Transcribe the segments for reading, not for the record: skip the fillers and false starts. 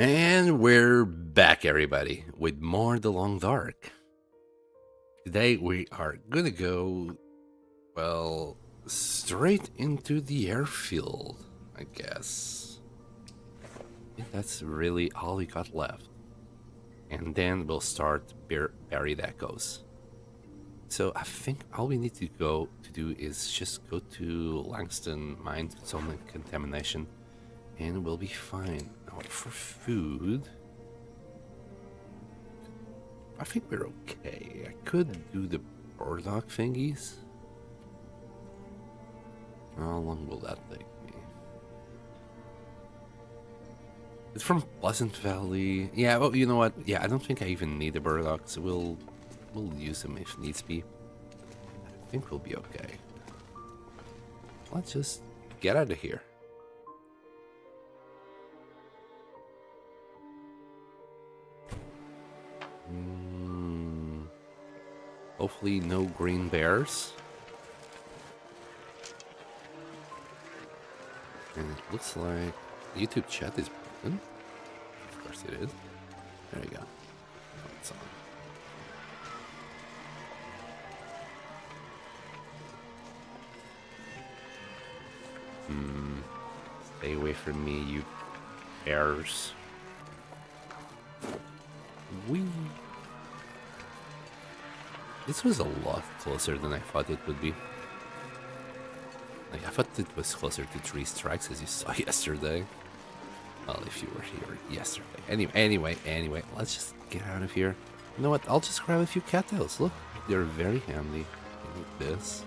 And we're back, everybody, with more The Long Dark. Today we are gonna go, well, straight into the airfield, I guess. I think that's really all we got left. And then we'll start Buried Echoes. So I think all we need to do is just go to Langston Mine Zone Contamination, and we'll be fine. Now for food, I think we're okay. I could do the burdock thingies. How long will that take me? It's from Pleasant Valley. Yeah, well, you know what? Yeah, I don't think I even need the burdock, so we'll use them if needs be. I think we'll be okay. Let's just get out of here. Hopefully no green bears. And it looks like YouTube chat is broken. Of course it is. There you go. Oh, it's on. Stay away from me, you bears. Whee! This was a lot closer than I thought it would be. Like, I thought it was closer to 3 strikes, as you saw yesterday. Well, if you were here yesterday. Anyway, let's just get out of here. You know what? I'll just grab a few cattails. Look, they're very handy. Like this.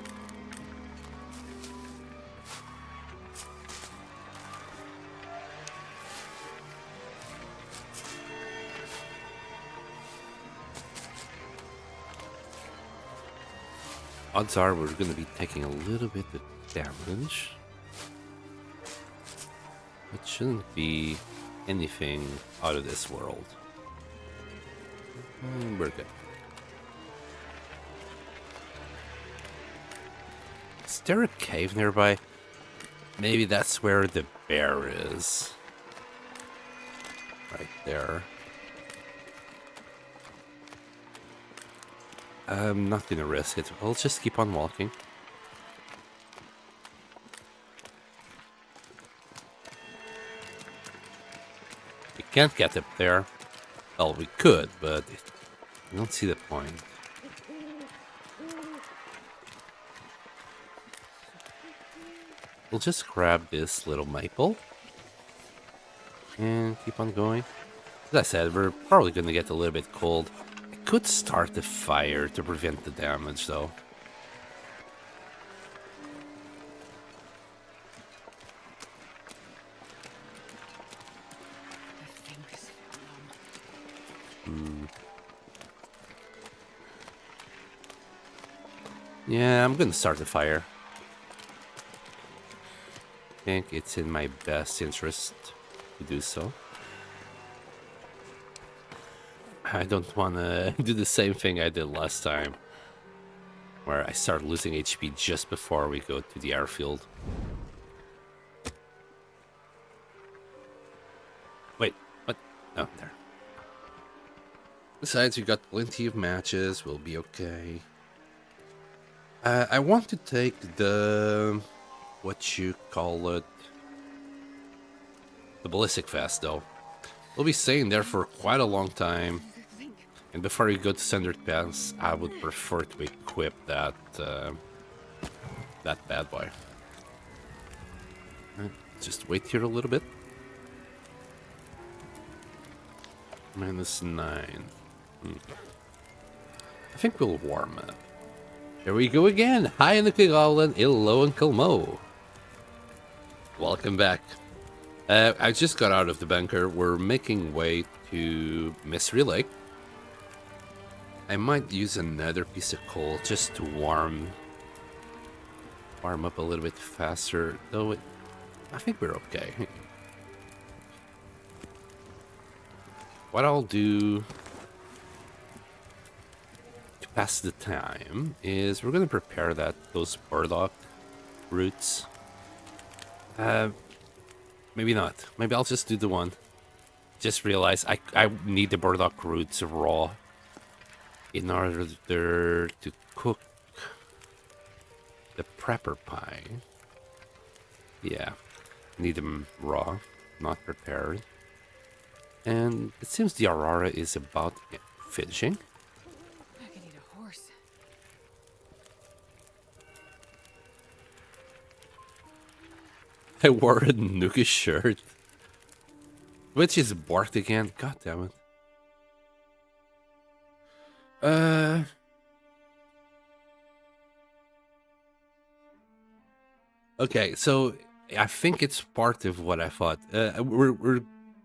Odds are we're going to be taking a little bit of damage. It shouldn't be anything out of this world. We're good. Is there a cave nearby? Maybe that's where the bear is. Right there. I'm not gonna risk it. I'll just keep on walking. We can't get up there. Well, we could, but I don't see the point. We'll just grab this little maple and keep on going. As I said, we're probably gonna get a little bit cold. Could start the fire to prevent the damage, though. Yeah, I'm gonna start the fire. I think it's in my best interest to do so. I don't want to do the same thing I did last time, where I start losing HP just before we go to the airfield. Wait, what? Oh, there. Besides, we got plenty of matches, we'll be okay. I want to take the, what you call it, the ballistic vest, though. We'll be staying there for quite a long time. And before we go to Standard Pass, I would prefer to equip that that bad boy. Just wait here a little bit. -9. I think we'll warm up. Here we go again. Hi, Nicolan, Illo, and Kilmo. Welcome back. I just got out of the bunker. We're making way to Mystery Lake. I might use another piece of coal just to warm up a little bit faster, though I think we're okay. What I'll do to pass the time is we're going to prepare those burdock roots. Maybe not. Maybe I'll just do the one. just realized I need the burdock roots raw in order to cook the prepper pie. Yeah, need them raw, not prepared. And it seems the Aurora is about finishing. I could eat a horse. I wore a Nuka shirt, which is barked again. God damn it. Okay, so I think it's part of what I thought.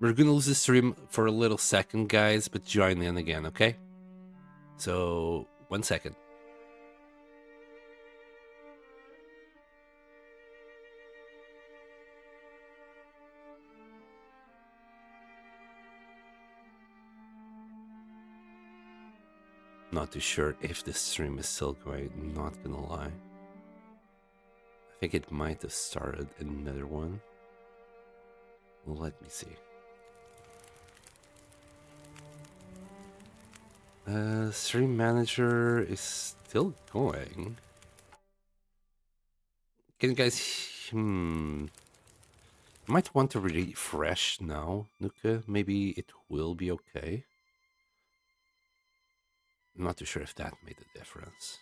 We're gonna lose the stream for a little second, guys, but join in again, okay? So 1 second. Not too sure if the stream is still going, not gonna lie. I think it might have started another one. Let me see. Stream manager is still going. Can you guys... Might want to refresh now, Nuka. Maybe it will be okay. I'm not too sure if that made a difference.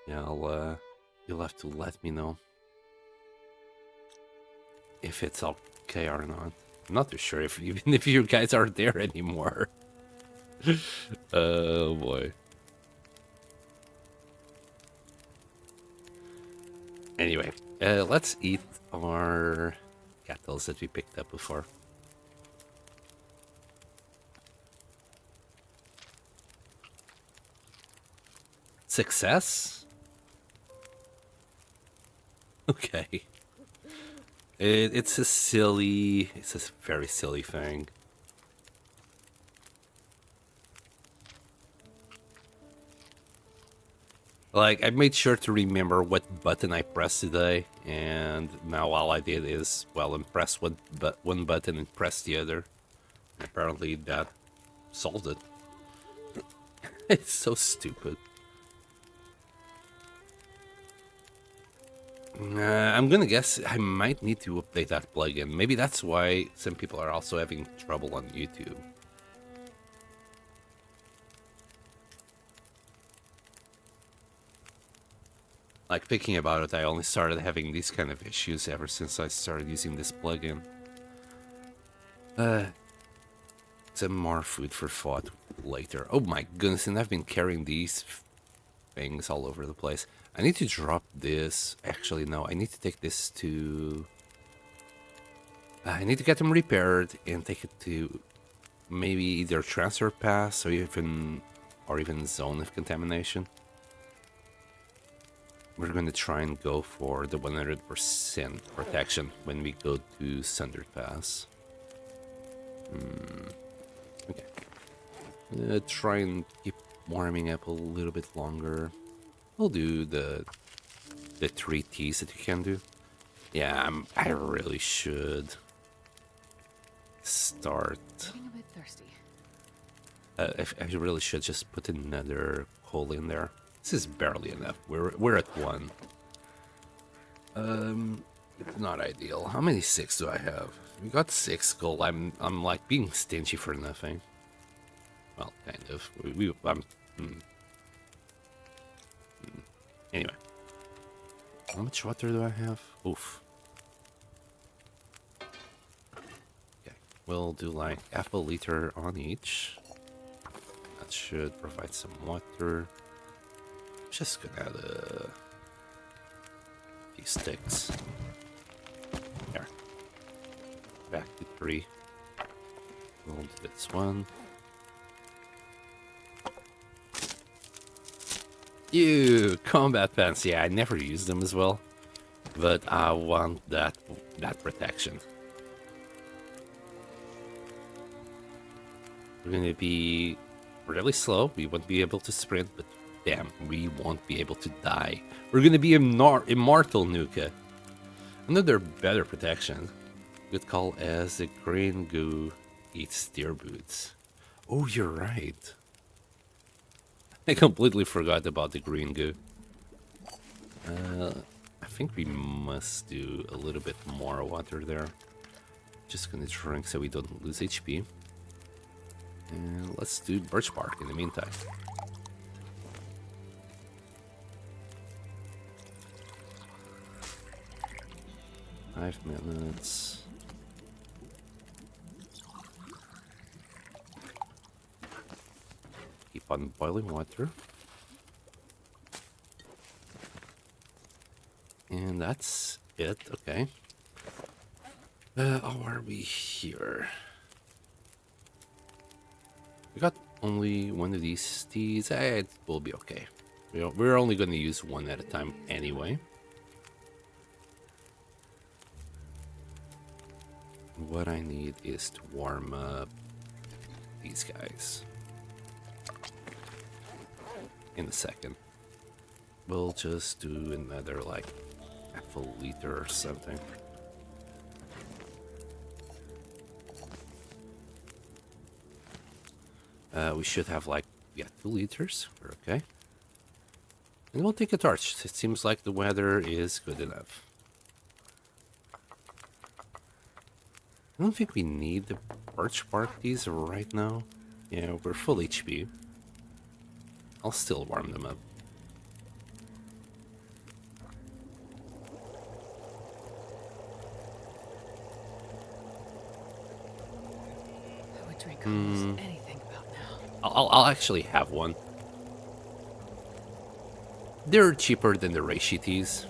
Yeah, you'll have to let me know if it's okay or not. I'm not too sure if even if you guys are there anymore. Oh boy. Anyway, let's eat our cattle that we picked up before. Success? Okay. It's a very silly thing. Like, I made sure to remember what button I pressed today, and now all I did is, well, press one button and press the other. Apparently that solved it. It's so stupid. I'm gonna guess I might need to update that plugin. Maybe that's why some people are also having trouble on YouTube. Like, thinking about it, I only started having these kind of issues ever since I started using this plugin. Some more food for thought later. Oh my goodness, and I've been carrying these things all over the place. I need to drop this. Actually, no, I need to take this to... I need to get them repaired and take it to maybe either transfer pass or even zone of contamination. We're going to try and go for the 100% protection when we go to Sundered Pass. Okay. Try and keep warming up a little bit longer. We'll do the 3 teas that you can do. Yeah, I really should start. Getting a bit thirsty. I really should just put another coal in there. This is barely enough. We're at 1. It's not ideal. How many 6 do I have? We got 6 coal. I'm like being stingy for nothing. Well, kind of. Anyway, how much water do I have? Oof. Okay, we'll do like half a liter on each. That should provide some water. Just gonna add a few sticks. There. Back to 3. We'll do this one. Ew, combat pants. Yeah, I never use them as well, but I want that protection. We're gonna be really slow. We won't be able to sprint, but damn, we won't be able to die. We're gonna be immortal, Nuka. Another better protection. Good call as the green goo eats steer boots. Oh, you're right. I completely forgot about the green goo. I think we must do a little bit more water there. Just gonna drink so we don't lose HP. And let's do birch bark in the meantime. Five minutes. Keep on boiling water. And that's it, okay. How are we here? We got only one of these teas. It will be okay. We're only going to use one at a time anyway. What I need is to warm up these guys. In a second. We'll just do another like half a liter or something. We should have like, yeah, 2 liters. We're okay. And we'll take a torch. It seems like the weather is good enough. I don't think we need the birch bark teas right now. Yeah, we're full HP. I'll still warm them up. I would drink almost anything about now. I'll actually have one. They're cheaper than the reishi teas.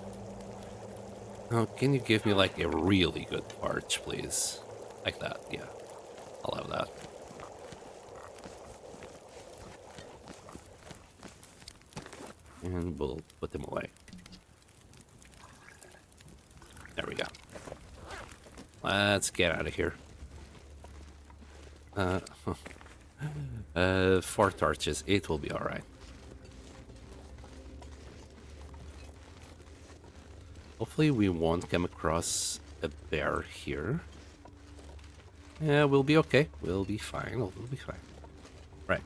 Oh, can you give me like a really good parch, please? Like that, yeah. I'll have that. And we'll put them away. There we go. Let's get out of here. 4 torches. It will be alright. Hopefully we won't come across a bear here. Yeah, we'll be okay. We'll be fine. We'll be fine. Right.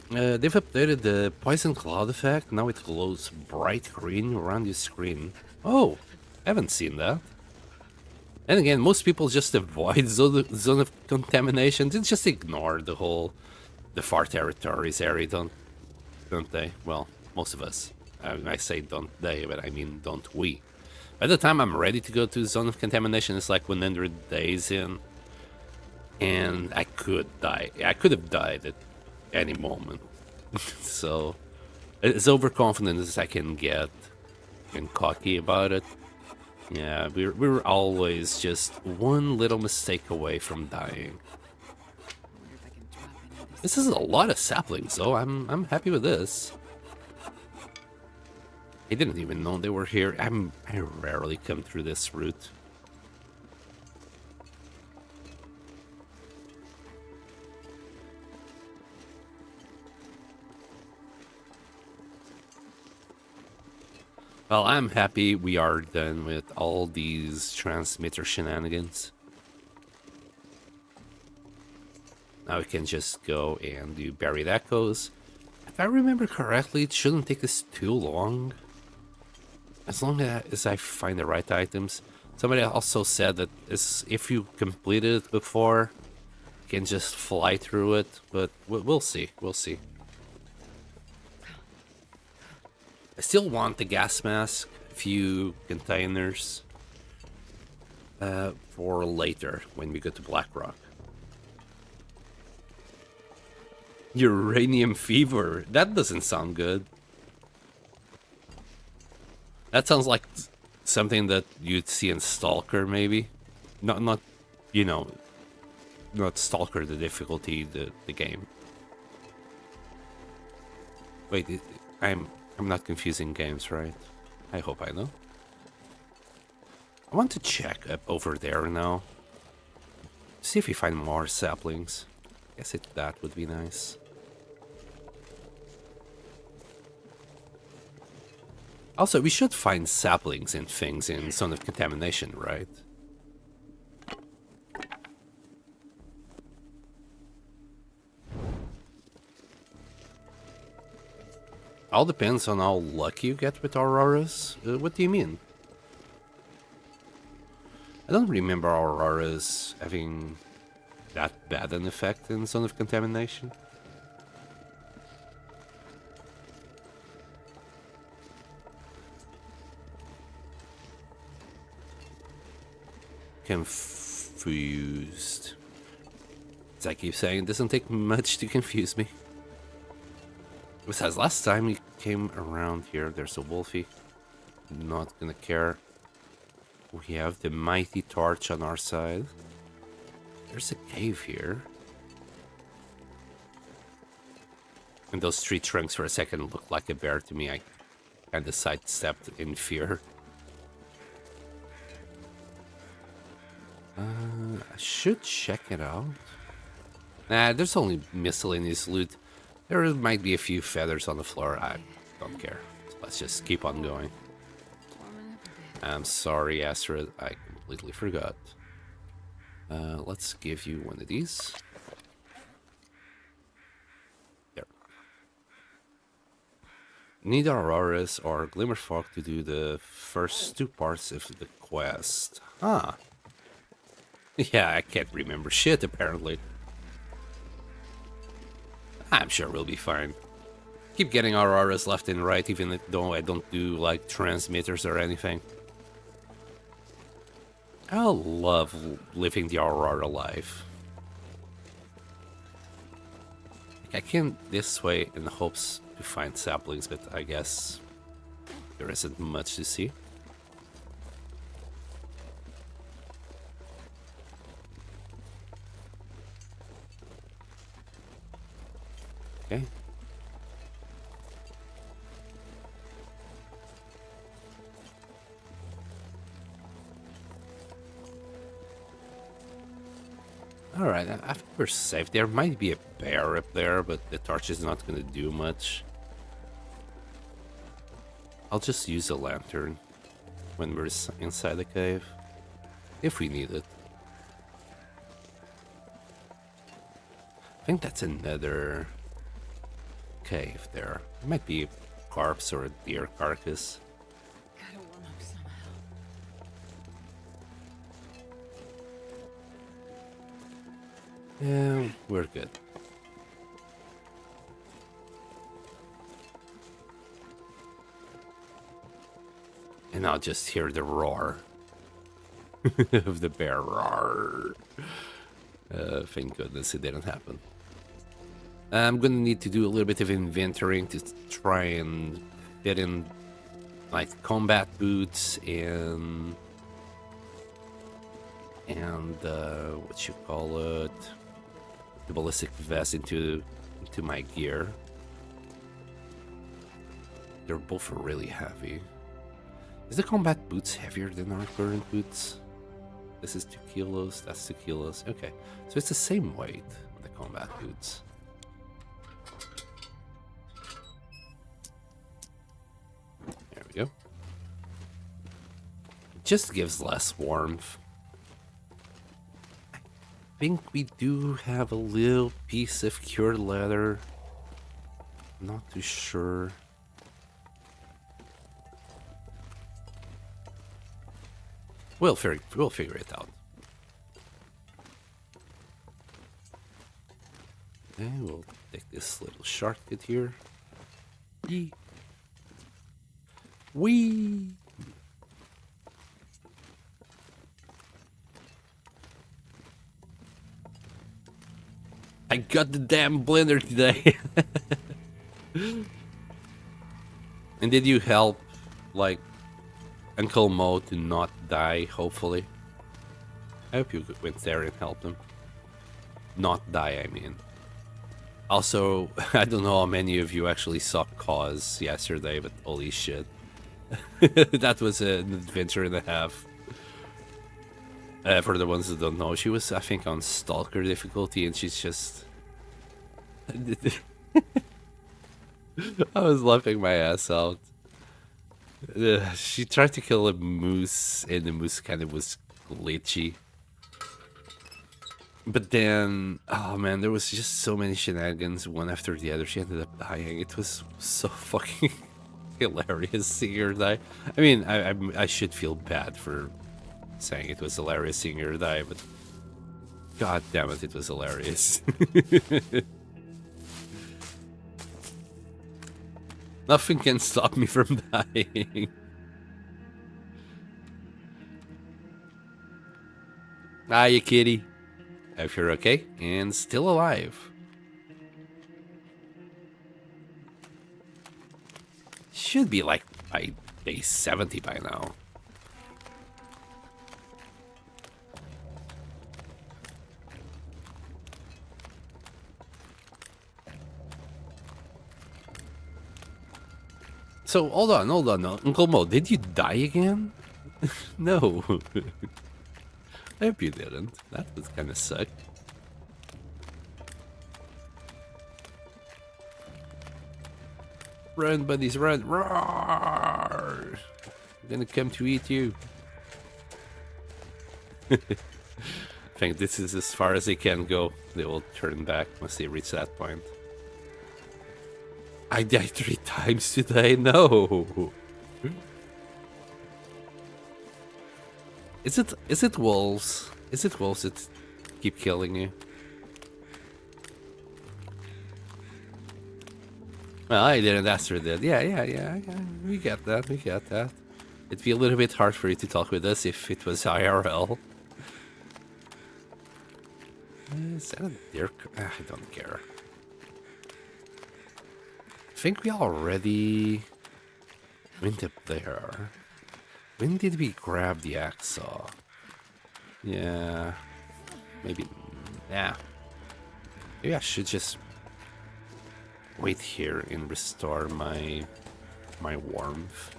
They've updated the poison cloud effect. Now it glows bright green around your screen. Oh, haven't seen that. And again, most people just avoid zone of contamination. They just ignore the far territories area, don't they? Well, most of us. I say don't they, but I mean don't we. By the time I'm ready to go to zone of contamination, it's like 100 days in. And I could die. I could have died at any moment. So, as overconfident as I can get and cocky about it. Yeah, we're always just one little mistake away from dying. This is a lot of saplings, though. I'm happy with this. I didn't even know they were here. I rarely come through this route. Well, I'm happy we are done with all these transmitter shenanigans. Now we can just go and do buried echoes. If I remember correctly, it shouldn't take us too long. As long as I find the right items. Somebody also said that if you completed it before, you can just fly through it. But we'll see. We'll see. I still want the gas mask, a few containers, for later when we go to Blackrock. Uranium fever? That doesn't sound good. That sounds like something that you'd see in Stalker, maybe. Not you know, not Stalker, the difficulty, the game. Wait, I'm not confusing games, right? I hope I know. I want to check up over there now. See if we find more saplings. Guess that would be nice. Also, we should find saplings and things in Zone of Contamination, right? All depends on how lucky you get with auroras. What do you mean? I don't remember auroras having that bad an effect in Zone of Contamination. Confused. As I keep saying, it doesn't take much to confuse me. Besides, last time we came around here, there's a wolfie. Not gonna care. We have the mighty torch on our side. There's a cave here. And those tree trunks for a second looked like a bear to me. I kind of sidestepped in fear. I should check it out. Nah, there's only miscellaneous loot. There might be a few feathers on the floor. I don't care. So let's just keep on going. I'm sorry, Astrid. I completely forgot. Let's give you one of these. There. Need auroras or glimmer fog to do the first 2 parts of the quest. Huh. Yeah, I can't remember shit, apparently. I'm sure we'll be fine. Keep getting auroras left and right, even though I don't do, like, transmitters or anything. I love living the aurora life. I came this way in hopes to find saplings, but I guess there isn't much to see. Okay. Alright, I think we're safe. There might be a bear up there, but the torch is not going to do much. I'll just use a lantern when we're inside the cave, if we need it. I think that's another cave there. It might be a corpse or a deer carcass. Gotta warm up somehow. Yeah, we're good. And I'll just hear the roar of the bear. Roar. Thank goodness it didn't happen. I'm gonna need to do a little bit of inventorying to try and get in, like, combat boots and what you call it, the ballistic vest into my gear. They're both really heavy. Is the combat boots heavier than our current boots? This is 2 kilos, that's 2 kilos. Okay, so it's the same weight of the combat boots. There we go. It just gives less warmth. I think we do have a little piece of cured leather. Not too sure. We'll figure it out. Okay, we'll take this little shortcut here. Yee. Whee! I got the damn blender today. And did you help, like, Uncle Mo to not die, hopefully? I hope you went there and helped him. Not die, I mean. Also, I don't know how many of you actually saw Cause yesterday, but holy shit. That was an adventure and a half. For the ones that don't know, she was, I think, on Stalker difficulty, and she's just... I was laughing my ass out. She tried to kill a moose, and the moose kind of was glitchy. But then, oh man, there was just so many shenanigans, one after the other. She ended up dying. It was so fucking hilarious seeing her die. I mean, I should feel bad for saying it was hilarious seeing her die, but god damn it, it was hilarious. Nothing can stop me from dying. Hiya, kitty. Hope you're okay and still alive. Should be like by day 70 by now. So hold on, Uncle Mo, did you die again? No. I hope you didn't. That would kind of suck. Run, buddies, run! Roar! I'm gonna come to eat you. I think this is as far as they can go. They will turn back once they reach that point. I died 3 times today. No. Is it wolves? Is it wolves that keep killing you? Well, I didn't. Astro did. Yeah. We get that. We get that. It'd be a little bit hard for you to talk with us if it was IRL. Is that a deer? I don't care. I think we already went up there. When did we grab the axe saw? Yeah, maybe. Yeah, maybe I should just wait here and restore my warmth.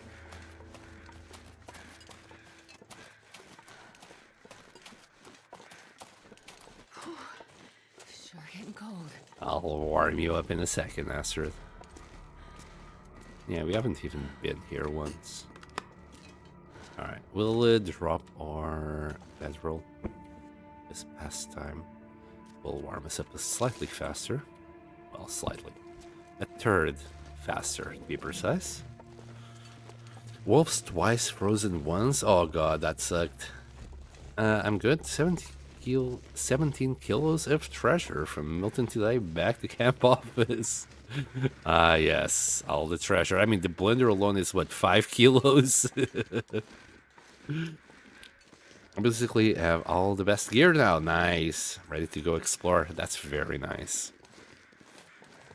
Sure getting cold. I'll warm you up in a second, Astrid. Yeah, we haven't even been here once. Alright, we'll drop our bedroll this past time. Will warm us up slightly faster. Well, slightly. A third faster, to be precise. Wolves twice, frozen once. Oh god, that sucked. I'm good. 17 kilos of treasure from Milton today back to camp office. Ah, yes, all the treasure. I mean, the blender alone is what, 5 kilos? I basically have all the best gear now. Nice. Ready to go explore. That's very nice.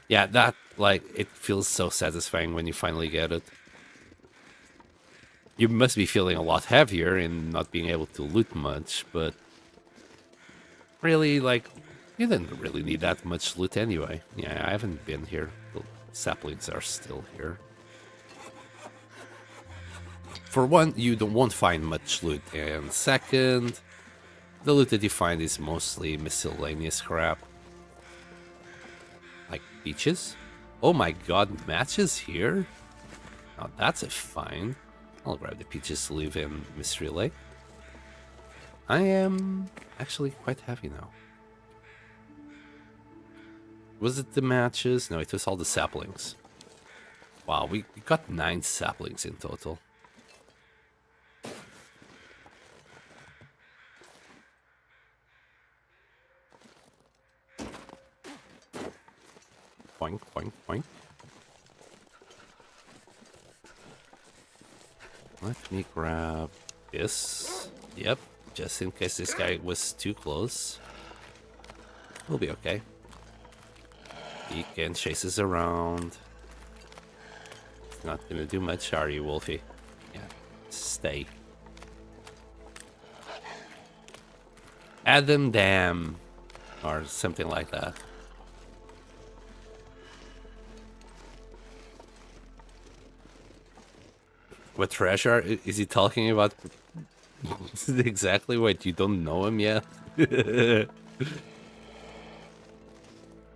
Yeah, that, like, it feels so satisfying when you finally get it. You must be feeling a lot heavier and not being able to loot much, but really, like, you didn't really need that much loot anyway. Yeah, I haven't been here. The saplings are still here. For one, you won't find much loot, and second, the loot that you find is mostly miscellaneous crap. Like peaches? Oh my god, matches here? Now that's a find. I'll grab the peaches to leave in Mystery Lake. I am actually quite happy now. Was it the matches? No, it was all the saplings. Wow, we got 9 saplings in total. Boink, boink, boink. Let me grab this. Yep, just in case this guy was too close. We'll be okay. He can chase us around. It's not gonna do much, are you, Wolfie? Yeah, stay. Adam Dam, or something like that. What treasure is he talking about? Exactly what, you don't know him yet? He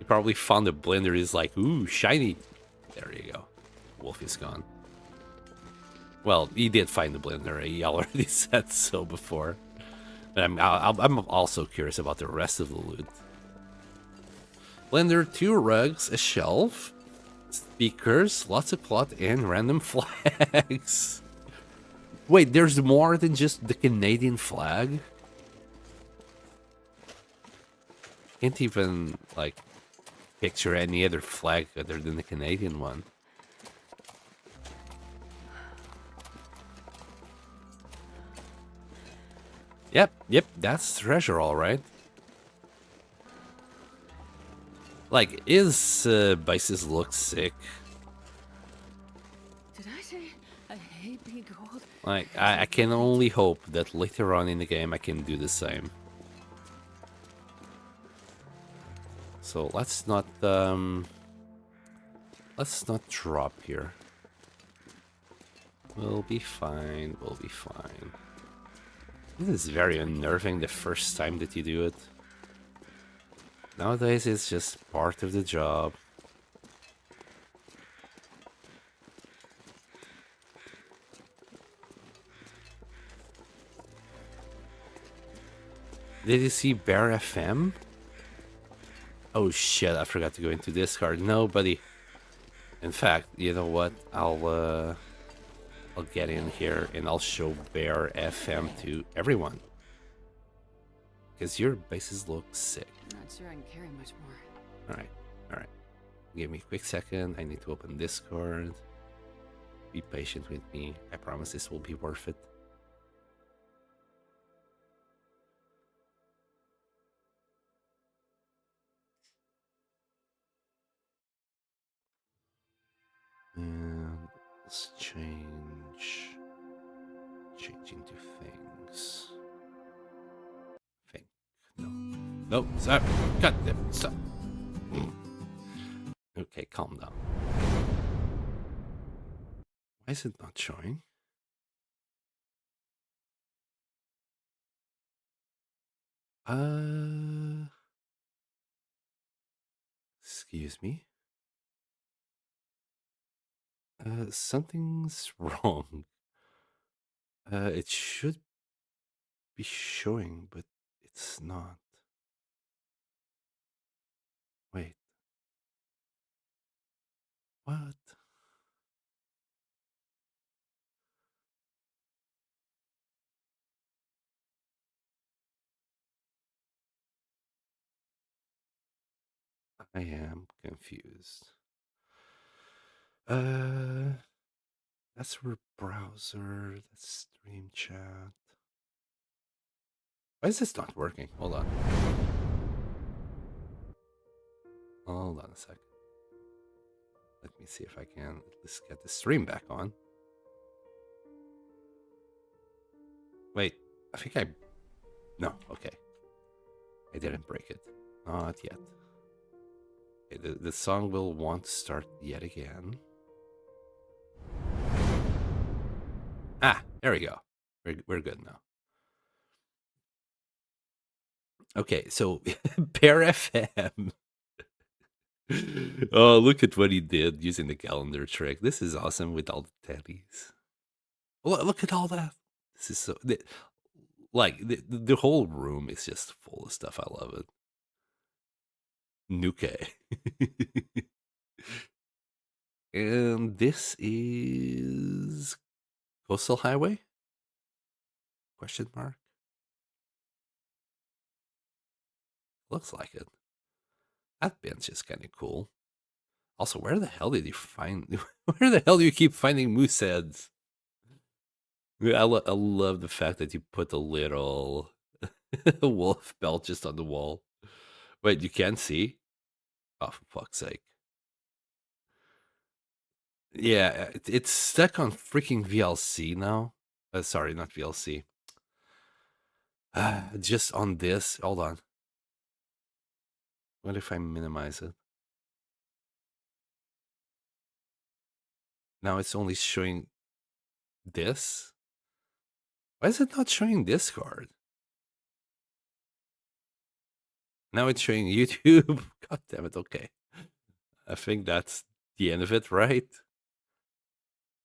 probably found a blender, he's like, ooh, shiny. There you go. Wolf is gone. Well, he did find the blender. He already said so before. But I'm also curious about the rest of the loot. Blender, 2 rugs, a shelf, speakers, lots of cloth, and random flags. Wait, there's more than just the Canadian flag? Can't even, like, picture any other flag other than the Canadian one. Yep, that's treasure, all right. Like, is Bice's look sick? Did I say I hate being cold? Like, I can only hope that later on in the game I can do the same. So let's not drop here. We'll be fine, we'll be fine. This is very unnerving the first time that you do it. Nowadays it's just part of the job. Did you see Bear FM? Oh shit, I forgot to go into Discord. No, buddy. In fact, you know what? I'll get in here and I'll show Bear FM to everyone. Because your bases look sick. I'm not sure I can carry much more. Alright. Give me a quick second. I need to open Discord. Be patient with me. I promise this will be worth it. And let's change into things. Think. No, stop. God damn it, stop. Okay, calm down. Why is it not showing? Excuse me. Something's wrong. It should be showing, but it's not. Wait. What? I am confused. That's our browser, that's stream chat. Why is this not working? Hold on. Hold on a sec. Let me see if I can at least get the stream back on. Wait, I think I... No, okay. I didn't break it. Not yet. Okay, the song will want to start yet again. Ah, there we go. We're good now. Okay, so Bear FM. Oh, look at what he did using the calendar trick. This is awesome with all the teddies. Look at all that. This is so... Like, the whole room is just full of stuff. I love it. Nuke. And this is Coastal Highway? Question mark. Looks like it. That bench is kind of cool. Also, where the hell did you find... Where the hell do you keep finding moose heads? I love the fact that you put a little wolf belt just on the wall. Wait, you can't see? Oh, for fuck's sake. Yeah, it's stuck on freaking VLC now. Sorry, not VLC. Just on this. Hold on. What if I minimize it? Now it's only showing this. Why is it not showing Discord? Now it's showing YouTube. God damn it. Okay. I think that's the end of it, right?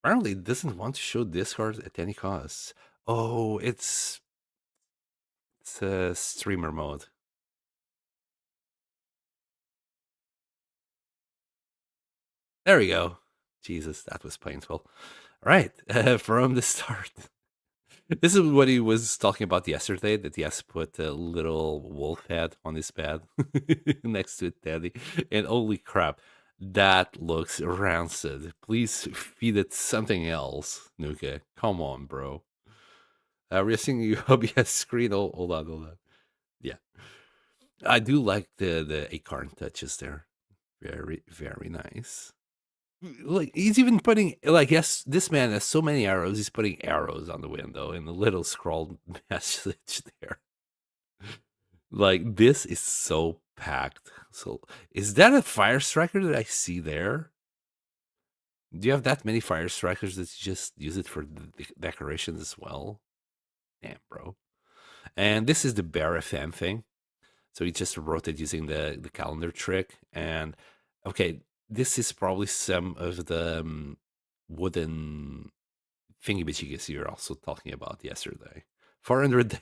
Apparently, it doesn't want to show Discord at any cost. Oh, it's a streamer mode. There we go. Jesus, that was painful. All right, from the start. This is what he was talking about yesterday, that he has put a little wolf head on his bed next to Teddy. And holy crap, that looks rancid. Please feed it something else, Nuka. Come on, bro. We're seeing your OBS screen. Oh, hold on. Yeah. I do like the acorn touches there. Very, very nice. Like he's even putting, like, yes, this man has so many arrows. He's putting arrows on the window and a little scrawled message there. Like this is so packed. So is that a fire striker that I see there? Do you have that many fire strikers that you just use it for decorations as well? Damn, bro. And this is the Bear FM thing. So he just wrote it using the calendar trick. And okay, this is probably some of the wooden thingy-majiggies you're also talking about yesterday. 400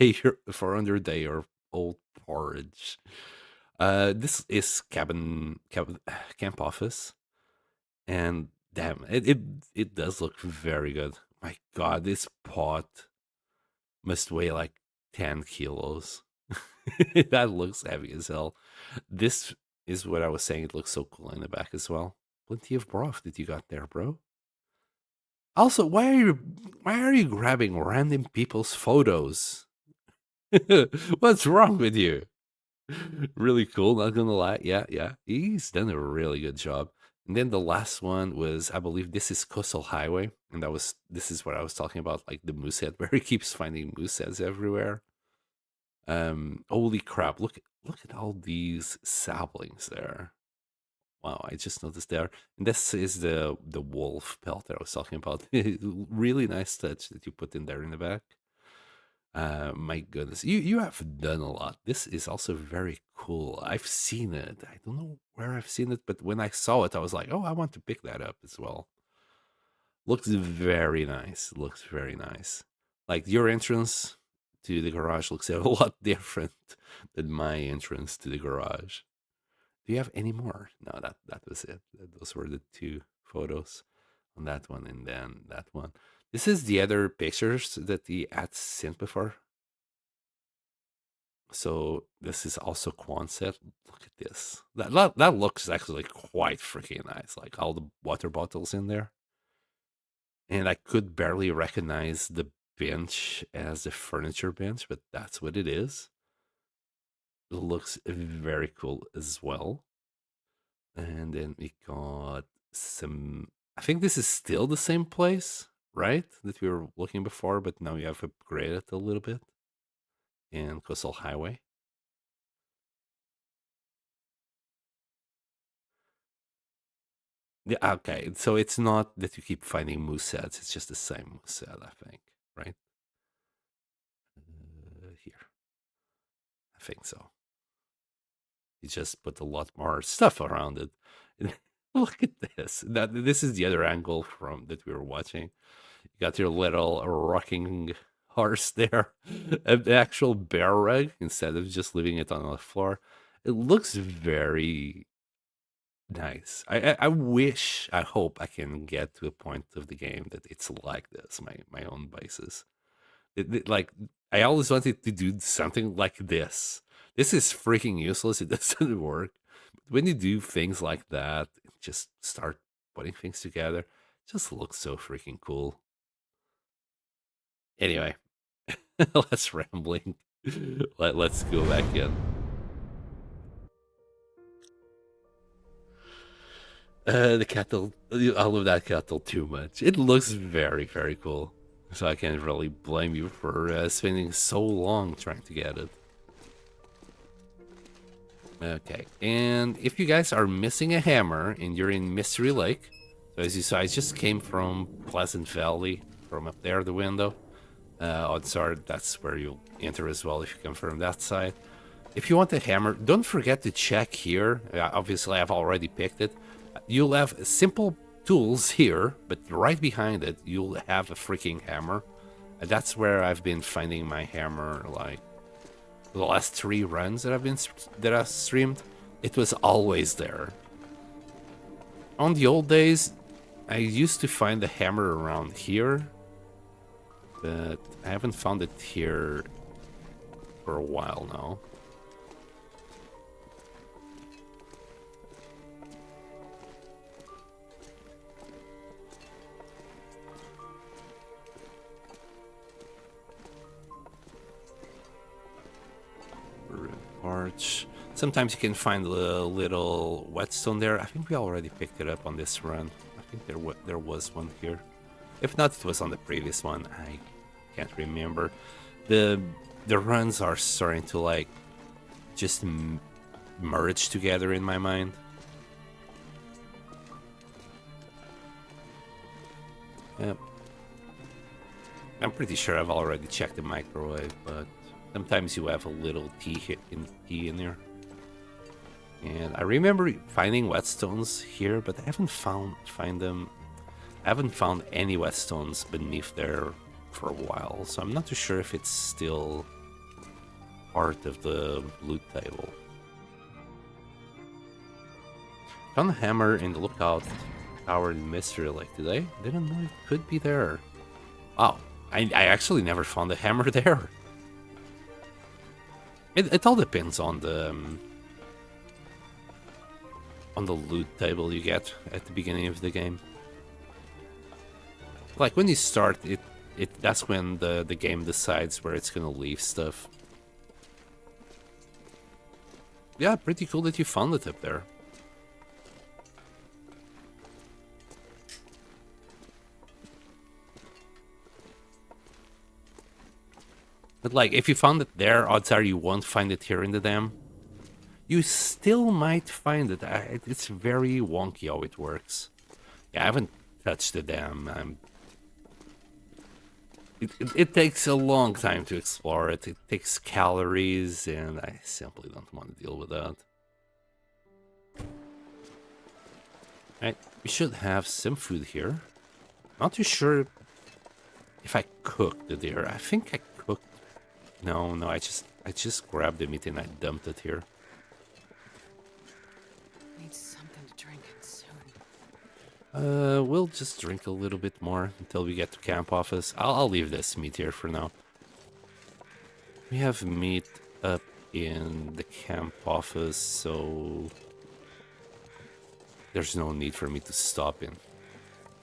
day or old porridge. This is camp office, and damn, it does look very good. My God, this pot must weigh like 10 kilos. That looks heavy as hell. This is what I was saying. It looks so cool in the back as well. Plenty of broth that you got there, bro. Also, why are you grabbing random people's photos? What's wrong with you? Really cool, not gonna lie. Yeah. He's done a really good job. And then the last one was, I believe this is Coastal Highway. And this is what I was talking about, like the moose head, where he keeps finding moose heads everywhere. Holy crap, look at all these saplings there. Wow, I just noticed there. And this is the wolf pelt that I was talking about. Really nice touch that you put in there in the back. My goodness, you have done a lot. This is also very cool. I've seen it. I don't know where I've seen it, but when I saw it, I was like, oh, I want to pick that up as well. Looks very nice. Looks very nice. Like your entrance to the garage looks a lot different than my entrance to the garage. Do you have any more? No, that was it. Those were the two photos on that one and then that one. This is the other pictures that the ad sent before. So this is also Quonset. Look at this. That looks actually quite freaking nice. Like all the water bottles in there. And I could barely recognize the bench as a furniture bench, but that's what it is. It looks very cool as well. And then we got some, I think this is still the same place, right? That we were looking before, but now we have upgraded a little bit in Coastal Highway. Yeah, okay. So it's not that you keep finding moose heads, it's just the same moose head, I think, right? Here. I think so. You just put a lot more stuff around it. Look at this. This is the other angle from that we were watching. You got your little rocking horse there, an actual bear rug instead of just leaving it on the floor. It looks very nice. I wish, I hope I can get to a point of the game that it's like this. My own bases. Like I always wanted to do something like this. This is freaking useless. It doesn't work. But when you do things like that, just start putting things together, it just looks so freaking cool. Anyway, less rambling. Let's go back in. The cattle, I love that cattle too much. It looks very, very cool. So I can't really blame you for spending so long trying to get it. Okay, and if you guys are missing a hammer and you're in Mystery Lake, so as you saw, I just came from Pleasant Valley, from up there, the window. Odds are that's where you'll enter as well if you come from that side. If you want a hammer, don't forget to check here. Obviously, I've already picked it. You'll have a simple tools here, but right behind it, you'll have a freaking hammer. And that's where I've been finding my hammer, like, the last 3 runs that I've streamed. It was always there. On the old days, I used to find the hammer around here, but I haven't found it here for a while now. Arch. Sometimes you can find a little whetstone there. I think we already picked it up on this run. I think there was one here. If not, it was on the previous one. I can't remember. The runs are starting to like just merge together in my mind. Yep. I'm pretty sure I've already checked the microwave, but sometimes you have a little tea in there. And I remember finding whetstones here, but I haven't found any whetstones beneath there for a while, so I'm not too sure if it's still part of the loot table. Found a hammer in the lookout tower in Mystery Lake today. Didn't know it could be there. Wow, I actually never found a hammer there. It all depends on the loot table you get at the beginning of the game. Like when you start, that's when the game decides where it's gonna leave stuff. Yeah, pretty cool that you found it up there. But like, if you found it there, odds are you won't find it here in the dam. You still might find it. It's very wonky how it works. Yeah, I haven't touched the dam. It takes a long time to explore it. It takes calories, and I simply don't want to deal with that. Right, we should have some food here. Not too sure if I cooked the deer. I think I cooked. No, I just grabbed the meat and I dumped it here. Need something to drink soon. We'll just drink a little bit more until we get to camp office. I'll leave this meat here for now. We have meat up in the camp office, so there's no need for me to stop in.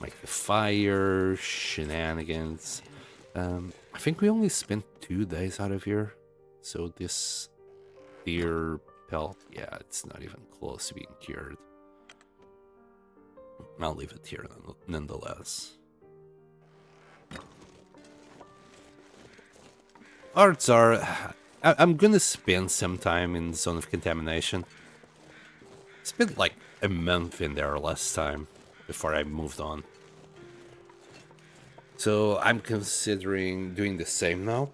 Like the fire, shenanigans. I think we only spent 2 days out of here, so this deer pelt, yeah, it's not even close to being cured. I'll leave it here nonetheless. Odds are, I'm gonna spend some time in Zone of Contamination. Spent like a month in there last time before I moved on. So I'm considering doing the same now.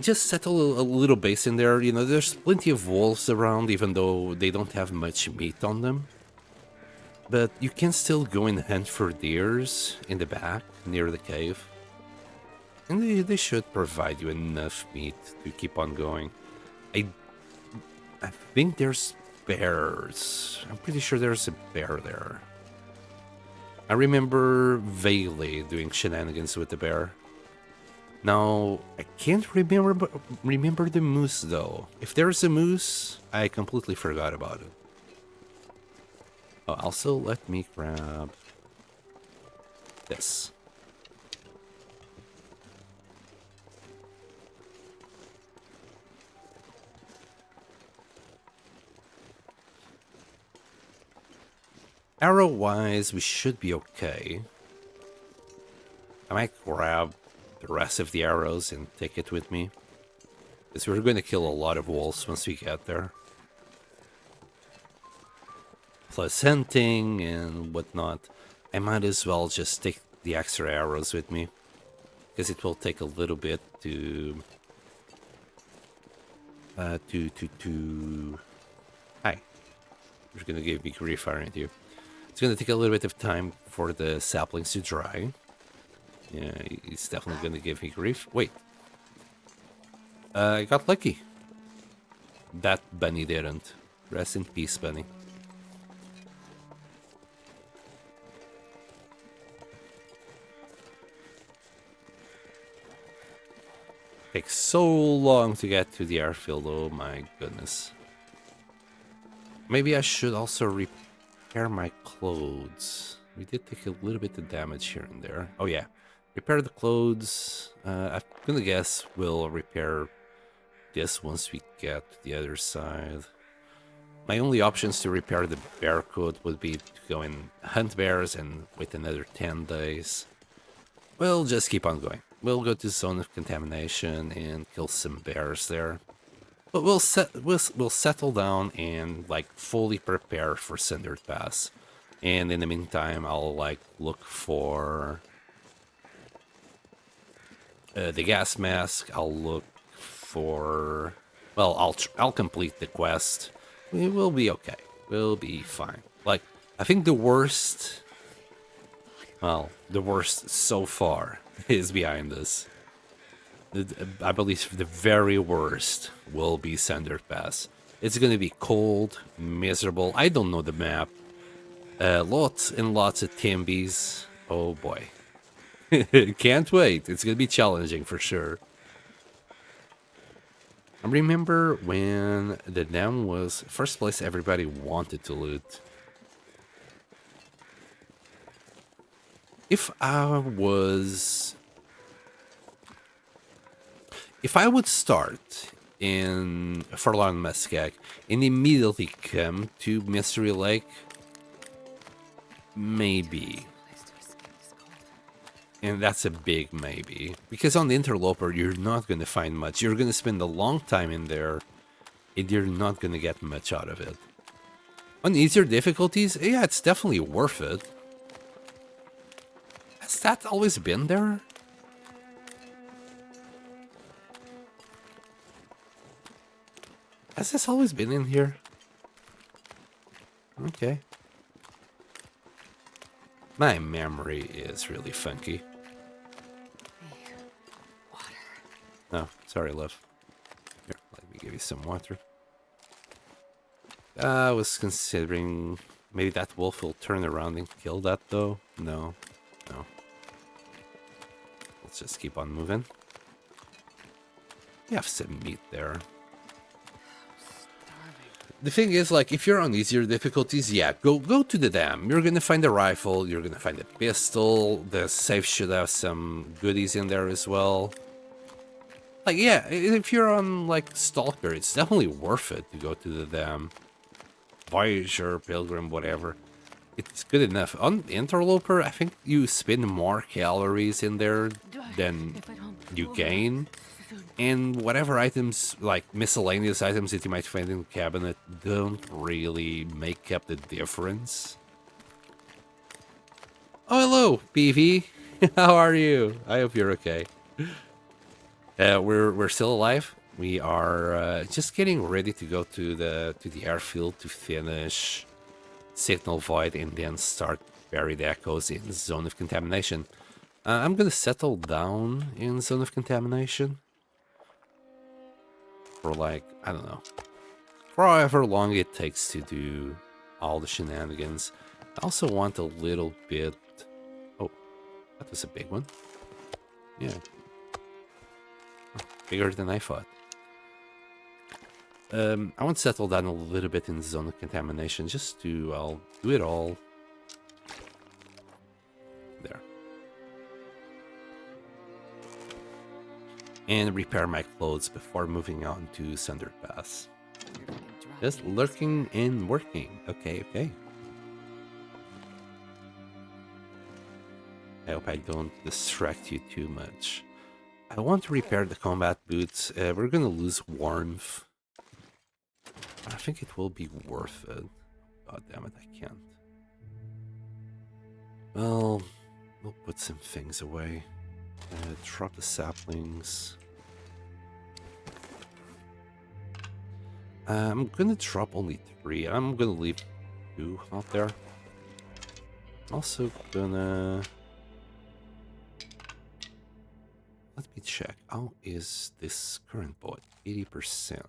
Just settle a little base in there. You know, there's plenty of wolves around, even though they don't have much meat on them. But you can still go and hunt for deers in the back, near the cave. And they should provide you enough meat to keep on going. I think there's bears. I'm pretty sure there's a bear there. I remember vaguely doing shenanigans with the bear. Now, I can't remember the moose though. If there's a moose, I completely forgot about it. Oh, also, let me grab this. Arrow-wise, we should be okay. I might grab the rest of the arrows and take it with me, because we're going to kill a lot of wolves once we get there. Plus hunting and whatnot. I might as well just take the extra arrows with me, because it will take a little bit to... Hi. You're gonna give me grief, aren't you? It's gonna take a little bit of time for the saplings to dry. Yeah, he's definitely gonna give me grief. Wait. I got lucky. That bunny didn't. Rest in peace, bunny. Takes so long to get to the airfield, oh my goodness. Maybe I should also repair my clothes. We did take a little bit of damage here and there. Oh yeah, repair the clothes. I'm gonna guess we'll repair this once we get to the other side. My only options to repair the bear coat would be to go and hunt bears and wait another 10 days. We'll just keep on going. We'll go to zone of contamination and kill some bears there. But we'll settle down and like fully prepare for Cindered Pass. And in the meantime, I'll like look for the gas mask. I'll look for, well, I'll complete the quest. We will be okay. We'll be fine. Like, I think the worst, well, the worst so far is behind us. I believe the very worst will be Cindered Pass. It's gonna be cold, miserable. I don't know the map. Lots and lots of Timbies. Oh boy. Can't wait. It's gonna be challenging for sure. I remember when the dam was first place everybody wanted to loot. If I would start in Forlorn Muskeg and immediately come to Mystery Lake, maybe. And that's a big maybe. Because on the Interloper, you're not going to find much. You're going to spend a long time in there, and you're not going to get much out of it. On easier difficulties, yeah, it's definitely worth it. Has that always been there? Has this always been in here? Okay. My memory is really funky. Water. Oh, sorry, love. Here, let me give you some water. I was considering maybe that wolf will turn around and kill that, though. No. Let's just keep on moving. You have some meat there. The thing is, like, if you're on easier difficulties, yeah, go to the dam. You're gonna find a rifle, you're gonna find a pistol, the safe should have some goodies in there as well. Like, yeah, if you're on, like, Stalker, it's definitely worth it to go to the dam. Voyager, Pilgrim, whatever. It's good enough. On Interloper, I think you spend more calories in there than you gain. And whatever items, like miscellaneous items that you might find in the cabinet, don't really make up the difference. Oh, hello, PV. How are you? I hope you're okay. We're still alive. We are just getting ready to go to the airfield to finish Signal Void and then start Buried Echoes in Zone of Contamination. I'm gonna settle down in Zone of Contamination. For like, I don't know, for however long it takes to do all the shenanigans. I also want a little bit... Oh, that was a big one. Yeah. Bigger than I thought. I want to settle down a little bit in the Zone of Contamination, just to, I'll do it all. There. And repair my clothes before moving on to Cindered Pass. Just lurking and working. Okay. I hope I don't distract you too much. I want to repair the combat boots. We're gonna lose warmth. I think it will be worth it. God damn it, I can't. Well, we'll put some things away. Drop the saplings. I'm gonna drop only 3. I'm gonna leave 2 out there. Also gonna... Let me check. How is this current boat? 80%.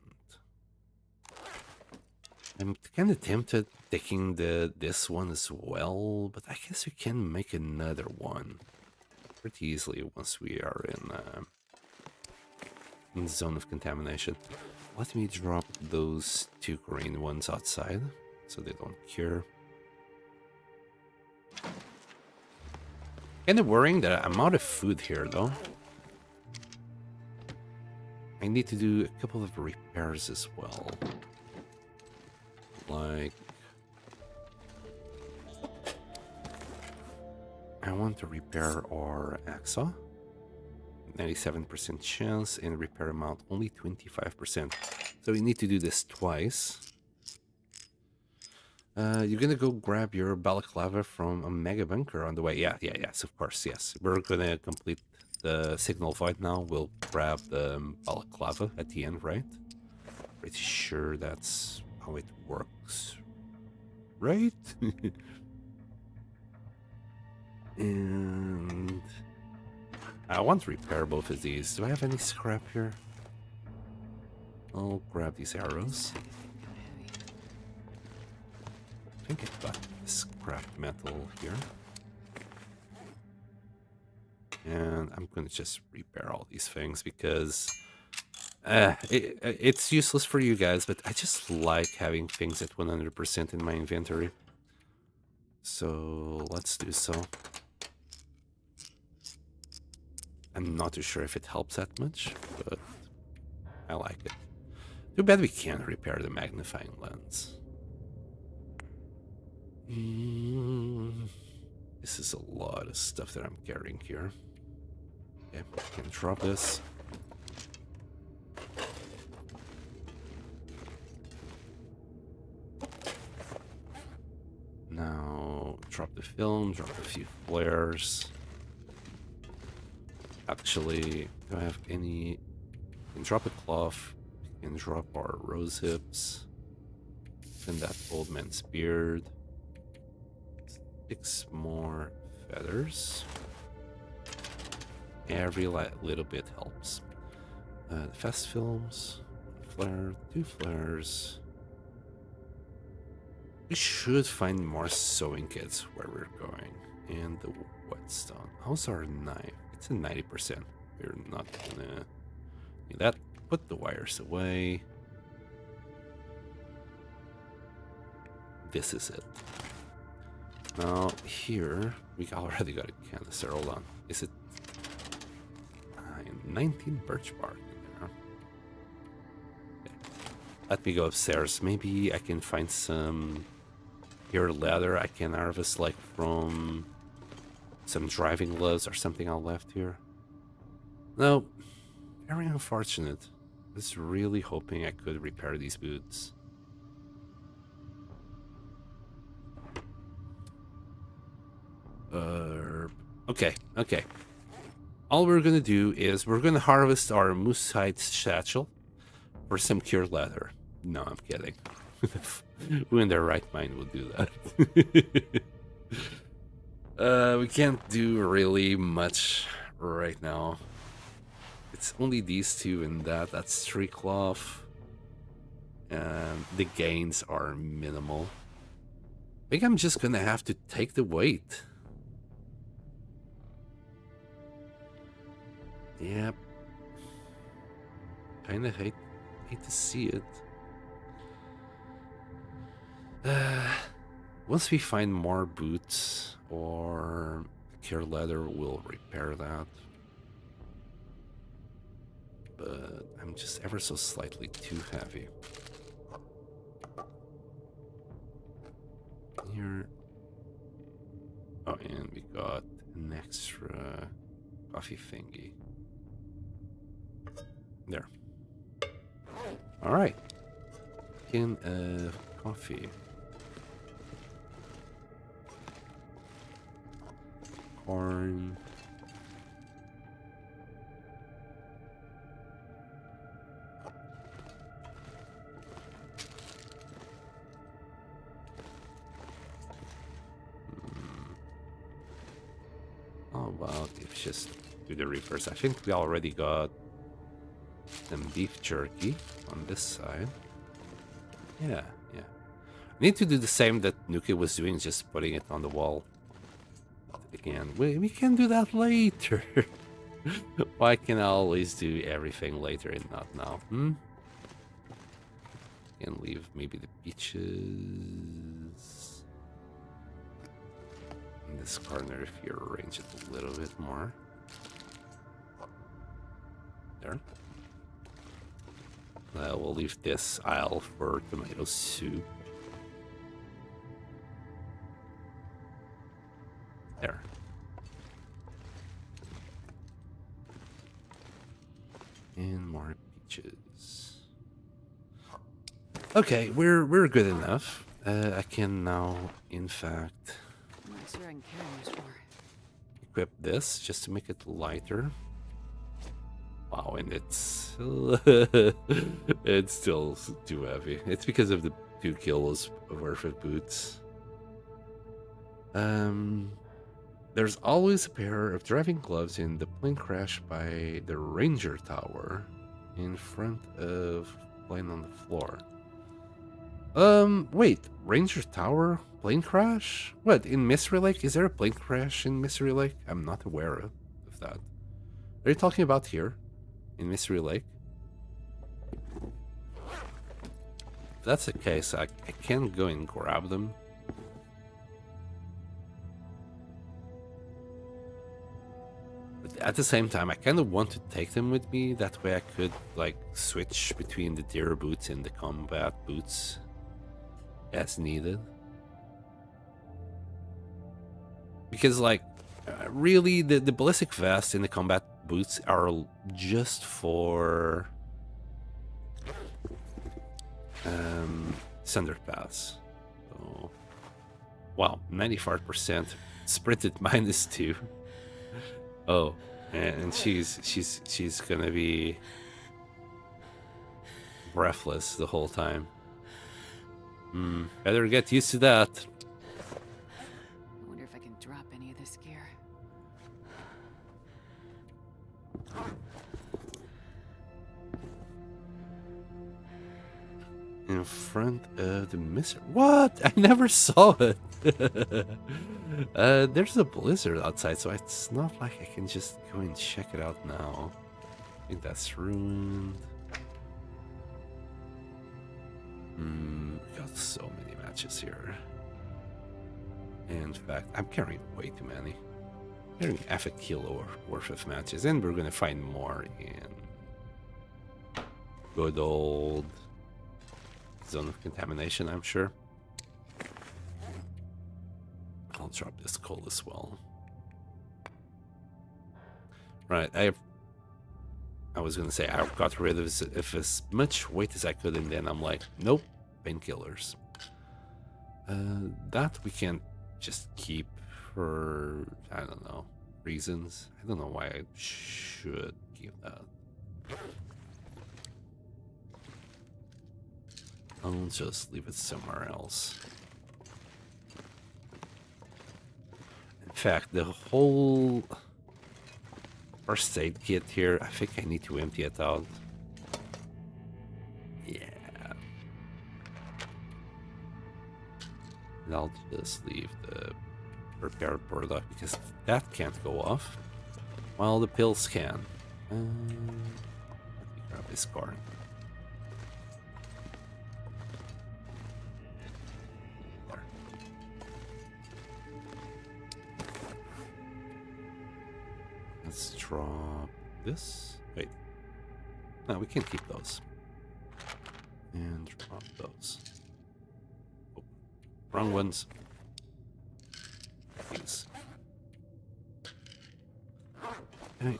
I'm kind of tempted taking this one as well, but I guess we can make another one pretty easily once we are in the zone of contamination. Let me drop those 2 green ones outside so they don't cure. Kind of worrying that I'm out of food here though. I need to do a couple of repairs as well. Like, I want to repair our AXA. 97% chance, and repair amount only 25%. So we need to do this twice. You're gonna go grab your balaclava from a mega bunker on the way. Yes, of course, yes. We're gonna complete the signal void now. We'll grab the balaclava at the end, right? Pretty sure that's how it works, right? And I want to repair both of these. Do I have any scrap here? I'll grab these arrows. I think I've got scrap metal here. And I'm gonna just repair all these things because it's useless for you guys, but I just like having things at 100% in my inventory. So let's do so. I'm not too sure if it helps that much, but I like it. Too bad we can't repair the magnifying lens. This is a lot of stuff that I'm carrying here. Okay, I can drop this. Now, drop the film, drop a few flares. Actually, do I have any... I can drop a cloth, I can drop our rose hips, and that old man's beard. 6 more feathers. Every little bit helps. Fast films, 1 flare, 2 flares. We should find more sewing kits where we're going. And the whetstone. How's our knife? It's a 90%. We're not gonna need that. Put the wires away. This is it. Now here we already got a canister. Hold on. Is it 19 birch bark in there? Okay. Let me go upstairs. Maybe I can find some pure leather I can harvest, like from some driving gloves or something I left here. No, very unfortunate. I was really hoping I could repair these boots. Okay. All we're gonna do is we're gonna harvest our moose hide satchel for some pure leather. No, I'm kidding. Who in their right mind would do that? We can't do really much right now. It's only these 2 and that's 3 cloth. And the gains are minimal. I think I'm just gonna have to take the weight. Yep. Kinda hate to see it. Once we find more boots or pure leather, we'll repair that. But I'm just ever so slightly too heavy. Here. Oh, and we got an extra coffee thingy. There. Alright. Can coffee. Corn. let's just do the reverse. I think we already got some beef jerky on this side. Yeah. I need to do the same that Nuki was doing, just putting it on the wall. Again, we can do that later. Why can I always do everything later and not now? Can leave maybe the peaches in this corner if you arrange it a little bit more. There. We'll leave this aisle for tomato soup. There. And more peaches. Okay, we're good enough. I can now, in fact, I'm not sure I can carry much more. equip this just to make it lighter. Wow, and it's it's still too heavy. It's because of the 2 kilos worth of boots. There's always a pair of driving gloves in the plane crash by the Ranger Tower in front of plane on the floor. Wait, Ranger Tower? Plane crash? What, in Mystery Lake? Is there a plane crash in Mystery Lake? I'm not aware of that. Are you talking about here? In Mystery Lake? If that's the case, I can go and grab them. But at the same time, I kind of want to take them with me. That way I could, like, switch between the deer boots and the combat boots as needed. Because, like, really, the ballistic vest and the combat boots are just for Thunderpass. So, wow, 95% sprinted -2. Oh, and she's gonna be breathless the whole time. Better get used to that. I wonder if I can drop any of this gear. In front of the mister. What? I never saw it. There's a blizzard outside, so it's not like I can just go and check it out now. I think that's ruined. Got so many matches here. In fact, I'm carrying way too many. I'm carrying half a kilo worth of matches, and we're gonna find more in good old zone of contamination, I'm sure. I'll drop this coal as well. Right, I was gonna say I got rid of as much weight as I could, and then I'm like, nope, painkillers. That we can't just keep for, I don't know, reasons. I don't know why I should keep that. I'll just leave it somewhere else. In fact, the whole first aid kit here, I think I need to empty it out. Yeah. And I'll just leave the repaired product because that can't go off, while the pills can. Let me grab this corn. There. Let's drop this. Wait. No, we can keep those. And drop those. Oh, wrong ones. These. Okay.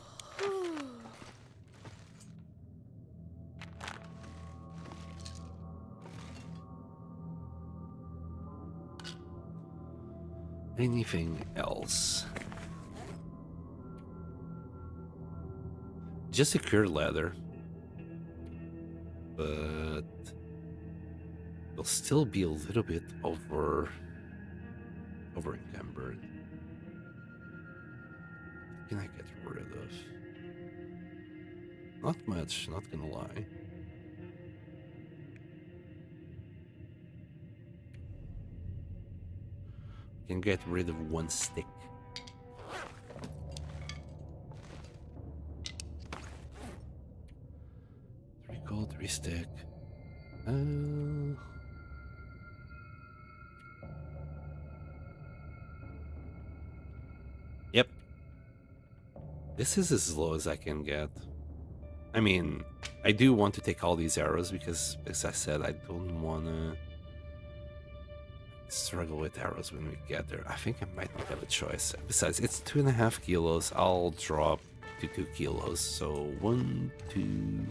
Anything else? Just secure leather, but it'll still be a little bit over encumbered. can I get rid of? Not much, not gonna lie. Can get rid of one stick. 3 gold, 3 stick. Yep. This is as low as I can get. I mean, I do want to take all these arrows because, as I said, I don't want to struggle with arrows when we get there. I think I might not have a choice. Besides, it's 2.5 kilos. I'll drop to 2 kilos. So 1, 2.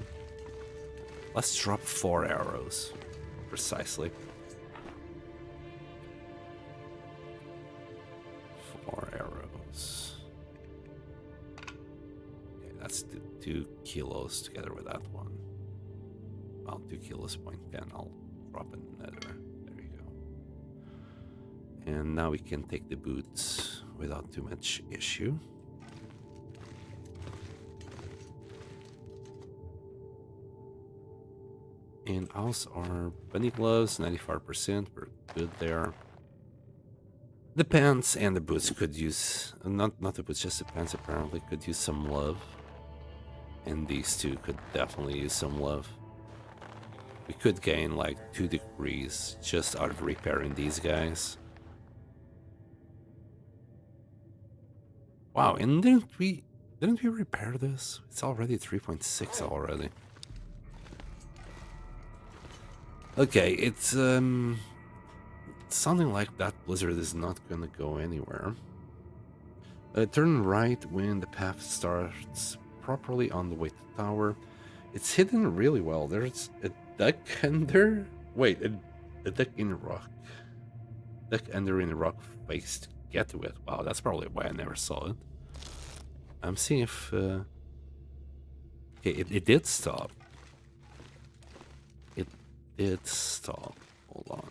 Let's drop 4 arrows. Precisely. 4 arrows. Okay, that's 2 kilos together with that one. Well, 2 kilos, 0.10. I'll drop another. There you go. And now we can take the boots without too much issue. And also our bunny gloves, 95%. We're good there. The pants and the boots could use, not the boots, just the pants apparently could use some love. And these two could definitely use some love. We could gain like 2 degrees just out of repairing these guys. Wow, and didn't we repair this? It's already 3.6 already. Okay, it's sounding like that blizzard is not gonna go anywhere. Turn right when the path starts properly on the way to the tower. It's hidden really well. There's a duck under. Wait, a duck in a rock. Duck under in a rock face to get to it. Wow, that's probably why I never saw it. I'm seeing if. Okay, it did stop. It stopped. Hold on.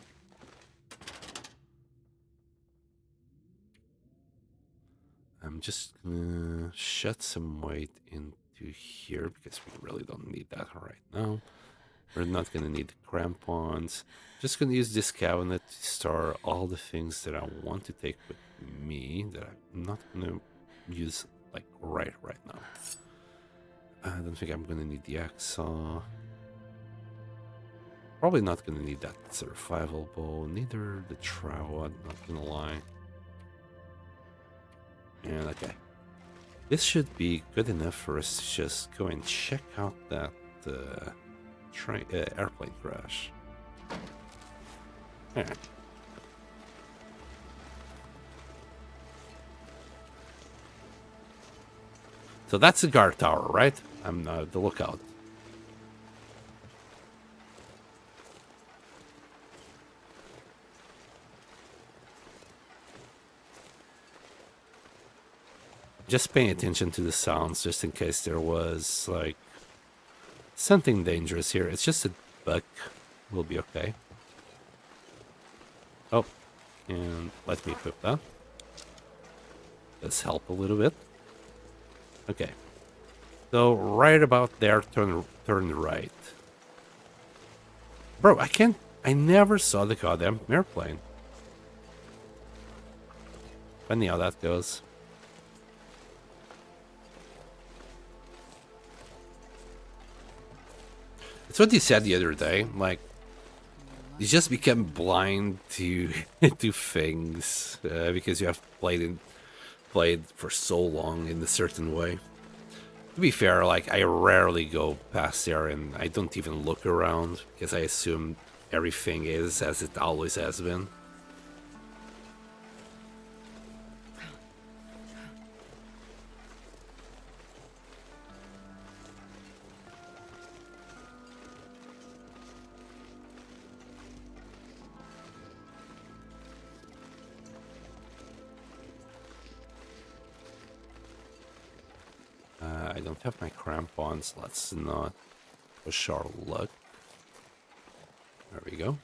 I'm just gonna shed some weight into here because we really don't need that right now. We're not gonna need the crampons. Just gonna use this cabinet to store all the things that I want to take with me that I'm not gonna use like right now. I don't think I'm gonna need the axe saw. Probably not gonna need that survival bow, neither the trowel, not gonna lie. And okay. This should be good enough for us to just go and check out that airplane crash. Alright. So that's the guard tower, right? I'm the lookout. Just paying attention to the sounds, just in case there was, like, something dangerous here. It's just a bug. We'll be okay. Oh, and let me equip that. Does help a little bit. Okay. So, right about there, turn right. Bro, I never saw the goddamn airplane. Funny how that goes. It's what you said the other day, like, you just become blind to to things because you have played for so long in a certain way. To be fair, like, I rarely go past there and I don't even look around because I assume everything is as it always has been. I don't have my crampons. Let's not push our luck. There we go.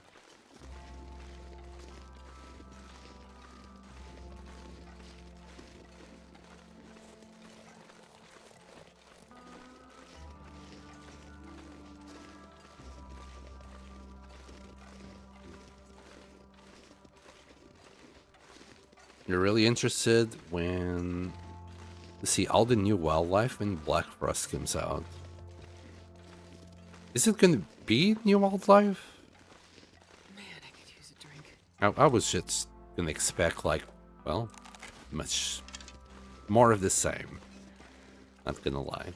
You're really interested when to see all the new wildlife when Black Frost comes out. Is it gonna be new wildlife? Man, I could use a drink. I was just gonna expect like, well, much more of the same. Not gonna lie.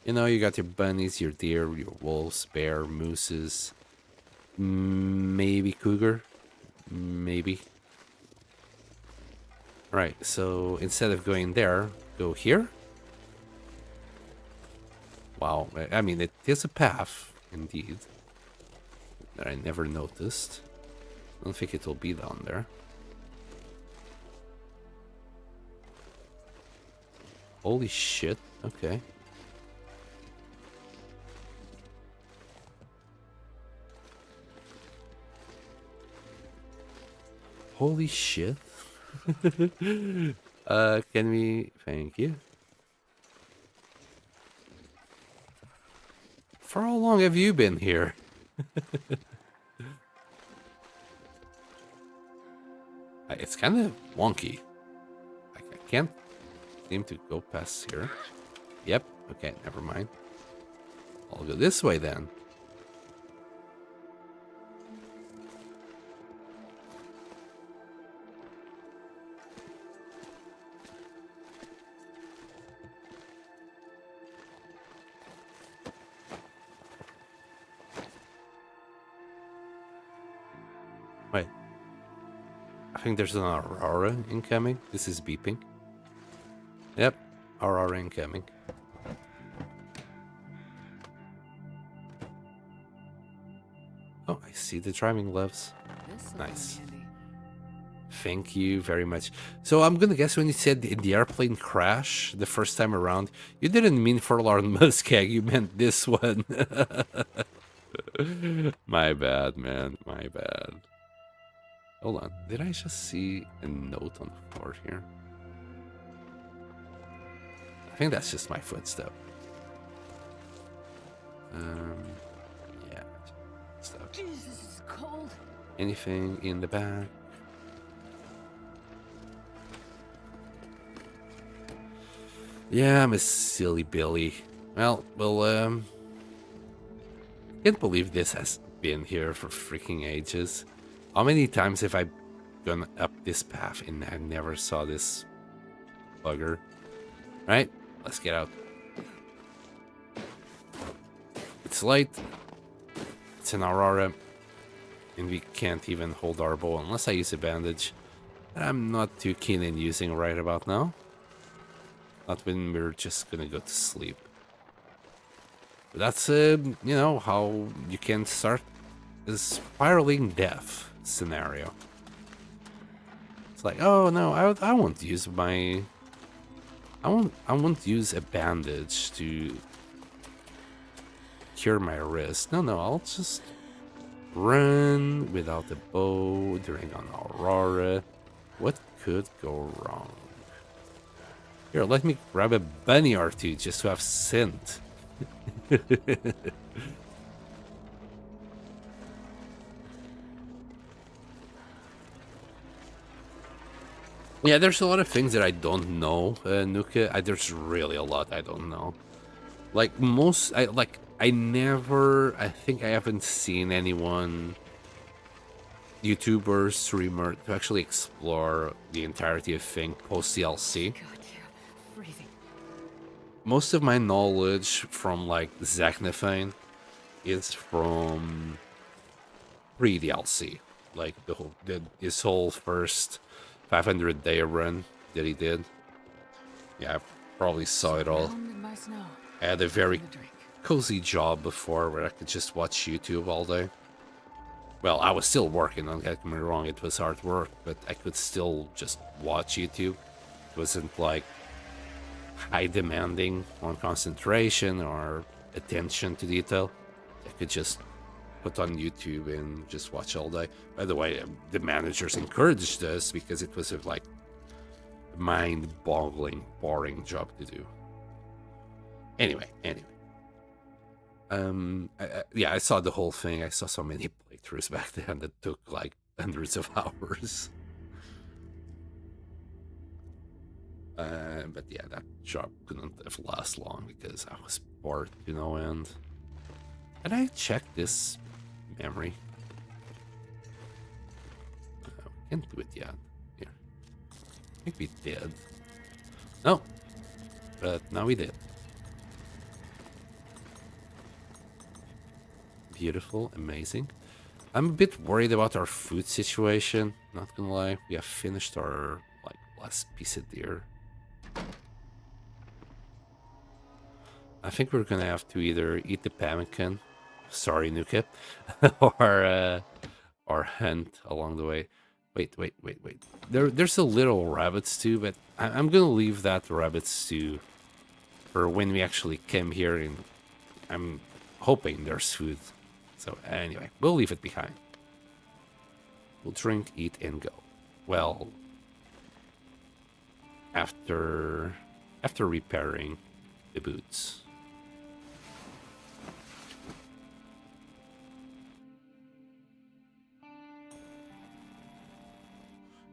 You know, you got your bunnies, your deer, your wolves, bear, mooses, maybe cougar, maybe. Right, so instead of going there, go here. Wow, I mean, it is a path, indeed, that I never noticed. I don't think it will be down there. Holy shit, okay. Holy shit. Can we... Thank you. For how long have you been here? It's kind of wonky. I can't seem to go past here. Yep, okay, never mind. I'll go this way then. Wait. I think there's an Aurora incoming. This is beeping. Yep, Aurora incoming. Oh, I see the driving gloves. Nice. Thank you very much. So I'm gonna guess when you said the airplane crash the first time around, you didn't mean Forlorn Muskeg, you meant this one. My bad, man. My bad. Hold on. Did I just see a note on the floor here? I think that's just my footstep. Yeah. Stuff. Jesus, it's cold. Anything in the back? Yeah, I'm a silly Billy. Well, can't believe this has been here for freaking ages. How many times have I gone up this path and I never saw this bugger? Right? Let's get out. It's light. It's an Aurora. And we can't even hold our bow unless I use a bandage. I'm not too keen in using right about now. Not when we're just gonna go to sleep. But that's, you know, how you can start a spiraling death scenario. It's like, oh no, I won't use my... I won't use a bandage to cure my wrist. No, I'll just run without a bow during an Aurora. What could go wrong? Here, let me grab a bunny or two just to have scent. Yeah, there's a lot of things that I don't know, Nuka. There's really a lot I don't know. Like I think I haven't seen anyone, YouTuber, streamer, to actually explore the entirety of thing post-DLC. God, yeah, freezing. Most of my knowledge from like Zachnafane is from pre-DLC, like his whole first 500-day run that he did. Yeah, I probably saw it all. I had a very cozy job before where I could just watch YouTube all day. Well, I was still working, don't get me wrong, it was hard work, but I could still just watch YouTube. It wasn't like high demanding on concentration or attention to detail. I could just put on YouTube and just watch all day. By the way, the managers encouraged us because it was a like mind-boggling, boring job to do. Anyway. Yeah, I saw the whole thing. I saw so many playthroughs back then that took like hundreds of hours. But yeah, that job couldn't have last long because I was bored to no end. And I checked this memory. We can't do it yet. Here. I think we did. No. But now we did. Beautiful, amazing. I'm a bit worried about our food situation. Not gonna lie, we have finished our last piece of deer. I think we're gonna have to either eat the pemmican, sorry Nuka, or hunt along the way. Wait. There's a little rabbit stew, but I'm gonna leave that rabbit stew for when we actually came here, and I'm hoping there's food. So anyway, we'll leave it behind. We'll drink, eat, and go. Well, after repairing the boots.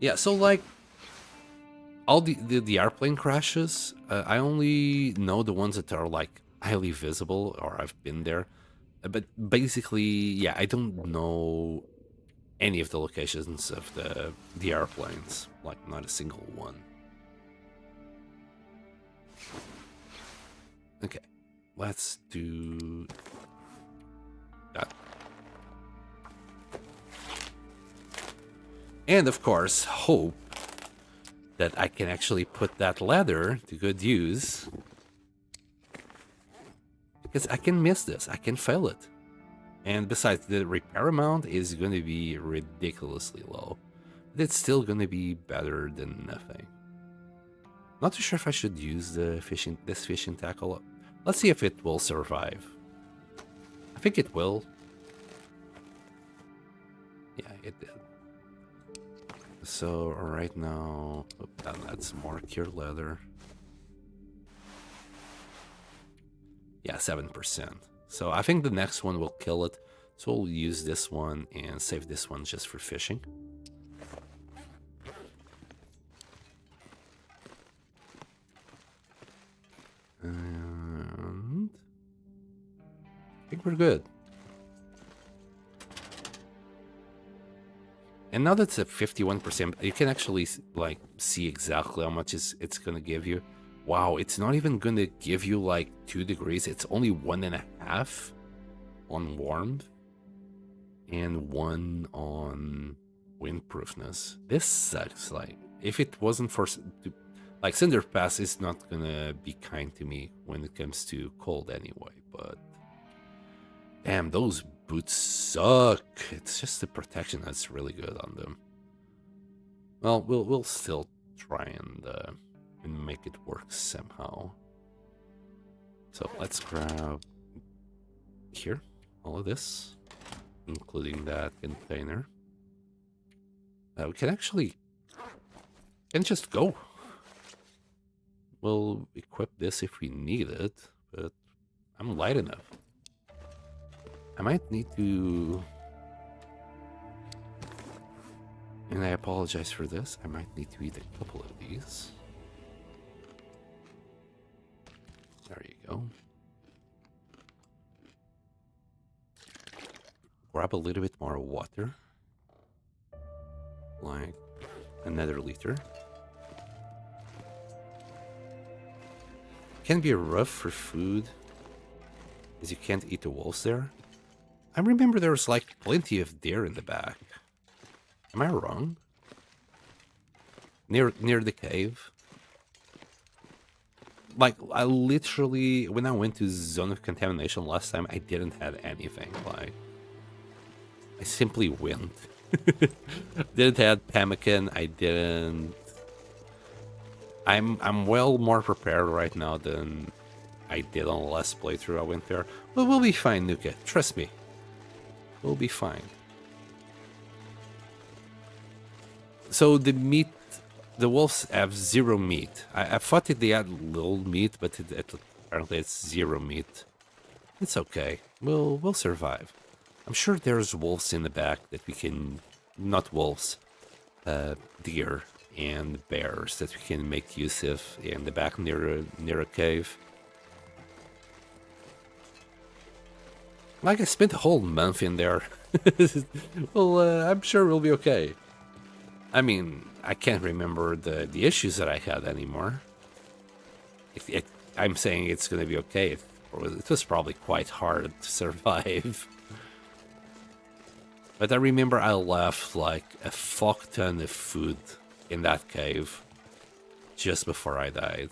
Yeah, so like all the airplane crashes, I only know the ones that are like highly visible or I've been there. But basically, yeah, I don't know any of the locations of the airplanes, like not a single one. Okay, let's do that. And of course, hope that I can actually put that ladder to good use. Because I can miss this, I can fail it. And besides, the repair amount is going to be ridiculously low. But it's still going to be better than nothing. Not too sure if I should use this fishing tackle. Let's see if it will survive. I think it will. Yeah, it did. So right now, that's more cured leather. Yeah, 7%. So I think the next one will kill it. So we'll use this one and save this one just for fishing. And I think we're good. And now that's at 51%, you can actually like see exactly how much it's gonna give you. Wow, it's not even gonna give you like 2 degrees. It's only 1.5 on warmth and 1 on windproofness. This sucks. Like, if it wasn't for like Cinder Pass is not gonna be kind to me when it comes to cold anyway. But damn, those boots suck. It's just the protection that's really good on them. Well, we'll still try and make it work somehow. So let's grab here all of this, including that container. We can actually just go. We'll equip this if we need it, but I'm light enough. I might need to, and I apologize for this, I might need to eat a couple of these. There you go. Grab a little bit more water, like another liter. Can be rough for food, as you can't eat the wolves there. I remember there was like plenty of deer in the back. Am I wrong? Near the cave. Like, I literally, when I went to Zone of Contamination last time, I didn't have anything. Like, I simply went. Didn't have pemmican. I didn't. I'm well more prepared right now than I did on the last playthrough I went there. But we'll be fine, Nuka. Trust me. We'll be fine. So the meat, the wolves have 0 meat. I thought that they had little meat, but apparently it's 0 meat. It's okay. We'll survive. I'm sure there's wolves in the back that we can, not wolves, deer and bears that we can make use of in the back near a cave. Like, I spent a whole month in there. Well, I'm sure we'll be okay. I mean, I can't remember the issues that I had anymore. I'm saying it's gonna be okay. It was probably quite hard to survive. But I remember I left like a fuck ton of food in that cave just before I died.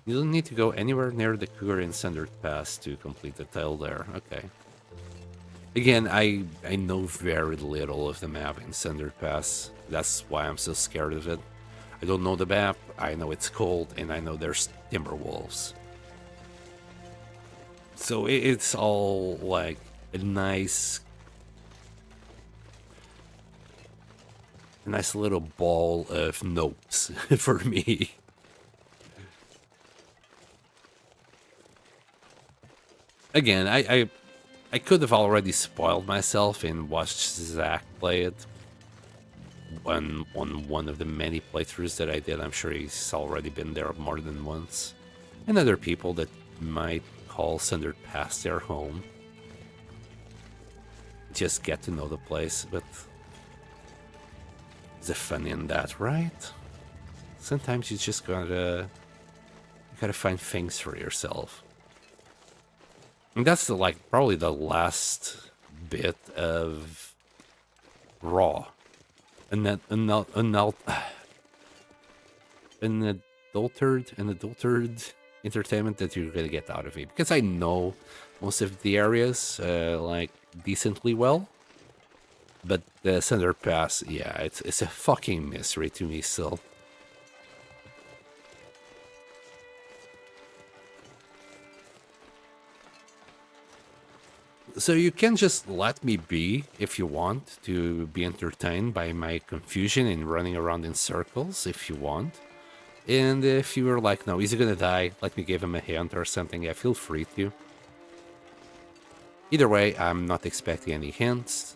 You don't need to go anywhere near the Cougar in Sundered Pass to complete the tale there. Okay. Again, I know very little of the map in Sundered Pass. That's why I'm so scared of it. I don't know the map, I know it's cold, and I know there's timber wolves. So it's all like a nice little ball of nopes for me. Again, I could have already spoiled myself and watched Zach play it on one of the many playthroughs that I did. I'm sure he's already been there more than once. And other people that might call Sundered Pass their home. Just get to know the place, but there's a fun in that, right? Sometimes you just gotta find things for yourself. And that's probably the last bit of raw, unadulterated entertainment that you're gonna get out of it. Because I know most of the areas decently well, but the Center Pass, yeah, it's a fucking mystery to me still. So you can just let me be if you want to be entertained by my confusion and running around in circles if you want. And if you were like, no, he's gonna die, let me give him a hint or something, yeah, feel free to. Either way, I'm not expecting any hints,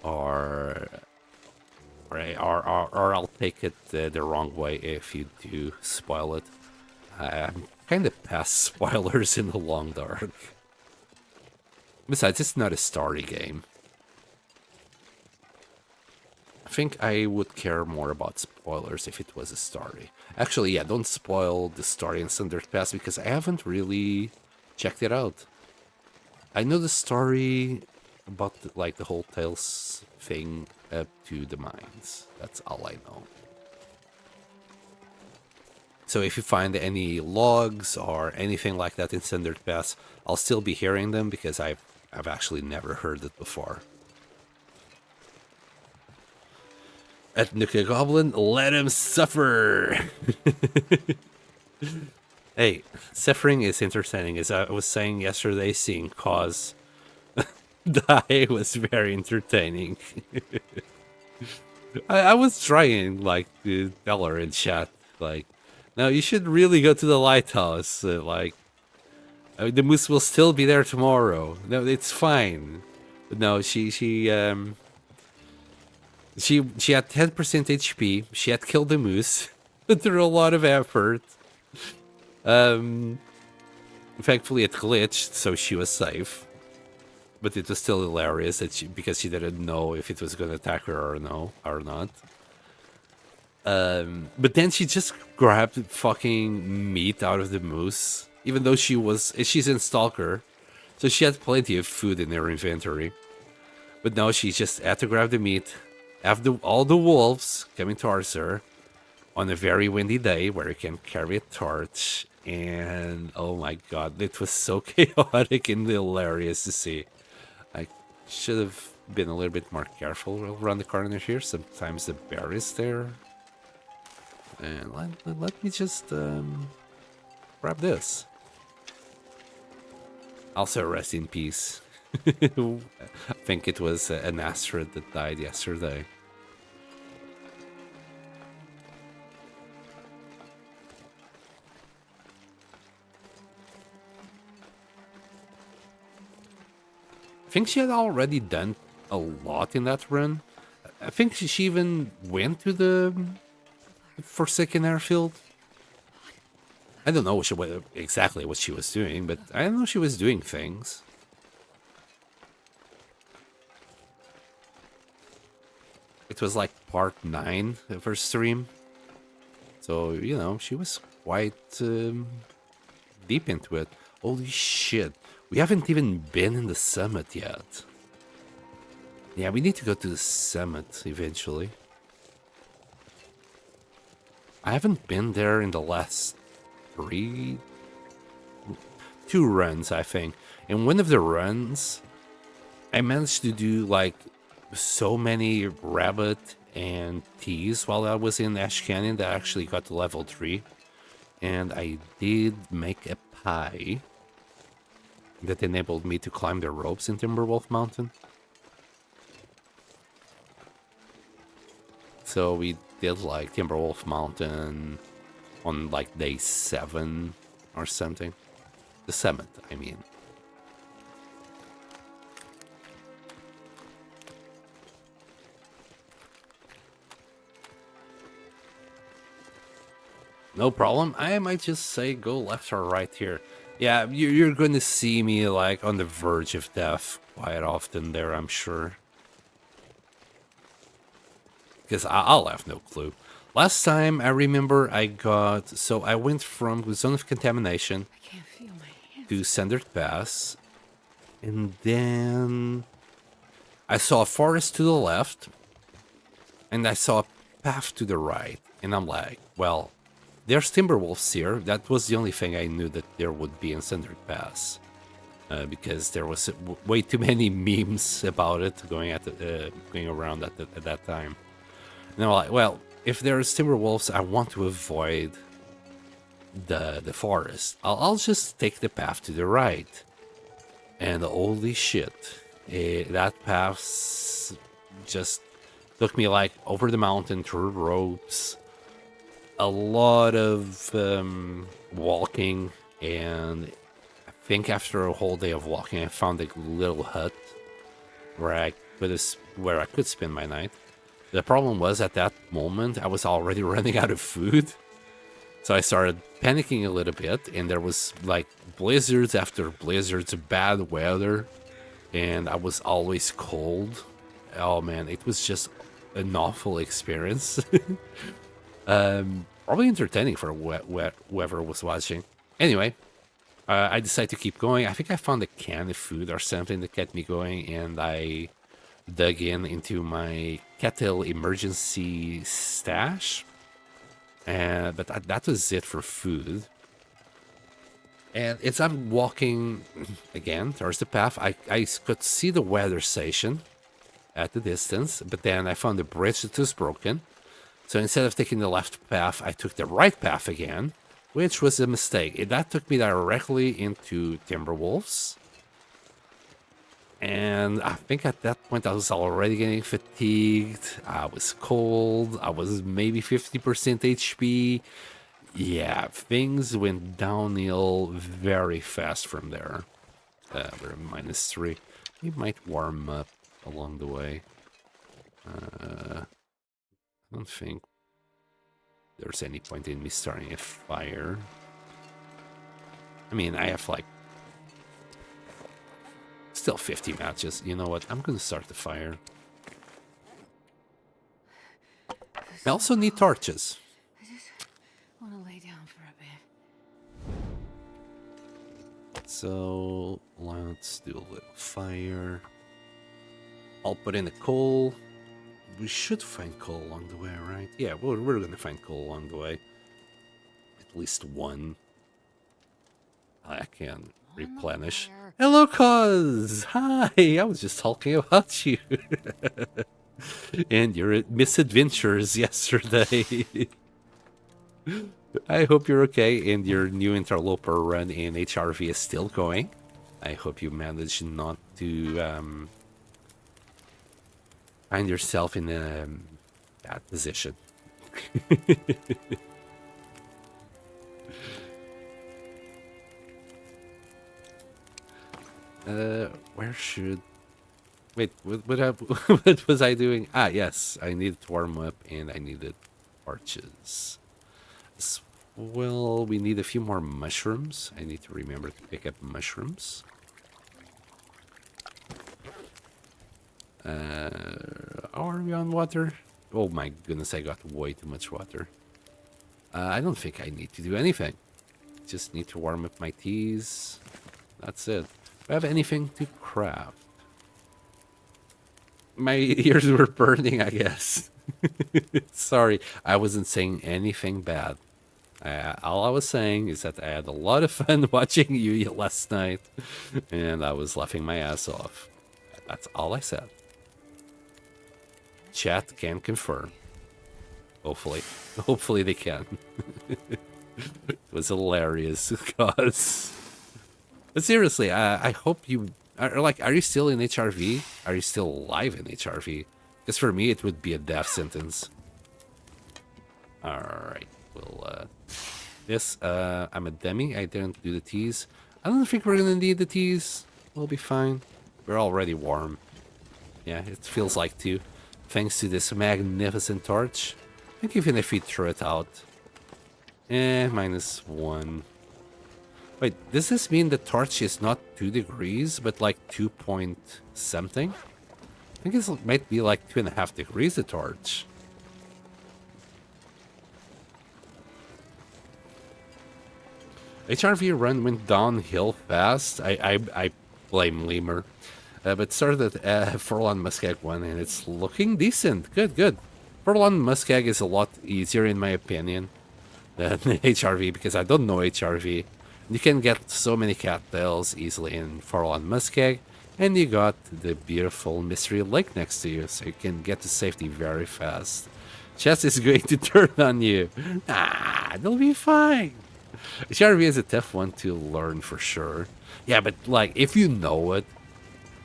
or I'll take it the wrong way if you do spoil it. I'm kind of past spoilers in the long dark. Besides, it's not a story game. I think I would care more about spoilers if it was a story. Actually, yeah, don't spoil the story in Sundered Pass because I haven't really checked it out. I know the story about the whole Tales thing up to the mines. That's all I know. So if you find any logs or anything like that in Sundered Pass, I'll still be hearing them because I've actually never heard it before. At Nuka Goblin, let him suffer! Hey, suffering is entertaining. As I was saying yesterday, seeing Cause die was very entertaining. I was trying, to tell her in chat, no, you should really go to the lighthouse, the moose will still be there tomorrow. No, it's fine. But no, she had 10% HP. She had killed the moose through a lot of effort. Thankfully it glitched, so she was safe. But it was still hilarious because she didn't know if it was going to attack her or not. But then she just grabbed fucking meat out of the moose. Even though she's in Stalker, so she had plenty of food in her inventory. But no, she just had to grab the meat. After all the wolves coming towards her on a very windy day where you can carry a torch. And oh my god, it was so chaotic and hilarious to see. I should have been a little bit more careful around the corner here. Sometimes the bear is there. And let me just grab this. Also, rest in peace. I think it was an asteroid that died yesterday. I think she had already done a lot in that run. I think she even went to the Forsaken Airfield. I don't know exactly what she was doing, but I know she was doing things. It was like part 9 of her stream. So, you know, she was quite deep into it. Holy shit. We haven't even been in the summit yet. Yeah, we need to go to the summit eventually. I haven't been there in the last 2 runs, I think. In one of the runs, I managed to do like so many rabbit and teas while I was in Ash Canyon that I actually got to level 3. And I did make a pie that enabled me to climb the ropes in Timberwolf Mountain. So we did like Timberwolf Mountain on like day 7 or something. The summit, I mean. No problem. I might just say go left or right here. Yeah, you're going to see me like on the verge of death quite often there, I'm sure. Because I'll have no clue. Last time I remember I went from Zone of Contamination to Sundered Pass. And then I saw a forest to the left. And I saw a path to the right. And I'm like, well, there's Timberwolves here. That was the only thing I knew that there would be in Sundered Pass. Because there was way too many memes about it going around at that time. And I'm like, well, if there's Timberwolves, I want to avoid the forest. I'll just take the path to the right. And holy shit, that path just took me like over the mountain through ropes. A lot of walking, and I think after a whole day of walking, I found a little hut where I could spend my night. The problem was at that moment I was already running out of food, so I started panicking a little bit, and there was like blizzards after blizzards, bad weather, and I was always cold. Oh man, it was just an awful experience. Probably entertaining for whoever was watching. Anyway, I decided to keep going. I think I found a can of food or something that kept me going, and I dug into my kettle emergency stash. But that was it for food. And as I'm walking again towards the path, I could see the weather station at the distance, but then I found the bridge that was broken. So instead of taking the left path, I took the right path again, which was a mistake. That took me directly into Timberwolves. And I think at that point I was already getting fatigued. I was cold. I was maybe 50% HP. Yeah, things went downhill very fast from there. We're at -3. We might warm up along the way. I don't think there's any point in me starting a fire. I mean, I have like still 50 matches. You know what? I'm gonna start the fire. I also need torches. I just want to lay down for a bit. So let's do a little fire. I'll put in the coal. We should find coal along the way, right? Yeah, we're gonna find coal along the way. At least one. I can replenish. Hello, Cuz! Hi! I was just talking about you. And your misadventures yesterday. I hope you're okay and your new interloper run in HRV is still going. I hope you managed not to find yourself in a bad position. Where should Wait, what was I doing? Ah, yes, I needed to warm up and I needed torches. Well, we need a few more mushrooms. I need to remember to pick up mushrooms. Are we on water? Oh my goodness, I got way too much water. I don't think I need to do anything. Just need to warm up my teas. That's it. Do I have anything to craft? My ears were burning, I guess. Sorry, I wasn't saying anything bad. All I was saying is that I had a lot of fun watching you last night, and I was laughing my ass off. That's all I said. Chat can confirm. Hopefully. Hopefully they can. It was hilarious, cause... But seriously, I hope you... Are you still in HRV? Are you still alive in HRV? Because for me, it would be a death sentence. Alright, well, I'm a demi, I didn't do the teas. I don't think we're gonna need the teas. We'll be fine. We're already warm. Yeah, it feels like too. Thanks to this magnificent torch. I think even if we throw it out. -1. Wait, does this mean the torch is not 2 degrees, but like 2 point something? I think it might be like 2.5 degrees, the torch. HRV run went downhill fast. I blame Lemur. But started at Furlong Muskeg 1, and it's looking decent. Good, good. Furlong Muskeg is a lot easier, in my opinion, than HRV, because I don't know HRV. You can get so many cattails easily in Furlong Muskeg, and you got the beautiful Mystery Lake next to you, so you can get to safety very fast. Chest is going to turn on you. Ah, they'll be fine. HRV is a tough one to learn for sure. Yeah, but like, if you know it,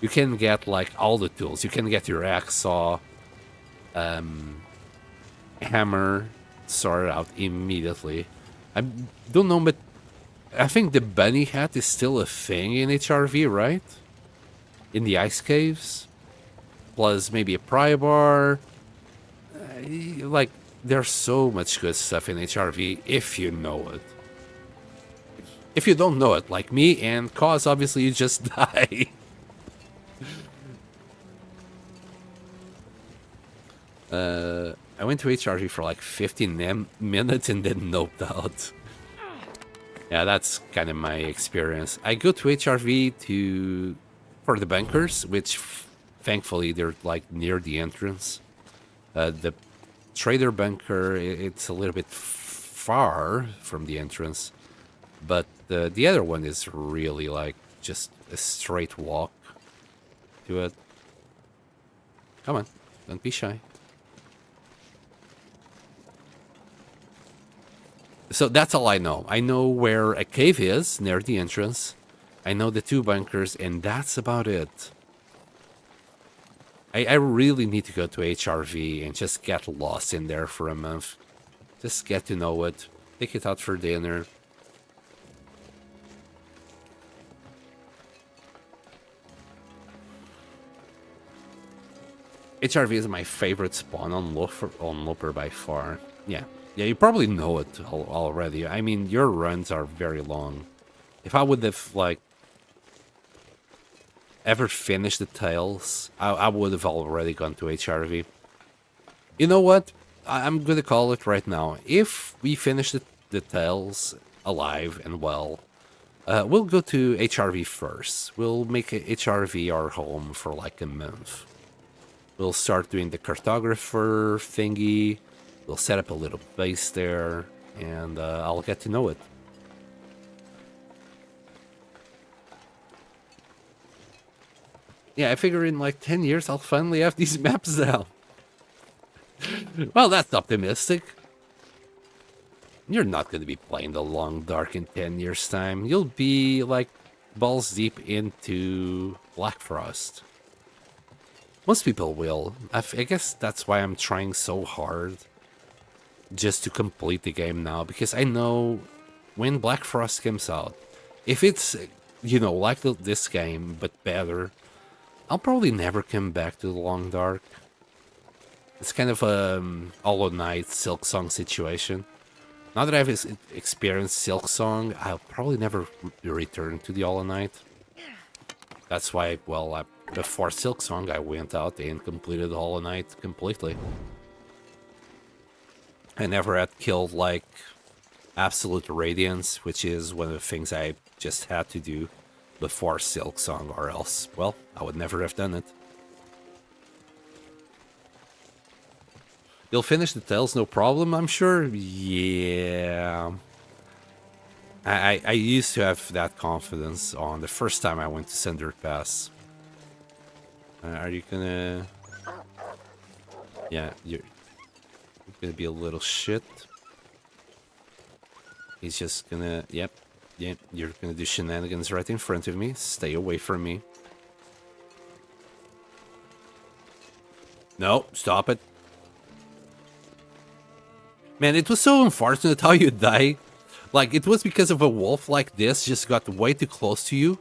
you can get like all the tools. You can get your axe, saw, hammer sorted out immediately. I don't know, but I think the bunny hat is still a thing in HRV, right? In the ice caves, plus maybe a pry bar. Like, there's so much good stuff in HRV if you know it. If you don't know it, like me and Cause, obviously you just die. I went to HRV for like 15 minutes and then noped out. Yeah, that's kind of my experience. I go to HRV for the bunkers, which thankfully they're like near the entrance. The trader bunker, it's a little bit far from the entrance, but the other one is really like just a straight walk to it. Come on, don't be shy. So that's all I know. I know where a cave is near the entrance. I know the 2 bunkers, and that's about it. I really need to go to HRV and just get lost in there for a month. Just get to know it. Take it out for dinner. HRV is my favorite spawn on Looper by far. Yeah, you probably know it already. I mean, your runs are very long. If I would have, like, ever finished the tails, I would have already gone to HRV. You know what? I'm gonna call it right now. If we finish the tails alive and well, we'll go to HRV first. We'll make HRV our home for like a month. We'll start doing the cartographer thingy. We'll set up a little base there, and I'll get to know it. Yeah, I figure in like 10 years I'll finally have these maps down. Well, that's optimistic. You're not going to be playing the Long Dark in 10 years' time. You'll be like balls deep into Black Frost. Most people will. I guess that's why I'm trying so hard just to complete the game now, because I know when Black Frost comes out, if it's, you know, like this game, but better, I'll probably never come back to the Long Dark. It's kind of a Hollow Knight, Silk Song situation. Now that I've experienced Silk Song, I'll probably never return to the Hollow Knight. That's why, well, before Silk Song, I went out and completed the Hollow Knight completely. I never had killed, like, Absolute Radiance, which is one of the things I just had to do before Silk Song, or else, well, I would never have done it. You'll finish the tales, no problem, I'm sure? Yeah. I used to have that confidence on the first time I went to Cinder Pass. Are you gonna... Yeah, you're gonna be a little shit. He's just gonna... Yep, you're gonna do shenanigans right in front of me. Stay away from me. No, stop it. Man, it was so unfortunate how you die. Like, it was because of a wolf like this just got way too close to you.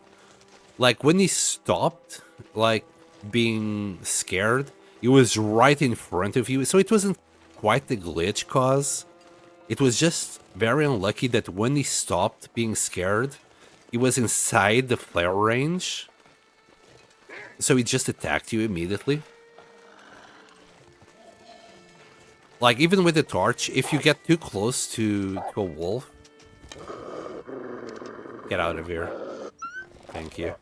Like, when he stopped, like, being scared, it was right in front of you. So it wasn't quite the glitch cause. It was just very unlucky that when he stopped being scared, he was inside the flare range. So he just attacked you immediately. Like, even with the torch, if you get too close to a wolf... Get out of here. Thank you.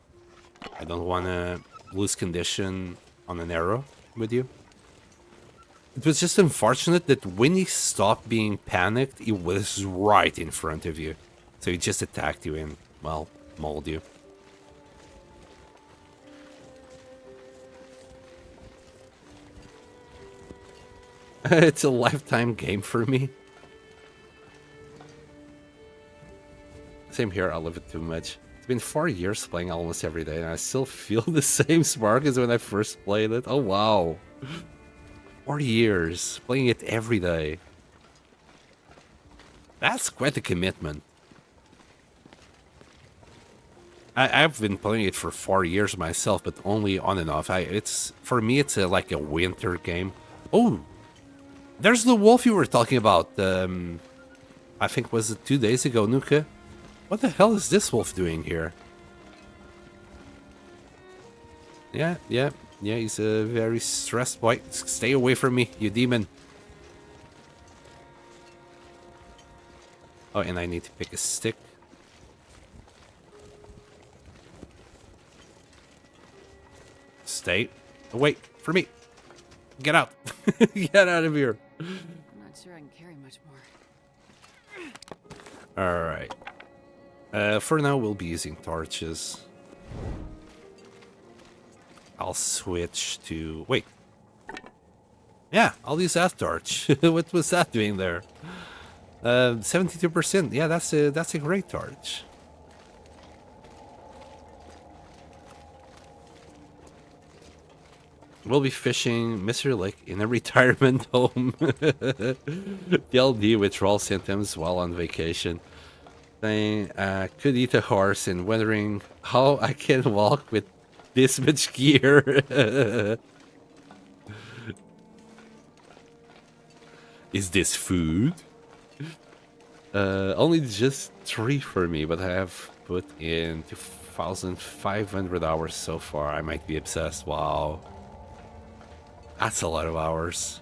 I don't want to lose condition on an arrow with you. It was just unfortunate that when he stopped being panicked, he was right in front of you. So he just attacked you and, well, mauled you. It's a lifetime game for me. Same here, I love it too much. It's been 4 years playing almost every day, and I still feel the same spark as when I first played it. Oh, wow. 4 years, playing it every day. That's quite a commitment. I've been playing it for 4 years myself, but only on and off. For me, it's like a winter game. Oh! There's the wolf you were talking about. I think was it 2 days ago, Nuka? What the hell is this wolf doing here? Yeah, he's a very stressed boy. Stay away from me, you demon. Oh, and I need to pick a stick. Stay away from me. Get out. Get out of here. I'm not sure I can carry much more. Alright. For now, we'll be using torches. I'll switch to... Wait. Yeah, I'll use that torch. What was that doing there? 72%. Yeah, that's a great torch. We'll be fishing Mystery Lake in a retirement home. PLD withdrawal symptoms while on vacation. Saying, could eat a horse and wondering how I can walk with this much gear. Is this food? Only just 3 for me, but I have put in 2,500 hours so far. I might be obsessed. Wow. That's a lot of hours.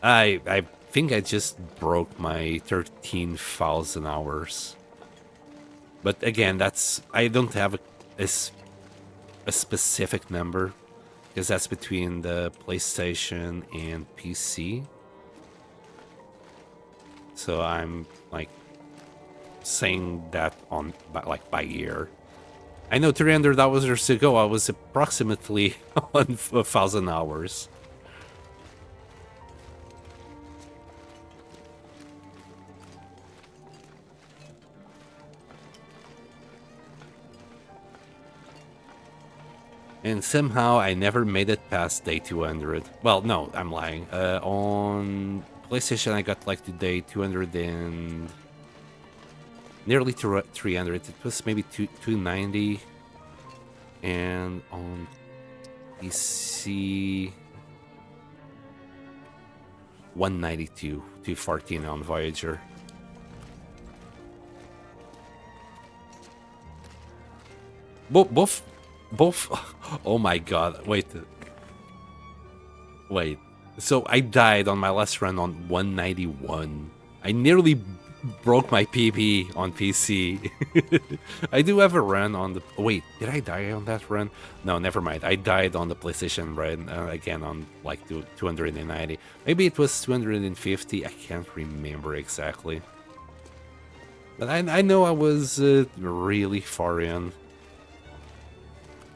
I think I just broke my 13,000 hours. But again, I don't have a specific number, because that's between the PlayStation and PC. So I'm like saying that on by year. I know 300 hours ago I was approximately on 1,000 hours. And somehow I never made it past day 200. Well, no, I'm lying. On PlayStation I got like to day 200 and... nearly 300. It was maybe 290. And on PC, 192, 214 on Voyager. Both. Oh my god! Wait. So I died on my last run on 191. I nearly broke my PB on PC. I do have a run on the... Wait, did I die on that run? No, never mind. I died on the PlayStation run again on like 290. Maybe it was 250. I can't remember exactly. But I know I was really far in.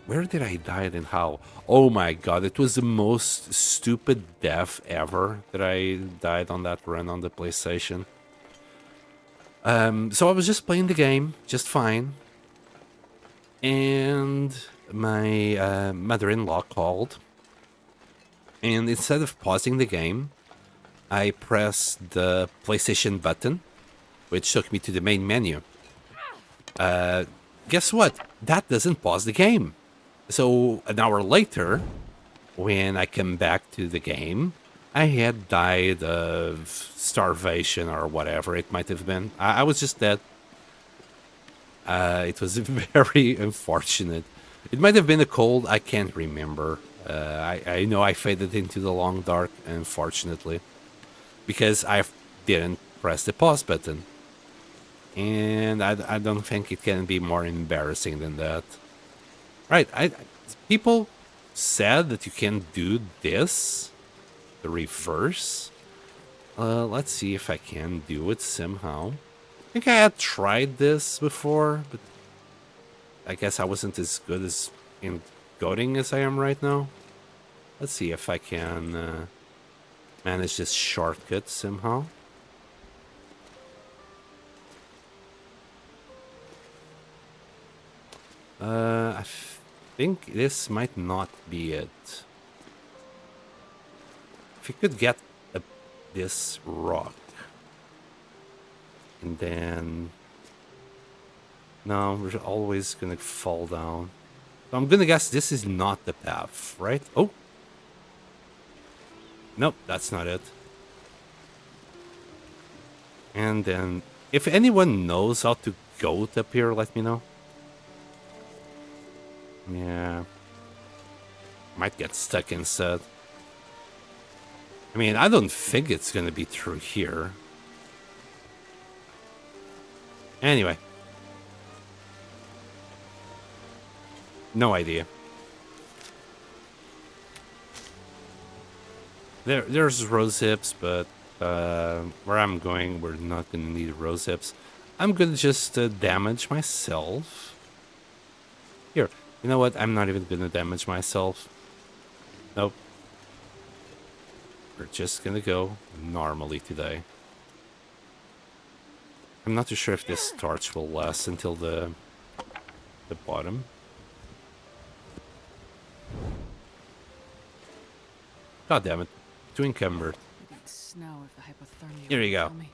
Where did I die and how? Oh my god, it was the most stupid death ever that I died on that run on the PlayStation. So I was just playing the game, just fine. And my mother-in-law called. And instead of pausing the game, I pressed the PlayStation button, which took me to the main menu. Guess what? That doesn't pause the game. So an hour later, when I come back to the game, I had died of starvation or whatever it might have been. I was just dead. It was very unfortunate. It might have been a cold. I can't remember. I know I faded into the long dark, unfortunately, because I didn't press the pause button. And I don't think it can be more embarrassing than that. Right, people said that you can do this, the reverse. Let's see if I can do it somehow. I think I had tried this before, but I guess I wasn't as good as in goading as I am right now. Let's see if I can manage this shortcut somehow. I think this might not be it. If you could get this rock. And then... No, we're always gonna fall down. So I'm gonna guess this is not the path, right? Oh! Nope, that's not it. And then, if anyone knows how to goat up here, let me know. Yeah. Might get stuck instead. I mean, I don't think it's gonna be through here. Anyway. No idea. There's rose hips, but where I'm going, we're not gonna need rose hips. I'm gonna just damage myself. Here. You know what? I'm not even gonna damage myself. Nope. We're just gonna go normally today. I'm not too sure if this torch will last until the bottom. God damn it. Too encumbered. Snow if the hypothermia Here you go. kill me.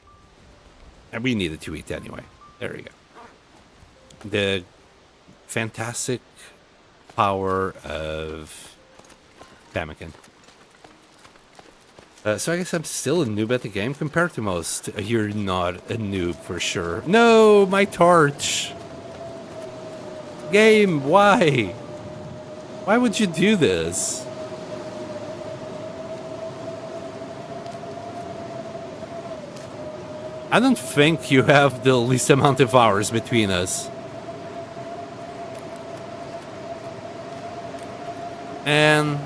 And we needed to eat anyway. There we go. The fantastic power of Pemmican. So I guess I'm still a noob at the game compared to most. You're not a noob for sure. No, my torch. Game, why? Why would you do this? I don't think you have the least amount of hours between us. And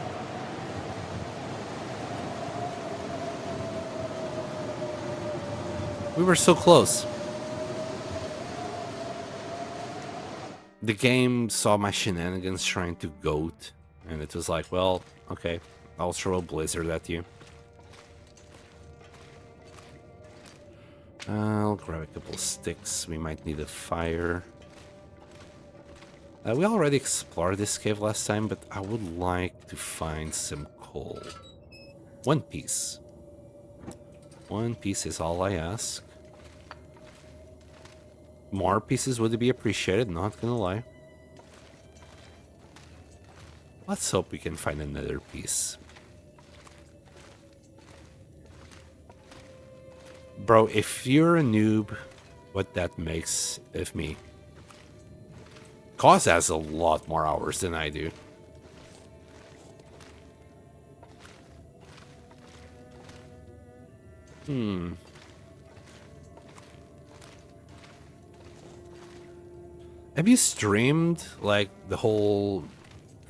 we were so close. The game saw my shenanigans trying to goat, and it was like, well, okay, I'll throw a blizzard at you. I'll grab a couple sticks. We might need a fire. We already explored this cave last time, but I would like to find some coal. 1 piece. 1 piece is all I ask. More pieces would be appreciated, not gonna lie. Let's hope we can find another piece. Bro, if you're a noob, what that makes of me. Cause has a lot more hours than I do. Have you streamed like the whole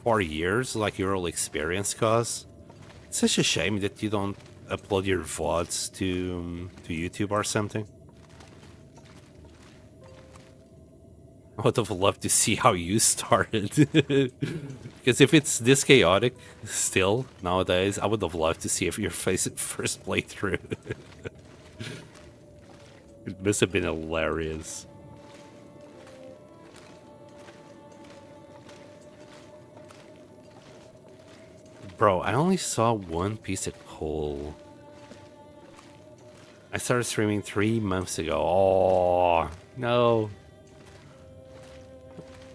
4 years, like your whole experience, Cause? It's such a shame that you don't upload your VODs to YouTube or something. I would have loved to see how you started. Because if it's this chaotic still nowadays, I would have loved to see if your first playthrough. It must have been hilarious. Bro, I only saw one piece of coal. I started streaming 3 months ago. Oh, no.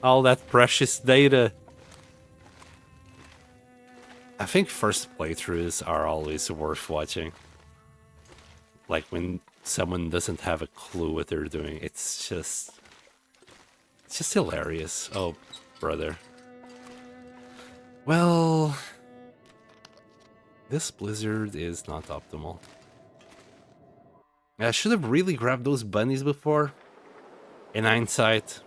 All that precious data. I think first playthroughs are always worth watching. Like when someone doesn't have a clue what they're doing. It's just hilarious. Oh, brother. Well, this blizzard is not optimal. I should have really grabbed those bunnies before. In hindsight.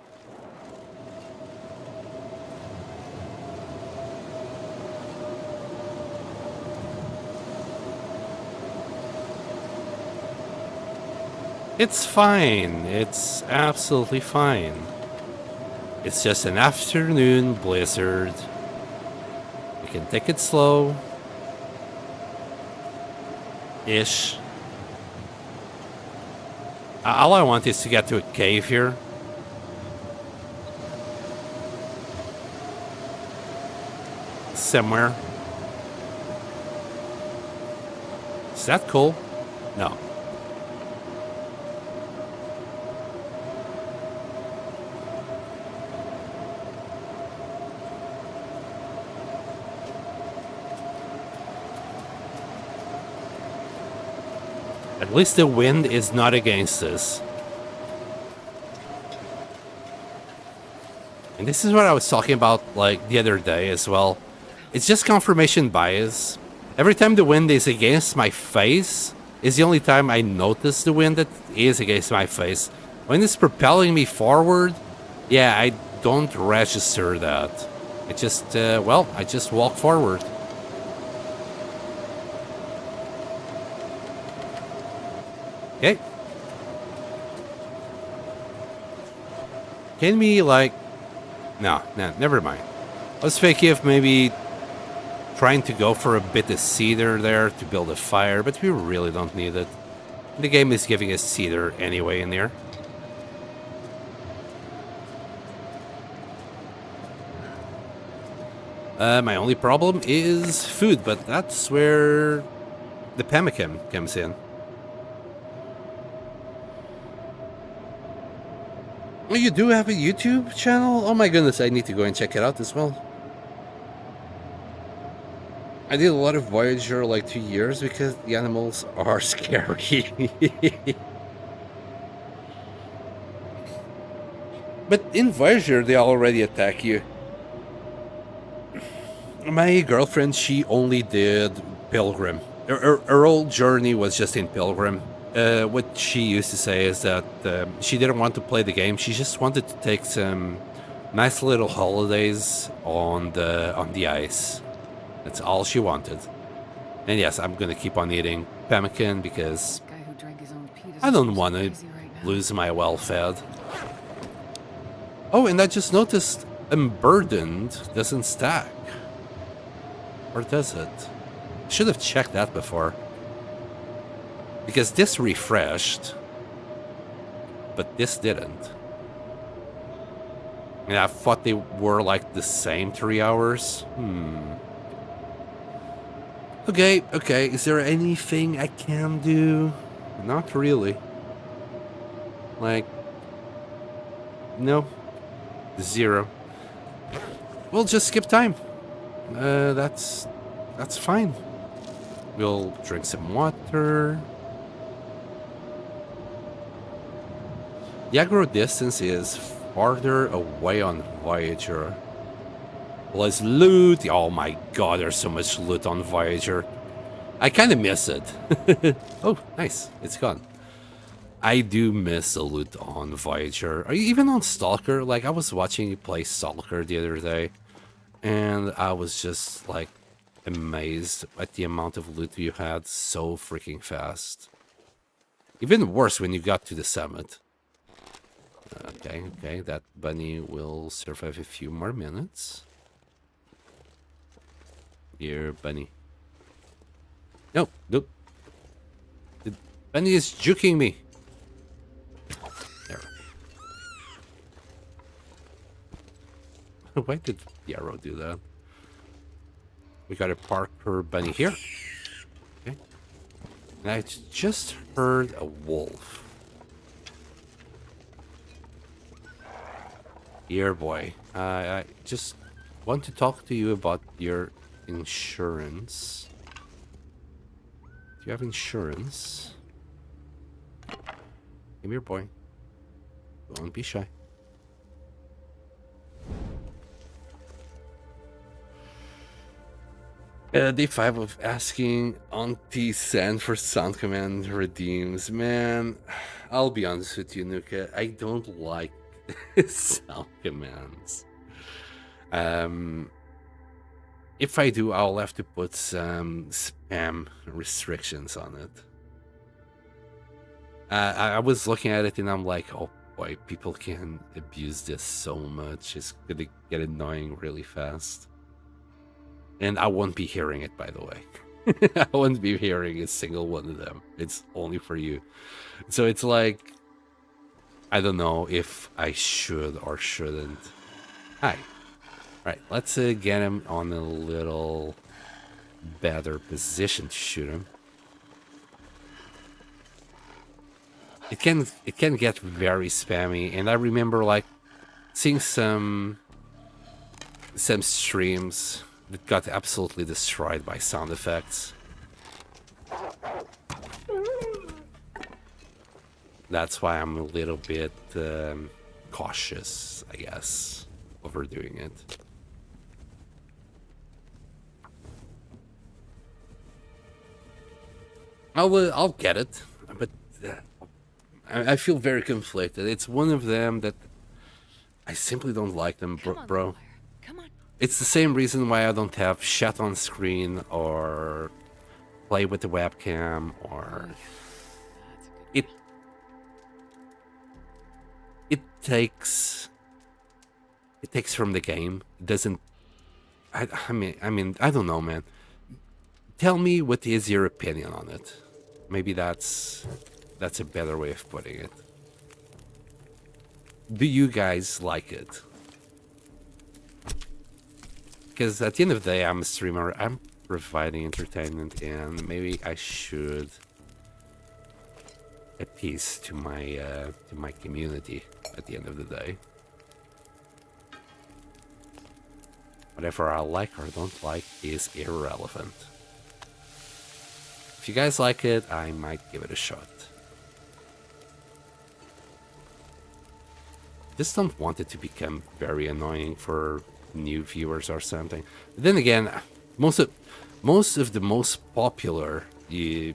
It's fine. It's absolutely fine. It's just an afternoon blizzard. We can take it slow. Ish. All I want is to get to a cave here. Somewhere. Is that cool? No. At least the wind is not against us. And this is what I was talking about like the other day as well. It's just confirmation bias. Every time the wind is against my face is the only time I notice the wind that is against my face. When it's propelling me forward, yeah, I don't register that. I just, I just walk forward. Okay. Can we, like... No, never mind. I was thinking of maybe trying to go for a bit of cedar there to build a fire, but we really don't need it. The game is giving us cedar anyway in there. My only problem is food, but that's where the pemmican comes in. Oh, you do have a YouTube channel? Oh my goodness, I need to go and check it out as well. I did a lot of Voyager like 2 years because the animals are scary. But in Voyager, they already attack you. My girlfriend, she only did Pilgrim. Her whole journey was just in Pilgrim. What she used to say is that she didn't want to play the game. She just wanted to take some nice little holidays on the ice. That's all she wanted. And yes, I'm gonna keep on eating pemmican because I don't want to lose my well-fed. Oh, and I just noticed Unburdened doesn't stack. Or does it? Should have checked that before. Because this refreshed, but this didn't. And I thought they were like the same 3 hours. Okay. Is there anything I can do? Not really. Like, no. 0. We'll just skip time. That's fine. We'll drink some water. The aggro distance is farther away on Voyager. Let's loot. Oh my god, there's so much loot on Voyager. I kind of miss it. Oh, nice. It's gone. I do miss the loot on Voyager. Are you even on Stalker? Like, I was watching you play Stalker the other day, and I was just, like, amazed at the amount of loot you had so freaking fast. Even worse when you got to the summit. Okay, that bunny will survive a few more minutes. Here, bunny. Nope. The bunny is juking me. There. Why did the arrow do that? We gotta park her bunny here. Okay. And I just heard a wolf. Here, boy. I just want to talk to you about your insurance. Do you have insurance? Come here, boy. Don't be shy. Day 5 of asking Auntie San for sound command redeems. Man, I'll be honest with you, Nuka. I don't like sound commands. If I do, I'll have to put some spam restrictions on it. I was looking at it and I'm like, oh boy, people can abuse this so much. It's gonna get annoying really fast. And I won't be hearing it, by the way. I won't be hearing a single one of them. It's only for you. So it's like, I don't know if I should or shouldn't. Hi. Alright, let's get him on a little better position to shoot him. It can get very spammy, and I remember like seeing some streams that got absolutely destroyed by sound effects. That's why I'm a little bit cautious, I guess, overdoing it. I'll get it, but I feel very conflicted. It's one of them that I simply don't like them, bro. Come on. It's the same reason why I don't have chat on screen or play with the webcam or it takes from the game. It doesn't. I mean, I don't know, man. Tell me what is your opinion on it. Maybe that's a better way of putting it. Do you guys like it? Because at the end of the day, I'm a streamer. I'm providing entertainment, and maybe I should appease to my community at the end of the day. Whatever I like or don't like is irrelevant. If you guys like it, I might give it a shot. Just don't want it to become very annoying for new viewers or something. But then again, most of the most popular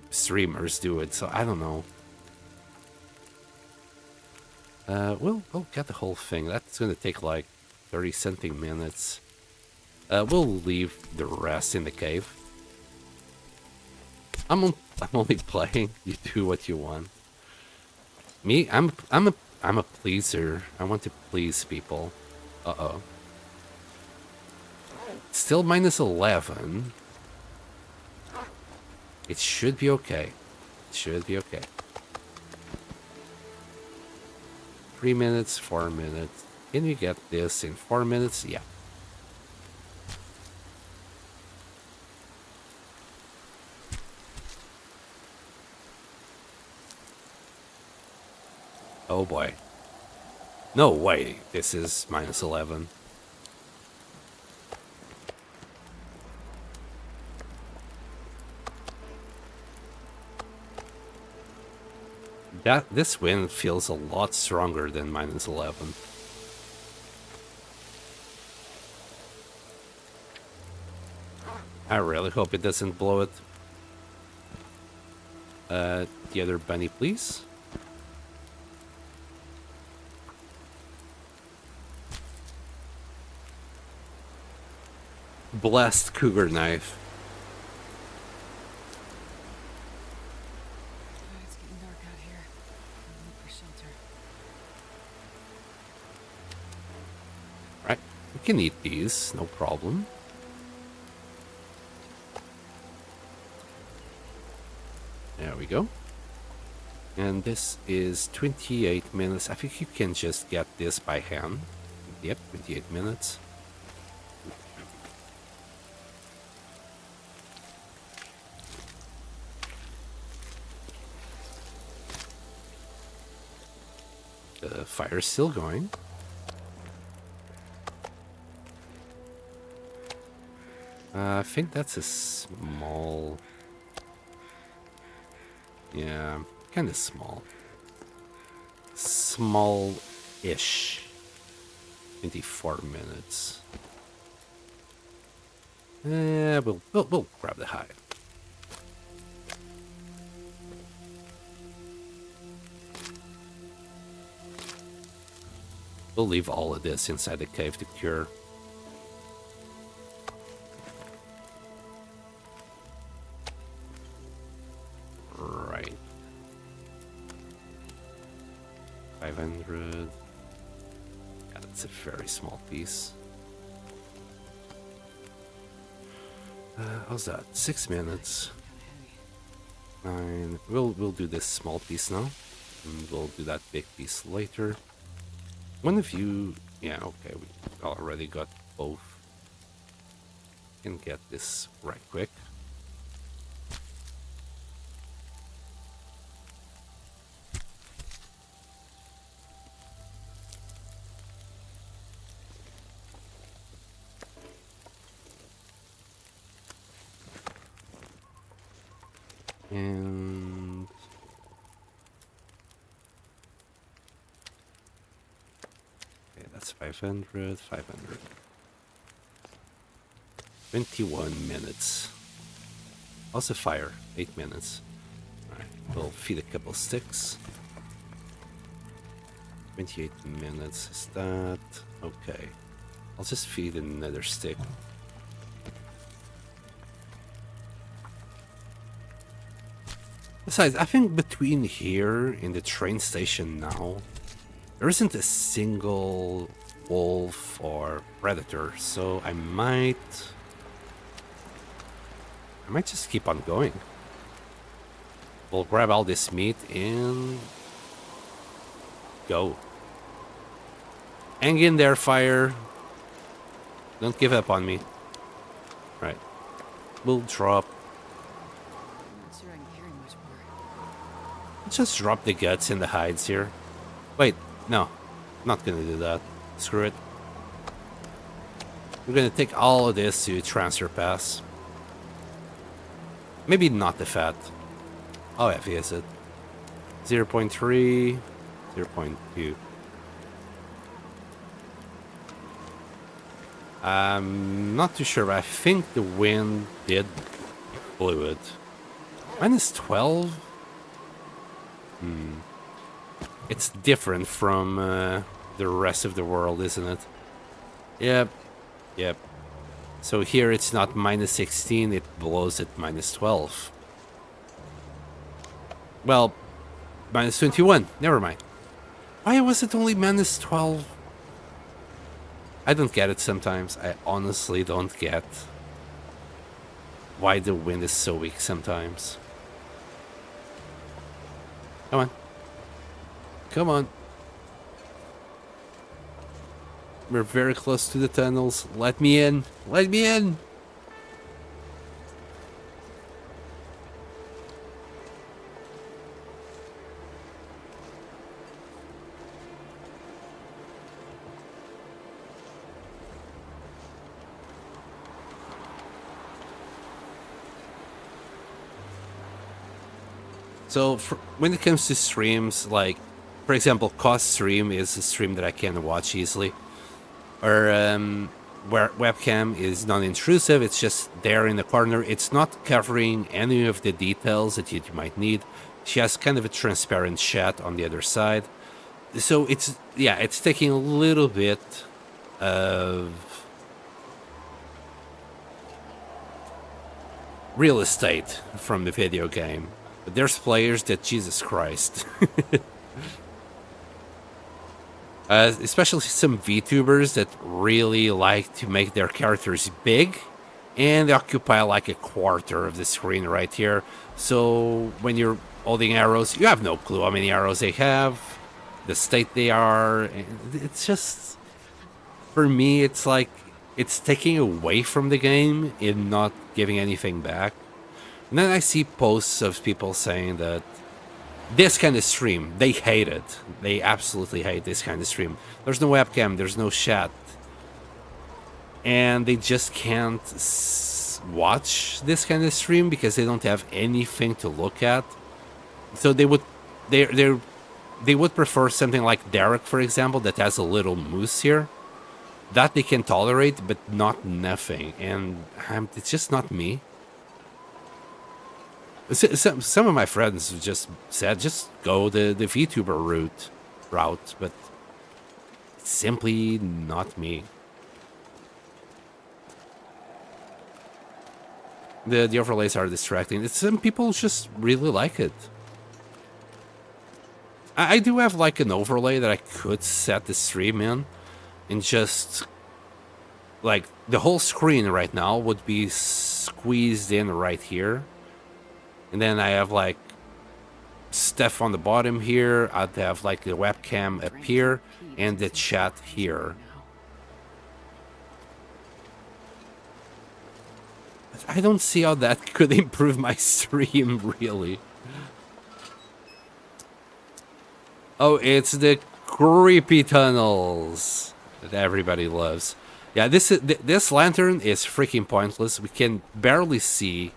streamers do it, so I don't know. We'll get the whole thing. That's gonna take like 30-something minutes. We'll leave the rest in the cave. I'm only playing. You do what you want. Me, I'm a pleaser. I want to please people. Uh-oh. Still minus 11. It should be okay. It should be okay. 3 minutes, 4 minutes. Can you get this in 4 minutes? Yeah. Oh boy. No way this is minus 11. This wind feels a lot stronger than -11. I really hope it doesn't blow it. The other bunny, please. Blessed cougar knife. It's getting dark out here. I'll look for shelter. Right, we can eat these, no problem. There we go. And this is 28 minutes. I think you can just get this by hand. Yep, 28 minutes. The fire's still going. I think that's a small... Yeah, kind of small. Small-ish. 24 minutes. Yeah, we'll grab the hive. We'll leave all of this inside the cave to cure. Right. 500. Yeah, that's a very small piece. How's that? 6 minutes. 9. We'll do this small piece now. And we'll do that big piece later. One of you... Yeah, okay, we already got both. Can get this right quick. And... Okay, that's 500, 500. 21 minutes. Also fire, 8 minutes. Alright, we'll feed a couple sticks. 28 minutes, is that... Okay. I'll just feed another stick. Besides, I think between here and the train station now, there isn't a single wolf or predator, so I might just keep on going. We'll grab all this meat and go. Hang in there, fire. Don't give up on me. Right. We'll drop. I'm not sure I can carry much more. Just drop the guts and the hides here. Wait, no. Not gonna do that. Screw it. We're gonna take all of this to transfer pass. Maybe not the fat. How heavy is it? 0.3, 0.2. I'm not too sure, but I think the wind did blew it. -12? It's different from the rest of the world, isn't it? Yep. Yep. So here it's not -16, it blows at -12. Well, -21. Never mind. Why was it only -12? I don't get it sometimes. I honestly don't get why the wind is so weak sometimes. Come on. Come on. We're very close to the tunnels. Let me in. Let me in. So when it comes to streams, like, for example, cost stream is a stream that I can watch easily. Or where webcam is non-intrusive, it's just there in the corner. It's not covering any of the details that you might need. She has kind of a transparent chat on the other side. So it's taking a little bit of real estate from the video game. But there's players that, Jesus Christ. Especially some VTubers that really like to make their characters big, and they occupy like a quarter of the screen right here. So when you're holding arrows, you have no clue how many arrows they have, the state they are. It's just, for me, it's like it's taking away from the game and not giving anything back. And then I see posts of people saying that this kind of stream, they hate it. They absolutely hate this kind of stream. There's no webcam, there's no chat. And they just can't watch this kind of stream because they don't have anything to look at. So they would prefer something like Derek, for example, that has a little moose here. That they can tolerate, but not nothing. And it's just not me. Some of my friends just said, just go the VTuber route, but it's simply not me. The overlays are distracting. Some people just really like it. I do have like an overlay that I could set the stream in, and just like the whole screen right now would be squeezed in right here. And then I have like stuff on the bottom here. I'd have like the webcam up here and the chat here. But I don't see how that could improve my stream, really. Oh, it's the creepy tunnels that everybody loves. Yeah, this lantern is freaking pointless. We can barely see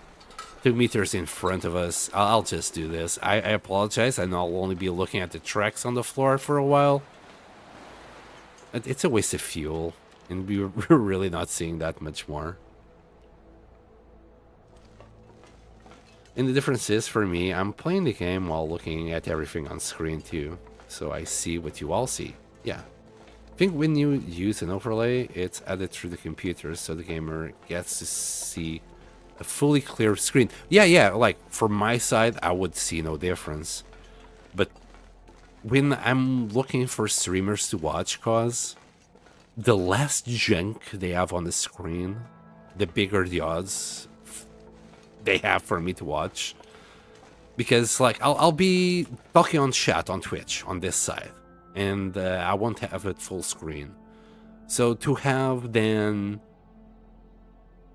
2 meters in front of us. I'll just do this. I apologize. I know I'll only be looking at the tracks on the floor for a while. It's a waste of fuel, and we're really not seeing that much more. And the difference is, for me, I'm playing the game while looking at everything on screen too. So I see what you all see. Yeah. I think when you use an overlay, it's added through the computer, so the gamer gets to see a fully clear screen. Yeah, like from my side, I would see no difference. But when I'm looking for streamers to watch, cause the less junk they have on the screen, the bigger the odds they have for me to watch. Because like I'll be talking on chat on Twitch on this side, and I won't have it full screen. So to have then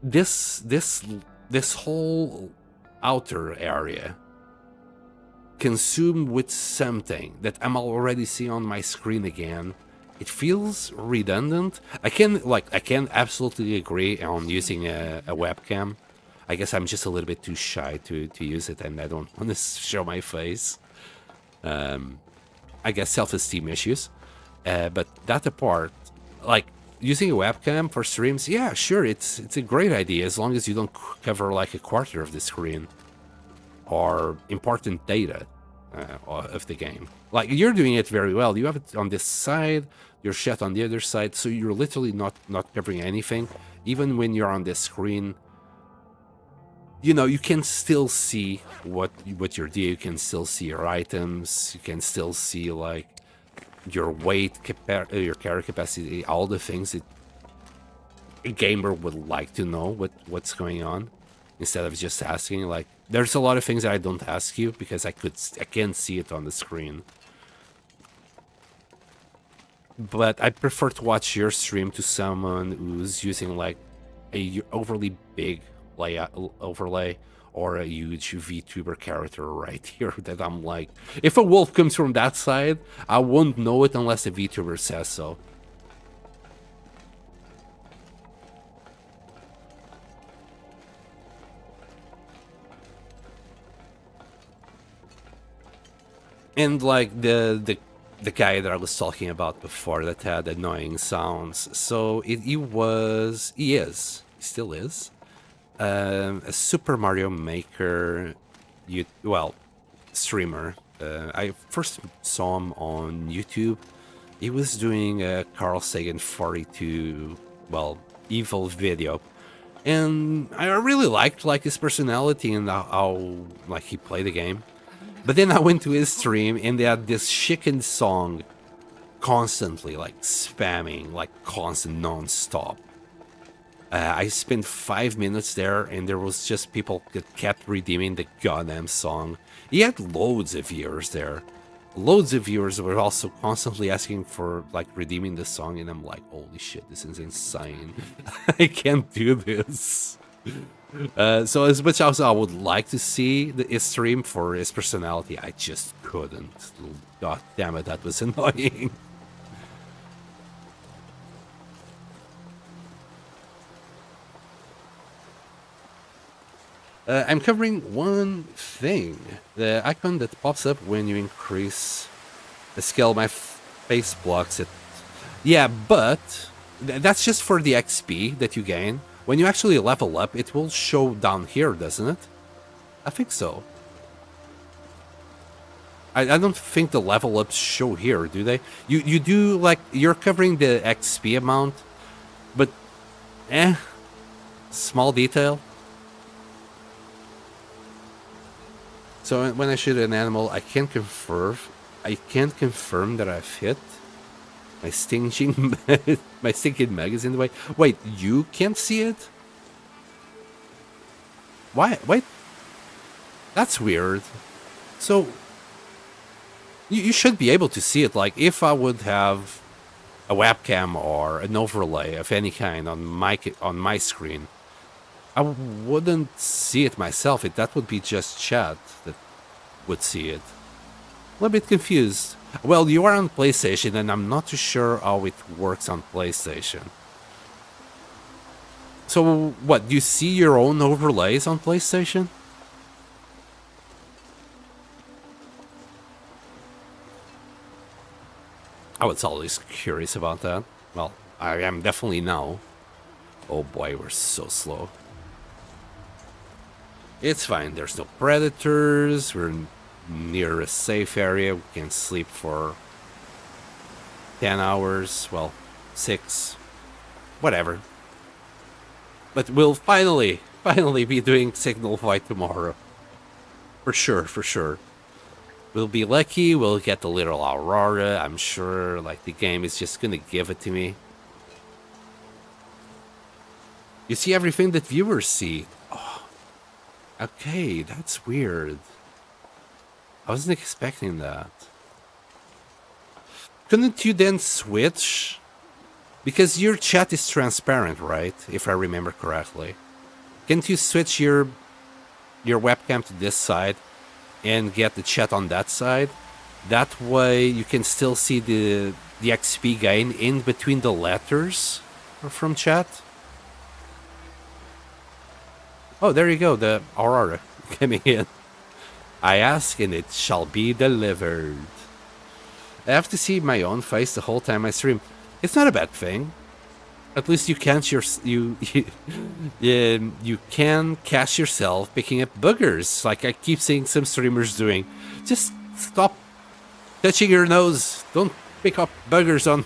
this whole outer area consumed with something that I'm already seeing on my screen again, it feels redundant. I can absolutely agree on using a webcam. I guess I'm just a little bit too shy to use it, and I don't want to show my face. I guess self-esteem issues. But that apart, like, using a webcam for streams, yeah, sure, it's a great idea as long as you don't cover like a quarter of the screen or important data of the game. Like, you're doing it very well. You have it on this side, your chat on the other side, so you're literally not covering anything. Even when you're on this screen, you know, you can still see what you're doing. You can still see your items. You can still see like your weight, your carry capacity, all the things that a gamer would like to know what's going on, instead of just asking. Like, there's a lot of things that I don't ask you because I can see it on the screen. But I prefer to watch your stream to someone who's using like a overly big overlay or a huge VTuber character right here that I'm like, if a wolf comes from that side, I won't know it unless a VTuber says so. And like the guy that I was talking about before that had annoying sounds. So he still is, a Super Mario Maker, streamer. I first saw him on YouTube. He was doing a Carl Sagan 42, evil video. And I really liked like his personality and how like he played the game. But then I went to his stream and they had this chicken song constantly, like spamming, like constant, non-stop. I spent 5 minutes there and there was just people that kept redeeming the goddamn song. He had loads of viewers there. Loads of viewers were also constantly asking for like redeeming the song, and I'm like, holy shit, this is insane. I can't do this. So as much as I would like to see his stream for his personality, I just couldn't. God damn it, that was annoying. I'm covering one thing. The icon that pops up when you increase the scale of my face blocks it. Yeah, but that's just for the XP that you gain. When you actually level up, it will show down here, doesn't it? I think so. I don't think the level ups show here, do they? You do, like, you're covering the XP amount, but small detail. So when I shoot an animal, I can't confirm that I've hit. My stinking meg is in the way. Wait, you can't see it? Why? Wait. That's weird. So you should be able to see it. Like if I would have a webcam or an overlay of any kind on my screen, I wouldn't see it myself. That would be just chat that would see it. A little bit confused. Well, you are on PlayStation, and I'm not too sure how it works on PlayStation. So, what, do you see your own overlays on PlayStation? I was always curious about that. Well, I am definitely now. Oh boy, we're so slow. It's fine, there's no predators, we're near a safe area, we can sleep for 10 hours, well, 6, whatever. But we'll finally be doing Signal Fight tomorrow. For sure. We'll be lucky, we'll get the little Aurora, I'm sure, like the game is just gonna give it to me. You see everything that viewers see. Oh, okay, that's weird. I wasn't expecting that. Couldn't you then switch? Because your chat is transparent, right? If I remember correctly. Can't you switch your webcam to this side and get the chat on that side? That way you can still see the XP gain in between the letters from chat. Oh, there you go, the Aurora coming in. I ask and it shall be delivered. I have to see my own face the whole time I stream. It's not a bad thing. At least you can't you can catch yourself picking up boogers, like I keep seeing some streamers doing. Just stop touching your nose. Don't pick up boogers on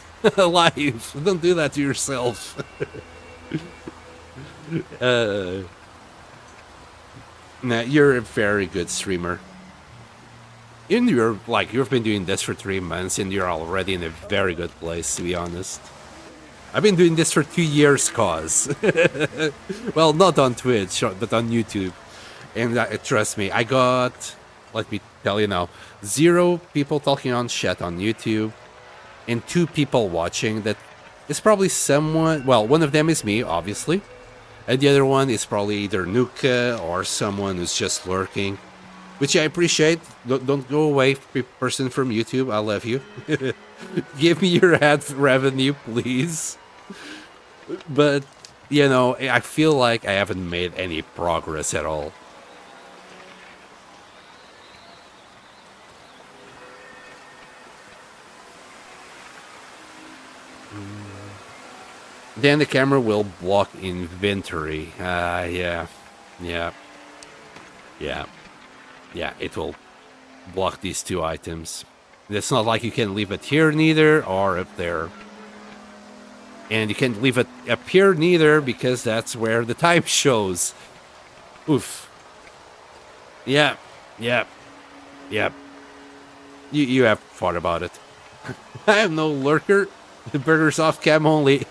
live. Don't do that to yourself. Nah, you're a very good streamer. And you've been doing this for 3 months and you're already in a very good place, to be honest. I've been doing this for 2 years, cause. Well, not on Twitch, but on YouTube. And trust me, I got, let me tell you now, 0 people talking on chat on YouTube and 2 people watching. That is probably someone, well, one of them is me, obviously. And the other one is probably either Nuka or someone who's just lurking. Which I appreciate. Don't go away, person from YouTube. I love you. Give me your ad revenue, please. But, you know, I feel like I haven't made any progress at all. Then the camera will block inventory. Yeah. It will block these two items. It's not like you can leave it here neither, or up there. And you can't leave it up here neither, because that's where the time shows. Oof. Yeah. You have thought about it. I am no lurker. The burger's off cam only.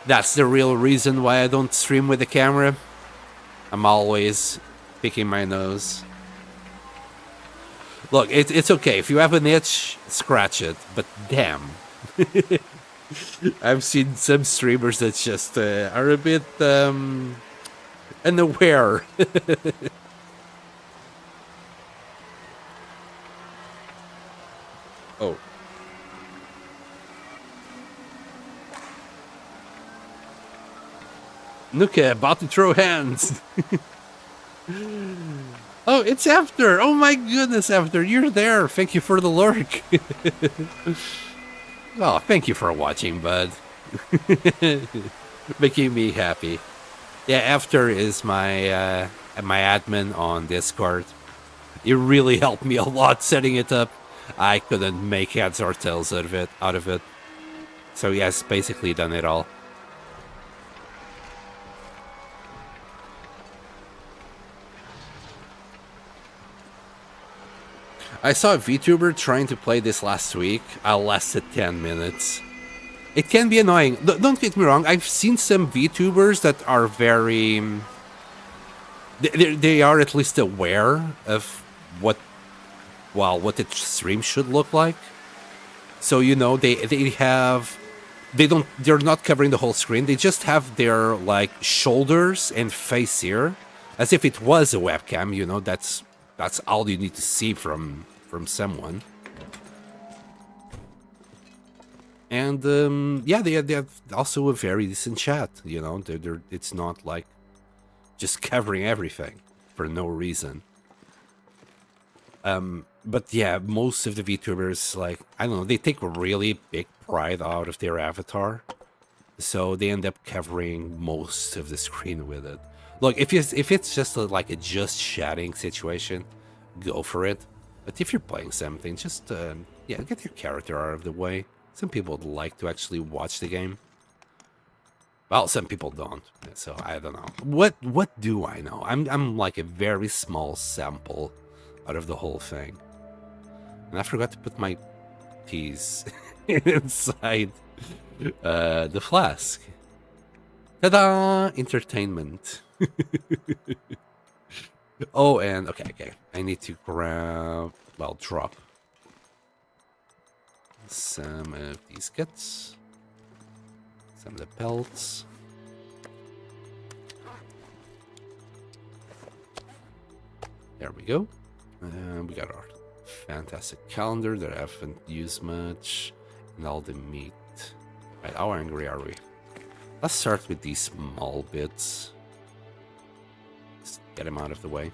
That's the real reason why I don't stream with the camera. I'm always picking my nose. Look, it's okay. If you have an itch, scratch it. But damn. I've seen some streamers that just are a bit unaware. Oh. Nuka, about to throw hands. Oh, it's After. Oh my goodness, After. You're there. Thank you for the lurk. Oh, thank you for watching, bud. Making me happy. Yeah, After is my admin on Discord. It really helped me a lot setting it up. I couldn't make heads or tails out of it. So he has basically done it all. I saw a VTuber trying to play this last week. I lasted 10 minutes. It can be annoying. Don't get me wrong. I've seen some VTubers that are very... They are at least aware of what the stream should look like. So, you know, they're not covering the whole screen. They just have their, like, shoulders and face here. As if it was a webcam, you know, that's all you need to see from someone. And yeah, they have also a very decent chat. You know, it's not like just covering everything for no reason. But yeah, most of the VTubers, like, I don't know, they take really big pride out of their avatar, so they end up covering most of the screen with it. Look, if it's just like a just chatting situation, go for it. But if you're playing something, just yeah, get your character out of the way. Some people would like to actually watch the game. Well, some people don't. So I don't know. What do I know? I'm like a very small sample out of the whole thing. And I forgot to put my keys inside the flask. Ta-da! Entertainment. Oh, and okay. I need to grab, well, drop some of these kits, some of the pelts. There we go. We got our fantastic calendar that I haven't used much, and all the meat. Right, how angry are we? Let's start with these small bits. Just get them out of the way.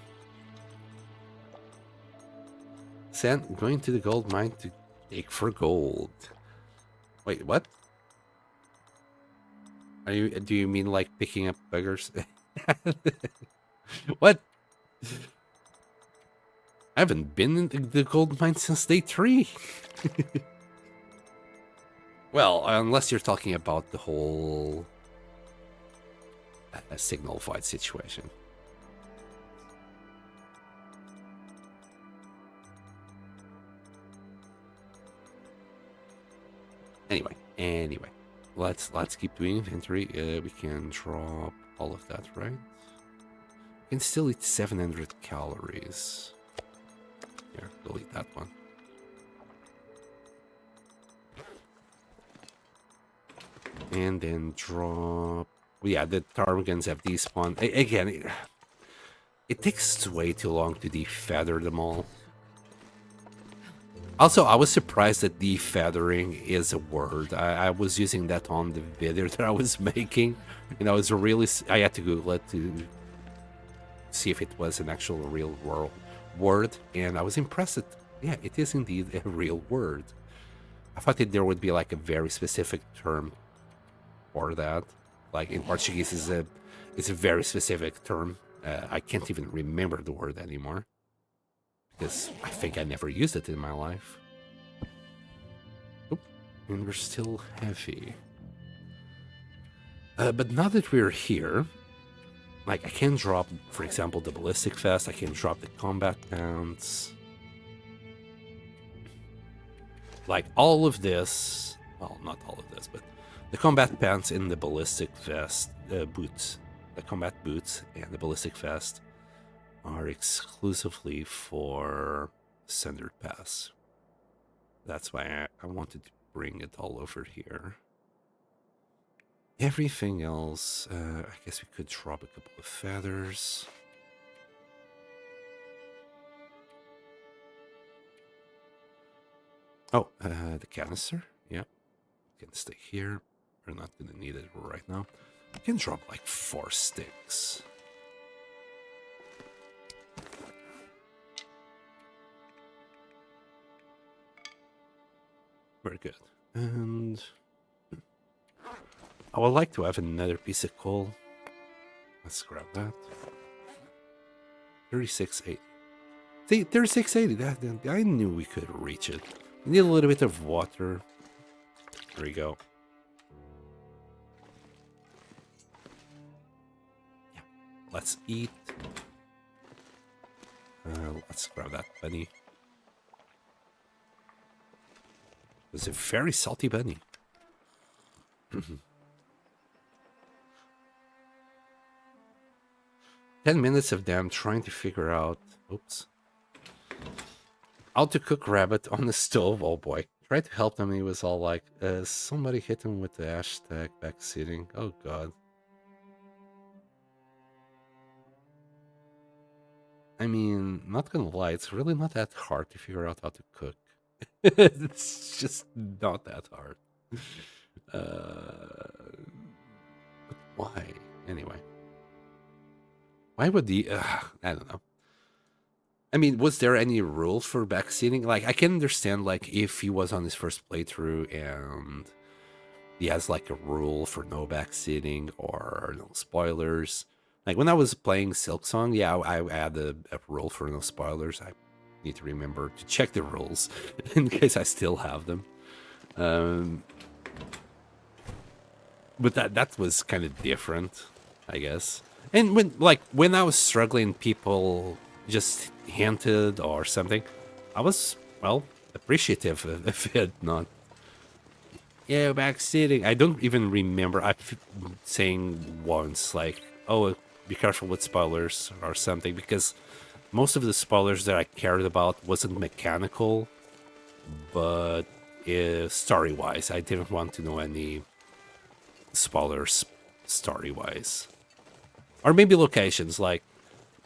Sand, going to the gold mine to dig for gold. Wait, what? Do you mean like picking up buggers? What? I haven't been in the gold mine since day 3. Well, unless you're talking about the whole signal fight situation. Anyway, let's keep doing inventory. We can drop all of that, right? We can still eat 700 calories. Here, we'll eat that one. And then drop... Well, yeah, the Targans have despawned. Again, it takes way too long to defeather them all. Also, I was surprised that defeathering is a word. I was using that on the video that I was making. You know, I had to Google it to see if it was an actual real word, and I was impressed that, yeah, it is indeed a real word. I thought that there would be like a very specific term for that. Like in Portuguese, it's a very specific term. I can't even remember the word anymore because I think I never used it in my life. Oop, and we're still heavy. But now that we're here, like I can drop, for example, the ballistic vest. I can drop the combat pants. Like all of this, well, not all of this, but the combat pants and the ballistic vest, boots, the combat boots and the ballistic vest are exclusively for Standard Pass. That's why I wanted to bring it all over here. Everything else, I guess we could drop a couple of feathers. Oh, the canister, yeah, can stay here. We're not gonna need it right now. I can drop like 4 sticks. Very good. And I would like to have another piece of coal. Let's grab that. 3680. See, 3680. That I knew we could reach it. We need a little bit of water. There we go. Yeah. Let's eat. Let's grab that bunny. It was a very salty bunny. 10 minutes of them trying to figure out, oops, how to cook rabbit on the stove. Oh boy. Tried to help them. He was all like, somebody hit him with the hashtag backseating. Oh god. I mean, not gonna lie, it's really not that hard to figure out how to cook. It's just not that hard. But why? Anyway. Why would the... I don't know. I mean, was there any rule for backseating? Like, I can understand, like, if he was on his first playthrough and he has, like, a rule for no backseating or no spoilers. Like, when I was playing Silksong, yeah, I had a rule for no spoilers. I need to remember to check the rules in case I still have them. But that was kind of different, I guess. And when I was struggling, people just hinted or something. I was, well, appreciative of it, not, yeah, backseating. I don't even remember saying once, like, oh, be careful with spoilers or something, because most of the spoilers that I cared about wasn't mechanical, but story-wise. I didn't want to know any spoilers story-wise. Or maybe locations, like,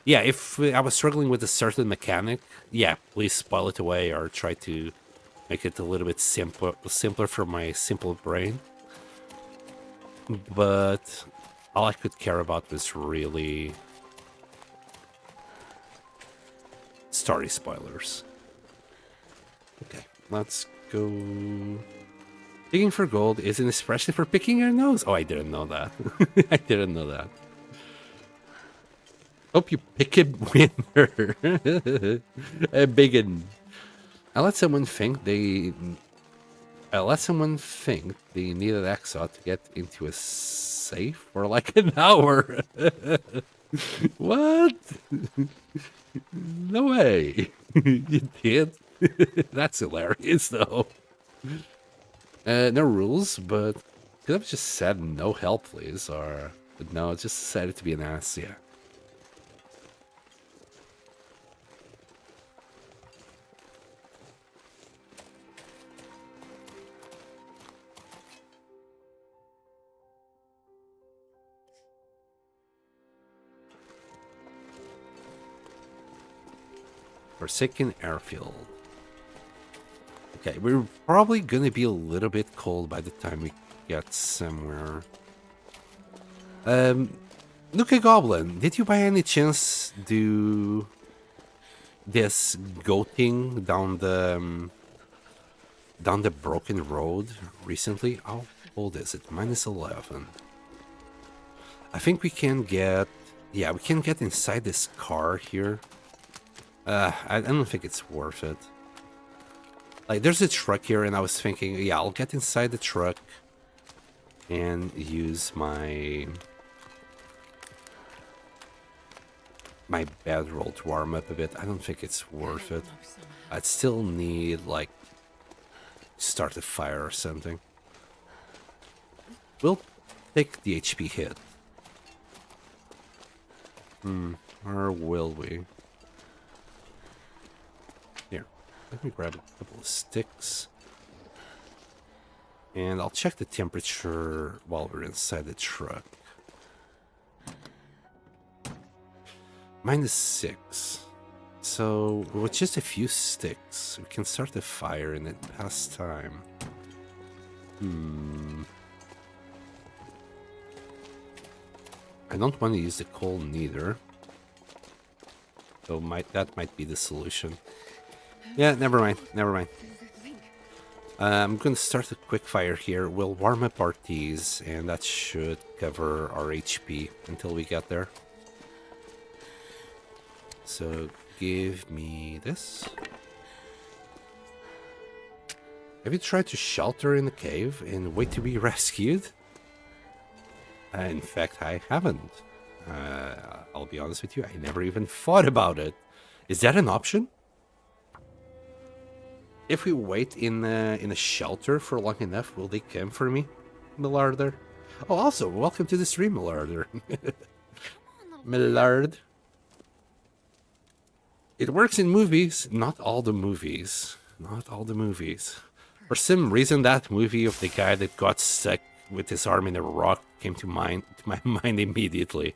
yeah, if I was struggling with a certain mechanic, yeah, please spoil it away or try to make it a little bit simpler for my simple brain. But all I could care about was really story spoilers. Okay, let's go. Digging for gold isn't especially for picking your nose. Oh, I didn't know that. I didn't know that. Hope you pick a winner. A biggin. I let someone think they needed Exo to get into a safe for like an hour. What? No way. You did? That's hilarious, though. No rules, but could have just said no help, please, or but no, just decided to be an ass. Yeah. Forsaken airfield. Okay, we're probably gonna be a little bit cold by the time we get somewhere. Look, a goblin. Did you by any chance do this goating down the broken road recently. How old is it? -11. I think we can get, yeah, we can get inside this car here. I don't think it's worth it. Like, there's a truck here, and I was thinking, yeah, I'll get inside the truck and use my bedroll to warm up a bit. I don't think it's worth it. I'd still need, like, start a fire or something. We'll take the HP hit. Or will we? Here, let me grab a couple of sticks. And I'll check the temperature while we're inside the truck. -6. So, with just a few sticks, we can start a fire and it pass time. I don't want to use the coal neither. So that might be the solution. Yeah, never mind. I'm going to start a quick fire here. We'll warm up our teas, and that should cover our HP until we get there. So give me this. Have you tried to shelter in the cave and wait to be rescued? In fact, I haven't. I'll be honest with you, I never even thought about it. Is that an option? If we wait in a shelter for long enough, will they come for me, Millarder? Oh, also, welcome to the stream, Millarder. Millard. It works in movies, not all the movies. Not all the movies. For some reason, that movie of the guy that got stuck with his arm in a rock came to my mind immediately.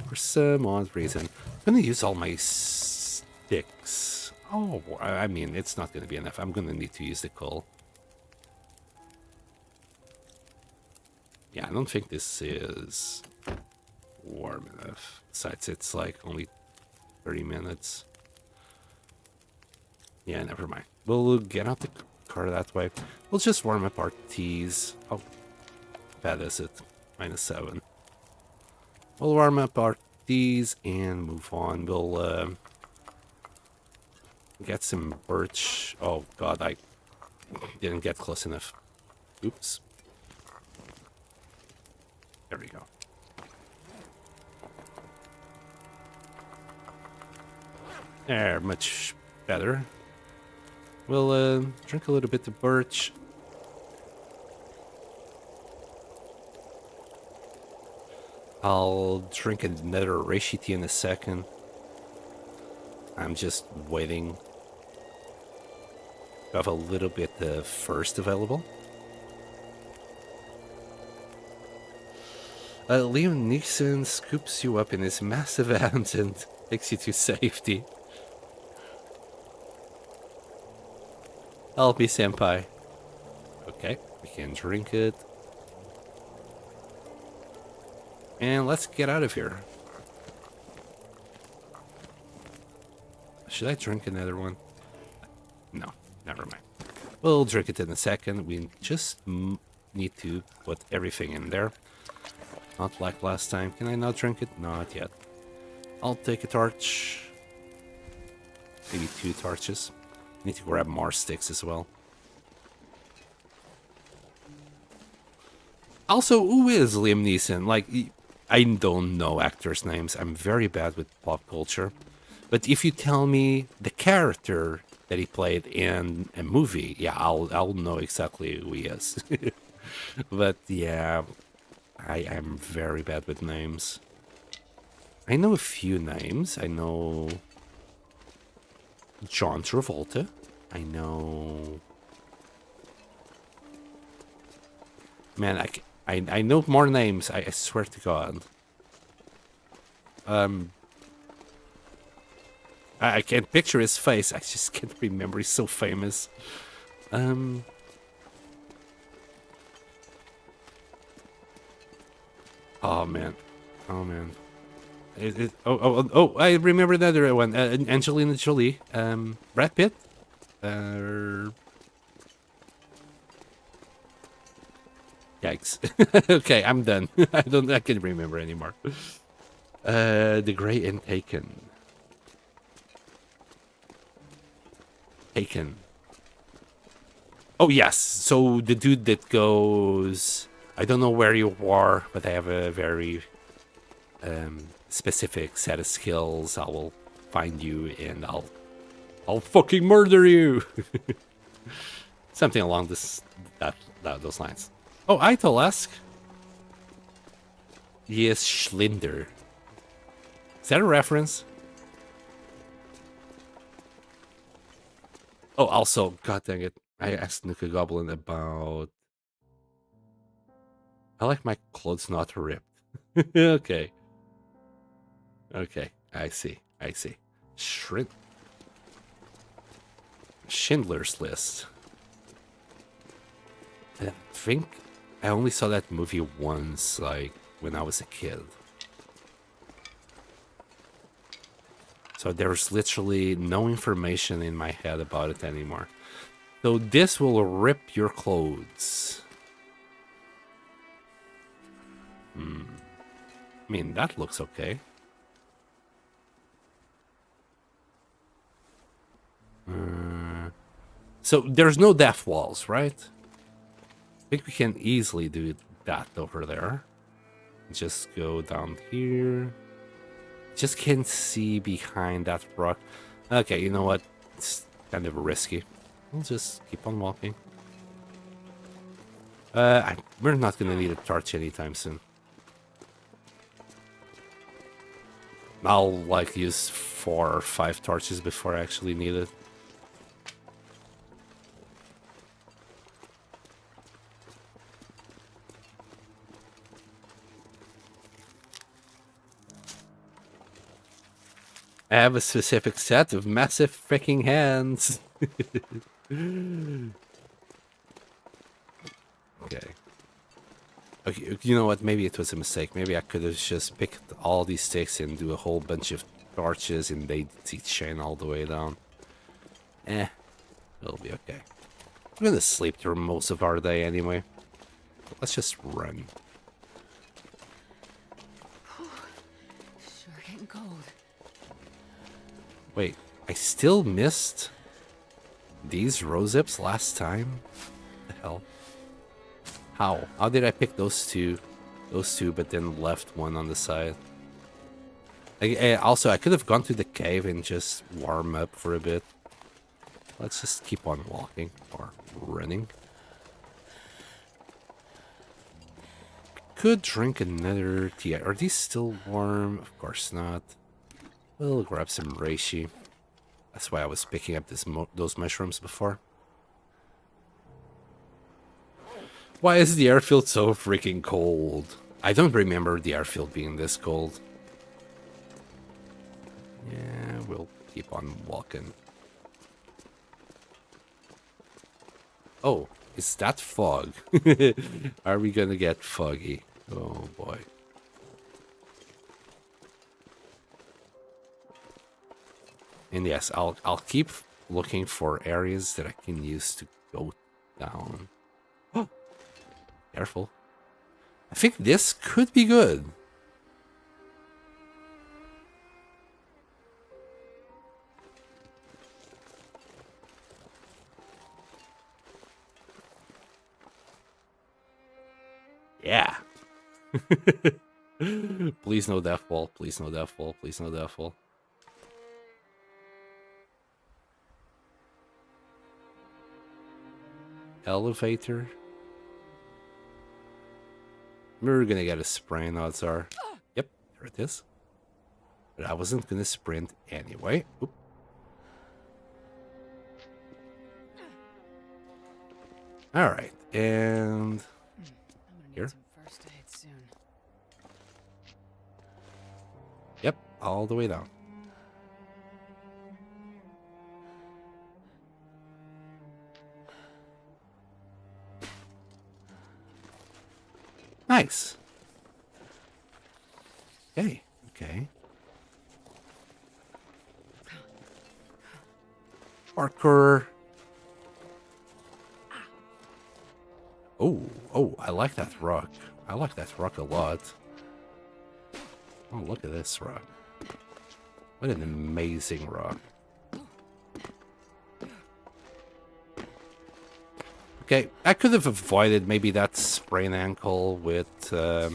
For some odd reason. I'm gonna use all my sticks. Oh, I mean, it's not gonna be enough. I'm gonna need to use the coal. Yeah, I don't think this is warm enough. Besides, it's like only 30 minutes. Yeah, never mind. We'll get out the car that way. We'll just warm up our teas. How bad is it? -7. We'll warm up our teas and move on. We'll get some birch. Oh god, I didn't get close enough. Oops. There we go. There, much better. We'll drink a little bit of birch. I'll drink another reishi tea in a second. I'm just waiting to have a little bit of first available. Liam Neeson scoops you up in his massive hands and takes you to safety. Help me, senpai. Okay, we can drink it. And let's get out of here. Should I drink another one? No, never mind. We'll drink it in a second. We just need to put everything in there. Not like last time. Can I not drink it? Not yet. I'll take a torch. Maybe 2 torches. Need to grab more sticks as well. Also, who is Liam Neeson? Like, I don't know actors' names. I'm very bad with pop culture. But if you tell me the character that he played in a movie, yeah, I'll know exactly who he is. But yeah, I am very bad with names. I know a few names. I know John Travolta. I know... Man, I know more names. I swear to God. I can't picture his face. I just can't remember. He's so famous. Oh man. Oh man. I remember another one. Angelina Jolie. Brad Pitt. Yikes. Okay, I'm done. I can't remember anymore. The Grey and Taken. Taken. Oh, yes. So the dude that goes, I don't know where you are, but I have a very specific set of skills. I will find you and I'll fucking murder you. Something along those lines. Oh, Italask. Yes, Schlinder. Is that a reference? Oh, also, god dang it. I asked Nuka Goblin about... I like my clothes not ripped. Okay. Okay, I see. Schindler's List. I think I only saw that movie once, like, when I was a kid. So there's literally no information in my head about it anymore. So this will rip your clothes. I mean, that looks okay. So there's no death walls, right? I think we can easily do that over there. Just go down here. Just can't see behind that rock. Okay, you know what? It's kind of risky. We'll just keep on walking. We're not gonna need a torch anytime soon. I'll like use 4 or 5 torches before I actually need it. I have a specific set of massive freaking hands. Okay. Okay, you know what? Maybe it was a mistake. Maybe I could have just picked all these sticks and do a whole bunch of torches and they chain all the way down. It'll be okay. I'm gonna sleep through most of our day anyway. Let's just run. Sure getting cold. Wait, I still missed these rose zips last time? What the hell? How? How did I pick those two? Those two, but then left one on the side. Also, I could have gone to the cave and just warm up for a bit. Let's just keep on walking or running. Could drink another tea. Are these still warm? Of course not. We'll grab some reishi. That's why I was picking up those mushrooms before. Why is the airfield so freaking cold? I don't remember the airfield being this cold. Yeah, we'll keep on walking. Oh, is that fog? Are we gonna get foggy? Oh boy. And yes, I'll keep looking for areas that I can use to go down. Oh, careful. I think this could be good. Yeah. Please no death wall. Please no death wall. Please no death wall. Elevator. We're gonna get a sprint, odds are. Yep, there it is. But I wasn't gonna sprint anyway. Oop. All right, and here. Some first aid soon. Yep, all the way down. Nice. Okay, okay. Parkour. Oh, I like that rock. I like that rock a lot. Oh, look at this rock. What an amazing rock. Okay, I could have avoided maybe that sprained ankle with the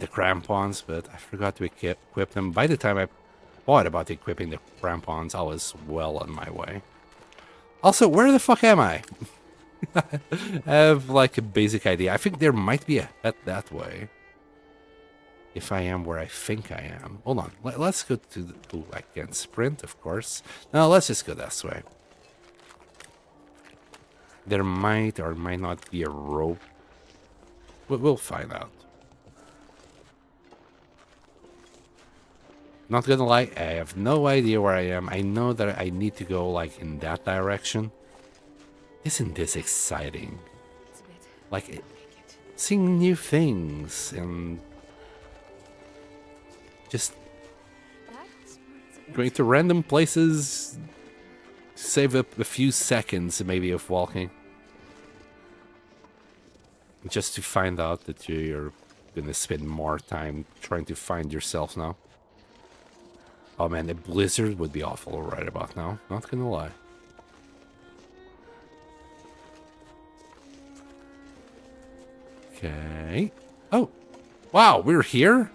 crampons, but I forgot to equip them. By the time I thought about equipping the crampons, I was well on my way. Also, where the fuck am I? I have like a basic idea. I think there might be a hut that way. If I am where I think I am. Hold on. Let's go to the... Oh, I can sprint, of course. No, let's just go this way. There might or might not be a rope. We'll find out. Not gonna lie, I have no idea where I am. I know that I need to go like in that direction. Isn't this exciting? Like seeing new things and just going to random places, save up a few seconds maybe of walking. Just to find out that you're gonna spend more time trying to find yourself now. Oh man, a blizzard would be awful right about now. Not gonna lie. Okay. Oh, wow, we're here.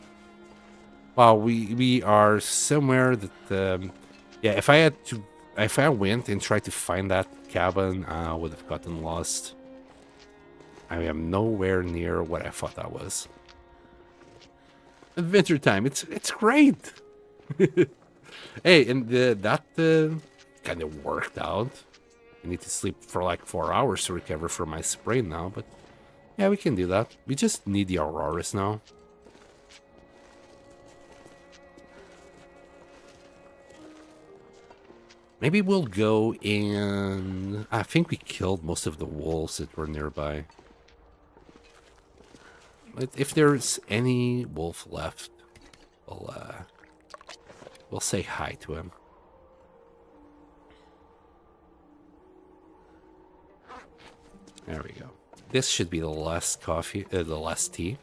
Wow, we are somewhere that yeah. If I went and tried to find that cabin, I would have gotten lost. I am nowhere near what I thought that was. Adventure time. It's great. Hey, and that kind of worked out. I need to sleep for like 4 hours to recover from my sprain now, but yeah, we can do that. We just need the Auroras now. Maybe we'll go in... I think we killed most of the wolves that were nearby. But if there's any wolf left, we'll say hi to him. There we go. This should be the last coffee, the last tea.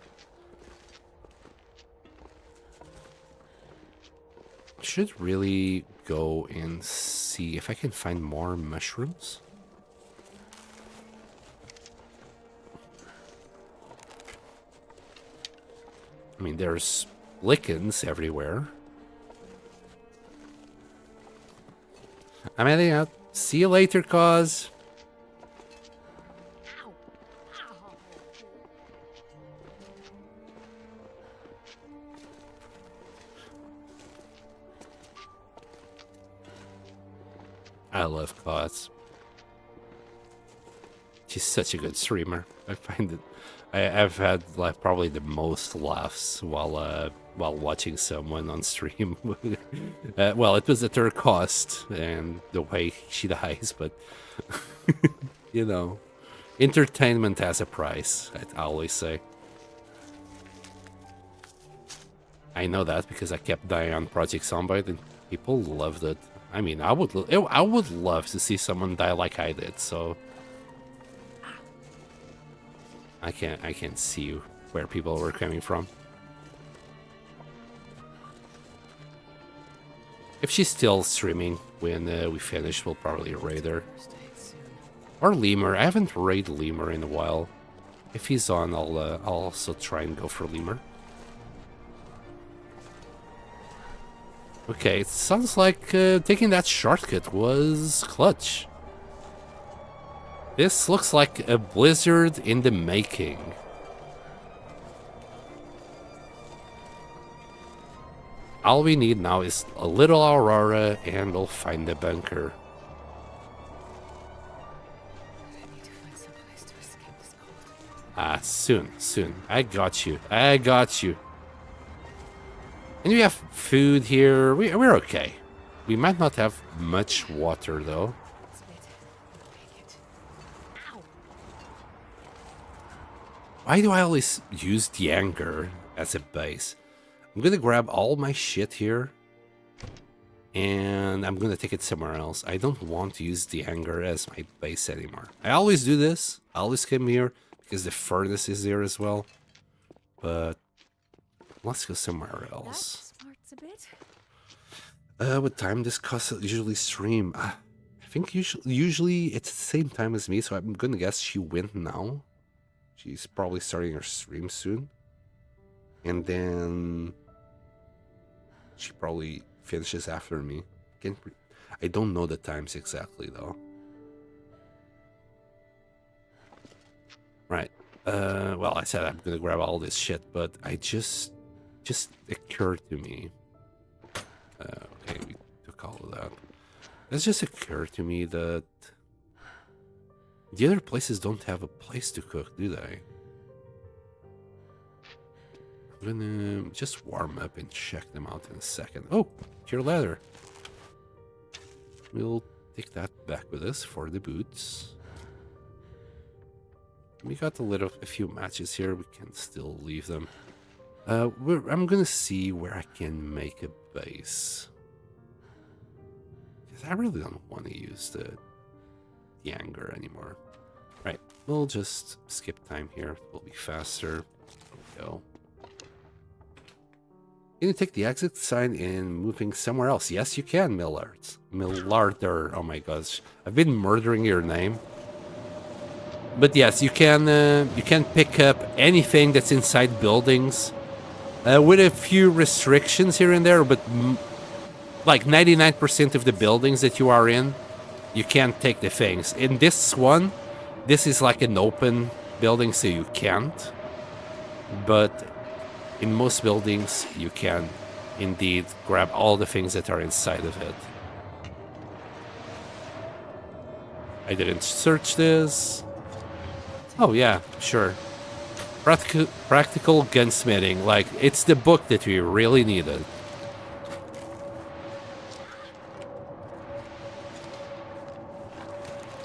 Should really go and see if I can find more mushrooms. I mean, there's lichens everywhere. I'm heading out. See you later, cause. I love Cause. She's such a good streamer. I find it. I've had like probably the most laughs while watching someone on stream. Well, it was at her cost and the way she dies, but you know, entertainment has a price. I always say. I know that because I kept dying on Project Zomboid and people loved it. I mean, I would love to see someone die like I did. So I can't see where people were coming from. If she's still streaming when we finish, we'll probably raid her. Or Lemur. I haven't raided Lemur in a while. If he's on, I'll also try and go for Lemur. Okay, it sounds like taking that shortcut was clutch. This looks like a blizzard in the making. All we need now is a little Aurora and we'll find the bunker. I need to find some place to escape this cold. Soon. I got you. And we have food here. We're okay. We might not have much water though. Why do I always use the anchor as a base? I'm gonna grab all my shit here. And I'm gonna take it somewhere else. I don't want to use the hangar as my base anymore. I always do this. I always come here because the furnace is there as well. But let's go somewhere else. What time does Casa usually stream? I think usually it's the same time as me, so I'm gonna guess she went now. She's probably starting her stream soon. And then she probably finishes after me. I don't know the times exactly though. Right. Well, I said I'm gonna grab all this shit, but I just occurred to me. Okay, we took all of that. It just occurred to me that the other places don't have a place to cook, do they? I'm gonna just warm up and check them out in a second. Oh, your ladder. We'll take that back with us for the boots. We got a few matches here. We can still leave them. I'm gonna see where I can make a base. Because I really don't want to use the hangar anymore. Right, we'll just skip time here. We'll be faster. There we go. Can you take the exit sign and moving somewhere else? Yes, you can, Millarder. Oh my gosh, I've been murdering your name. But yes, you can pick up anything that's inside buildings, with a few restrictions here and there. But like 99% of the buildings that you are in, you can't take the things. In this one, this is like an open building, so you can't. But in most buildings, you can indeed grab all the things that are inside of it. I didn't search this. Oh yeah, sure. Practical gunsmithing, like it's the book that we really needed.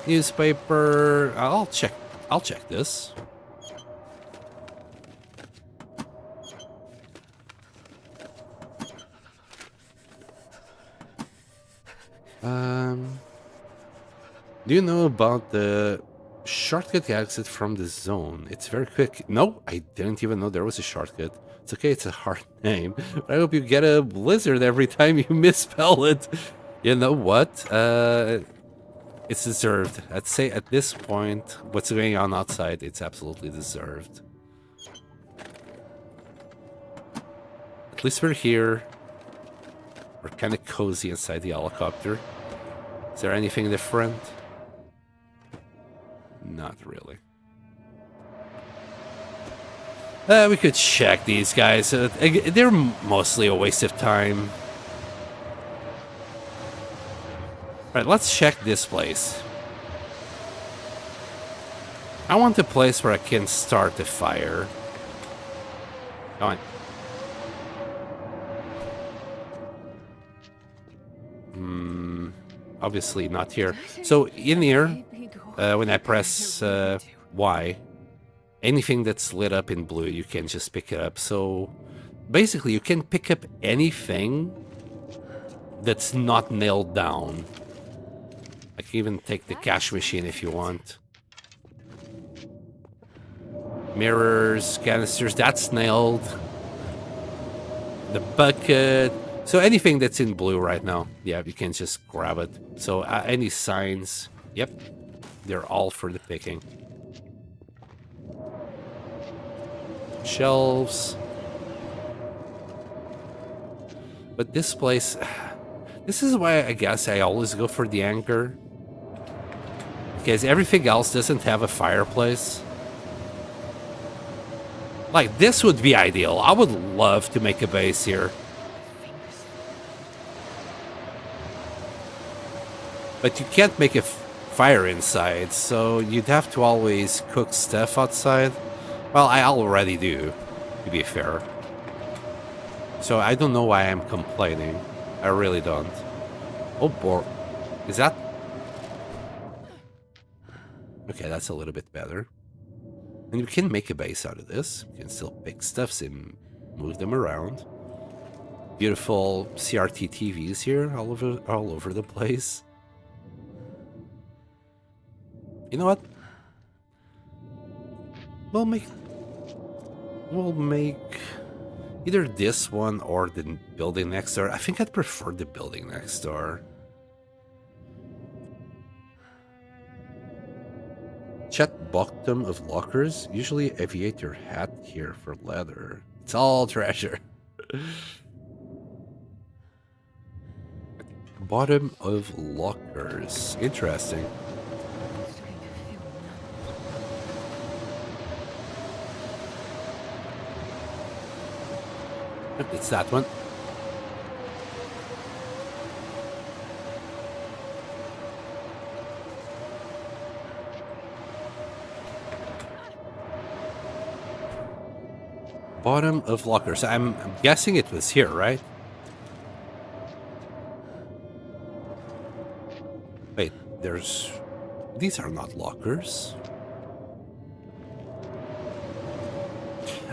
Newspaper. I'll check this. Do you know about the shortcut exit from the zone? It's very quick. No, I didn't even know there was a shortcut. It's okay, it's a hard name. But I hope you get a blizzard every time you misspell it. You know what? It's deserved. I'd say at this point, what's going on outside, it's absolutely deserved. At least we're here. We're kind of cozy inside the helicopter. Is there anything different? Not really. We could check these guys. They're mostly a waste of time. Right, let's check this place. I want a place where I can start a fire. Come on. Obviously not here. So in here, when I press Y, anything that's lit up in blue, you can just pick it up. So basically, you can pick up anything that's not nailed down. I can even take the cash machine if you want. Mirrors, canisters, that's nailed. The bucket. So anything that's in blue right now, yeah, you can just grab it. So any signs, yep, they're all for the picking. Shelves. But this place, this is why I guess I always go for the anchor. Because everything else doesn't have a fireplace. Like, this would be ideal. I would love to make a base here. But you can't make a fire inside, so you'd have to always cook stuff outside. Well, I already do, to be fair. So I don't know why I'm complaining. I really don't. Oh, boy. Is that... Okay, that's a little bit better. And we can make a base out of this. We can still pick stuffs and move them around. Beautiful CRT TVs here all over the place. You know what? We'll make either this one or the building next door. I think I'd prefer the building next door. Check bottom of lockers. Usually aviator hat here for leather. It's all treasure. Bottom of lockers. Interesting. It's that one. Bottom of lockers. I'm guessing it was here, right? Wait, there's... These are not lockers.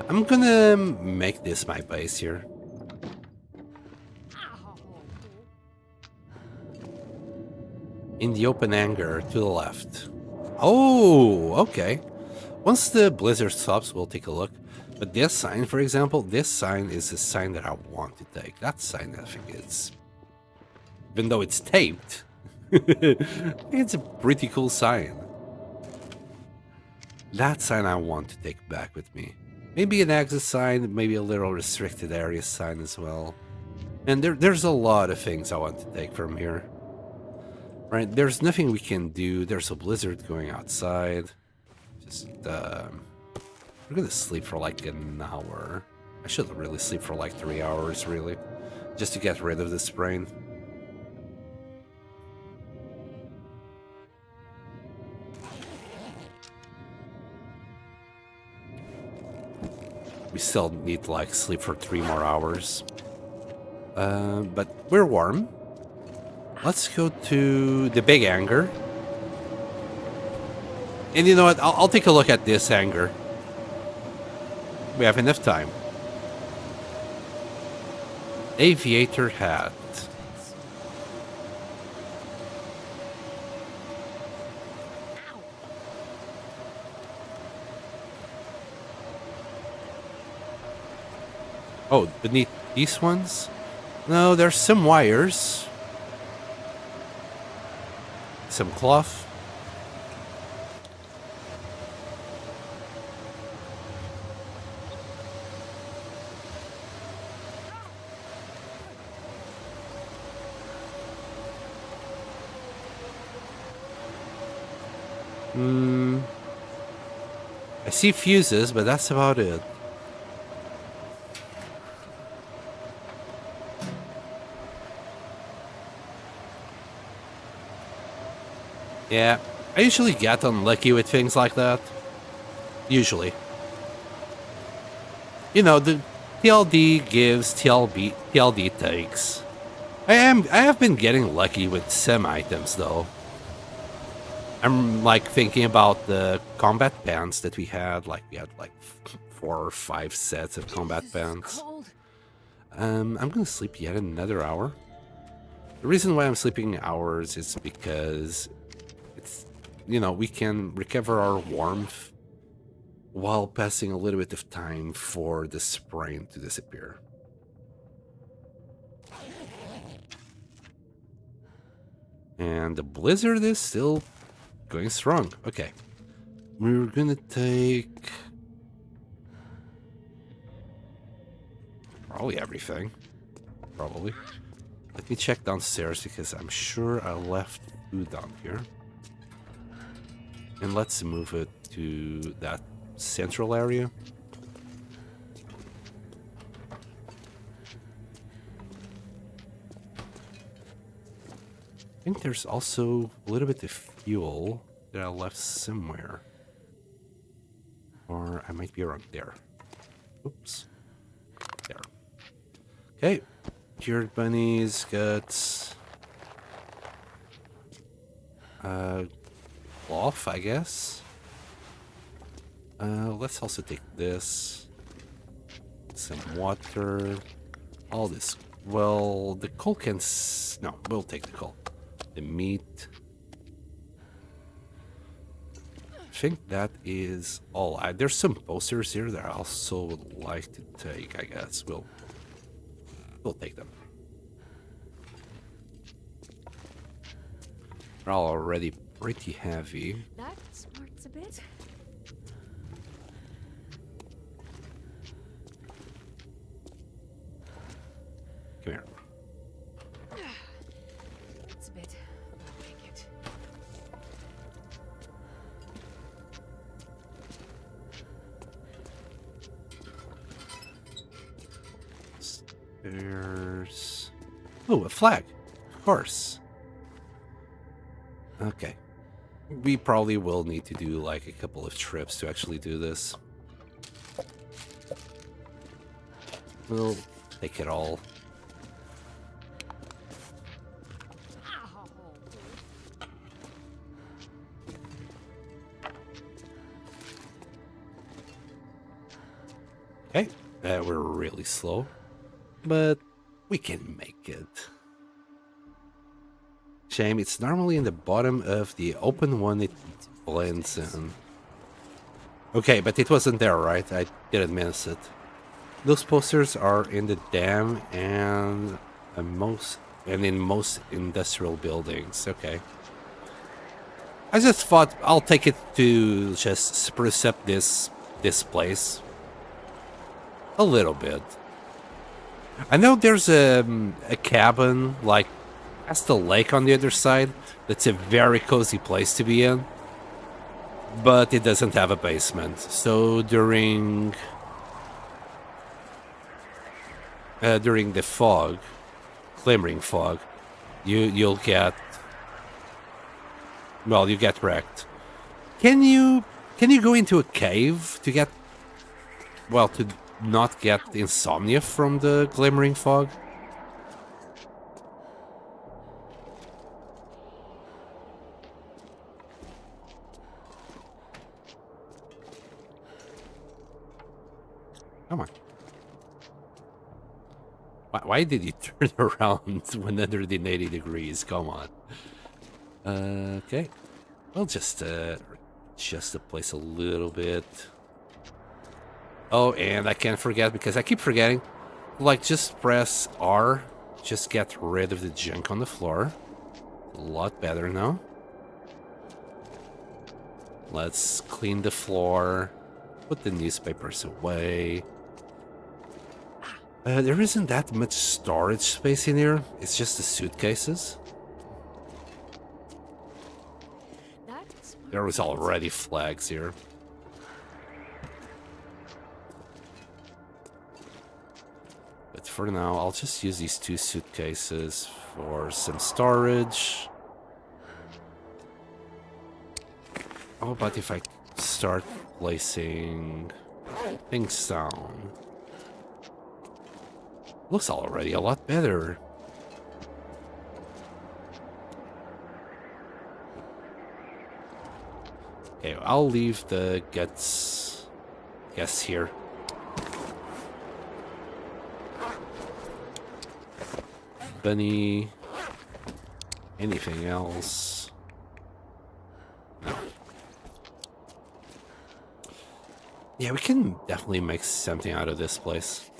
I'm gonna make this my base here. In the open hangar to the left. Oh, okay. Once the blizzard stops, we'll take a look. But this sign, for example, this sign is a sign that I want to take. That sign, I think it's... Even though it's taped, it's a pretty cool sign. That sign I want to take back with me. Maybe an exit sign, maybe a little restricted area sign as well. And there's a lot of things I want to take from here. Right, there's nothing we can do. There's a blizzard going outside. Just, we're gonna sleep for like an hour. I should really sleep for like 3 hours, really. Just to get rid of this brain. We still need to like sleep for 3 more hours. But we're warm. Let's go to the big hangar. And you know what? I'll take a look at this hangar. We have enough time. Aviator hat. Oh, beneath these ones? No, there's some wires. Some cloth. I see fuses, but that's about it. Yeah, I usually get unlucky with things like that. Usually. You know, the TLD gives, TLD takes. I have been getting lucky with some items though. I'm like thinking about the combat pants that we had. Like we had like 4 or 5 sets of combat pants. I'm gonna sleep yet another hour. The reason why I'm sleeping hours is because it's, you know, we can recover our warmth while passing a little bit of time for the sprain to disappear. And the blizzard is still going strong. Okay. We're gonna take probably everything. Probably. Let me check downstairs because I'm sure I left food down here. And let's move it to that central area. I think there's also a little bit of fuel that I left somewhere. Or I might be around there. Oops. There. Okay. Cured bunnies, guts. Cloth, I guess. Let's also take this. Some water. All this Well, the coal can... No, we'll take the coal. The meat. I think that is all. There's some posters here that I also would like to take, I guess. We'll take them. They're already pretty heavy. That smarts a bit. Come here. It's a bit. I'll take it. There's... Oh, a flag. Of course. Okay. We probably will need to do like a couple of trips to actually do this. We'll take it all. Okay, we're really slow, but we can make it. Shame, it's normally in the bottom of the open one, it blends in. Okay, but it wasn't there, right? I didn't miss it. Those posters are in the dam and in most industrial buildings. Okay. I just thought I'll take it to just spruce up this place a little bit. I know there's a cabin like past the lake on the other side. That's a very cozy place to be in, but it doesn't have a basement. So during the fog, glimmering fog, you'll get, well, you get wrecked. Can you go into a cave to get, well, to not get insomnia from the glimmering fog? Come on. Why did you turn around 180 degrees? Come on. Okay. We'll just adjust the place a little bit. Oh, and I can't forget, because I keep forgetting, like, just press R, just get rid of the junk on the floor. A lot better now. Let's clean the floor, put the newspapers away. There isn't that much storage space in here, it's just the suitcases. There was already flags here. But for now, I'll just use these 2 suitcases for some storage. How about if I start placing things down? Looks already a lot better. Okay, I'll leave the guts here. Bunny. Anything else? No. Yeah, we can definitely make something out of this place.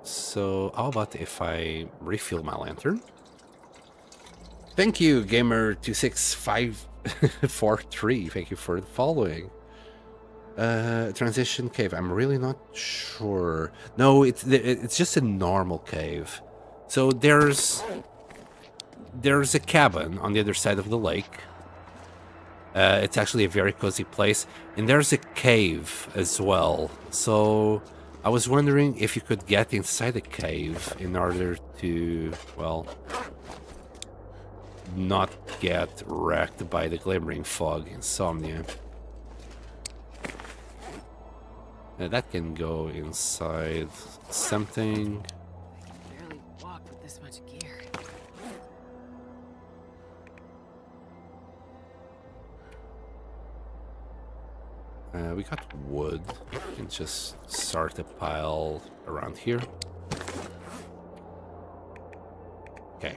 So, how about if I refill my lantern? Thank you, Gamer26543. Thank you for following. Transition cave. I'm really not sure. No, it's just a normal cave. So there's a cabin on the other side of the lake. It's actually a very cozy place, and there's a cave as well. So I was wondering if you could get inside the cave in order to, well, not get wrecked by the glimmering fog insomnia. That can go inside something. I can barely walk with this much gear. We got wood. We can just start a pile around here. Okay.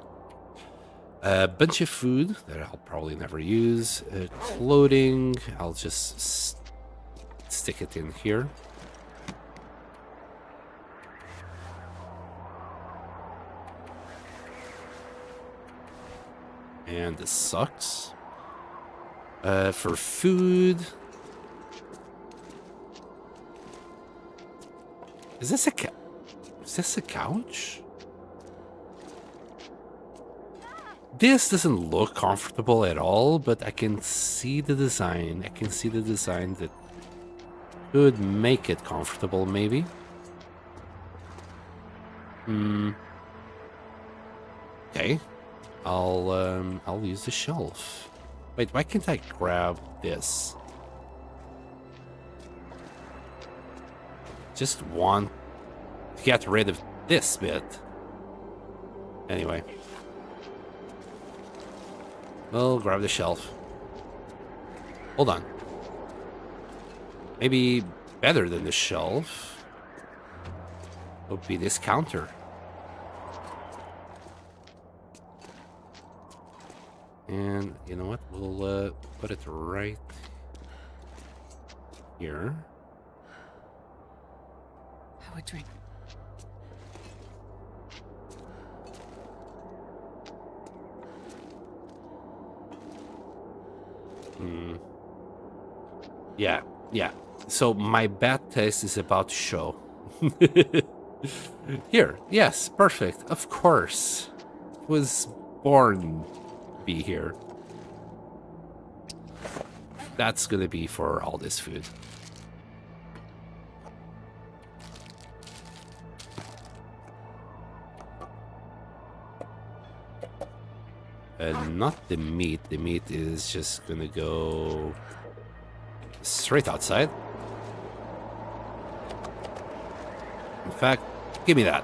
A bunch of food that I'll probably never use. Clothing, I'll just stick it in here. And the socks. For food... Is this a couch? This doesn't look comfortable at all, but I can see the design. I can see the design that could make it comfortable, maybe. Okay. I'll use the shelf. Wait, why can't I grab this? Just want to get rid of this bit. Anyway. We'll grab the shelf. Hold on. Maybe better than the shelf would be this counter. And you know what? We'll put it right here. I would drink. Yeah. So my bad taste is about to show. Here, yes, perfect. Of course. Was born to be here. That's gonna be for all this food. Not the meat. The meat is just gonna go straight outside. In fact, give me that.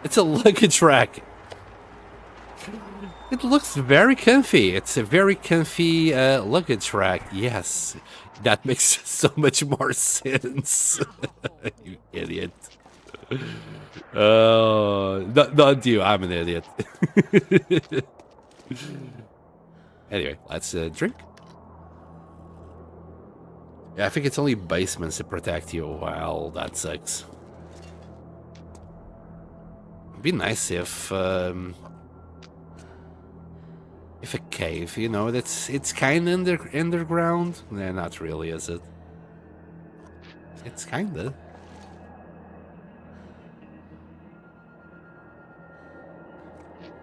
It's a luggage rack. It looks very comfy. It's a very comfy luggage rack. Yes, that makes so much more sense. You idiot. Not you. I'm an idiot. Anyway, let's drink. Yeah, I think it's only basements that protect you. Wow, that sucks. It'd be nice if a cave, you know, it's kind of underground. Nah, not really, is it? It's kinda.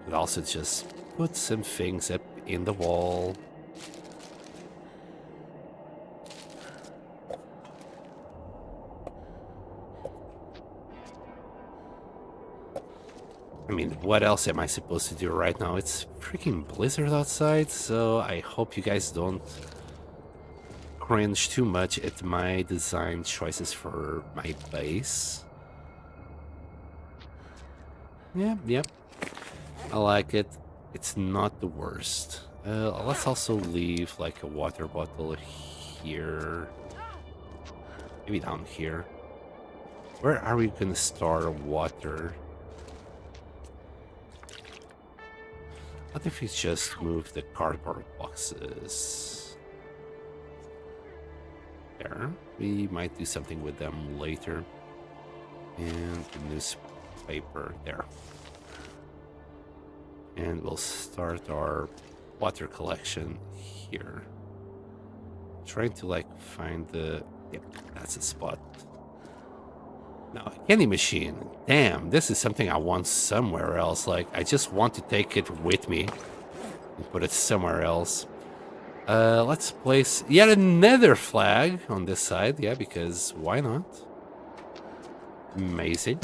But also just put some things up in the wall. I mean, what else am I supposed to do right now? It's freaking blizzard outside, so I hope you guys don't cringe too much at my design choices for my base. Yeah. I like it. It's not the worst. Let's also leave like a water bottle here. Maybe down here. Where are we gonna store water? What if we just move the cardboard boxes? There. We might do something with them later. And the newspaper there. And we'll start our water collection here. Trying to like find the... Yep, that's the spot. Now, a candy machine. Damn, this is something I want somewhere else. Like, I just want to take it with me and put it somewhere else. Let's place yet another flag on this side. Yeah, because why not? Amazing.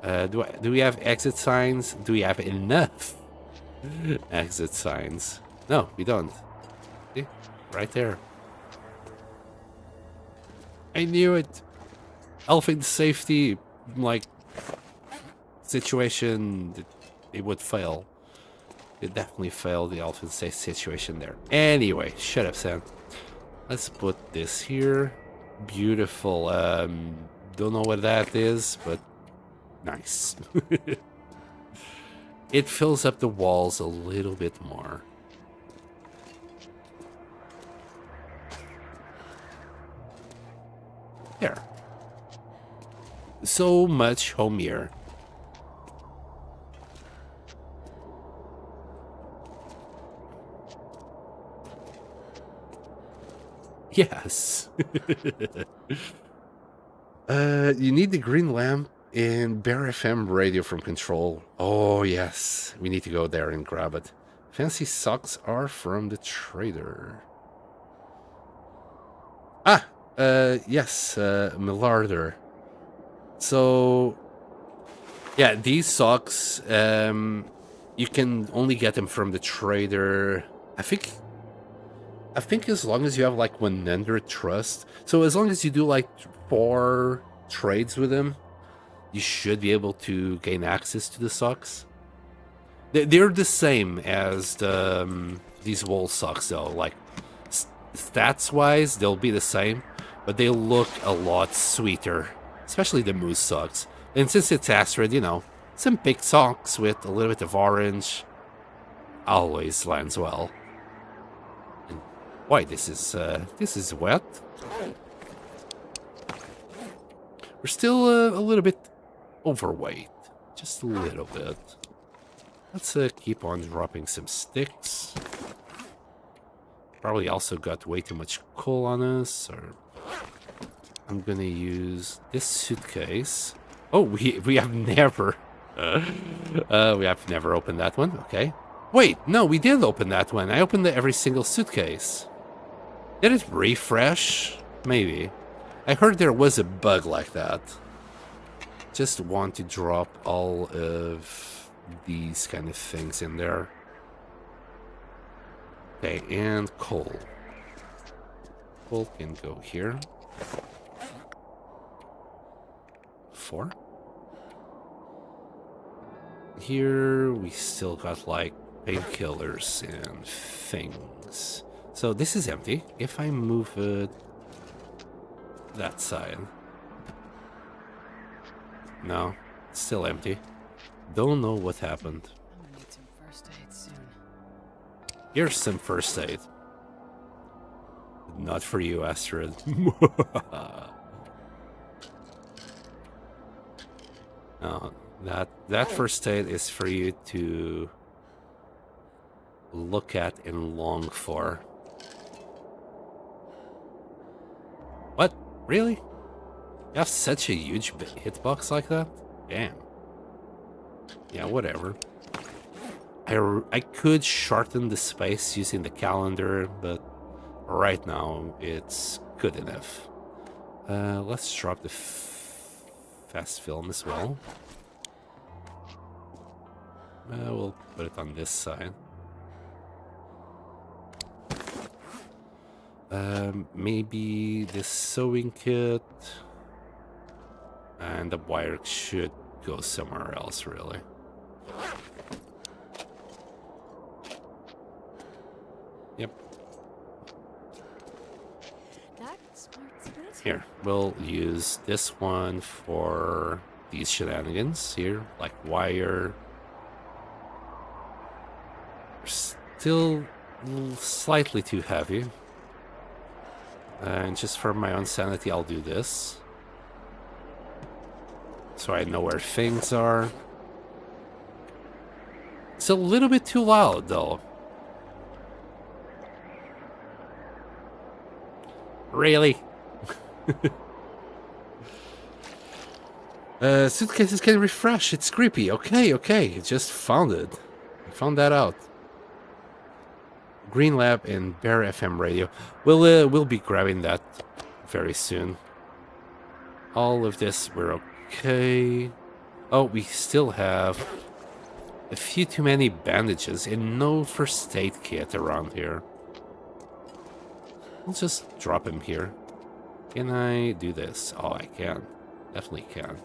Do we have exit signs? Do we have enough exit signs? No, we don't. See? Right there. I knew it. Elephant safety, like, situation, it would fail. It definitely failed the elephant safe situation there. Anyway, shut up, Sam. Let's put this here. Beautiful. Don't know what that is, but nice. It fills up the walls a little bit more. There. So much homier. Yes. You need the green lamp and Bear FM radio from Control. Oh, yes. We need to go there and grab it. Fancy socks are from the trader. Ah, yes, Millarder. So, yeah, these socks, you can only get them from the trader. I think as long as you have like 100 trust. So as long as you do like 4 trades with him, you should be able to gain access to the socks. They're the same as these wool socks though. Like stats wise, they'll be the same, but they look a lot sweeter, especially the moose socks. And since it's Astrid, you know, some big socks with a little bit of orange always lands well. Why, this is wet. We're still a little bit overweight, just a little bit. Let's keep on dropping some sticks. Probably also got way too much coal on us, or I'm gonna use this suitcase. Oh, we have never we have never opened that one. Okay. Wait, no, we did open that one. I opened every single suitcase. Did it refresh? Maybe. I heard there was a bug like that. Just want to drop all of these kind of things in there. Okay, and coal. Coal can go here. 4. Here we still got like painkillers and things. So this is empty. If I move it that side. No, it's still empty. Don't know what happened. I'm gonna need some first aid soon. Here's some first aid. Not for you, Astrid. No, that first aid is for you to look at and long for. What? Really? You have such a huge hitbox like that? Damn. Yeah, whatever. I could shorten the space using the calendar, but right now it's good enough. Let's drop the fast film as well. We'll put it on this side. Maybe this sewing kit, and the wire should go somewhere else, really. Yep. Here, we'll use this one for these shenanigans here, like wire. Still slightly too heavy. And just for my own sanity, I'll do this. So I know where things are. It's a little bit too loud, though. Really? Suitcases can refresh. It's creepy. Okay. Just found it. I found that out. Green Lab and Bear FM radio. We'll be grabbing that very soon. All of this we're okay. Oh, we still have a few too many bandages and no first aid kit around here. I'll just drop him here. Can I do this? Oh, I can. Definitely can.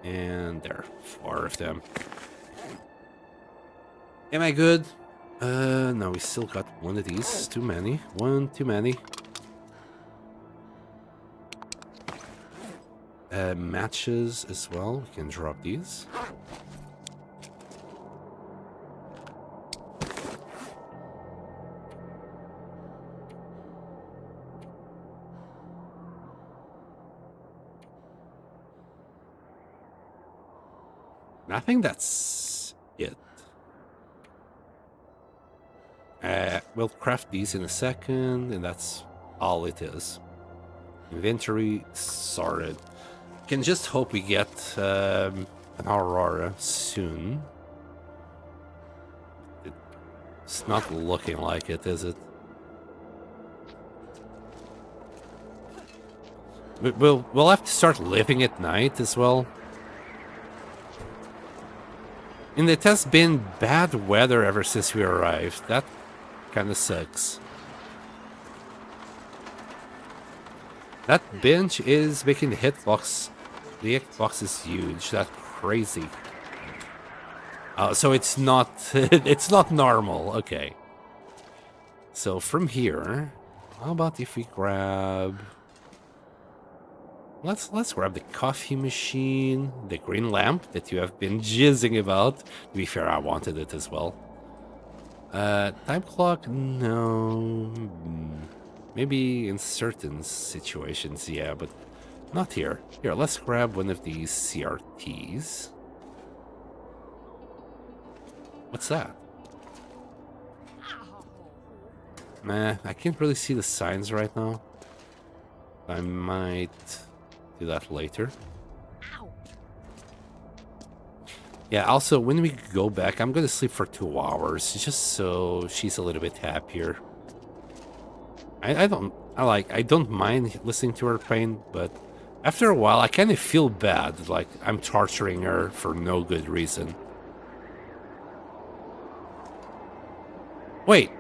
And there, 4 of them. Am I good? No, we still got one of these. Too many. One too many. Matches as well. We can drop these. I think that's it. We'll craft these in a second, and that's all it is. Inventory sorted. Can just hope we get an Aurora soon. It's not looking like it, is it? We'll have to start living at night as well. And it has been bad weather ever since we arrived. That kind of sucks. That bench is making the hitbox. The hitbox is huge. That's crazy. So it's not it's not normal. Okay. So from here, how about if we grab? Let's grab the coffee machine, the green lamp that you have been jizzing about. To be fair, I wanted it as well. Time clock, no. Maybe in certain situations, yeah, but not here. Here, let's grab one of these CRTs. What's that? Nah, I can't really see the signs right now. I might do that later. Yeah, also, when we go back, I'm gonna sleep for 2 hours, just so she's a little bit happier. I don't mind listening to her pain, but after a while, I kind of feel bad, like I'm torturing her for no good reason. Wait,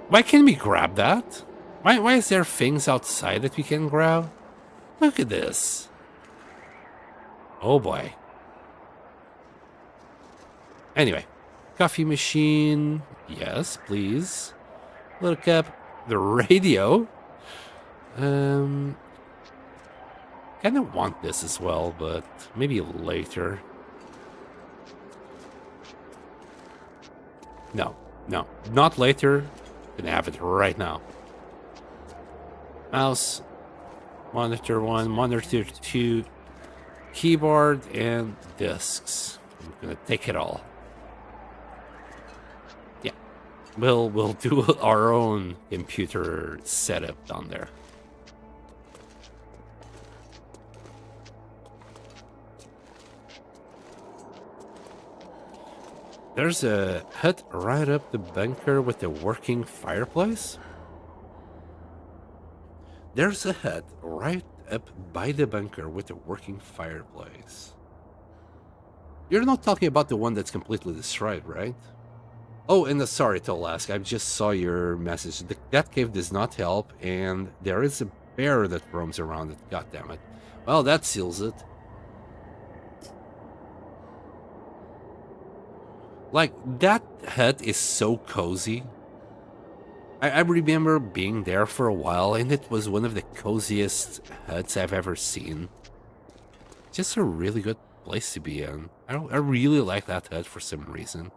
why can't we grab that? Why is there things outside that we can grab? Look at this. Oh boy. Anyway, coffee machine. Yes, please. Look up the radio. Kind of want this as well, but maybe later. No, not later. Gonna have it right now. Mouse, monitor 1, monitor 2, keyboard, and discs. I'm gonna take it all. Yeah, we'll do our own computer setup down there. There's a hut right up the bunker with a working fireplace. There's a hut right up by the bunker with a working fireplace. You're not talking about the one that's completely destroyed, right? Oh, and sorry to ask, I just saw your message. That cave does not help, and there is a bear that roams around it. God damn it. Well, that seals it. Like, that hut is so cozy. I remember being there for a while, and it was one of the coziest huts I've ever seen. Just a really good place to be in. I really like that hut for some reason.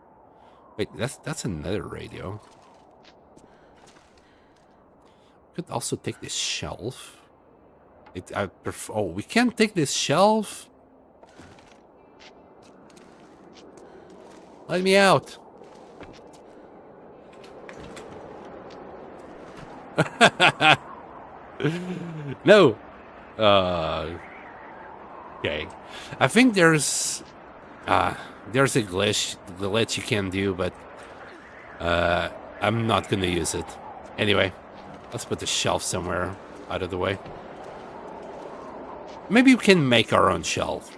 Wait, that's another radio. Could also take this shelf. Oh, we can't take this shelf. Let me out. No. Okay. I think there's a glitch you can do, but I'm not gonna use it. Anyway, let's put the shelf somewhere out of the way. Maybe we can make our own shelf.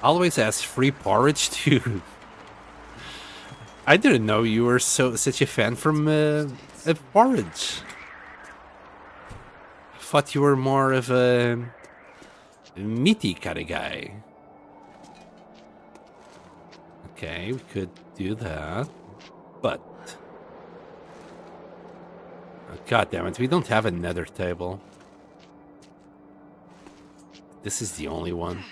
Always has free porridge too. I didn't know you were such a fan from porridge. I thought you were more of a meaty kind of guy. Okay, we could do that, but oh, God damn it, we don't have another table. This is the only one.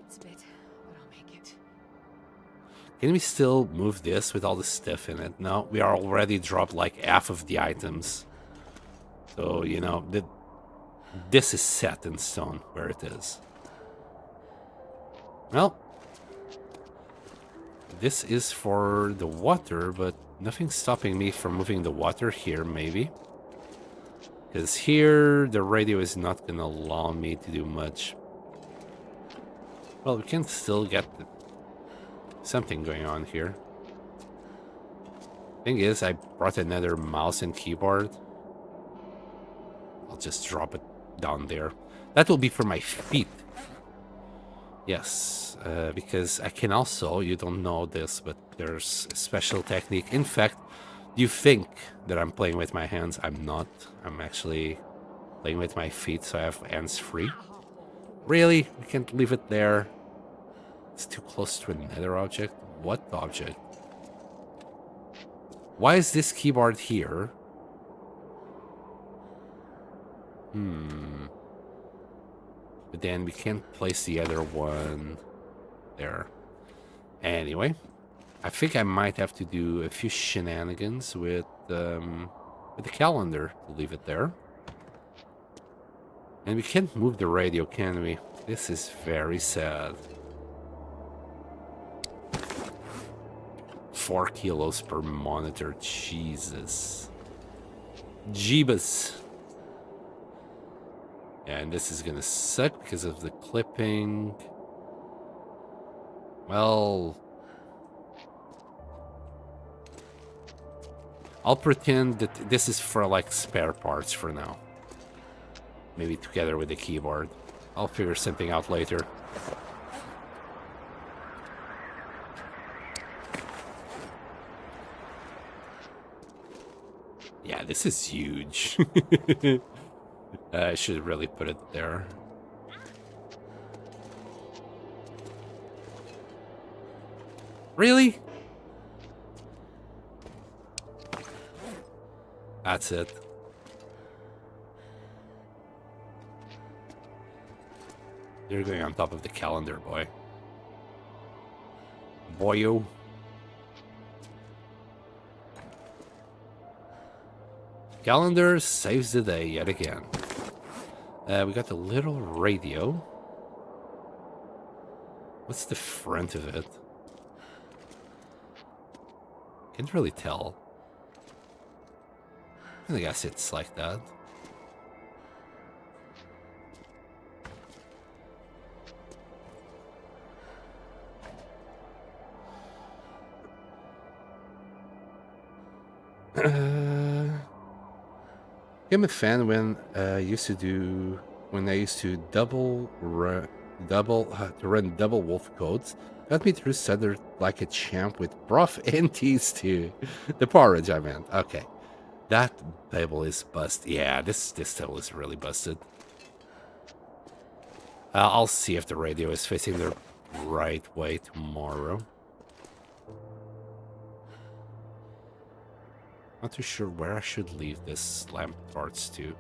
It's a bit, but I'll make it. Can we still move this with all the stuff in it? No, we are already dropped like half of the items. So, you know, this is set in stone where it is. Well, this is for the water, but nothing's stopping me from moving the water here, maybe. Because here, the radio is not going to allow me to do much. Well, we can still get something going on here. Thing is, I brought another mouse and keyboard. I'll just drop it down there. That will be for my feet. Yes, because I can also, you don't know this, but there's a special technique. In fact, you think that I'm playing with my hands. I'm not. I'm actually playing with my feet, so I have hands free. Really? We can't leave it there. It's too close to another object. What object? Why is this keyboard here? But then we can't place the other one there. Anyway, I think I might have to do a few shenanigans with the calendar to leave it there. And we can't move the radio, can we? This is very sad. 4 kilos per monitor. Jesus. Jeebus. And this is gonna suck because of the clipping. Well, I'll pretend that this is for like spare parts for now. Maybe together with the keyboard. I'll figure something out later. Yeah, this is huge. I should really put it there. Really? That's it. You're going on top of the calendar, boy. Boyo. Calendar saves the day yet again. We got a little radio. What's the front of it? Can't really tell. I guess it's like that. I'm a fan when I used to run double wolf codes. Got me through Sunder like a champ with broth and teas too. The porridge, I meant. Okay. That table is busted. Yeah, this table is really busted. I'll see if the radio is facing the right way tomorrow. Not too sure where I should leave this lamp parts to.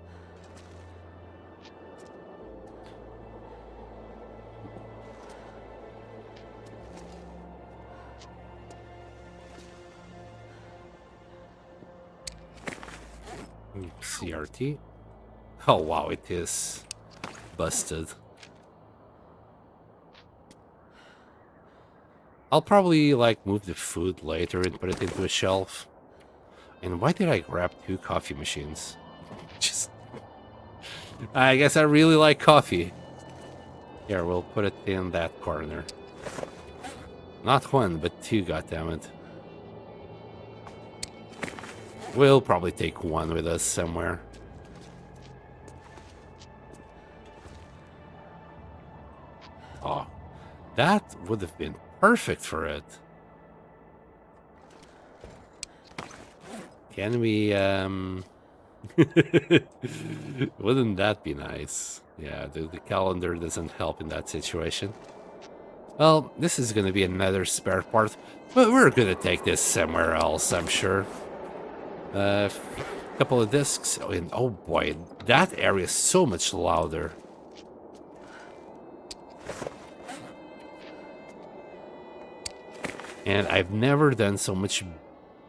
CRT. Oh wow, it is busted. I'll probably like move the food later and put it into a shelf. And why did I grab 2 coffee machines? Just, I guess I really like coffee. Here, we'll put it in that corner. Not 1, but 2, goddammit. We'll probably take 1 with us somewhere. Oh, That would have been perfect for it. Can we, wouldn't that be nice? Yeah, the calendar doesn't help in that situation. Well, this is gonna be another spare part, but we're gonna take this somewhere else, I'm sure. A couple of discs, and oh boy, that area is so much louder. And I've never done so much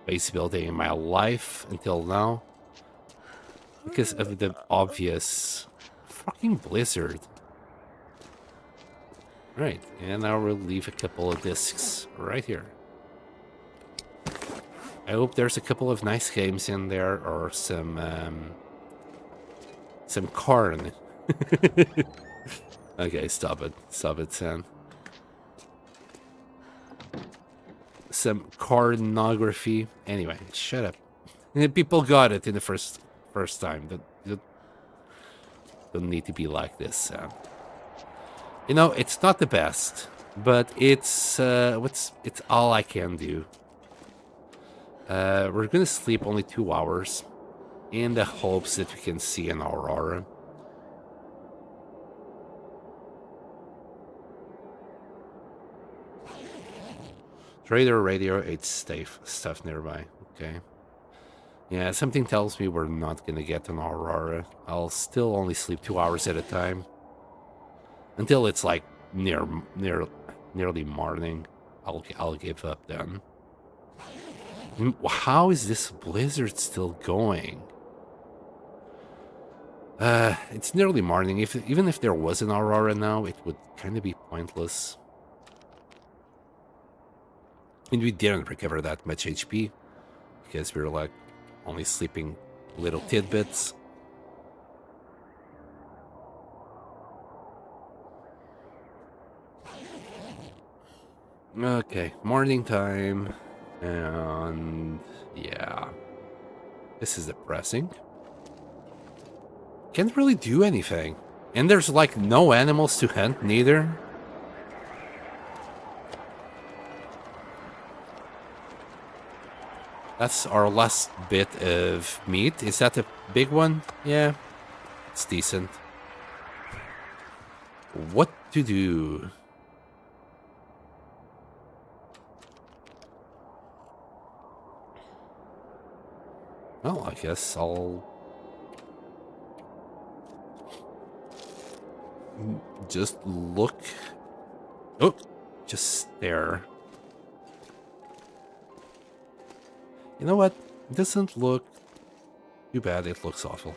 base building in my life until now because of the obvious fucking blizzard. Right, and now we'll leave a couple of discs right here. I hope there's a couple of nice games in there, or some corn. Okay, stop it, Sam. Some cornography. Anyway, shut up. People got it in the first time. Don't need to be like this, Sam. You know, it's not the best, but it's all I can do. We're gonna sleep only 2 hours in the hopes that we can see an aurora. Trader radio, it's safe stuff nearby. Okay. Yeah, something tells me we're not gonna get an aurora. I'll still only sleep 2 hours at a time. Until it's like nearly morning. I'll give up then. How is this blizzard still going? It's nearly morning. Even if there was an aurora now, it would kind of be pointless. And we didn't recover that much HP because we were like only sleeping little tidbits. Okay, morning time, and yeah, this is depressing. Can't really do anything, and there's like no animals to hunt neither. That's our last bit of meat. Is that a big one? Yeah, it's decent. What to do? Well, I guess I'll just look. Oh, just stare. You know what? It doesn't look too bad. It looks awful.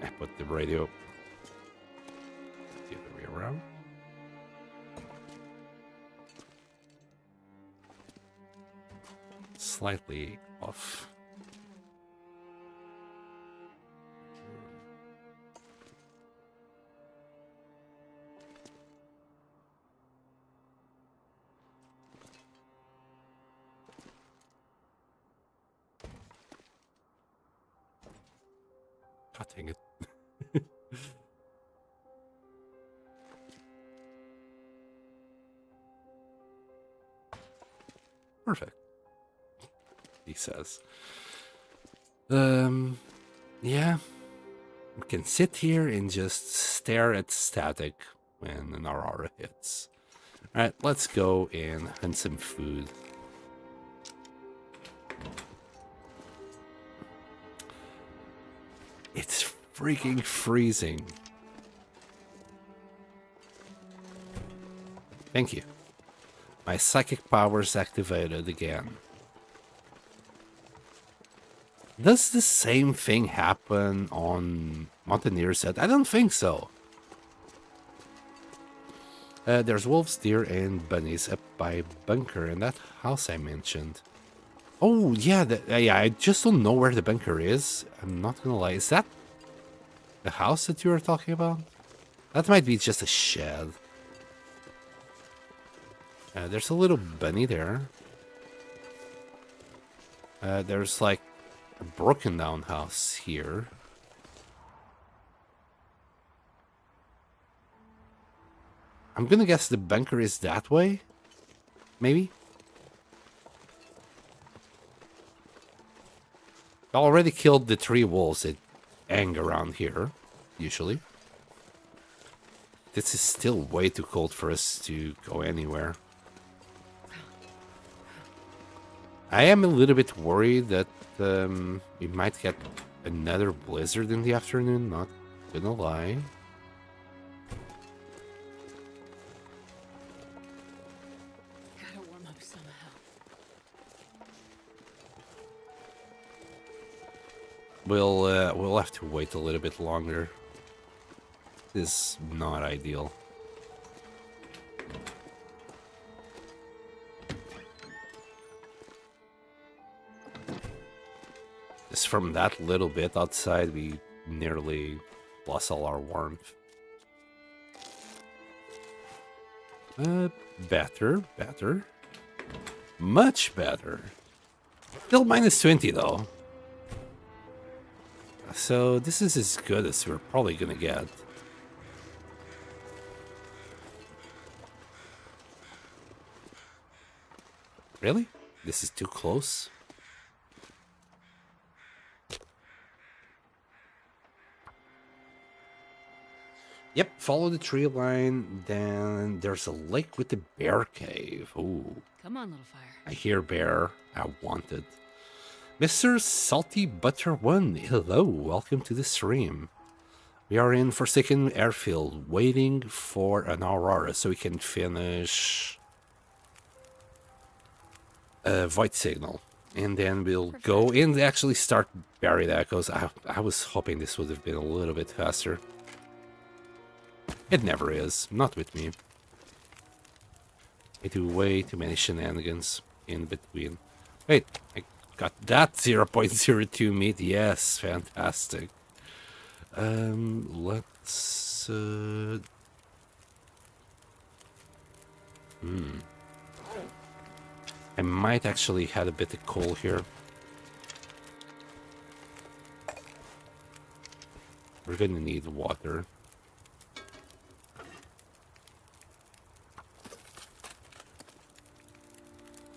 I put the radio the other way around. Slightly off. God dang it. Perfect, he says. Yeah. We can sit here and just stare at static when an aurora hits. Alright, let's go and hunt some food. It's freaking freezing. Thank you. My psychic powers activated again. Does the same thing happen on Mountaineer's Head? I don't think so. There's wolves, deer, and bunnies up by bunker in that house I mentioned. Oh, yeah, yeah, I just don't know where the bunker is. I'm not gonna lie. Is that the house that you were talking about? That might be just a shed. There's a little bunny there. There's like a broken down house here. I'm gonna guess the bunker is that way. Maybe? I already killed the 3 wolves that hang around here, usually. This is still way too cold for us to go anywhere. I am a little bit worried that we might get another blizzard in the afternoon, not gonna lie. Gotta warm up somehow. We'll have to wait a little bit longer. This is not ideal. Just from that little bit outside, we nearly lost all our warmth. Better. Much better. Still minus 20 though. So this is as good as we're probably gonna get. Really? This is too close? Yep, follow the tree line, then there's a lake with a bear cave. Ooh. Come on, little fire. I hear bear. I want it. Mr. Salty Butter 1, hello, welcome to the stream. We are in Forsaken Airfield, waiting for an Aurora so we can finish Void Signal. And then we'll go and actually start Buried Echoes. I was hoping this would have been a little bit faster. It never is, not with me. I do way too many shenanigans in between. Wait, I got that 0.02 meat. Yes, fantastic. Let's... I might actually had a bit of coal here. We're gonna need water.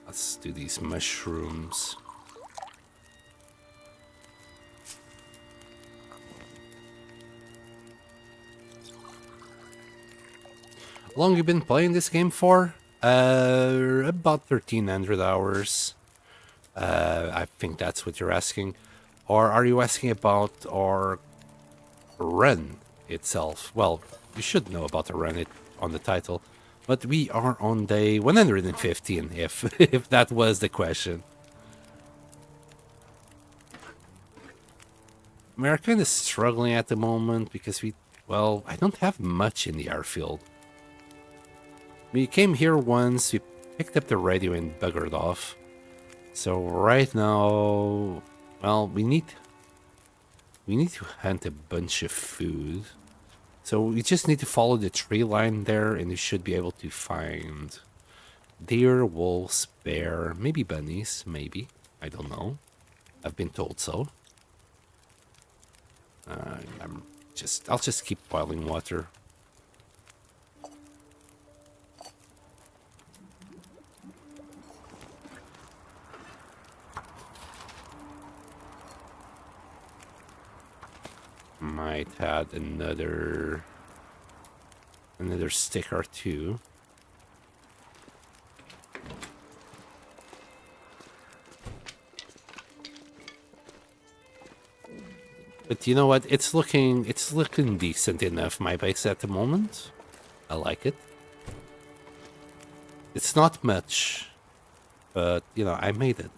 Let's do these mushrooms. How long have you been playing this game for? About 1,300 hours. I think that's what you're asking. Or are you asking about our run itself? Well, you should know about the run on the title. But we are on day 115, if that was the question. We're kind of struggling at the moment because well, I don't have much in the airfield. We came here once, we picked up the radio and buggered off. So right now, well, we need to hunt a bunch of food. So we just need to follow the tree line there and we should be able to find deer, wolves, bear, maybe bunnies, maybe. I don't know. I've been told so. I'll just keep boiling water. Might add another stick or two. But you know what? It's looking decent enough, my base at the moment. I like it. It's not much, but you know, I made it.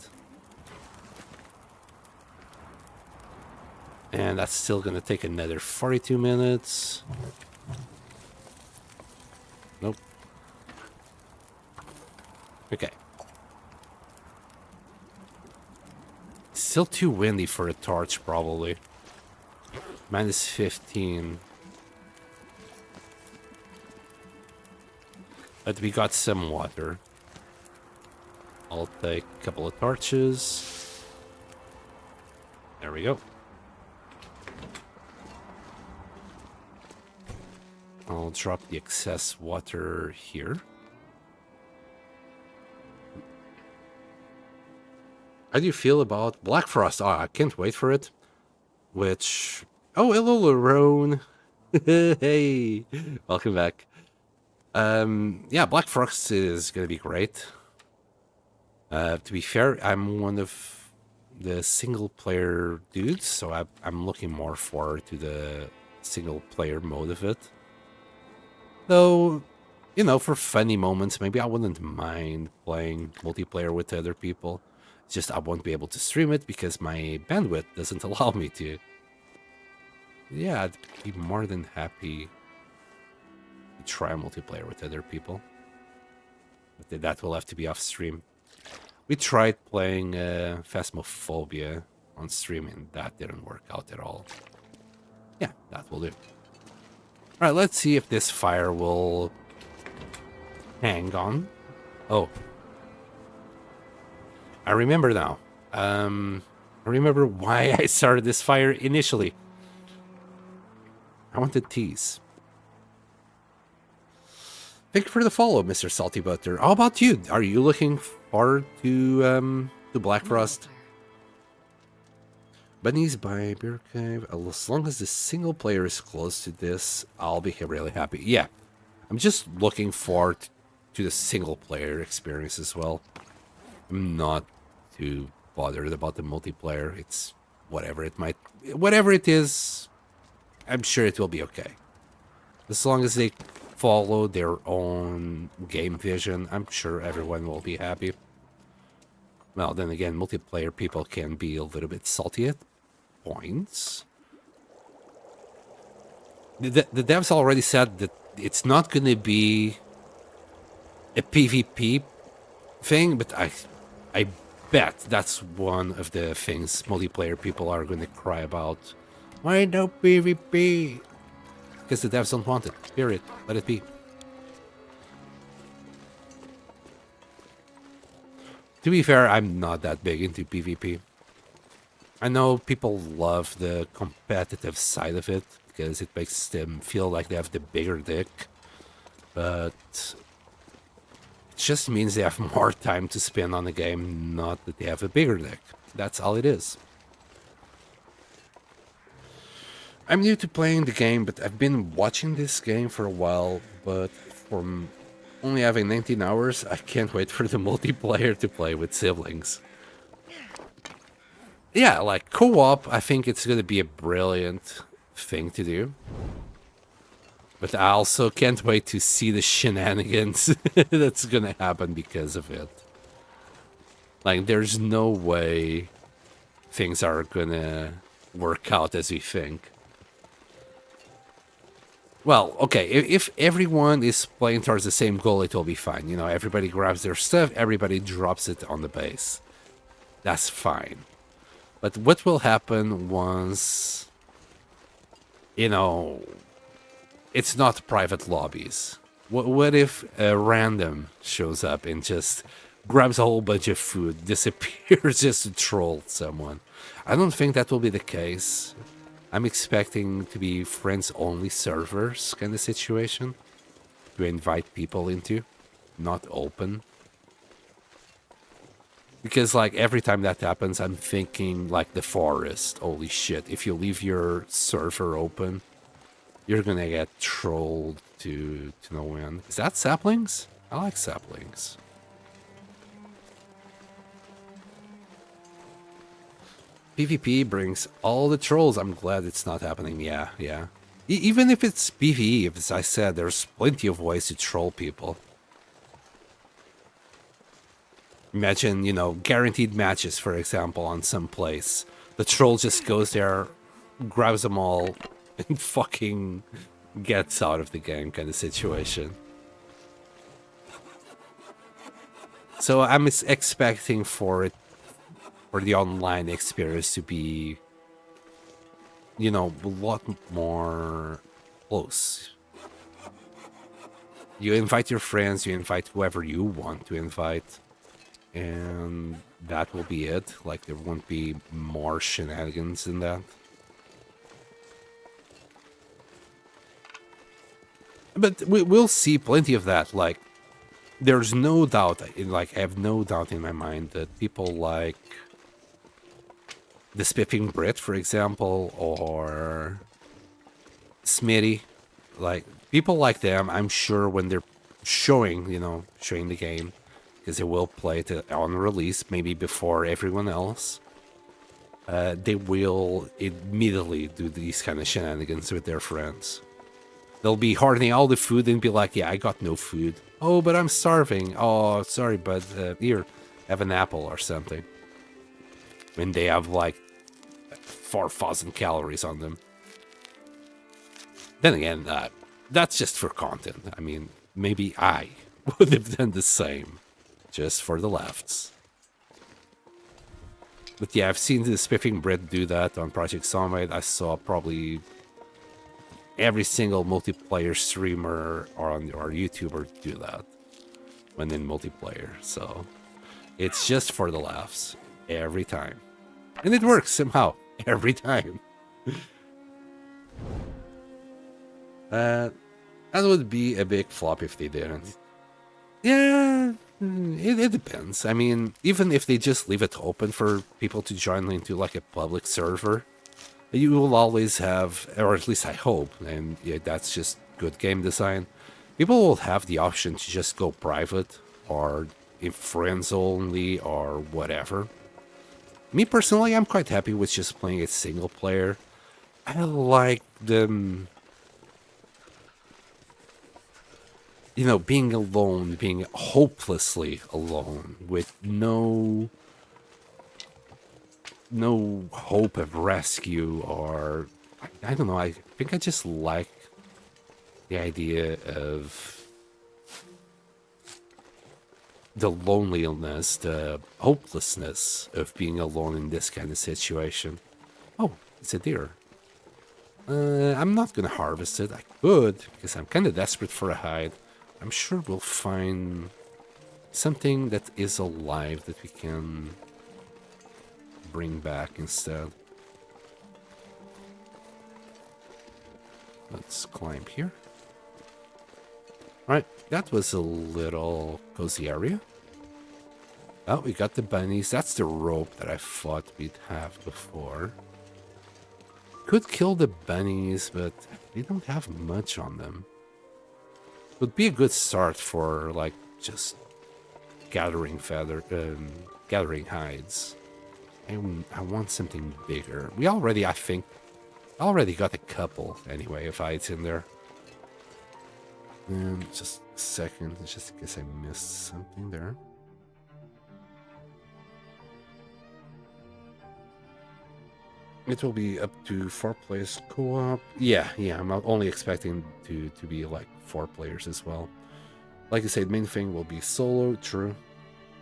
And that's still gonna take another 42 minutes. Nope. Okay. Still too windy for a torch, probably. Minus 15. But we got some water. I'll take a couple of torches. There we go. I'll drop the excess water here. How do you feel about Black Frost? Oh, I can't wait for it. Which... Oh, hello, Larone. Hey, welcome back. Yeah, Black Frost is going to be great. To be fair, I'm one of the single-player dudes, so I'm looking more forward to the single-player mode of it. Though, you know, for funny moments, maybe I wouldn't mind playing multiplayer with other people. It's just I won't be able to stream it because my bandwidth doesn't allow me to. Yeah, I'd be more than happy to try multiplayer with other people. But that will have to be off stream. We tried playing Phasmophobia on stream and that didn't work out at all. Yeah, that will do. Alright, let's see if this fire will hang on. Oh. I remember now. I remember why I started this fire initially. I wanted teas. Thank you for the follow, Mr. Salty Butter. How about you? Are you looking forward to Black Frost? Bunnies by Beer Cave. As long as the single player is close to this, I'll be really happy. Yeah, I'm just looking forward to the single player experience as well. I'm not too bothered about the multiplayer. It's whatever it is, I'm sure it will be okay. As long as they follow their own game vision, I'm sure everyone will be happy. Well, then again, multiplayer people can be a little bit salty at points. The devs already said that it's not going to be a PvP thing, but I bet that's one of the things multiplayer people are going to cry about. Why no PvP? Because the devs don't want it. Period. Let it be. To be fair, I'm not that big into PvP. I know people love the competitive side of it because it makes them feel like they have the bigger dick. But it just means they have more time to spend on the game, not that they have a bigger dick. That's all it is. I'm new to playing the game, but I've been watching this game for a while, but from only having 19 hours, I can't wait for the multiplayer to play with siblings. Yeah, like co-op, I think it's going to be a brilliant thing to do. But I also can't wait to see the shenanigans that's going to happen because of it. Like, there's no way things are going to work out as we think. Well, okay, if everyone is playing towards the same goal, it will be fine. You know, everybody grabs their stuff, everybody drops it on the base. That's fine. But what will happen once, you know, it's not private lobbies? What if a random shows up and just grabs a whole bunch of food, disappears just to troll someone? I don't think that will be the case. I'm expecting to be friends-only servers kind of situation to invite people into, not open. Because, like, every time that happens, I'm thinking, like, the forest. Holy shit, if you leave your server open, you're gonna get trolled to no end. Is that saplings? I like saplings. PvP brings all the trolls. I'm glad it's not happening. Yeah. Even if it's PvE, as I said, there's plenty of ways to troll people. Imagine, you know, guaranteed matches, for example, on some place. The troll just goes there, grabs them all, and fucking gets out of the game kind of situation. So I'm expecting for the online experience to be, you know, a lot more close. You invite your friends, you invite whoever you want to invite, and that will be it. Like, there won't be more shenanigans than that. But we'll see plenty of that. Like, there's no doubt, like, I have no doubt in my mind that people like the Spiffing Brit, for example, or Smitty, like, people like them, I'm sure when they're showing the game, because they will play it on release, maybe before everyone else, they will immediately do these kind of shenanigans with their friends. They'll be hoarding all the food and be like, yeah, I got no food. Oh, but I'm starving. Oh, sorry, but here, have an apple or something. When they have like 4,000 calories on them. Then again, that's just for content. I mean, maybe I would have done the same, just for the laughs. But yeah, I've seen the Spiffing Brit do that on Project Soulmate. I saw probably every single multiplayer streamer or YouTuber do that when in multiplayer. So it's just for the laughs every time. And it works somehow every time. That would be a big flop if they didn't. Yeah, it depends. I mean, even if they just leave it open for people to join into like a public server, you will always have, or at least I hope, and yeah, that's just good game design, people will have the option to just go private or if friends only or whatever. Me personally, I'm quite happy with just playing it single player. I like them, being alone, being hopelessly alone with no hope of rescue, or I don't know, I think I just like the idea of the loneliness, the hopelessness of being alone in this kind of situation. Oh, it's a deer. I'm not gonna harvest it. I could, because I'm kind of desperate for a hide. I'm sure we'll find something that is alive that we can bring back instead. Let's climb here. Alright, that was a little cozy area. Oh, we got the bunnies. That's the rope that I thought we'd have before. Could kill the bunnies, but they don't have much on them. Would be a good start for, like, just gathering gathering hides. And I want something bigger. I think, got a couple, anyway, of hides in there. Just a second, just in case I missed something there. It will be up to 4 players co-op. Yeah, I'm only expecting to be like 4 players as well. Like I said, main thing will be solo, true.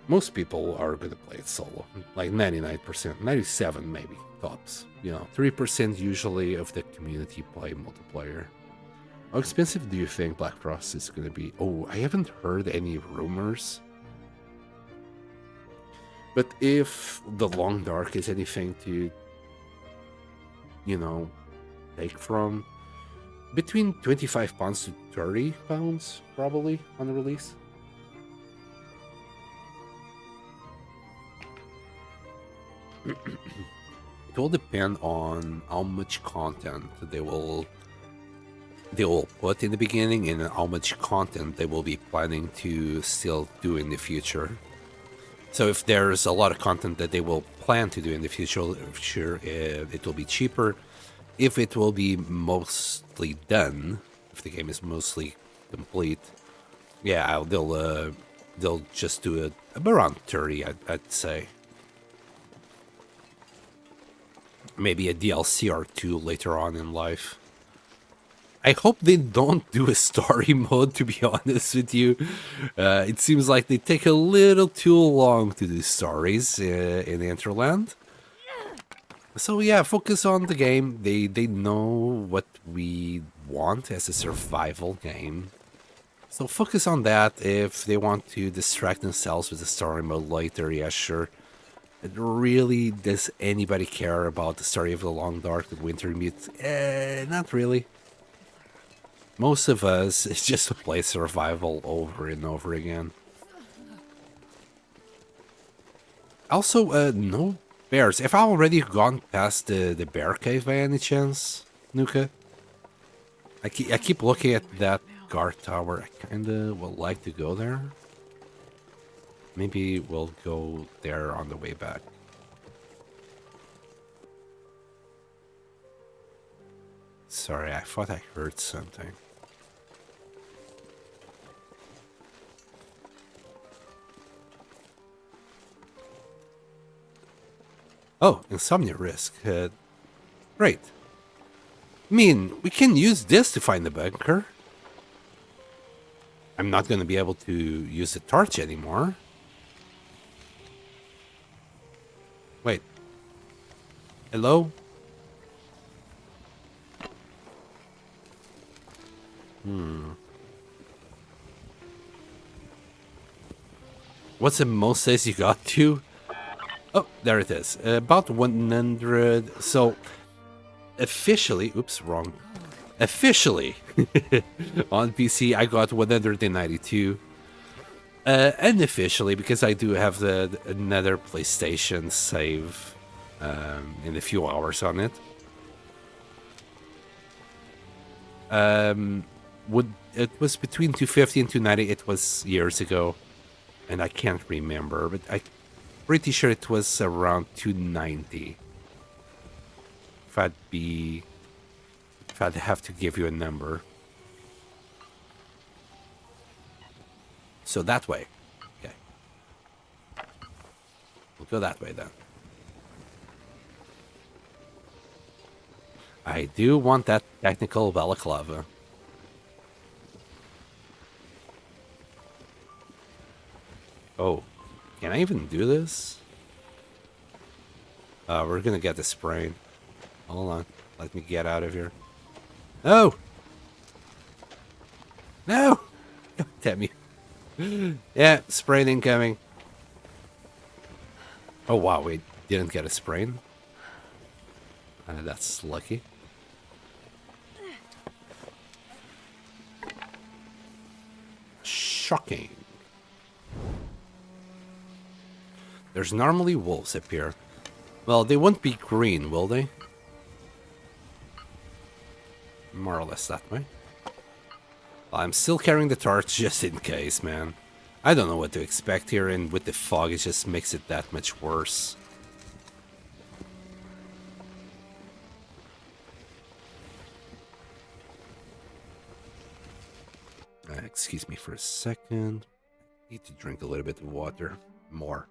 Most people are going to play it solo, like 99%, 97 maybe, tops. 3% usually of the community play multiplayer. How expensive do you think Black Frost is going to be? Oh, I haven't heard any rumors. But if the Long Dark is anything to, take from, between £25 to £30 probably on the release. It will depend on how much content they will put in the beginning and how much content they will be planning to still do in the future. So if there's a lot of content that they will plan to do in the future, it will be cheaper. If it will be mostly done, if the game is mostly complete, yeah, they'll just do it around 30, I'd say. Maybe a DLC or 2 later on in life. I hope they don't do a story mode, to be honest with you. It seems like they take a little too long to do stories in Interland. So yeah, focus on the game. They know what we want as a survival game. So focus on that. If they want to distract themselves with the story mode later, yeah, sure. But really, does anybody care about the story of the Long Dark, the Winter Meat? Not really. Most of us, it's just to play survival over and over again. Also, no bears. Have I already gone past the bear cave by any chance, Nuka? I keep looking at that guard tower. I kinda would like to go there. Maybe we'll go there on the way back. Sorry, I thought I heard something. Oh, insomnia risk. Great. I mean, we can use this to find the bunker. I'm not going to be able to use the torch anymore. Wait. Hello? What's the most says you got to? Oh, there it is. About 100. So, officially, oops, wrong. Officially, on PC, I got 192. Unofficially, because I do have another PlayStation save in a few hours on it. It was between 250 and 290. It was years ago, and I can't remember, but I'm pretty sure it was around 290. If I'd have to give you a number. So that way. Okay. We'll go that way then. I do want that technical balaclava. Oh, can I even do this? We're gonna get the sprain. Hold on. Let me get out of here. No! No! God damn you. Yeah, sprain incoming. Oh wow, we didn't get a sprain. That's lucky. Shocking. There's normally wolves up here. Well, they won't be green, will they? More or less that way. Well, I'm still carrying the torch just in case, man. I don't know what to expect here, and with the fog, it just makes it that much worse. Excuse me for a second. Need to drink a little bit of water. More.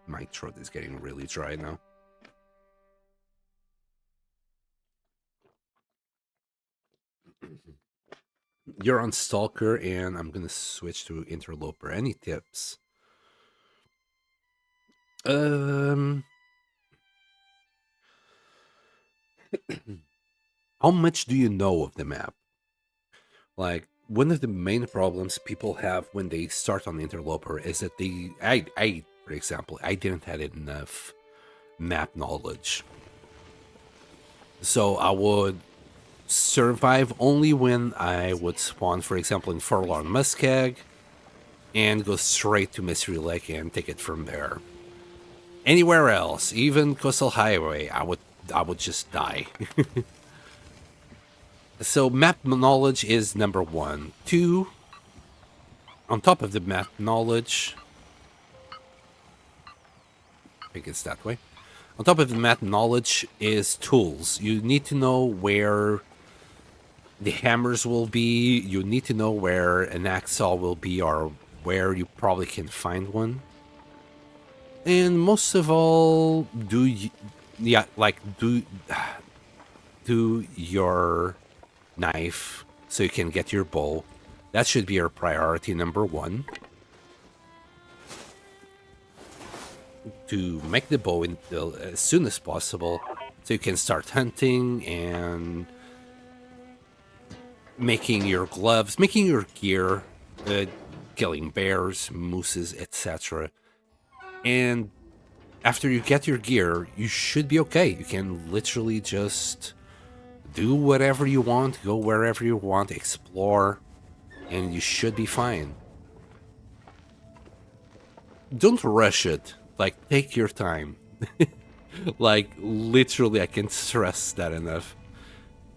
My throat is getting really dry now. You're on Stalker, and I'm gonna switch to Interloper. Any tips? How much do you know of the map? Like, one of the main problems people have when they start on Interloper is that I, for example, I didn't have enough map knowledge. So I would survive only when I would spawn, for example, in Forlorn Muskeg, and go straight to Mystery Lake and take it from there. Anywhere else, even Coastal Highway, I would just die. So map knowledge is number 1. 2, on top of the map knowledge, I think it's that way. On top of the map knowledge is tools. You need to know where the hammers will be. You need to know where an hacksaw will be, or where you probably can find one. And most of all, do your knife so you can get your bow. That should be your priority number 1. To make the bow as soon as possible, so you can start hunting and making your gloves, making your gear, killing bears, mooses, etc. And after you get your gear, you should be okay. You can literally just do whatever you want, go wherever you want, explore, and you should be fine. Don't rush it. Like, take your time. Like, literally, I can't stress that enough.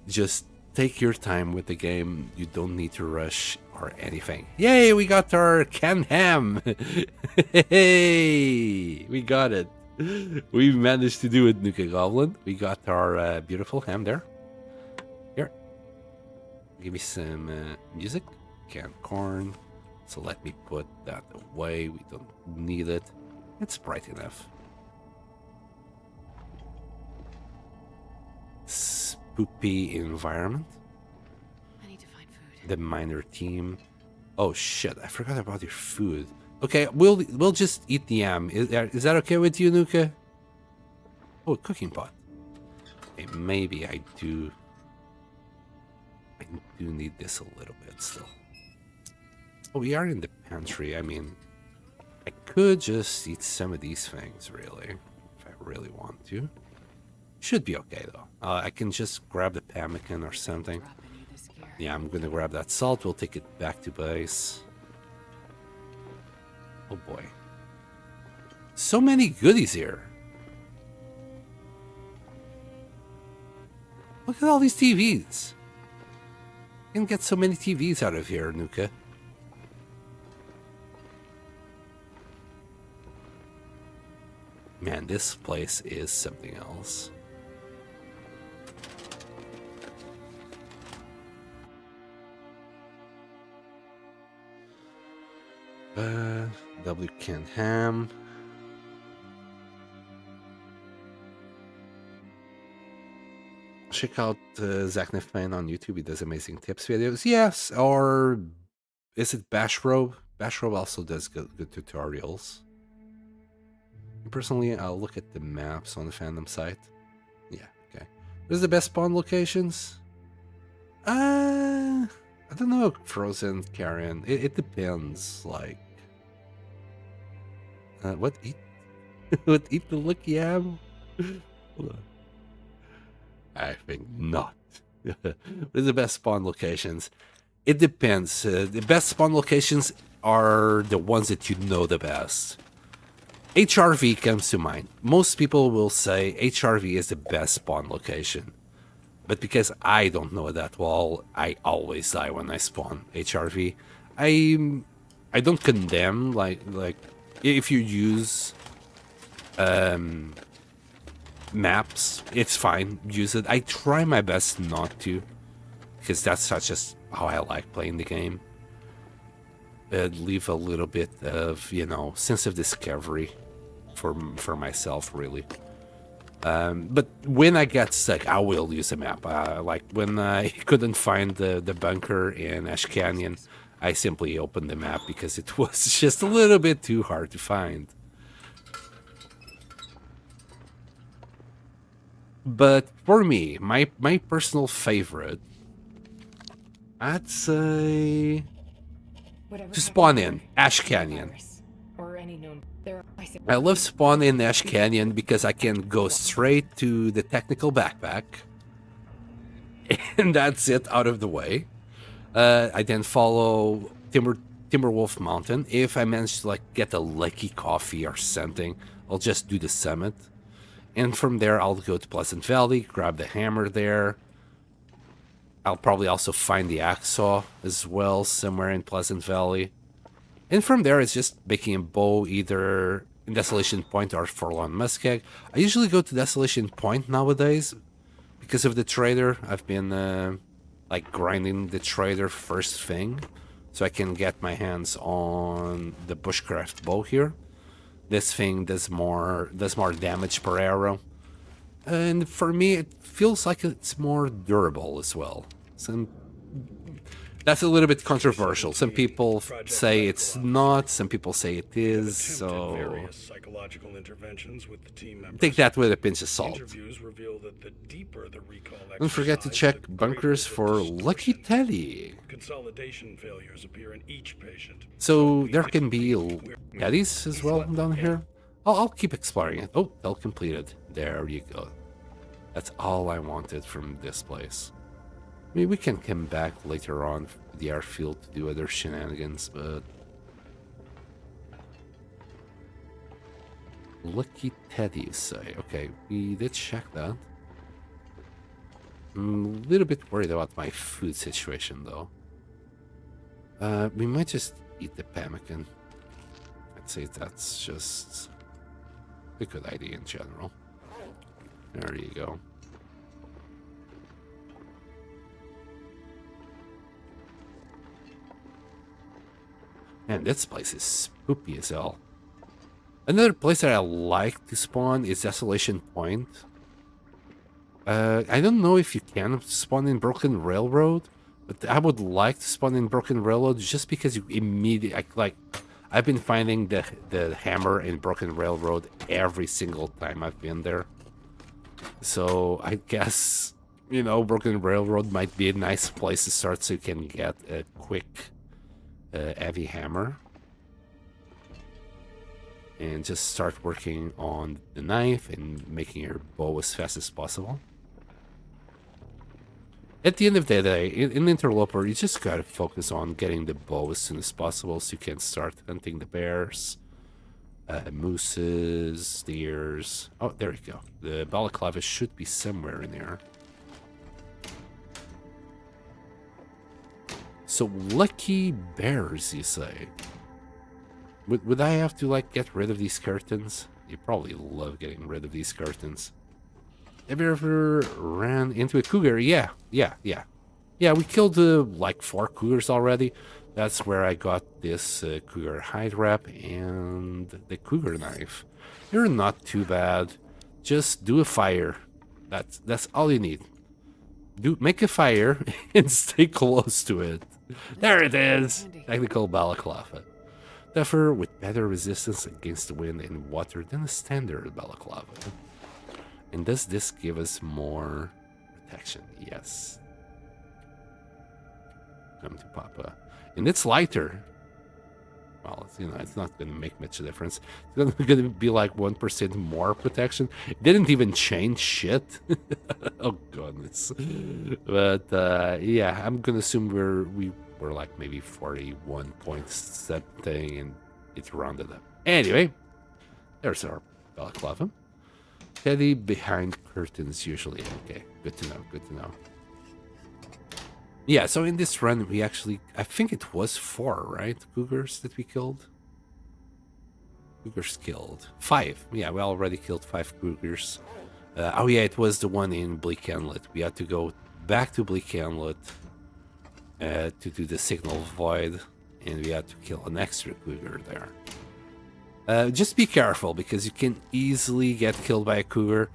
Just take your time with the game. You don't need to rush or anything. Yay, we got our canned ham! Hey, we got it. We managed to do it, Nuka Goblin. We got our beautiful ham there. Here. Give me some music. Canned corn. So let me put that away. We don't need it. It's bright enough. Spoopy environment. I need to find food. The minor team. Oh shit! I forgot about your food. Okay, we'll just eat the yam. Is that okay with you, Nuka? Oh, cooking pot. Okay, maybe I do need this a little bit still. Oh, we are in the pantry. I mean, I could just eat some of these things, really, if I really want to. Should be okay, though. I can just grab the pemmican or something. Yeah, I'm gonna grab that salt. We'll take it back to base. Oh, boy. So many goodies here. Look at all these TVs. You can get so many TVs out of here, Nuka. Man, this place is something else. W. Ken Ham. Check out Zach Nifman on YouTube. He does amazing tips videos. Yes, or is it Bashrobe? Bashrobe also does good tutorials. Personally, I'll look at the maps on the fandom site. Yeah, okay. Where's the best spawn locations? I don't know, Frozen, Karen. It depends. Like, what eat? What eat the look yam? Hold on. I think not. Where's the best spawn locations? It depends. The best spawn locations are the ones that you know the best. HRV comes to mind. Most people will say HRV is the best spawn location. But because I don't know that well, I always die when I spawn HRV. I don't condemn, like if you use maps, it's fine, use it. I try my best not to, because that's just how I like playing the game. Leave a little bit of, sense of discovery for myself, really. But when I get stuck, I will use a map. Like when I couldn't find the bunker in Ash Canyon, I simply opened the map because it was just a little bit too hard to find. But for me, my personal favorite, I'd say to spawn in Ash Canyon. I love spawn in Ash Canyon because I can go straight to the technical backpack, and that's it out of the way. I then follow Timberwolf Mountain. If I manage to get a lucky coffee or something, I'll just do the summit, and from there I'll go to Pleasant Valley, grab the hammer there. I'll probably also find the axe saw as well somewhere in Pleasant Valley. And from there, it's just making a bow either in Desolation Point or Forlorn Muskeg. I usually go to Desolation Point nowadays because of the trader. I've been grinding the trader first thing so I can get my hands on the bushcraft bow here. This thing does more damage per arrow. And for me, it feels like it's more durable as well. That's a little bit controversial. Some people say it's not, some people say it is, so take that with a pinch of salt. Don't forget to check bunkers for Lucky Teddy. So there can be Teddies as well down here. I'll keep exploring it. Oh, all completed. There you go. That's all I wanted from this place. I mean, we can come back later on to the airfield to do other shenanigans, but... Lucky Teddy, you say? Okay, we did check that. I'm a little bit worried about my food situation, though. We might just eat the pemmican. I'd say that's just a good idea in general. There you go. Man, this place is spooky as hell. Another place that I like to spawn is Desolation Point. I don't know if you can spawn in Broken Railroad, but I would like to spawn in Broken Railroad just because you immediately, like, I've been finding the hammer in Broken Railroad every single time I've been there. So I guess, you know, Broken Railroad might be a nice place to start so you can get a quick heavy hammer. And just start working on the knife and making your bow as fast as possible. At the end of the day, in Interloper, you just gotta focus on getting the bow as soon as possible so you can start hunting the bears, mooses, deers. Oh, there you go. The balaclava should be somewhere in there. So, lucky bears, you say? Would I have to, like, get rid of these curtains? You probably love getting rid of these curtains. Have you ever ran into a cougar? Yeah, we killed, like, 4 cougars already. That's where I got this cougar hide wrap and the cougar knife. They're not too bad. Just do a fire. That's all you need. Make a fire and stay close to it. There it is! Technical balaclava. Tougher with better resistance against the wind and water than a standard balaclava. And does this give us more protection? Yes. Come to Papa. And it's lighter. Well, it's not going to make much difference. It's going to be like 1% more protection. It didn't even change shit. Oh, goodness. But, yeah, I'm going to assume we're like maybe 41 point something, and it's rounded up. Anyway, there's our balaclava. Teddy behind curtains usually. Okay, good to know. Yeah, so in this run, we actually, I think it was 4, right? Cougars that we killed? Cougars killed. 5. Yeah, we already killed 5 cougars. Oh yeah, it was the one in Bleak Inlet. We had to go back to Bleak Inlet to do the signal void, and we had to kill an extra cougar there. Just be careful, because you can easily get killed by a cougar.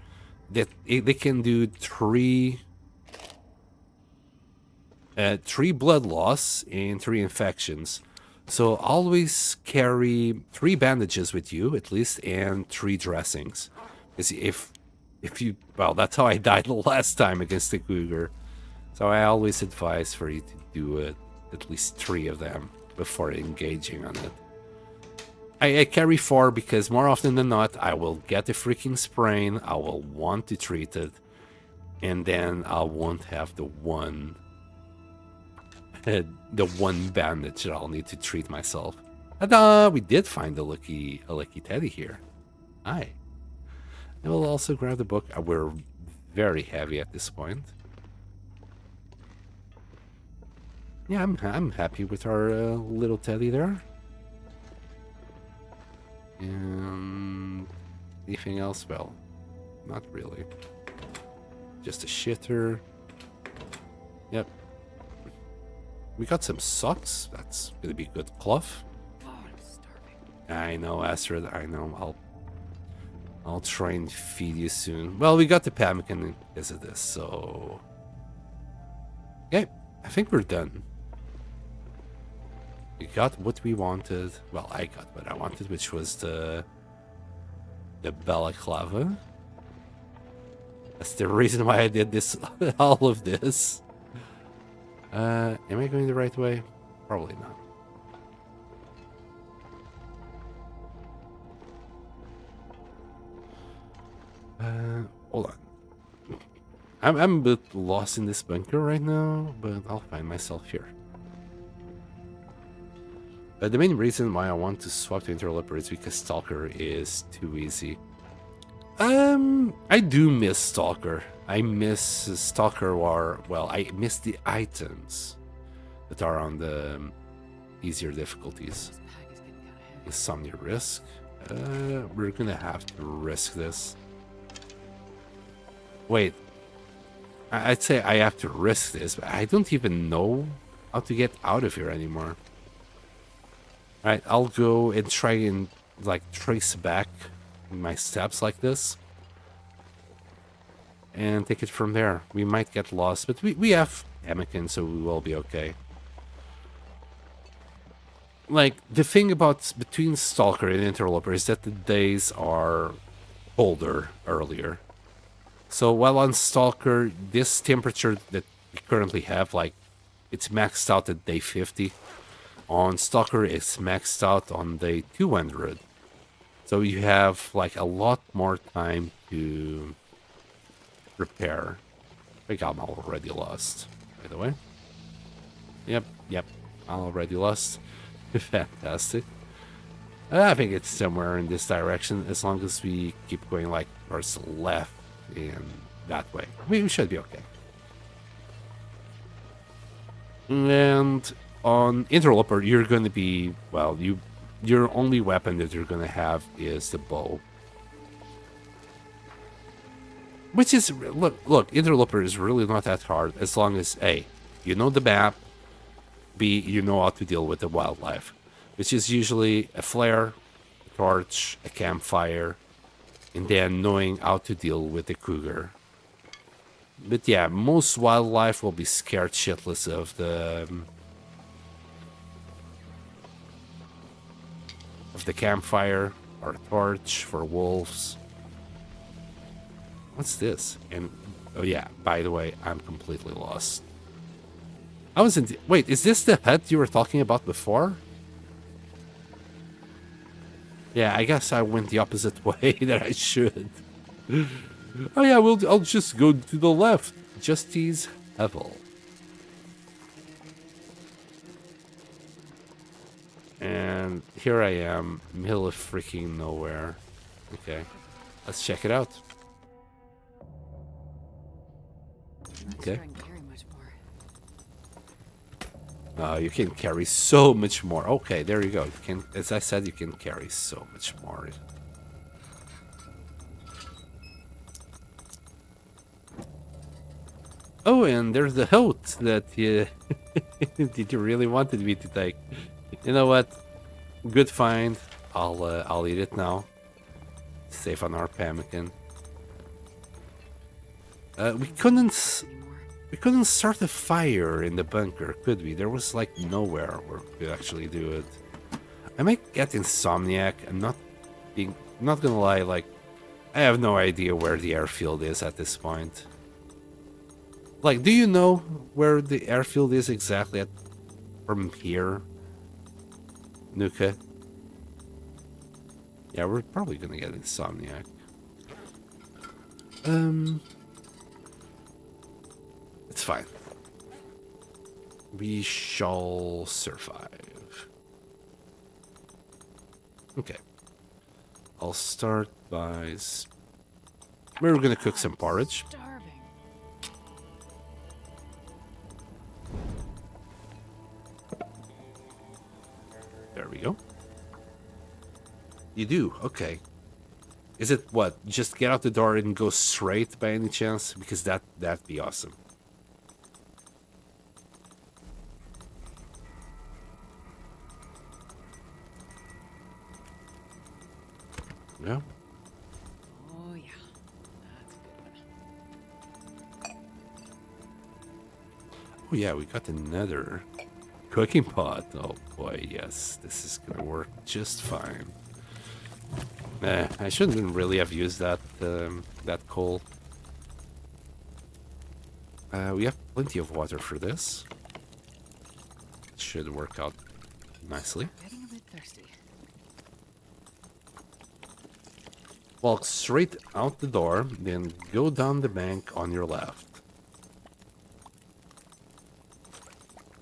They can do 3 blood loss and 3 infections. So always carry 3 bandages with you, at least, and 3 dressings. Because if you, well, that's how I died the last time against the cougar. So I always advise for you to do at least 3 of them before engaging on it. I carry 4 because more often than not, I will get a freaking sprain, I will want to treat it, and then I won't have the one bandage that I'll need to treat myself. We did find a lucky teddy here. Hi. I will also grab the book. We're very heavy at this point. Yeah, I'm happy with our little teddy there. And anything else? Well, not really. Just a shitter. Yep. We got some socks. That's gonna be good cloth. Oh, I'm starving. I know, Astrid. I know. I'll try and feed you soon. Well, we got the pemmican as it is, so okay. I think we're done. We got what we wanted. Well, I got what I wanted, which was the balaclava. That's the reason why I did this, all of this. Am I going the right way? Probably not. Hold on. I'm a bit lost in this bunker right now, but I'll find myself here. The main reason why I want to swap to Interloper is because Stalker is too easy. I do miss Stalker. I miss Stalker War. Well, I miss the items that are on the easier difficulties. Insomnia risk. We're gonna have to risk this. Wait. I'd say I have to risk this, but I don't even know how to get out of here anymore. Alright, I'll go and try and like trace back my steps like this. And take it from there. We might get lost, but we have Anakin, so we will be okay. Like, the thing about between Stalker and Interloper is that the days are colder earlier. So while on Stalker, this temperature that we currently have, like, it's maxed out at day 50. On Stalker, it's maxed out on day 200. So you have, like, a lot more time to prepare. I think I'm already lost, by the way. Yep, I'm already lost. Fantastic. I think it's somewhere in this direction, as long as we keep going, like, towards the left and that way. We should be okay. And on Interloper, you're going to be, well, your only weapon that you're going to have is the bow. Which is, look, Interloper is really not that hard, as long as, A, you know the map, B, you know how to deal with the wildlife, which is usually a flare, a torch, a campfire, and then knowing how to deal with the cougar. But yeah, most wildlife will be scared shitless of the campfire or a torch for wolves. What's this? And oh yeah, by the way, I'm completely lost. I was in. Wait, is this the hut you were talking about before? Yeah, I guess I went the opposite way that I should. Oh yeah, I'll just go to the left. Justice Hevel. And here I am, middle of freaking nowhere. Okay, let's check it out. Okay. You can carry so much more. Okay, there you go. You can, as I said, you can carry so much more. Oh, and there's the oat that you did you really wanted me to take. You know what? Good find. I'll eat it now. Safe on our pemmican. We couldn't start a fire in the bunker, could we? There was like nowhere where we could actually do it. I might get insomniac. I'm not gonna lie, like I have no idea where the airfield is at this point. Like, do you know where the airfield is exactly from here, Nuka? Yeah, we're probably gonna get insomniac. It's fine. We shall survive. Okay. I'll start by... We're gonna cook some porridge. There we go. You do? Okay. Is it what? Just get out the door and go straight by any chance? Because that'd be awesome. Yeah. Oh yeah, that's a good one. Oh yeah, we got another cooking pot. Oh boy, yes, this is gonna work just fine. I shouldn't really have used that that coal. We have plenty of water for this. It should work out nicely. Getting a bit thirsty. Walk straight out the door, then go down the bank on your left.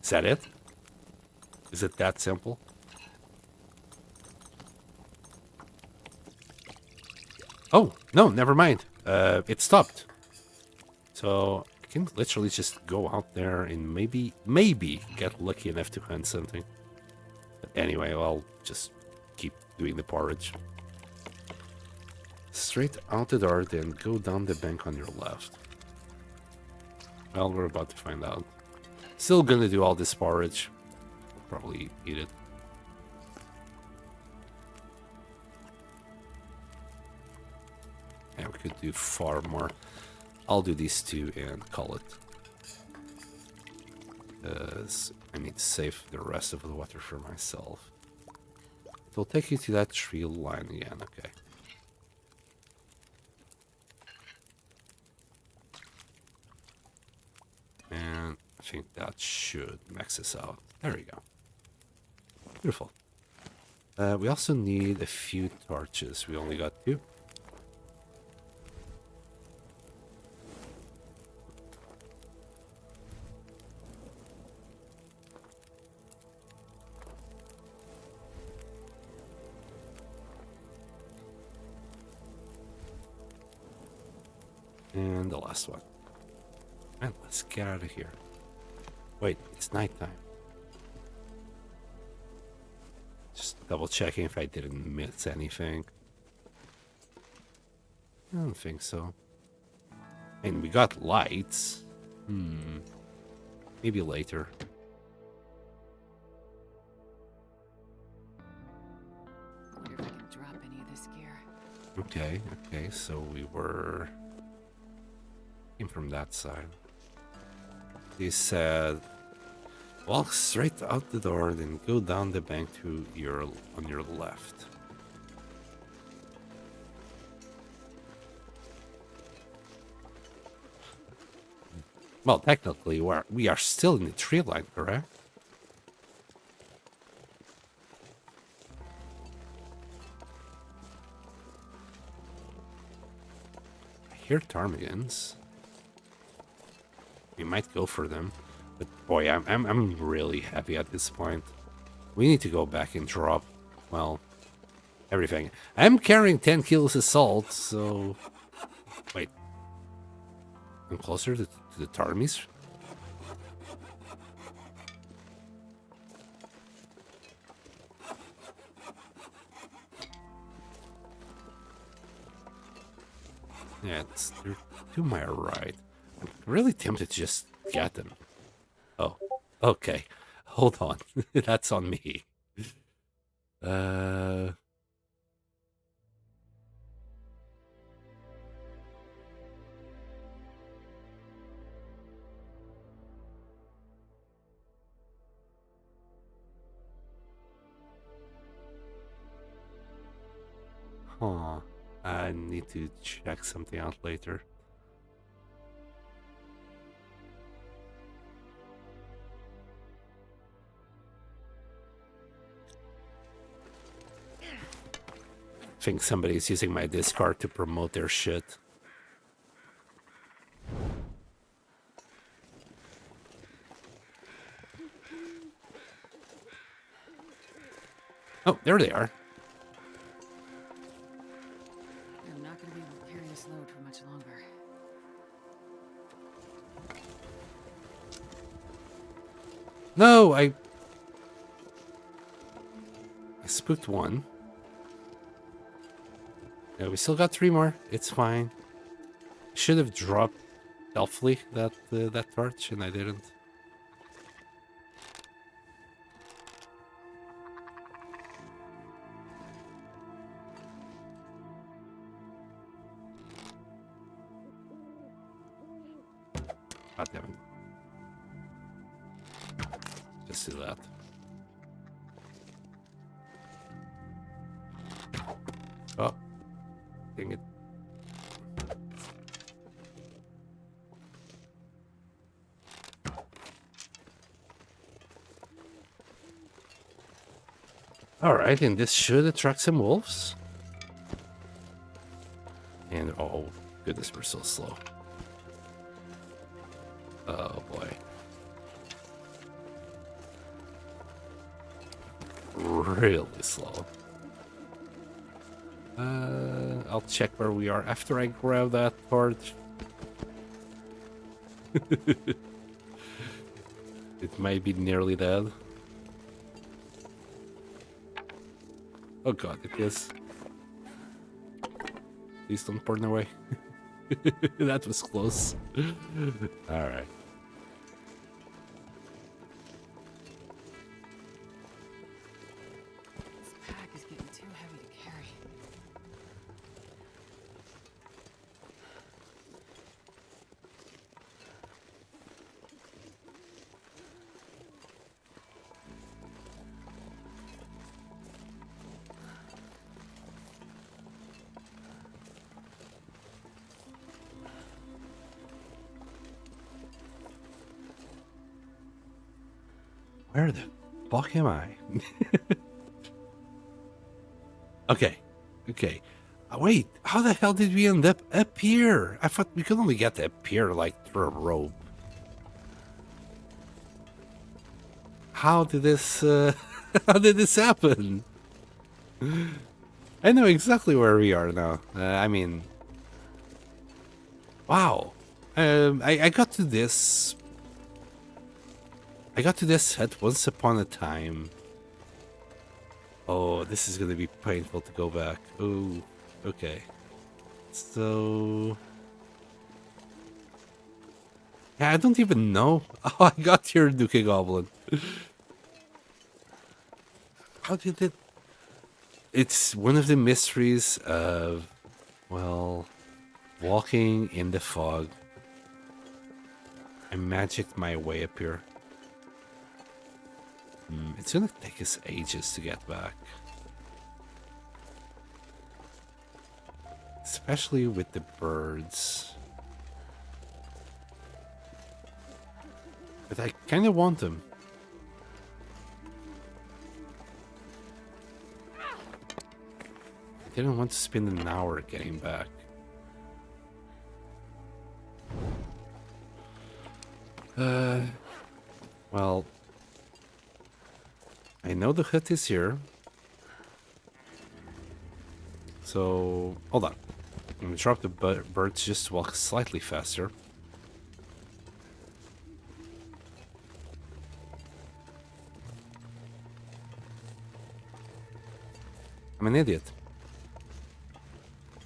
Is that it? Is it that simple? Oh, no, never mind. It stopped. So I can literally just go out there and maybe get lucky enough to hunt something. But anyway, I'll just keep doing the porridge. Straight out the door, then go down the bank on your left. Well, we're about to find out. Still gonna do all this porridge. Probably eat it. Yeah, we could do far more. I'll do these two and call it. Because I need to save the rest of the water for myself. It'll take you to that tree line again, okay. And I think that should max us out. There we go. Beautiful. We also need a few torches. We only got 2. And the last one. And let's get out of here. Wait, it's nighttime. Just double checking if I didn't miss anything. I don't think so. And we got lights. Maybe later. I wonder if I can drop any of this gear. Okay, so we were came from that side. He said, walk straight out the door, then go down the bank to on your left. Well, technically, we are still in the tree line, correct? I hear ptarmigans. We might go for them, but boy, I'm really happy at this point. We need to go back and drop, well, everything. I'm carrying 10 kilos of salt, so wait, I'm closer to the Tarmies. Yeah, they're to my right. I'm really tempted to just get them. Oh, okay. Hold on. That's on me. Huh. I need to check something out later. I think somebody's using my Discord to promote their shit. Oh, there they are. I'm not going to be able to carry this load for much longer. No, I spooked one. Yeah, we still got 3 more. It's fine. Should have dropped stealthily that torch, and I didn't. God damn it. Just do that. Oh. Dang it. Alright, and this should attract some wolves. Oh, goodness, we're so slow. Oh, boy. Really slow. I'll check where we are after I grab that torch. It might be nearly dead. Oh god, it is. Please don't burn away. That was close. Alright. This pack is getting too heavy to carry. Where the fuck am I? Okay. Wait, how the hell did we end up here? I thought we could only get up here, like, through a rope. How did this, how did this happen? I know exactly where we are now. I mean... Wow. I got to this... I got to this hut once upon a time. Oh, this is gonna be painful to go back. Oh, okay. So... Yeah, I don't even know how I got here, Duke Goblin. How did it... It's one of the mysteries of, well, walking in the fog. I magicked my way up here. It's gonna take us ages to get back. Especially with the birds. But I kind of want them. I didn't want to spend an hour getting back. Well, I know the hut is here. So, hold on. I'm gonna drop the birds just to walk slightly faster. I'm an idiot.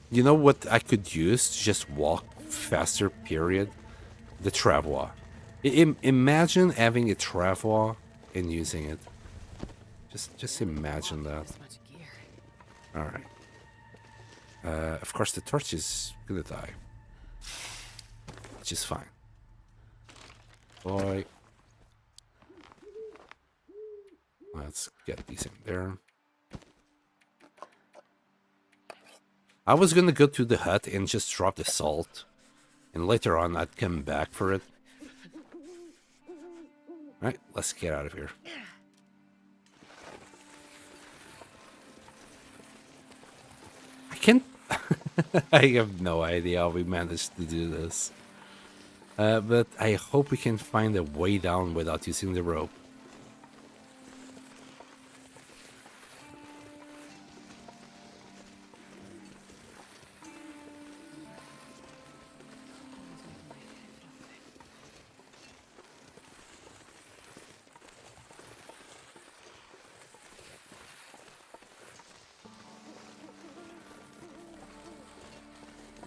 You know what I could use to just walk faster, period? The travois. Imagine having a travois and using it. Just imagine that. This much gear. Alright. Of course, the torch is gonna die. Which is fine. Boy. Let's get these in there. I was gonna go to the hut and just drop the salt. And later on, I'd come back for it. Alright, let's get out of here. I can't... I have no idea how we managed to do this. But I hope we can find a way down without using the rope.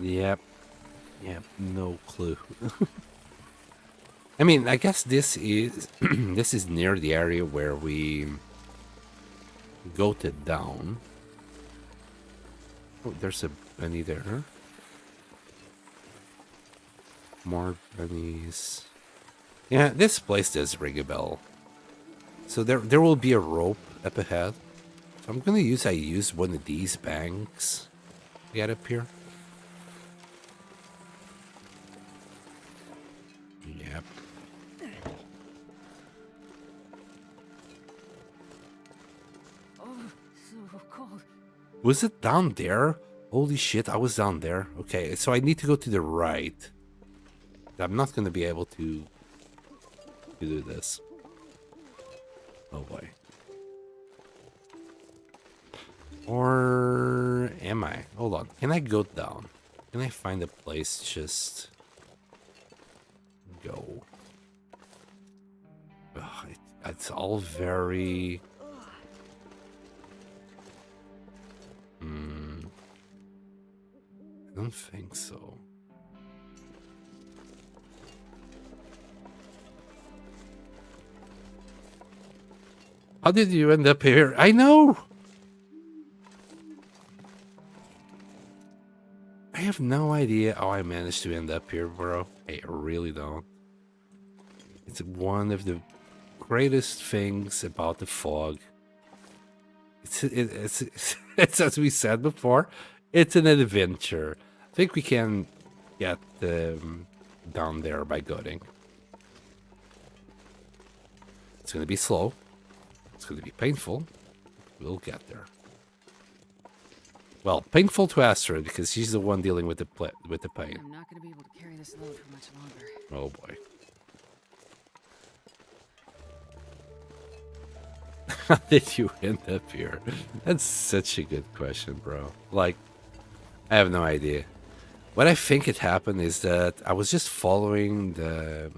Yep, no clue. I mean, I guess this is this is near the area where we goated down. Oh, there's a bunny there. More bunnies. Yeah, this place does ring a bell. So there will be a rope up ahead. So I'm gonna use one of these banks to get up here. Yep. Oh, so cold. Was it down there? Holy shit, I was down there. Okay, so I need to go to the right. I'm not going to be able to do this. Oh boy. Or am I? Hold on. Can I go down? Can I find a place just go? Ugh, it's all very... I don't think so. How did you end up here? I know! I have no idea how I managed to end up here, bro. I really don't. It's one of the greatest things about the fog. It's as we said before, it's an adventure. I think we can get down there by going. It's going to be slow. It's going to be painful. We'll get there. Well, painful to Astrid because she's the one dealing with the pain. I'm not going to be able to carry this load for much longer. Oh boy. How did you end up here? That's such a good question, bro. Like, I have no idea. What I think it happened is that I was just following the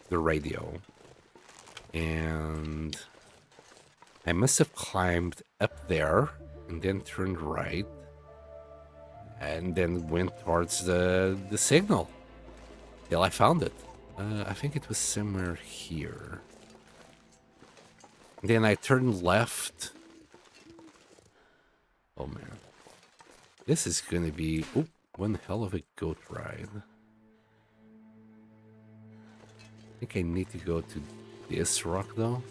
radio. And I must have climbed up there and then turned right. And then went towards the signal. Till I found it. I think it was somewhere here. Then I turned left. Oh man. This is gonna be one hell of a goat ride. I think I need to go to this rock though.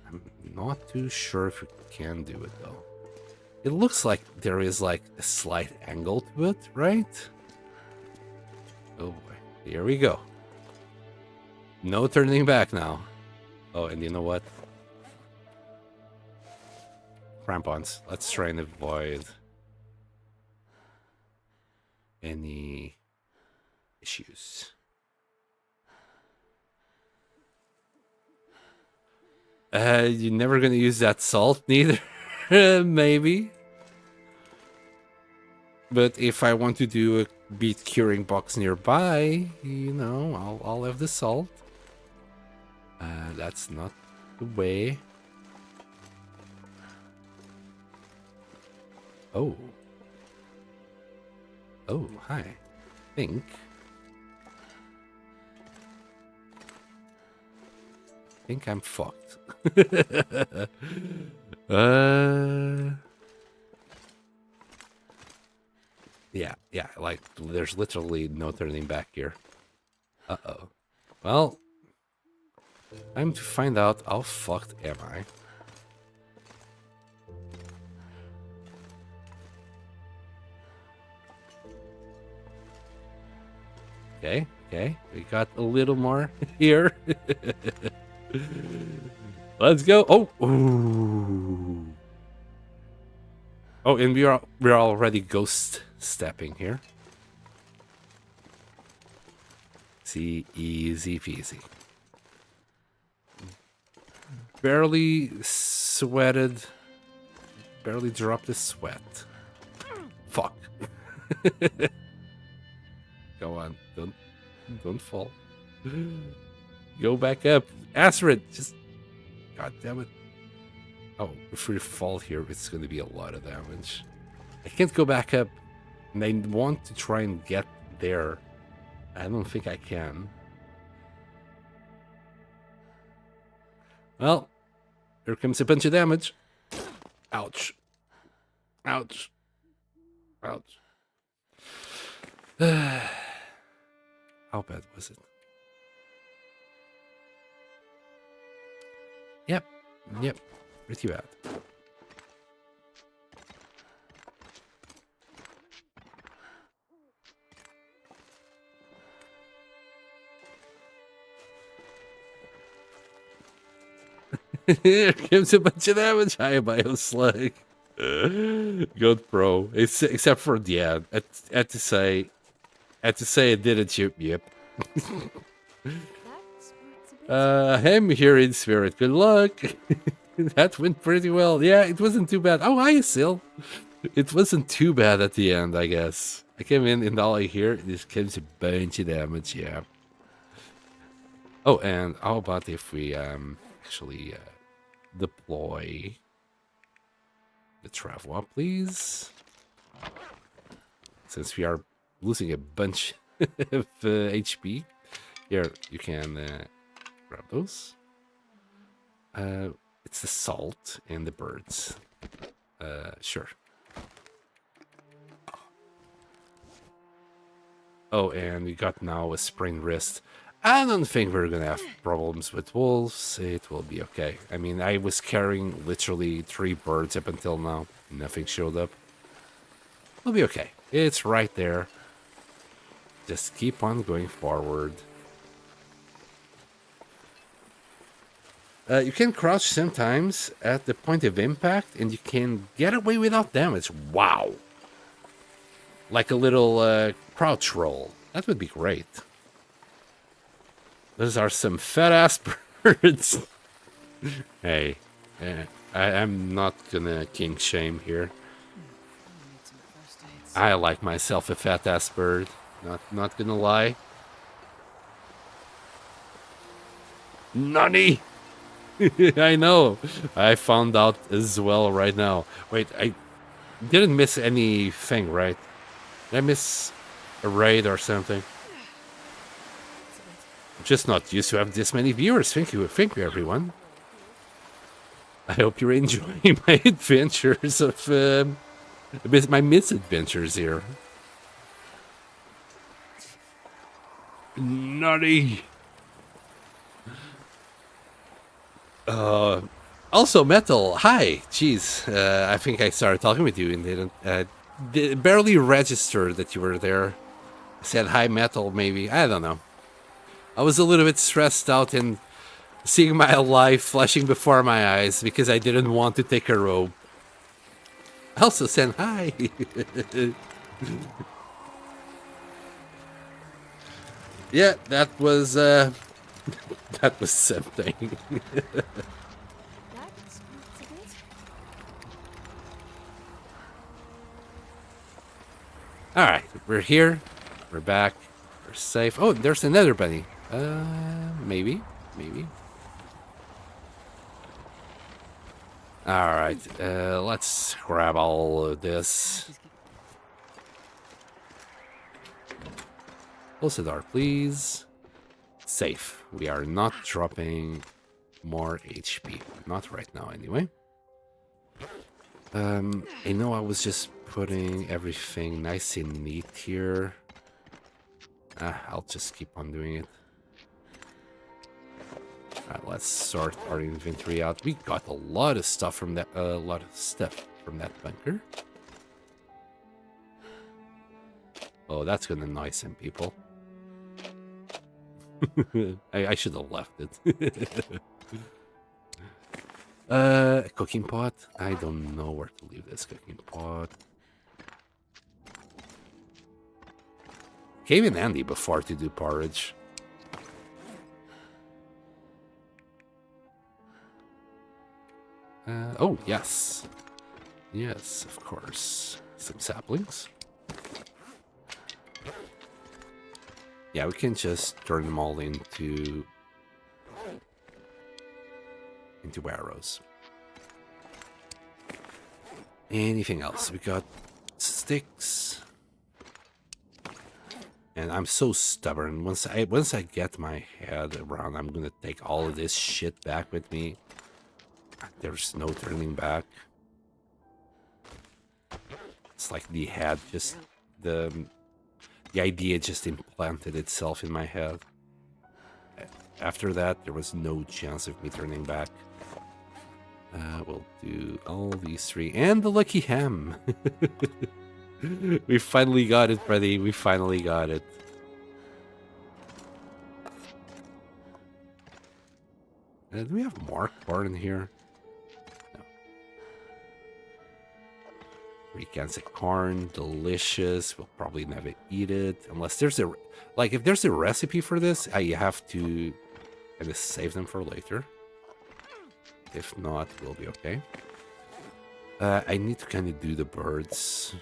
I'm not too sure if we can do it though. It looks like there is like a slight angle to it, right? Oh boy. Here we go. No turning back now. Oh, and you know what? Crampons. Let's try and avoid any issues. You're never gonna use that salt, neither. Maybe. But if I want to do a beet curing box nearby, you know, I'll have the salt. That's not the way. Oh. Oh, hi. Think I'm fucked. Yeah, like there's literally no turning back here. Uh-oh. Well, time to find out how fucked am I. Okay, we got a little more here. Let's go. Oh, ooh. Oh, and we're already ghost stepping here. See, easy peasy. Barely sweated. Barely dropped a sweat. Fuck. Go on, don't fall. Go back up, Astrid. Just, god damn it. Oh, if we fall here, it's going to be a lot of damage. I can't go back up, and I want to try and get there. I don't think I can. Well, here comes a bunch of damage. Ouch. Ouch. Ouch. How bad was it? Yep, pretty bad. Here comes a bunch of damage. Hi, Bioslug. Good pro. Except for the end. I had to say it didn't shoot me up. I'm here in spirit. Good luck. That went pretty well. Yeah, it wasn't too bad. Oh, hi, Sil. It wasn't too bad at the end, I guess. I came in and all I hear is comes a bunch of damage, yeah. Oh, and how about if we actually deploy the travel, please? Since we are losing a bunch of HP. Here, you can grab those. It's the salt and the birds. Sure. Oh, and we got now a sprained wrist. I don't think we're gonna have problems with wolves. It will be okay. I mean, I was carrying literally 3 birds up until now. Nothing showed up. We'll be okay. It's right there. Just keep on going forward. You can crouch sometimes at the point of impact, and you can get away without damage. Wow. Like a little crouch roll. That would be great. Those are some fat-ass birds. Hey, I'm not gonna king shame here. I like myself a fat-ass bird. Not gonna lie. Nani! I know. I found out as well right now. Wait, I didn't miss anything, right? Did I miss a raid or something? I'm just not used to have this many viewers. Thank you, everyone. I hope you're enjoying my adventures of my misadventures here. Nutty. Also, Metal, hi. Jeez, I think I started talking with you and didn't barely registered that you were there. I said hi, Metal, maybe. I don't know. I was a little bit stressed out and seeing my life flashing before my eyes because I didn't want to take a robe. I also said hi. Yeah, that was that was something. All right, we're here. We're back. We're safe. Oh, there's another bunny. Maybe. All right, let's grab all of this. Close the door, please. Safe. We are not dropping more HP. Not right now, anyway. I know I was just putting everything nice and neat here. I'll just keep on doing it. Alright, let's sort our inventory out. We got a lot of stuff from that bunker. Oh, that's gonna annoy some people. I should have left it. Cooking pot. I don't know where to leave this cooking pot. Came in handy before to do porridge. Oh, yes. Yes, of course. Some saplings. Yeah, we can just turn them all into arrows. Anything else? We got sticks. And I'm so stubborn. Once I get my head around, I'm gonna take all of this shit back with me. There's no turning back. It's like the head just the idea just implanted itself in my head. After that, there was no chance of me turning back. We'll do all these 3 and the lucky ham. We finally got it, buddy. We finally got it. Do we have more corn here? No. 3 cans of corn, delicious. We'll probably never eat it unless there's a like if there's a recipe for this. I have to kind of save them for later. If not, we'll be okay. I need to kind of do the birds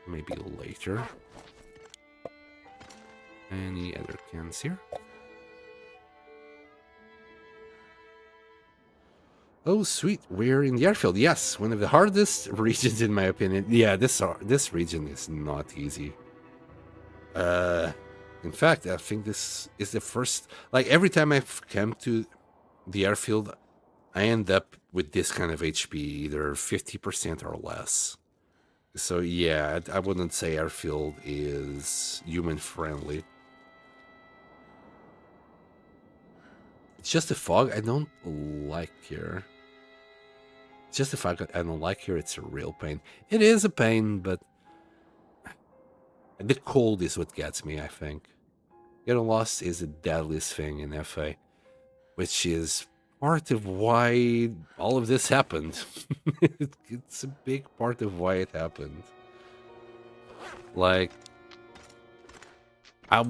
maybe later. Any other cans here? Oh, sweet. We're in the airfield. Yes, one of the hardest regions in my opinion. Yeah, this region is not easy. In fact, I think this is the first... Like, every time I've come to the airfield, I end up with this kind of HP, either 50% or less. So, yeah, I wouldn't say airfield is human-friendly. It's just the fog I don't like here. It's just the fact that I don't like here, it's a real pain. It is a pain, but the cold is what gets me, I think. Getting lost is the deadliest thing in FA, which is part of why all of this happened. It's a big part of why it happened. Like, I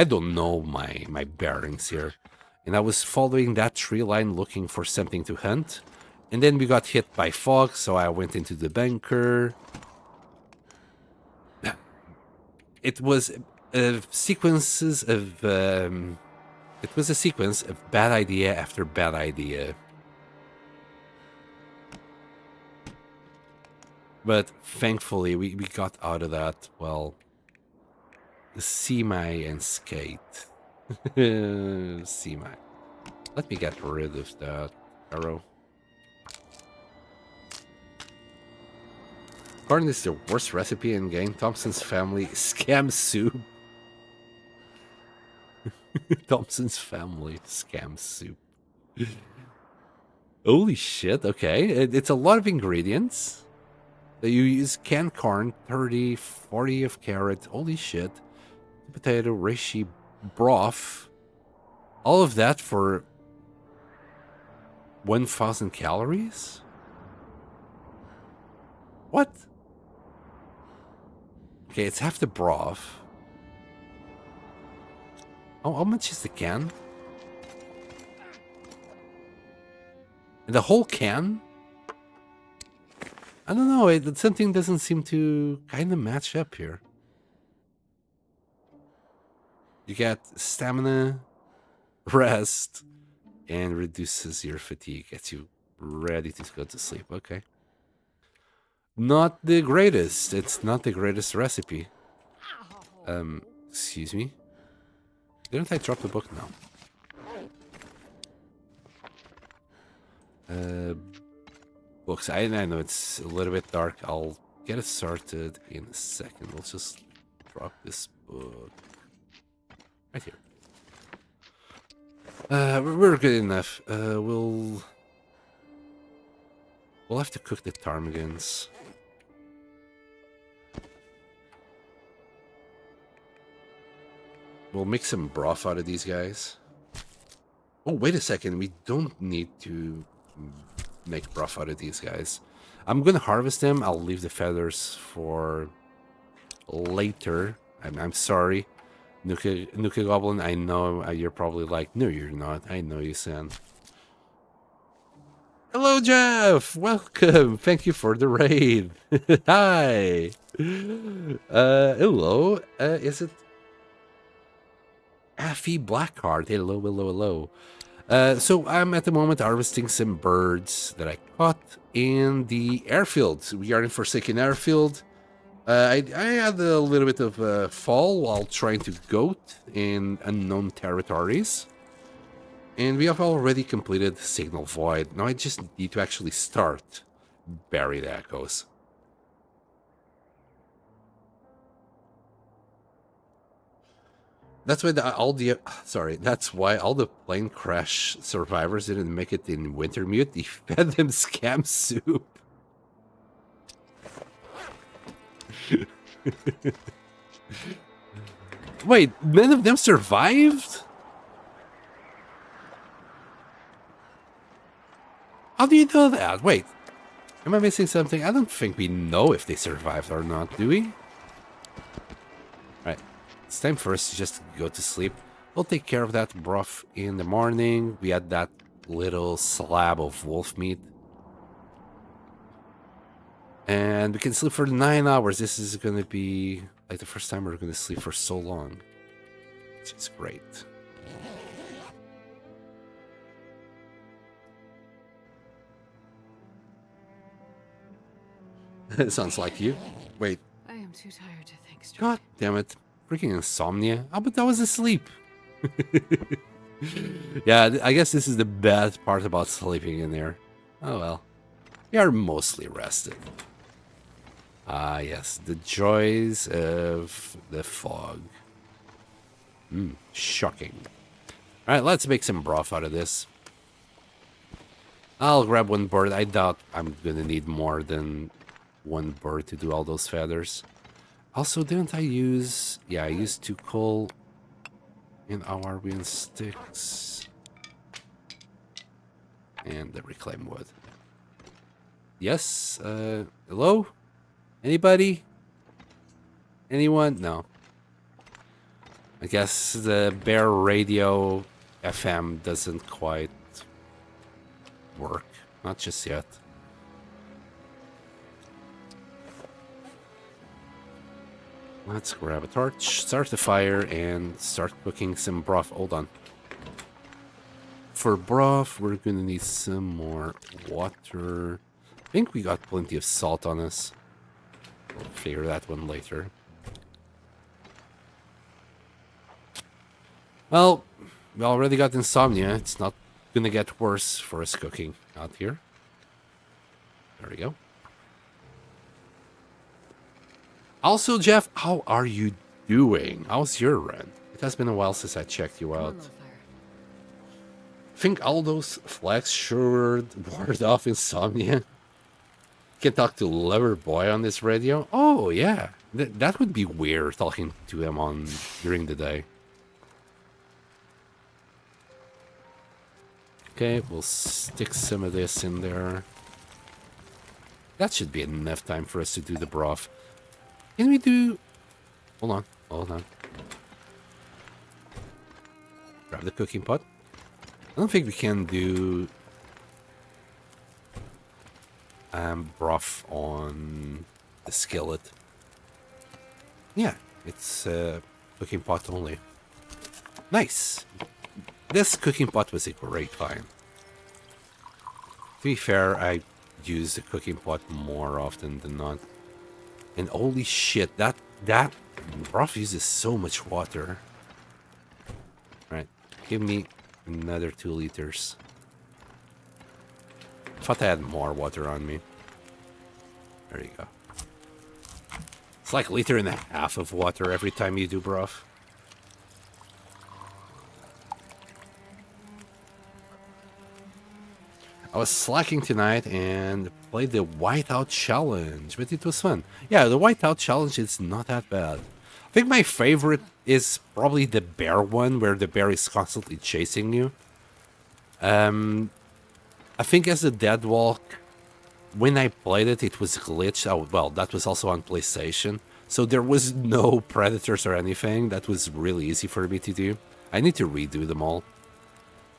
don't know my bearings here. And I was following that tree line looking for something to hunt. And then we got hit by fog, so I went into the bunker. It was sequences of... it was a sequence of bad idea after bad idea. But thankfully, we got out of that, well, semi unscathed. Semi. Let me get rid of that arrow. Corn is the worst recipe in game. Thompson's family scam soup. Thompson's family scam soup. Holy shit, okay. It's a lot of ingredients. So you use canned corn, 30, 40 of carrot, holy shit. Potato, reishi, broth. All of that for 1,000 calories? What? Okay, it's half the broth. Oh, how much is the can? And the whole can? I don't know, something doesn't seem to kind of match up here. You get stamina, rest, and reduces your fatigue. Gets you ready to go to sleep. Okay. Not the greatest. It's not the greatest recipe. Excuse me. Didn't I drop the book now? Books. I know it's a little bit dark. I'll get it started in a second. We'll just drop this book right here. We're good enough. We'll have to cook the ptarmigans. We'll make some broth out of these guys. Oh, wait a second. We don't need to make broth out of these guys. I'm gonna harvest them. I'll leave the feathers for later. I'm sorry, Nuka Goblin. I know you're probably like, no, you're not. I know you, San. Hello, Jeff. Welcome. Thank you for the raid. Hi. Hello. Is it Affy Blackheart? Hello, hello, hello. So I'm at the moment harvesting some birds that I caught in the airfield. We are in Forsaken Airfield. I had a little bit of a fall while trying to goat in unknown territories. And we have already completed Signal Void. Now I just need to actually start Buried Echoes. That's why that's why all the plane crash survivors didn't make it in Wintermute. They fed them scam soup. Wait, none of them survived? How do you know that? Wait, am I missing something? I don't think we know if they survived or not, do we? Right, it's time for us to just go to sleep. We'll take care of that broth in the morning. We had that little slab of wolf meat. And we can sleep for 9 hours. This is going to be like the first time we're going to sleep for so long. Which is great. It sounds like you. Wait. I am too tired to think straight. God damn it. Freaking insomnia. Oh, but I was asleep. Yeah, I guess this is the bad part about sleeping in there. Oh well. We are mostly rested. Ah, yes. The joys of the fog. Shocking. Alright, let's make some broth out of this. I'll grab one bird. I doubt I'm gonna need more than one bird to do all those feathers. Also, didn't I use... Yeah, I used 2 coal in our wind sticks. And the reclaimed wood. Yes? Hello? Anybody? Anyone? No. I guess the Bear Radio FM doesn't quite work. Not just yet. Let's grab a torch, start the fire, and start cooking some broth. Hold on. For broth, we're gonna need some more water. I think we got plenty of salt on us. We'll figure that one later. Well, we already got insomnia. It's not gonna get worse for us cooking out here. There we go. Also, Jeff, how are you doing? How's your run? It has been a while since I checked you out. Think all those flags sure ward off insomnia? Can talk to Lover Boy on this radio? Oh, yeah. That would be weird, talking to him on during the day. Okay, we'll stick some of this in there. That should be enough time for us to do the broth. Can we do... Hold on, hold on. Grab the cooking pot. I don't think we can do... broth on the skillet. Yeah, it's cooking pot only. Nice! This cooking pot was a great find. To be fair, I use the cooking pot more often than not. And holy shit, that broth uses so much water. Right, give me another 2 liters. Thought I had more water on me. There you go. It's like 1.5 liters of water every time you do broth. I was slacking tonight and played the Whiteout Challenge, but it was fun. Yeah, the Whiteout Challenge is not that bad. I think my favorite is probably the bear one, where the bear is constantly chasing you. I think as a dead walk, when I played it, it was glitched. Oh, well, that was also on PlayStation. So there was no predators or anything. That was really easy for me to do. I need to redo them all.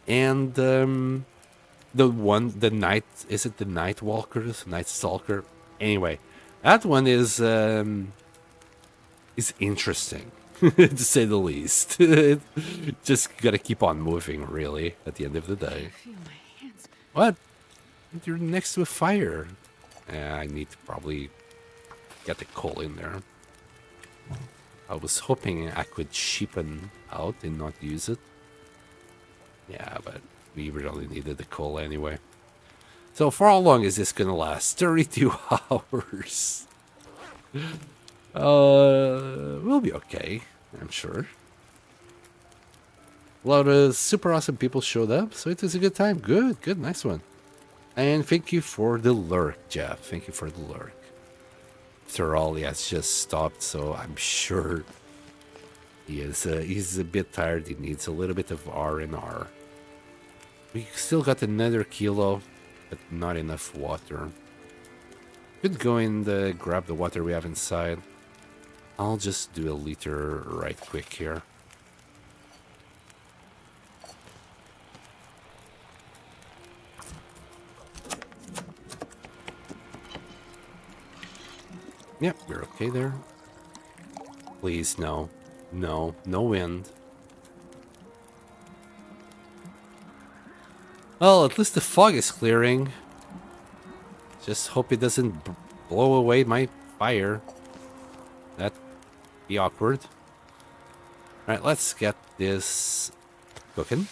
And the night, is it the Night Walkers? Night Stalker? Anyway, that one is interesting, to say the least. Just gotta keep on moving, really, at the end of the day. What? You're next to a fire. I need to probably get the coal in there. I was hoping I could cheapen out and not use it. Yeah, but we really needed the coal anyway. So for how long is this gonna last? 32 hours. We'll be okay, I'm sure. A lot of super awesome people showed up, so it was a good time. Good, nice one. And thank you for the lurk, Jeff. Thank you for the lurk. After all, he has just stopped, so I'm sure he's a bit tired. He needs a little bit of R&R. We still got another kilo. but not enough water. Could go and grab the water we have inside. I'll just do a liter right quick here. Yep, we're okay there. Please, no. No, no wind. Well, at least the fog is clearing. Just hope it doesn't blow away my fire. That'd be awkward. Alright, let's get this cooking.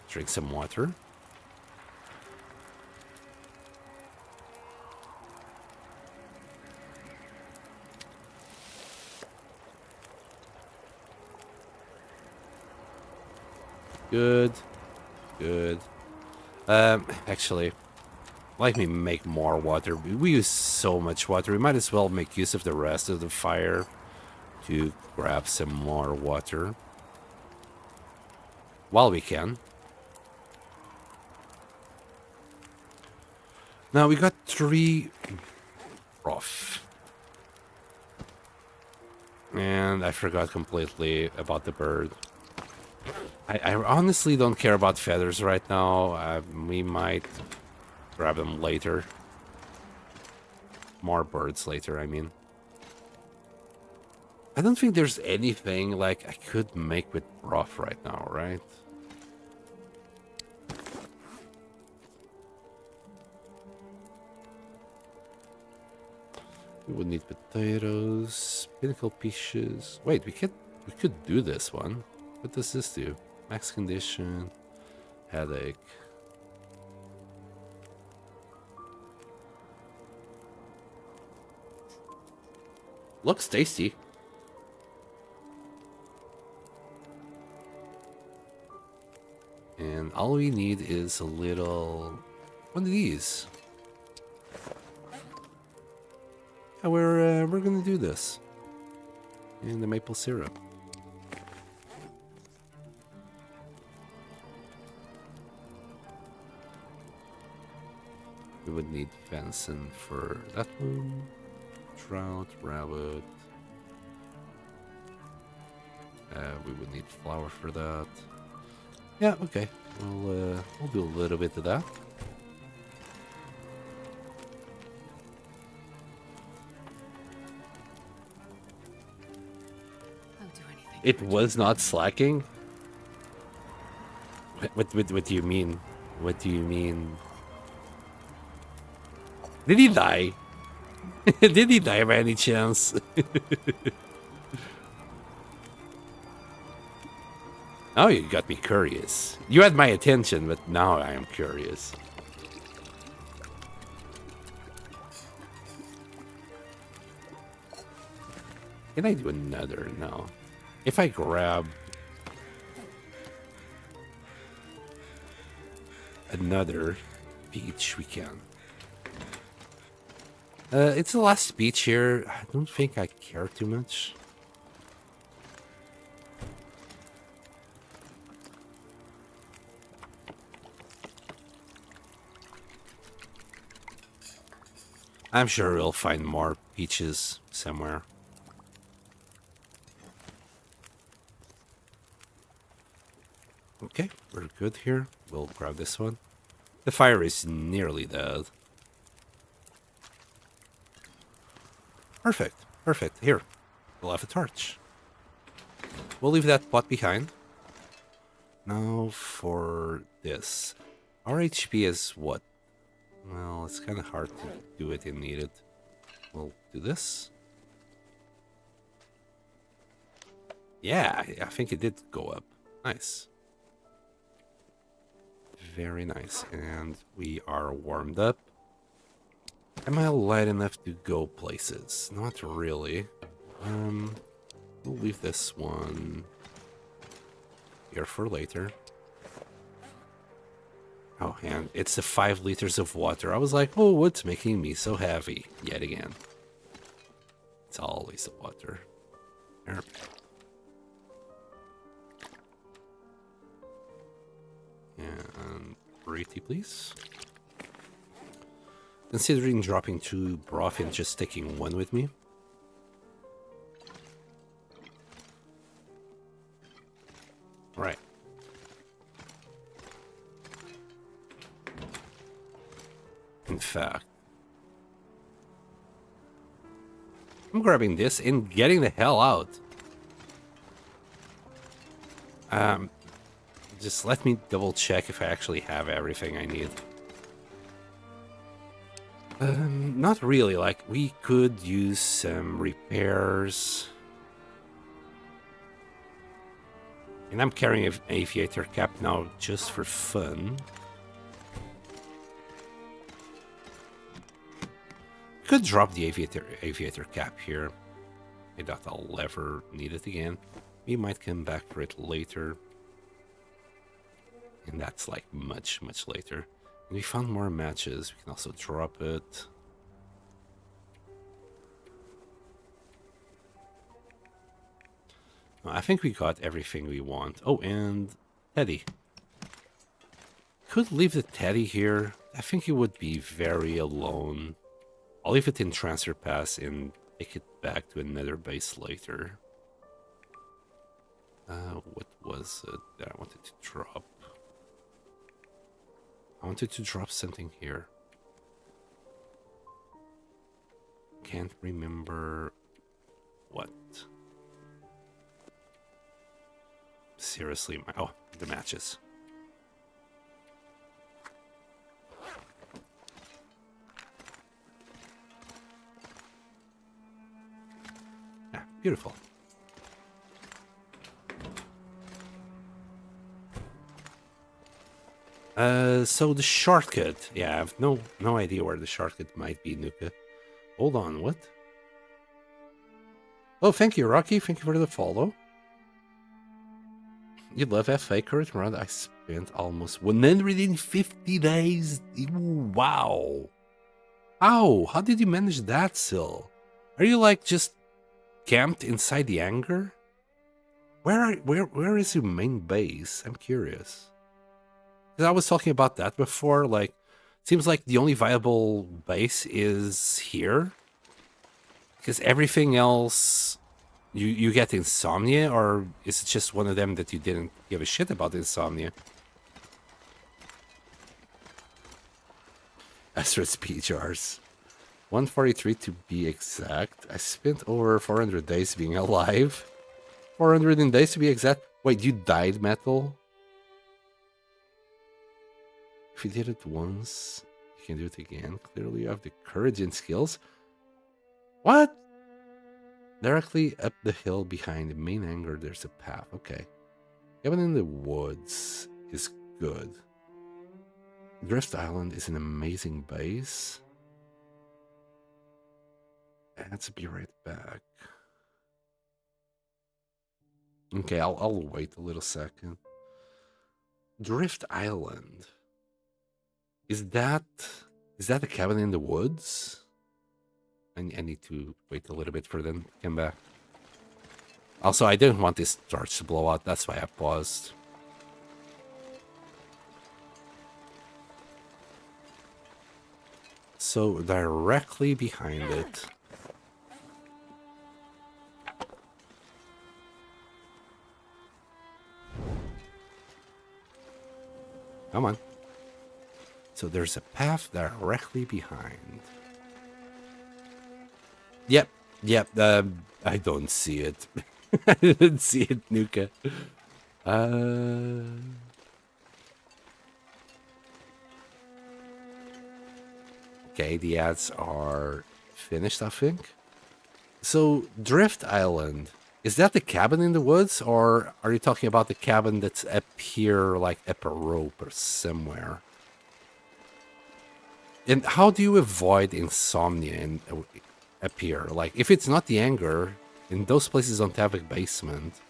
Drink some water. Good. Good. Actually, let me make more water. We use so much water. We might as well make use of the rest of the fire to grab some more water. While we can. Now we got 3 rough. And I forgot completely about the bird. I honestly don't care about feathers right now. We might grab them later. More birds later, I mean. I don't think there's anything like I could make with broth right now, right? We would need potatoes, pinnacle peaches. Wait, we could do this one. What does this do? Max condition, headache. Looks tasty. And all we need is a little one of these. Yeah, we're gonna do this. And the maple syrup. We would need venison for that one. Trout, rabbit. We would need flour for that. Yeah, okay. We'll do a little bit of that. It was not slacking? What do you mean? What do you mean? Did he die? Did he die by any chance? Oh, you got me curious. You had my attention, but now I am curious. Can I do another? No. If I grab another peach, we can. It's the last peach here. I don't think I care too much. I'm sure we'll find more peaches somewhere. Okay, we're good here. We'll grab this one. The fire is nearly dead. Perfect, perfect. Here, we'll have a torch. We'll leave that pot behind. Now for this. Our HP is what? Well, it's kind of hard to do it and need it. We'll do this. Yeah, I think it did go up. Nice. Very nice. And we are warmed up. Am I light enough to go places? Not really. We'll leave this one here for later. Oh, and it's the 5 liters of water. I was like, oh, what's making me so heavy? Yet again. It's always the water. There. And pretty, please. Considering dropping 2 broth and just taking 1 with me. Right. In fact, I'm grabbing this and getting the hell out. Just let me double check if I actually have everything I need. Not really. Like, we could use some repairs. And I'm carrying an aviator cap now just for fun. Could drop the aviator cap here. I doubt I'll ever need it again. We might come back for it later. And that's like much, much later. And we found more matches. We can also drop it. I think we got everything we want. Oh, and Teddy. Could leave the Teddy here. I think he would be very alone. I'll leave it in Transfer Pass and take it back to another base later. What was it that I wanted to drop? I wanted to drop something here. Can't remember what. Seriously, oh, the matches. Ah, beautiful. So the shortcut. Yeah, I have no idea where the shortcut might be, Nuka. Hold on, what? Oh, thank you, Rocky. Thank you for the follow. You love FA current run. I spent almost 150 days. Ooh, wow. How did you manage that, Sil? Are you like just camped inside the hangar? Where is your main base? I'm curious. Because I was talking about that before. Like, it seems like the only viable base is here. Because everything else, you get insomnia, or is it just one of them that you didn't give a shit about insomnia? Astrid speed jars. 143 to be exact. I spent over 400 days being alive. 400 days to be exact. Wait, you died, Metal? If you did it once, you can do it again. Clearly you have the courage and skills. What? Directly up the hill behind the main hangar, there's a path. Okay. Cabin in the woods is good. Drift Island is an amazing base. Let's be right back. Okay, I'll wait a little second. Drift Island. Is that a cabin in the woods? I need to wait a little bit for them to come back. Also, I didn't want this torch to blow out. That's why I paused. So, directly behind it. Come on. So there's a path directly behind. Yep. I don't see it. I didn't see it, Nuka. Okay, the ads are finished, I think. So, Drift Island. Is that the cabin in the woods, or are you talking about the cabin that's up here, like up a rope or somewhere? And how do you avoid insomnia up here? Like, if it's not the hangar, and those places don't have a basement,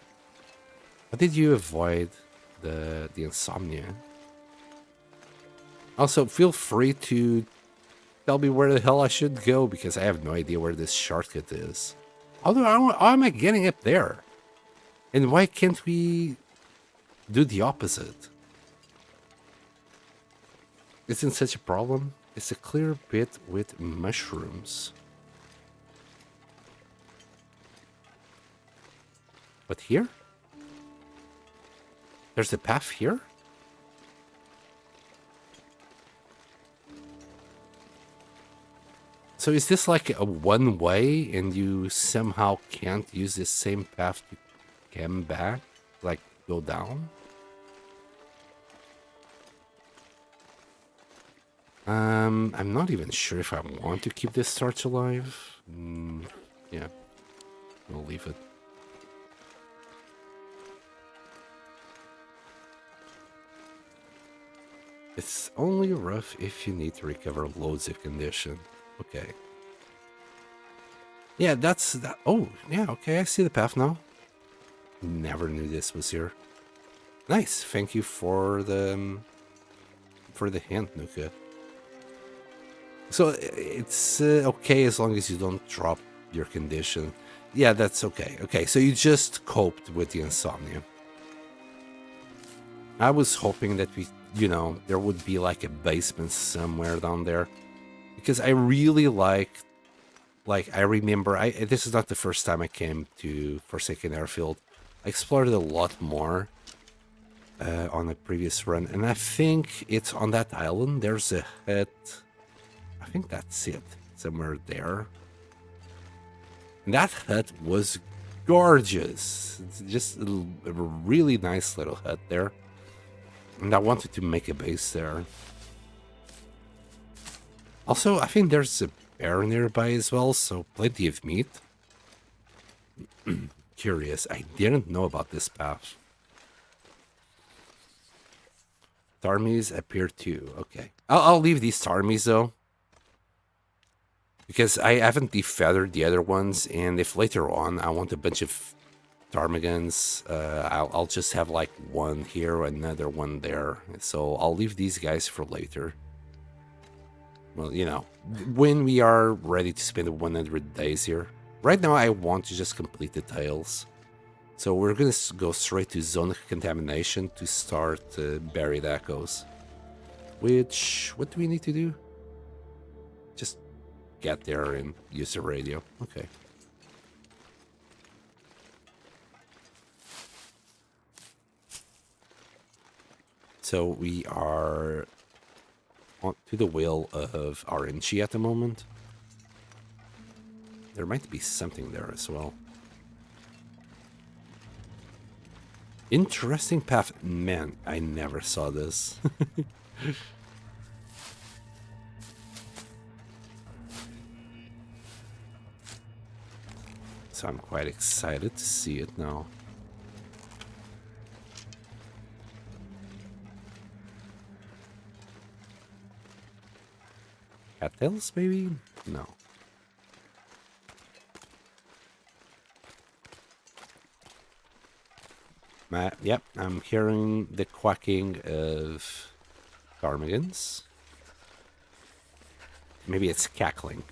how did you avoid the insomnia? Also, feel free to tell me where the hell I should go, because I have no idea where this shortcut is. How am I getting up there? And why can't we do the opposite? isn't such a problem. It's a clear bit with mushrooms. But here? There's a path here? So is this like a one way and you somehow can't use the same path to come back? Like go down? I'm not even sure if I want to keep this torch alive. Yeah, we'll leave it. It's only rough if you need to recover loads of condition. Okay. Yeah, that's that. Oh, yeah, okay, I see the path now. Never knew this was here. Nice. Thank you for the hint, Nuka. So it's okay as long as you don't drop your condition. Yeah, that's okay. Okay, so you just coped with the insomnia. I was hoping that there would be like a basement somewhere down there, because I really like I remember this is not the first time I came to Forsaken Airfield. I explored it a lot more on a previous run, and I think it's on that island. There's a hut. I think that's it, somewhere there. And that hut was gorgeous. It's just a really nice little hut there. And I wanted to make a base there. Also, I think there's a bear nearby as well, so plenty of meat. Curious, I didn't know about this path. Tarmies appear too. Okay, I'll leave these Tarmies though, because I haven't defeathered the other ones, and if later on I want a bunch of ptarmigans, I'll just have like one here, another one there. So I'll leave these guys for later. Well, when we are ready to spend 100 days here. Right now, I want to just complete the tails. So we're going to go straight to Zone of Contamination to start Buried Echoes. What do we need to do? Just get there and use the radio. Okay. So we are to the will of RNG at the moment. There might be something there as well. Interesting path. Man, I never saw this. So I'm quite excited to see it now. Cattails, maybe? No. Yep, I'm hearing the quacking of ptarmigans. Maybe it's cackling.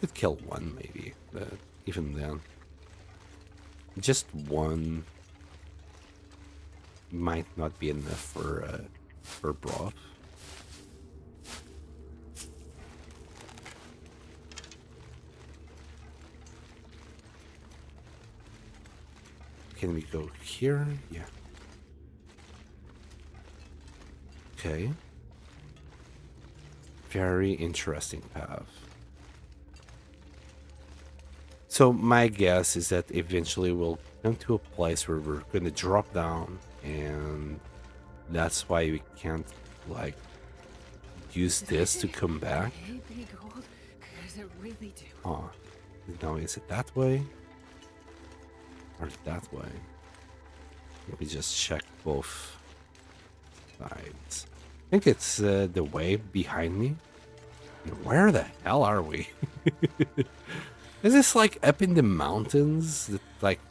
Could kill one, maybe, but even then, just one might not be enough for broth. Can we go here? Yeah. Okay. Very interesting path. So my guess is that eventually we'll come to a place where we're going to drop down, and that's why we can't like use this to come back. Oh, now is it that way or that way? Let me just check both sides. I think it's the way behind me. Where the hell are we? Is this like up in the mountains? That, like,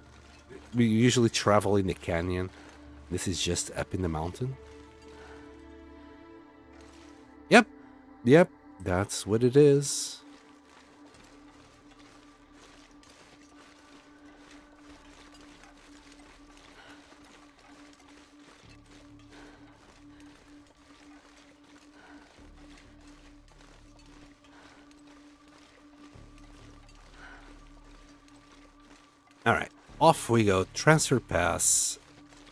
we usually travel in the canyon. This is just up in the mountain? Yep, that's what it is. Alright, off we go. Transfer pass.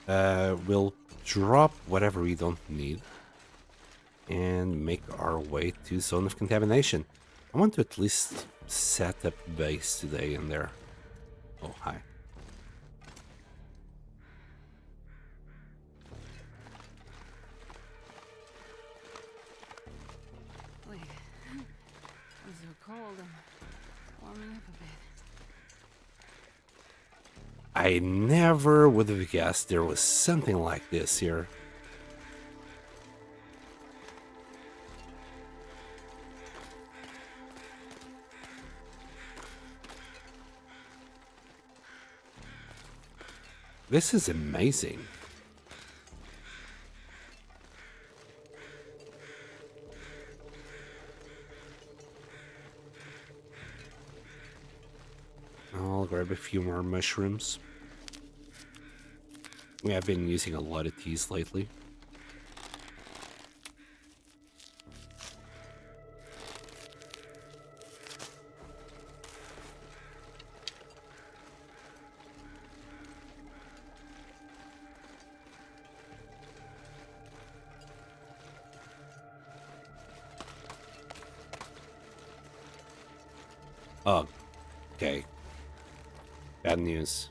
We'll drop whatever we don't need and make our way to zone of contamination. I want to at least set up base today in there. Oh, hi. Wait. It's so cold. I'm warming up a bit. I never would have guessed there was something like this here. This is amazing. I'll grab a few more mushrooms. We have been using a lot of teas lately. Oh, okay. Bad news.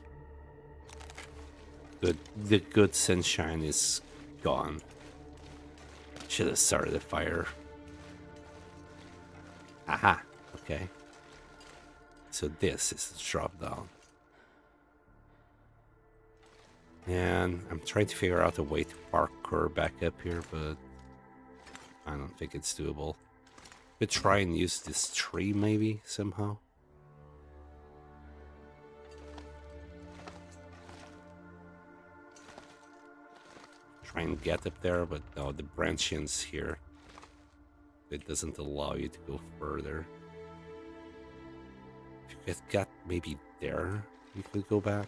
The good sunshine is gone. Should have started a fire. Aha, okay. So this is the drop down. And I'm trying to figure out a way to parkour back up here, but I don't think it's doable. Could try and use this tree maybe somehow. Try and get up there, but no, the branchings here, it doesn't allow you to go further. If you get got maybe there, you could go back.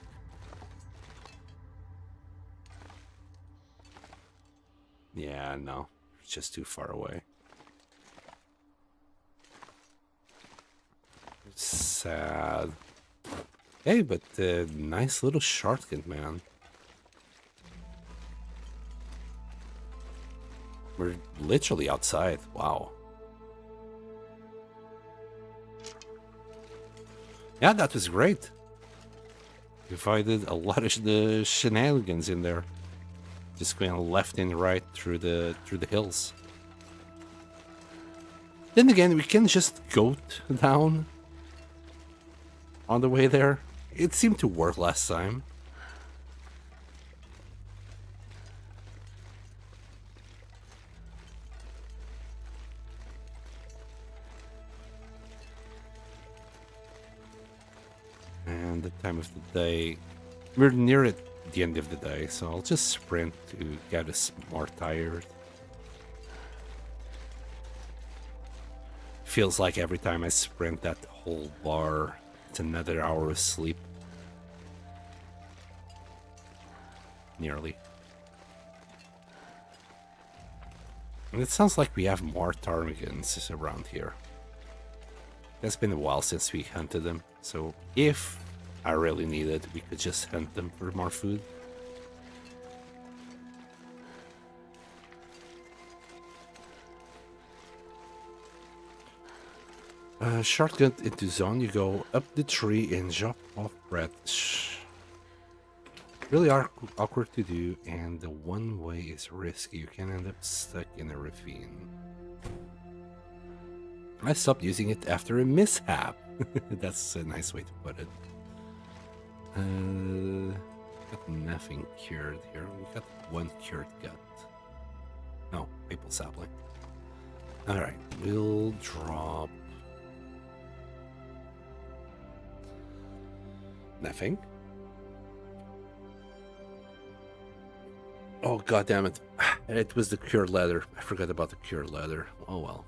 Yeah, no, it's just too far away. It's sad. Hey, but nice little shortcut, man. We're literally outside. Wow. Yeah, that was great. We avoided a lot of the shenanigans in there. Just going left and right through the hills. Then again, we can just goat down on the way there. It seemed to work last time. And the time of the day, we're near at the end of the day, so I'll just sprint to get us more tired. Feels like every time I sprint that whole bar, it's another hour of sleep. Nearly. And it sounds like we have more ptarmigans around here. It's been a while since we hunted them, so if I really need it, we could just hunt them for more food. Shortcut into zone, you go up the tree and drop off bread. Really awkward to do, and the one way is risky. You can end up stuck in a ravine. I stopped using it after a mishap. That's a nice way to put it. Got nothing cured here. We got one cured gut. No, maple sapling. Alright, we'll drop... nothing. Oh, god damn it. It was the cured leather. I forgot about the cured leather. Oh well.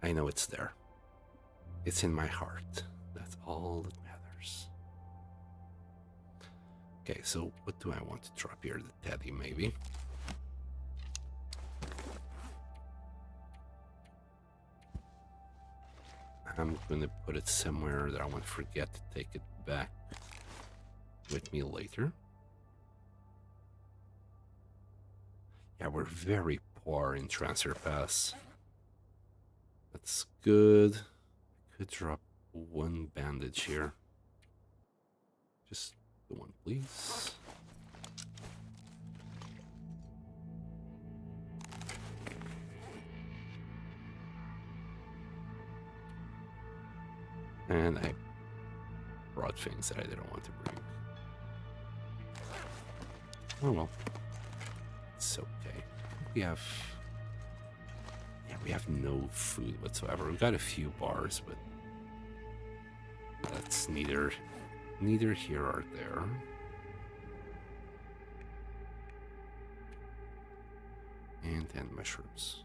I know it's there. It's in my heart. That's all that matters. Okay, so what do I want to drop here? The teddy, maybe. I'm gonna put it somewhere that I won't forget to take it back with me later. Yeah, we're very poor in transfer pass. That's good. Could drop one bandage here. Just the one, please. And I brought things that I didn't want to bring. Oh well. It's okay. We have... Yeah, we have no food whatsoever. We've got a few bars, but... That's neither here or there. And 10 mushrooms.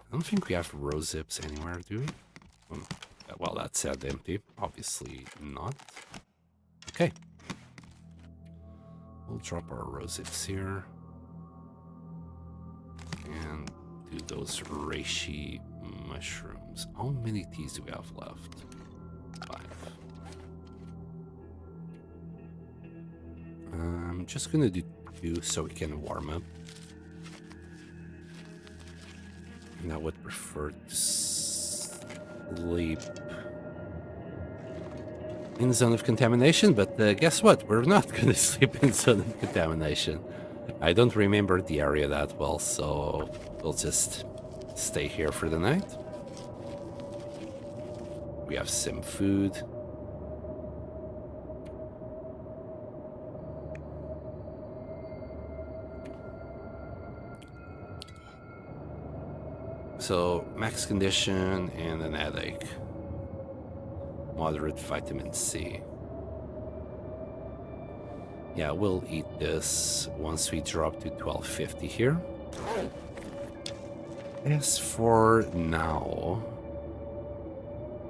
I don't think we have rose zips anywhere, do we? Well, that said empty. Obviously not. Okay. We'll drop our rose zips here. And do those reishi mushrooms. How many teas do we have left? 5. I'm just gonna do 2 so we can warm up. And I would prefer to sleep in zone of contamination, but guess what? We're not gonna sleep in zone of contamination. I don't remember the area that well, so we'll just stay here for the night. We have some food. So, max condition and an headache. Moderate vitamin C. Yeah, we'll eat this once we drop to 1250 here. As for now,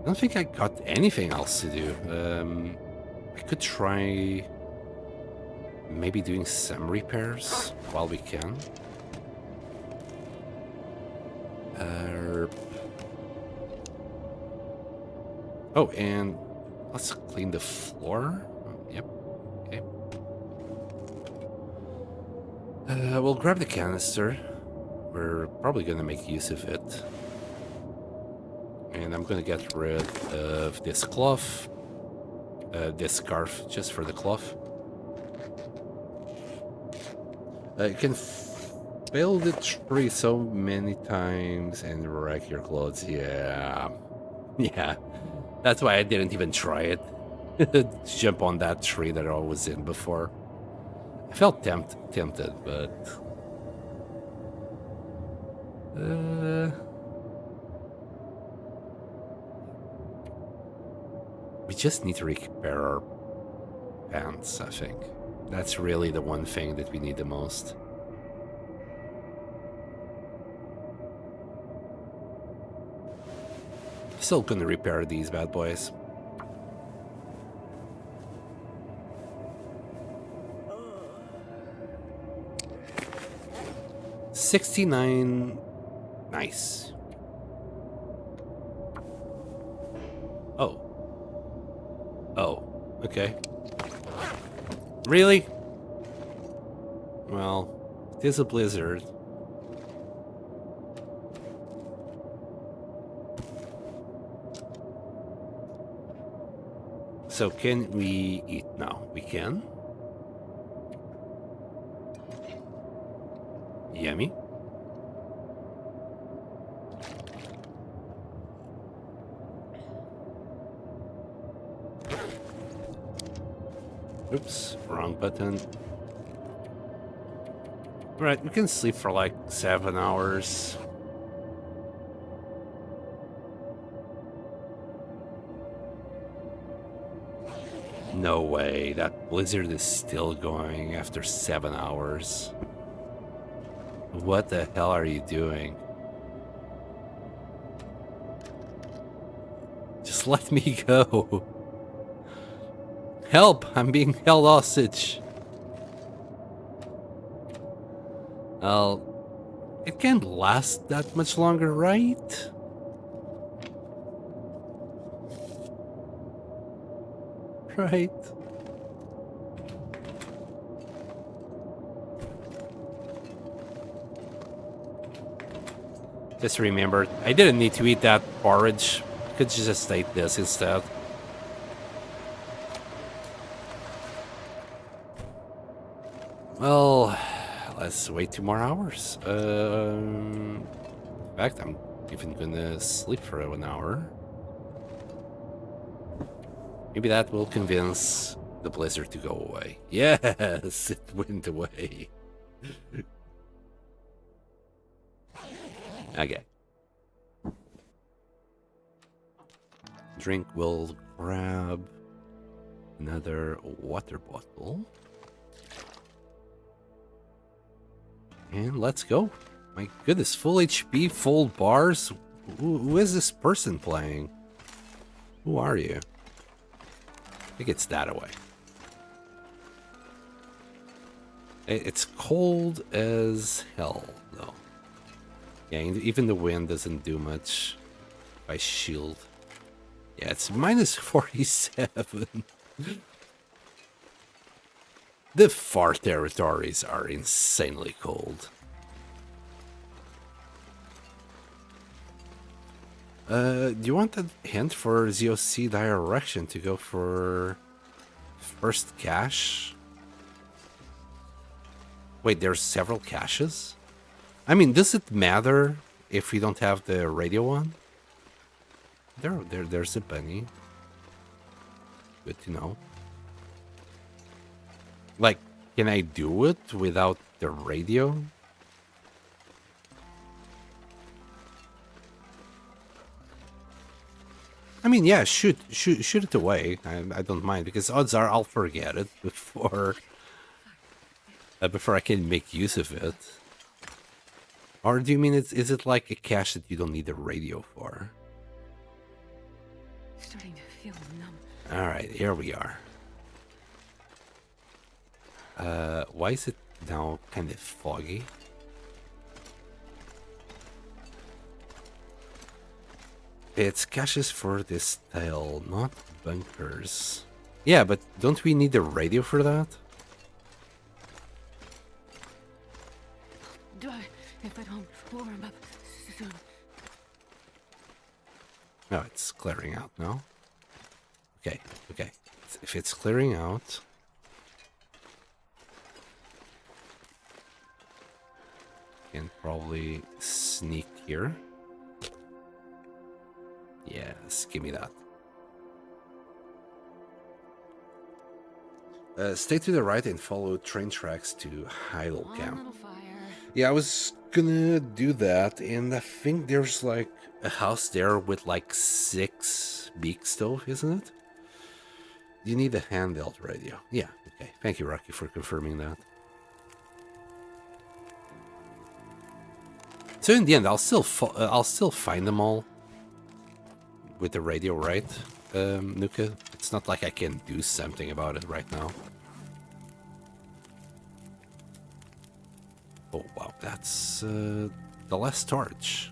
I don't think I got anything else to do. I could try maybe doing some repairs while we can. Oh, and let's clean the floor. Yep. Okay. We'll grab the canister. We're probably gonna make use of it. And I'm gonna get rid of this cloth. This scarf, just for the cloth. You can fail the tree so many times and wreck your clothes. Yeah. Yeah. That's why I didn't even try it. Jump on that tree that I was in before. I felt tempted, but... we just need to repair our pants, I think. That's really the one thing that we need the most. Still gonna repair these bad boys. $69. Nice. Oh. Oh. Okay. Really? Well, it is a blizzard. So can we eat now? We can. Yummy. Oops, wrong button. Alright, we can sleep for like 7 hours. No way, that blizzard is still going after 7 hours. What the hell are you doing? Just let me go. Help! I'm being held hostage. I'll It can't last that much longer, right? Right. Just remember, I didn't need to eat that porridge. I could just eat this instead. Well, let's wait 2 more hours. In fact, I'm even gonna sleep for 1 hour. Maybe that will convince the blizzard to go away. Yes, it went away. Okay. Drink will grab another water bottle. And let's go. My goodness, full HP, full bars. Who is this person playing? Who are you? I think it's that away. It's cold as hell, though. Yeah, even the wind doesn't do much by shield. Yeah, it's minus 47. The far territories are insanely cold. Do you want a hint for ZOC direction to go for first cache? Wait, there's several caches? I mean, does it matter if we don't have the radio on? There's a bunny. Good to know. Like, can I do it without the radio? I mean, yeah, shoot it away. I don't mind, because odds are I'll forget it before I can make use of it. Or do you mean is it like a cache that you don't need a radio for? Starting to feel numb. All right, here we are. Why is it now kind of foggy? It's caches for this tile, not bunkers. Yeah, but don't we need a radio for that? If I don't warm up soon. No, it's clearing out now. Okay. If it's clearing out... can probably sneak here. Yes, give me that. Stay to the right and follow train tracks to Heidel Camp. Yeah, I was gonna do that, and I think there's like a house there with like 6 beak stove, isn't it? You need a handheld radio. Yeah, okay. Thank you, Rocky, for confirming that. So in the end, I'll still find them all with the radio, right, Nuka? It's not like I can do something about it right now. Oh wow, that's the last torch.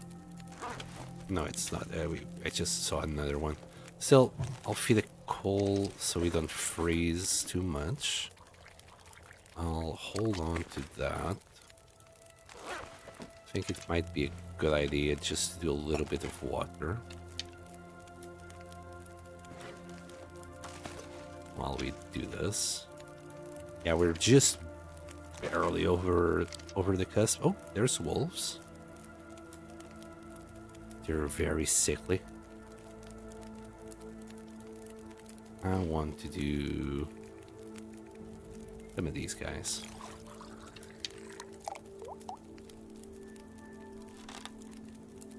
No, it's not. I just saw another one. Still, I'll feed it coal so we don't freeze too much. I'll hold on to that. I think it might be a good idea just to do a little bit of water while we do this. Yeah, we're just barely over the cusp. Oh, there's wolves. They're very sickly. I want to do some of these guys.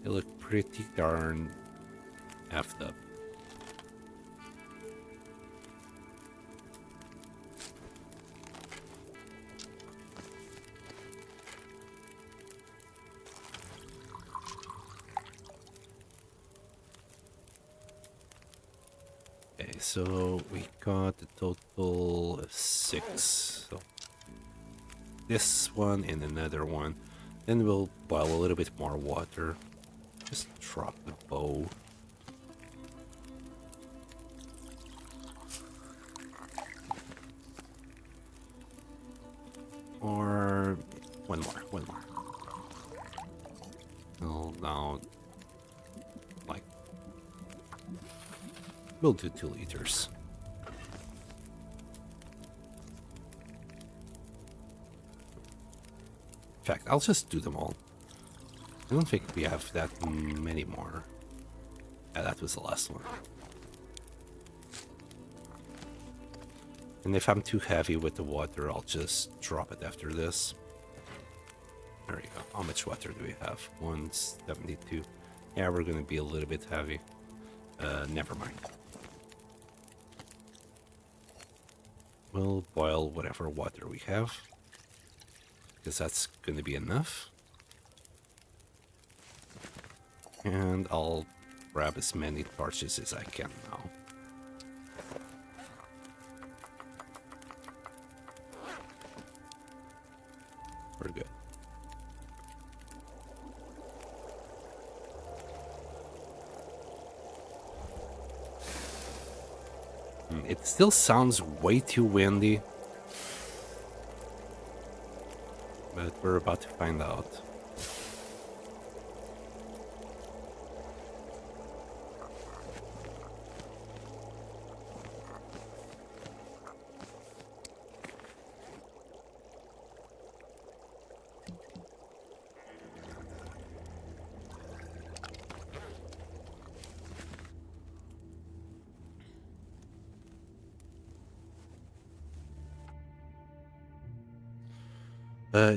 They look pretty darn effed up. Okay, so we got a total of 6. So this one and another one. Then we'll boil a little bit more water. Just drop the bow. Or one more. Well, now, like, we'll do 2 liters. In fact, I'll just do them all. I don't think we have that many more. Yeah, that was the last one. And if I'm too heavy with the water, I'll just drop it after this. There you go. How much water do we have? 172. Yeah, we're gonna be a little bit heavy. Never mind. We'll boil whatever water we have, because that's gonna be enough. And I'll grab as many torches as I can now. We're good. It still sounds way too windy, but we're about to find out.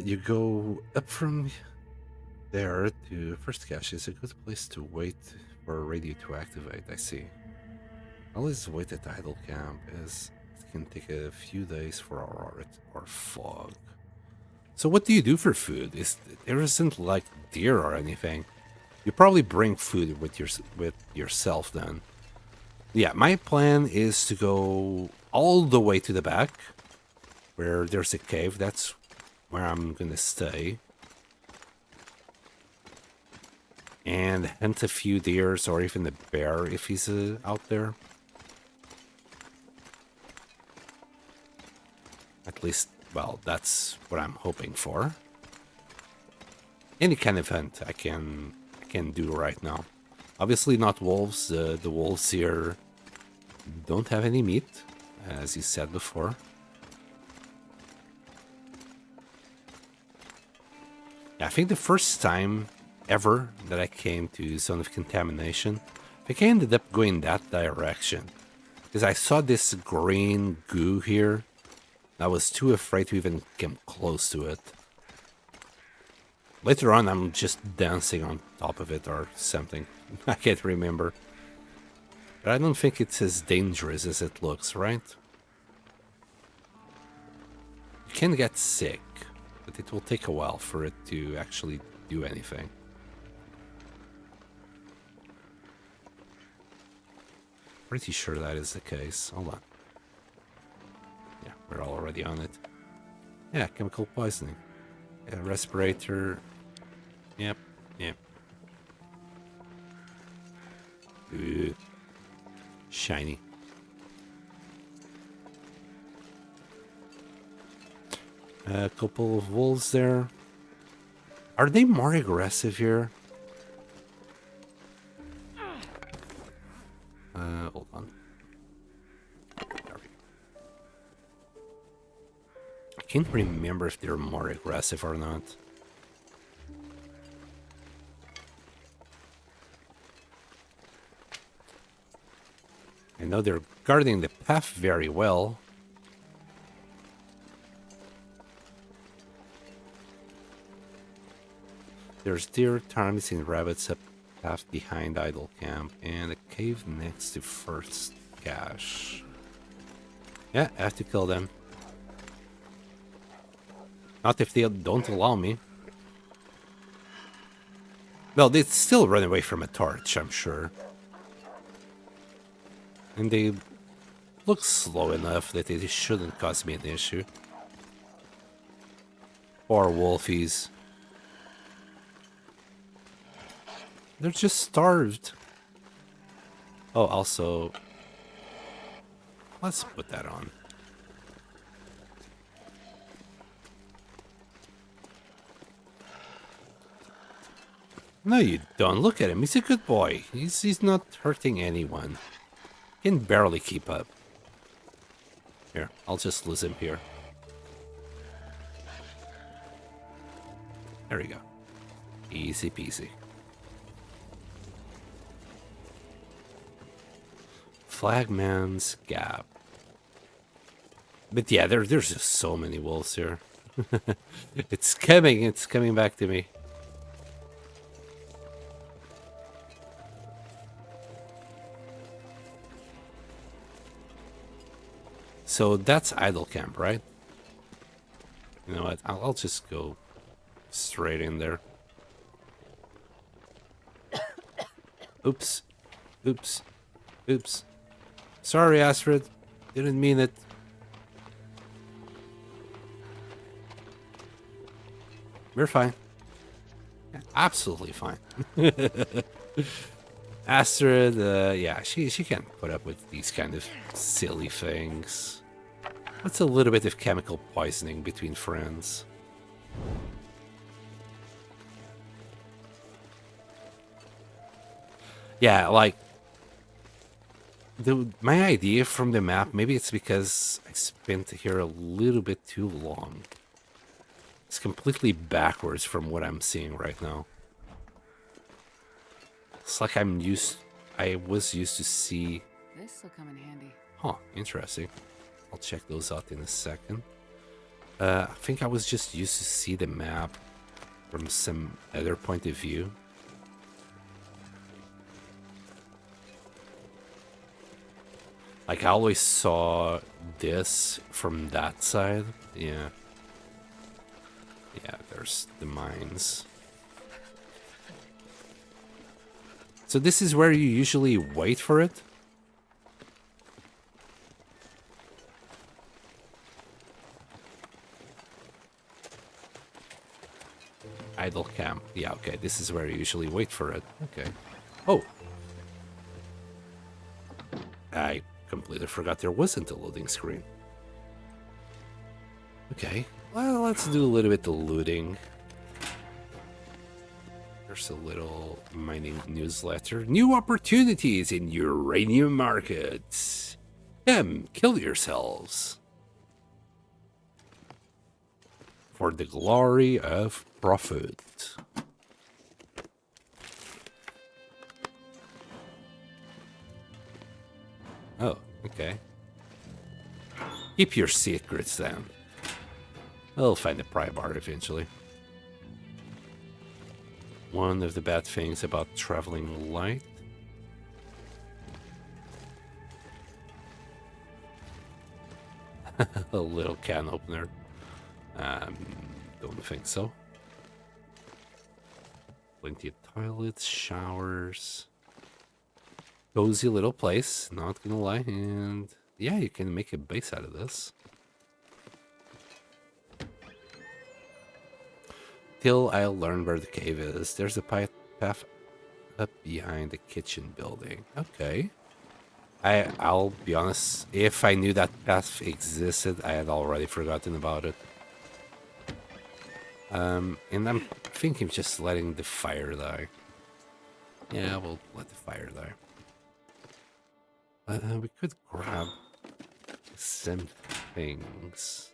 You go up from there to first cache is a good place to wait for a radio to activate, I see. Always wait at idle camp as it can take a few days for aurora or fog. So what do you do for food? There isn't like deer or anything. You probably bring food with yourself then. Yeah, my plan is to go all the way to the back where there's a cave. That's where I'm gonna stay. And hunt a few deers or even a bear if he's out there. At least, well, that's what I'm hoping for. Any kind of hunt I can do right now. Obviously not wolves. The wolves here don't have any meat, as you said before. I think the first time ever that I came to Zone of Contamination, I think I ended up going that direction. Because I saw this green goo here. I was too afraid to even come close to it. Later on, I'm just dancing on top of it or something. I can't remember. But I don't think it's as dangerous as it looks, right? You can get sick, but it will take a while for it to actually do anything. Pretty sure that is the case. Hold on. Yeah, we're already on it. Yeah, chemical poisoning. Yeah, respirator. Yep. Ooh. Shiny. A couple of wolves there. Are they more aggressive here? Hold on. There we go. I can't remember if they're more aggressive or not. I know they're guarding the path very well. There's deer, ptarmigan, and rabbits up path behind idle camp, and a cave next to first cache. Yeah, I have to kill them. Not if they don't allow me. Well, they'd still run away from a torch, I'm sure. And they look slow enough that it shouldn't cause me an issue. Poor wolfies. They're just starved. Oh, also, let's put that on. No, you don't. Look at him. He's a good boy. He's not hurting anyone. He can barely keep up. Here, I'll just lose him here. There we go. Easy peasy. Flagman's Gap. But yeah, there's just so many wolves here. It's coming back to me. So that's idle camp, right? You know what? I'll just go straight in there. Oops. Oops. Oops. Sorry, Astrid. Didn't mean it. We're fine. Yeah, absolutely fine. Astrid, yeah, she can't put up with these kind of silly things. What's a little bit of chemical poisoning between friends? Yeah, like my idea from the map, maybe it's because I spent here a little bit too long. It's completely backwards from what I'm seeing right now. It's like I was used to see. This will come in handy. Huh, interesting. I'll check those out in a second. I think I was just used to see the map from some other point of view. Like I always saw this from that side. Yeah. Yeah, there's the mines. So this is where you usually wait for it? Idle camp. Yeah, okay. This is where you usually wait for it. Okay. Oh. I completely forgot there wasn't a loading screen. Okay. Well, let's do a little bit of looting. There's a little mining newsletter. New opportunities in uranium markets. Come, kill yourselves. For the glory of profit. Oh, okay. Keep your secrets then. I'll find a pry bar eventually. One of the bad things about traveling light. A little can opener. Don't think so. Plenty of toilets, showers. Cozy little place, not gonna lie. And yeah, you can make a base out of this. Till I'll learn where the cave is. There's a path up behind the kitchen building. Okay. I'll be honest, if I knew that path existed, I had already forgotten about it. And I'm thinking of just letting the fire die. Yeah, we'll let the fire die. We could grab some things.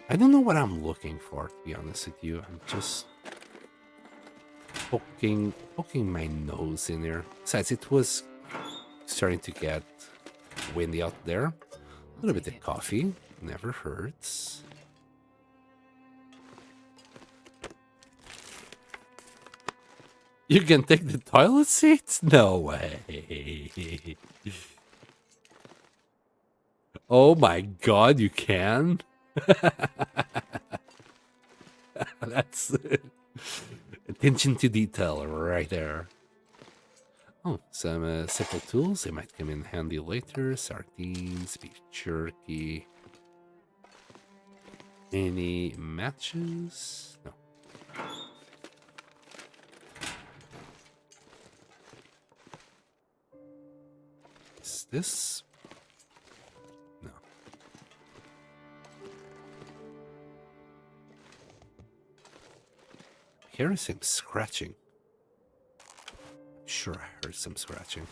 I don't know what I'm looking for, to be honest with you. I'm just poking my nose in there. Besides, it was starting to get windy out there. A little bit of coffee never hurts. You can take the toilet seats? No way. Oh my god, you can? That's attention to detail right there. Oh, some simple tools. They might come in handy later. Sardines, beef jerky. Any matches? No. this? No. Hearing some scratching. Sure, I heard some scratching.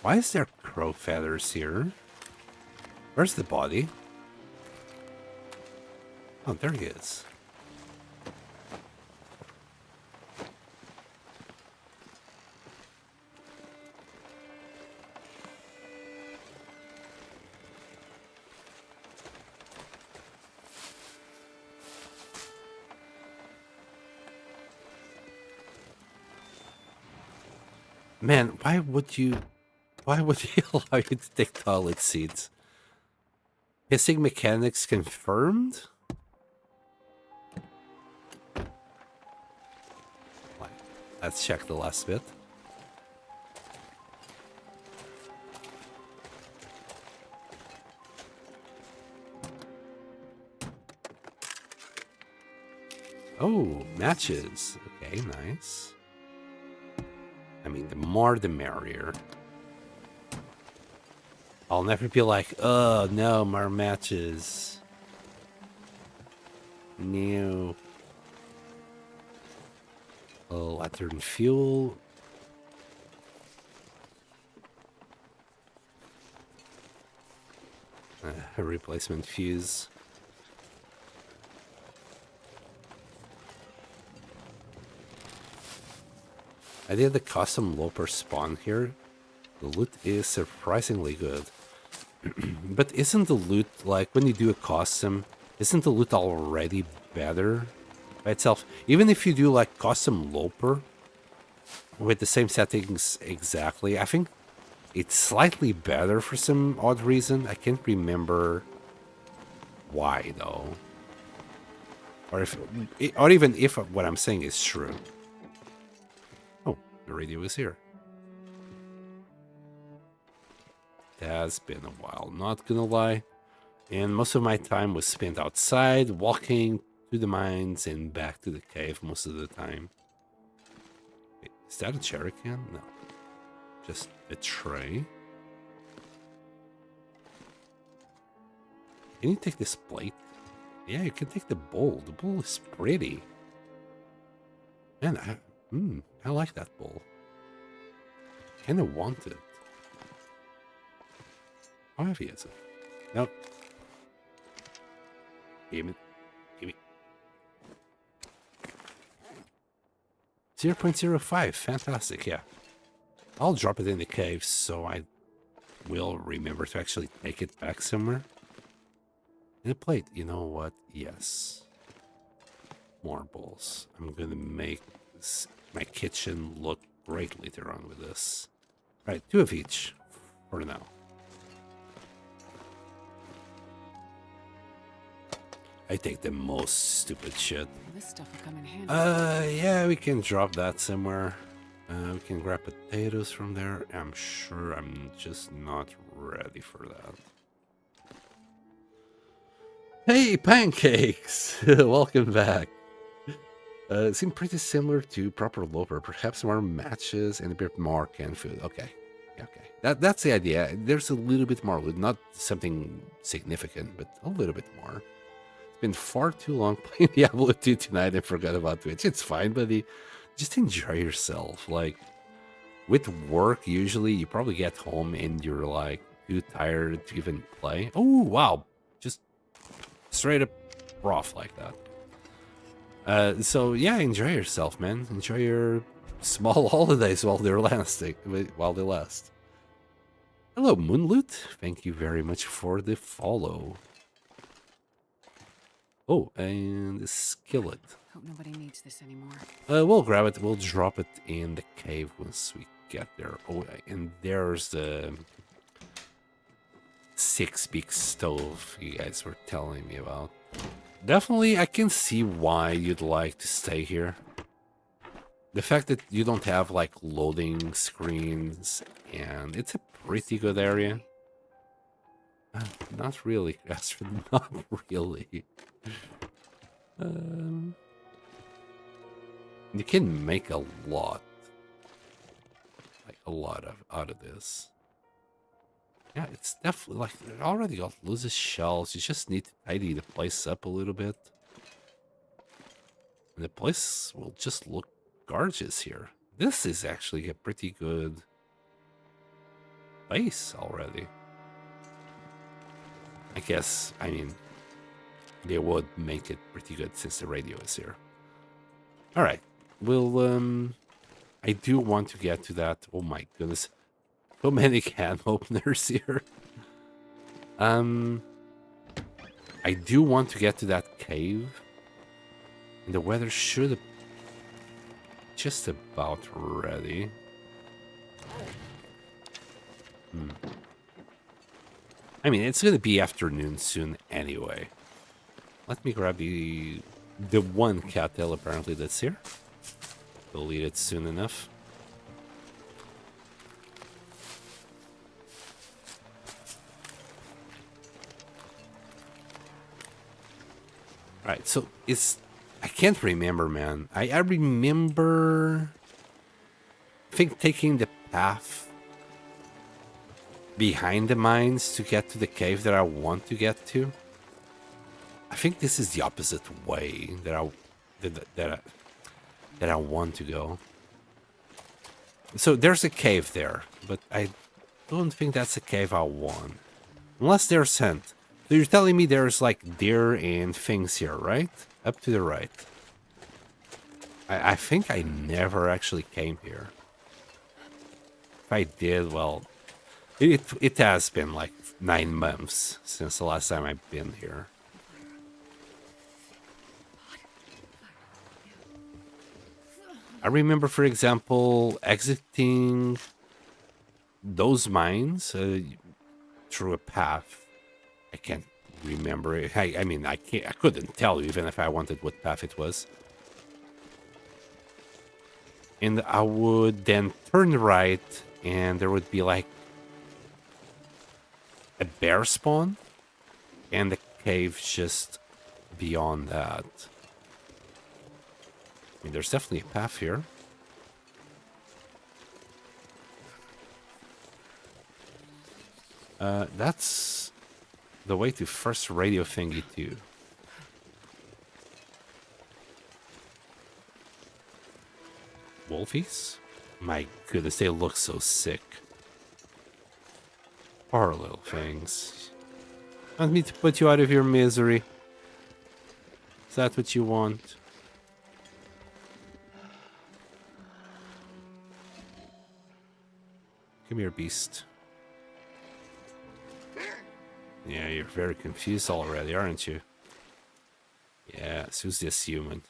Why is there crow feathers here? Where's the body? Oh, there he is. Man, why would he allow you to take toilet seats? Hissing mechanics confirmed? Let's check the last bit. Oh, matches. Okay, nice. I mean, the more the merrier. I'll never be like, oh no, more matches. No. Oh, lantern fuel. A replacement fuse. I did the custom Loper spawn here. The loot is surprisingly good. But isn't the loot, like, when you do a custom, isn't the loot already better by itself? Even if you do, like, custom Loper with the same settings exactly, I think it's slightly better for some odd reason. I can't remember why, though. Or even if what I'm saying is true. Oh, the radio is here. It has been a while, not gonna lie. And most of my time was spent outside, walking to the mines and back to the cave most of the time. Wait, is that a cherry can? No. Just a tray. Can you take this plate? Yeah, you can take the bowl. The bowl is pretty. Man, I like that bowl. Kinda want it. How heavy is it? Nope. Give it. 0.05. Fantastic, yeah. I'll drop it in the cave so I will remember to actually take it back somewhere. In a plate, you know what? Yes. More bowls. I'm gonna make my kitchen look great later on with this. Right, 2 of each for now. I take the most stupid shit. This stuff will come in handy. Yeah, we can drop that somewhere. We can grab potatoes from there. I'm sure I'm just not ready for that. Hey, pancakes! Welcome back. Seem pretty similar to proper Loper. Perhaps more matches and a bit more canned food. Okay. Okay. That's the idea. There's a little bit more loot. Not something significant, but a little bit more. Been far too long playing Diablo 2 tonight and forgot about Twitch. It's fine, buddy. Just enjoy yourself. Like, with work, usually you probably get home and you're like too tired to even play. Oh, wow. Just straight up rough like that. So yeah, enjoy yourself, man. Enjoy your small holidays while they last. Hello, Moonloot. Thank you very much for the follow. Oh, and the skillet. Hope nobody needs this anymore. We'll grab it. We'll drop it in the cave once we get there. Oh, and there's the 6-peak stove you guys were telling me about. Definitely, I can see why you'd like to stay here. the fact that you don't have like loading screens, and it's a pretty good area. Not really, Astrid, not really. You can make a lot, like a lot of out of this. Yeah, it's definitely like it already got loose shells. You just need to tidy the place up a little bit. And the place will just look gorgeous here. This is actually a pretty good place already. I guess, I mean, they would make it pretty good since the radio is here. All right, we'll, I do want to get to that. Oh my goodness. So many can openers here. I do want to get to that cave. And the weather should have just about ready. I mean, it's gonna be afternoon soon anyway. Let me grab the one cattail apparently that's here. We'll eat it soon enough. Alright, so it's... I can't remember, man. I remember... I think taking the path behind the mines to get to the cave that I want to get to. I think this is the opposite way that I want to go. So there's a cave there, but I don't think that's a cave I want. Unless they're sent. So you're telling me there's like deer and things here, right? Up to the right. I think I never actually came here. If I did, well, it has been like 9 months since the last time I've been here. I remember, for example, exiting those mines through a path. I can't remember it. I mean, I couldn't tell you even if I wanted what path it was. And I would then turn right, and there would be like a bear spawn, and the cave just beyond that. I mean, there's definitely a path here. That's the way to first radio thingy too. Wolfies? My goodness, they look so sick. Poor little things. Want me to put you out of your misery? Is that what you want? Come here, beast. Yeah, you're very confused already, aren't you? Yes, who's this human?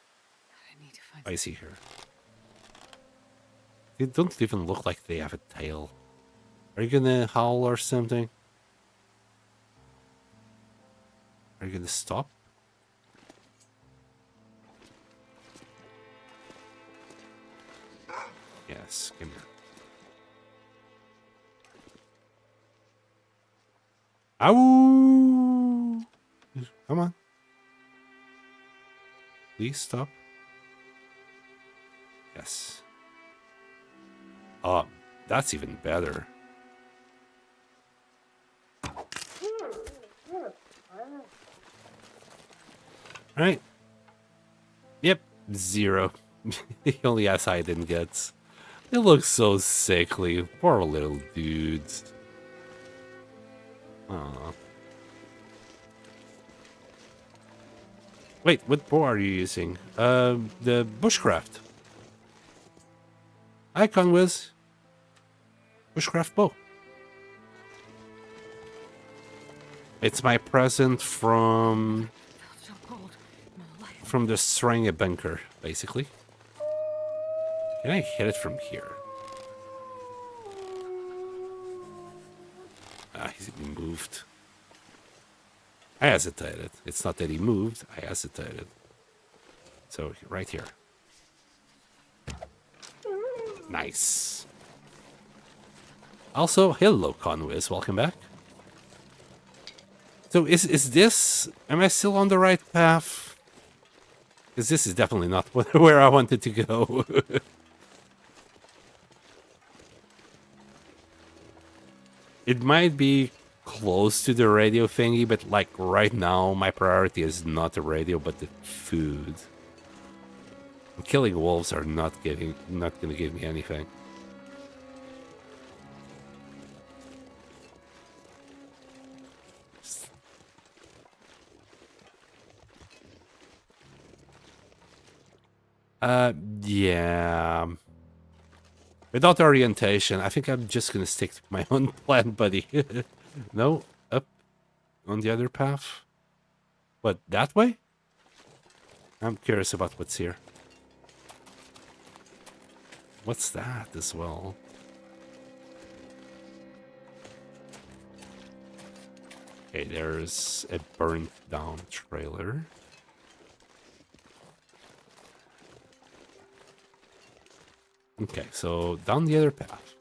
I see her. They don't even look like they have a tail. Are you gonna howl or something? Are you gonna stop? Yes, come here. Ow! Come on. Please stop. Yes. Oh, that's even better. Alright. Yep, 0. The only ass I didn't get. They look so sickly. Poor little dudes. Aww. Wait, what bow are you using? The bushcraft. Hi, Conwiz. Bushcraft bow. It's my present from destroying a bunker, basically. Can I hit it from here? Ah, he moved. I hesitated. It's not that he moved, I hesitated. So, right here. Nice. Also, hello, Conwiz. Welcome back. So is this... Am I still on the right path? Because this is definitely not where I wanted to go. It might be close to the radio thingy, but like right now, my priority is not the radio, but the food. Killing wolves are not going to give me anything. Yeah. Without orientation, I think I'm just gonna stick to my own plan, buddy. No, up on the other path. What, that way? I'm curious about what's here. What's that as well? Okay, there's a burnt down trailer. Okay, so down the other path.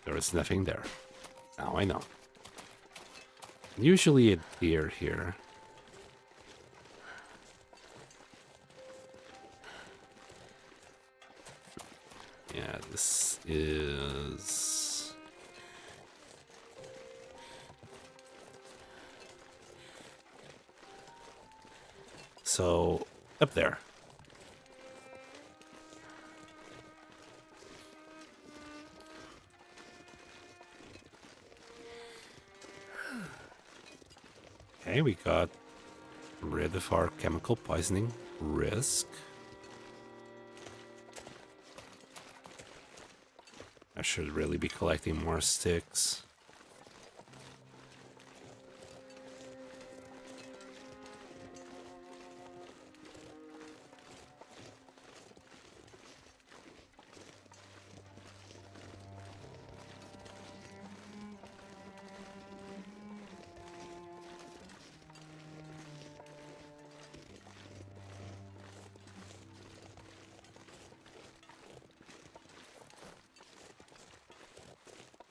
There is nothing there. Now I know. Usually a deer here. Yeah, this is... So, up there. Okay, we got rid of our chemical poisoning risk. I should really be collecting more sticks.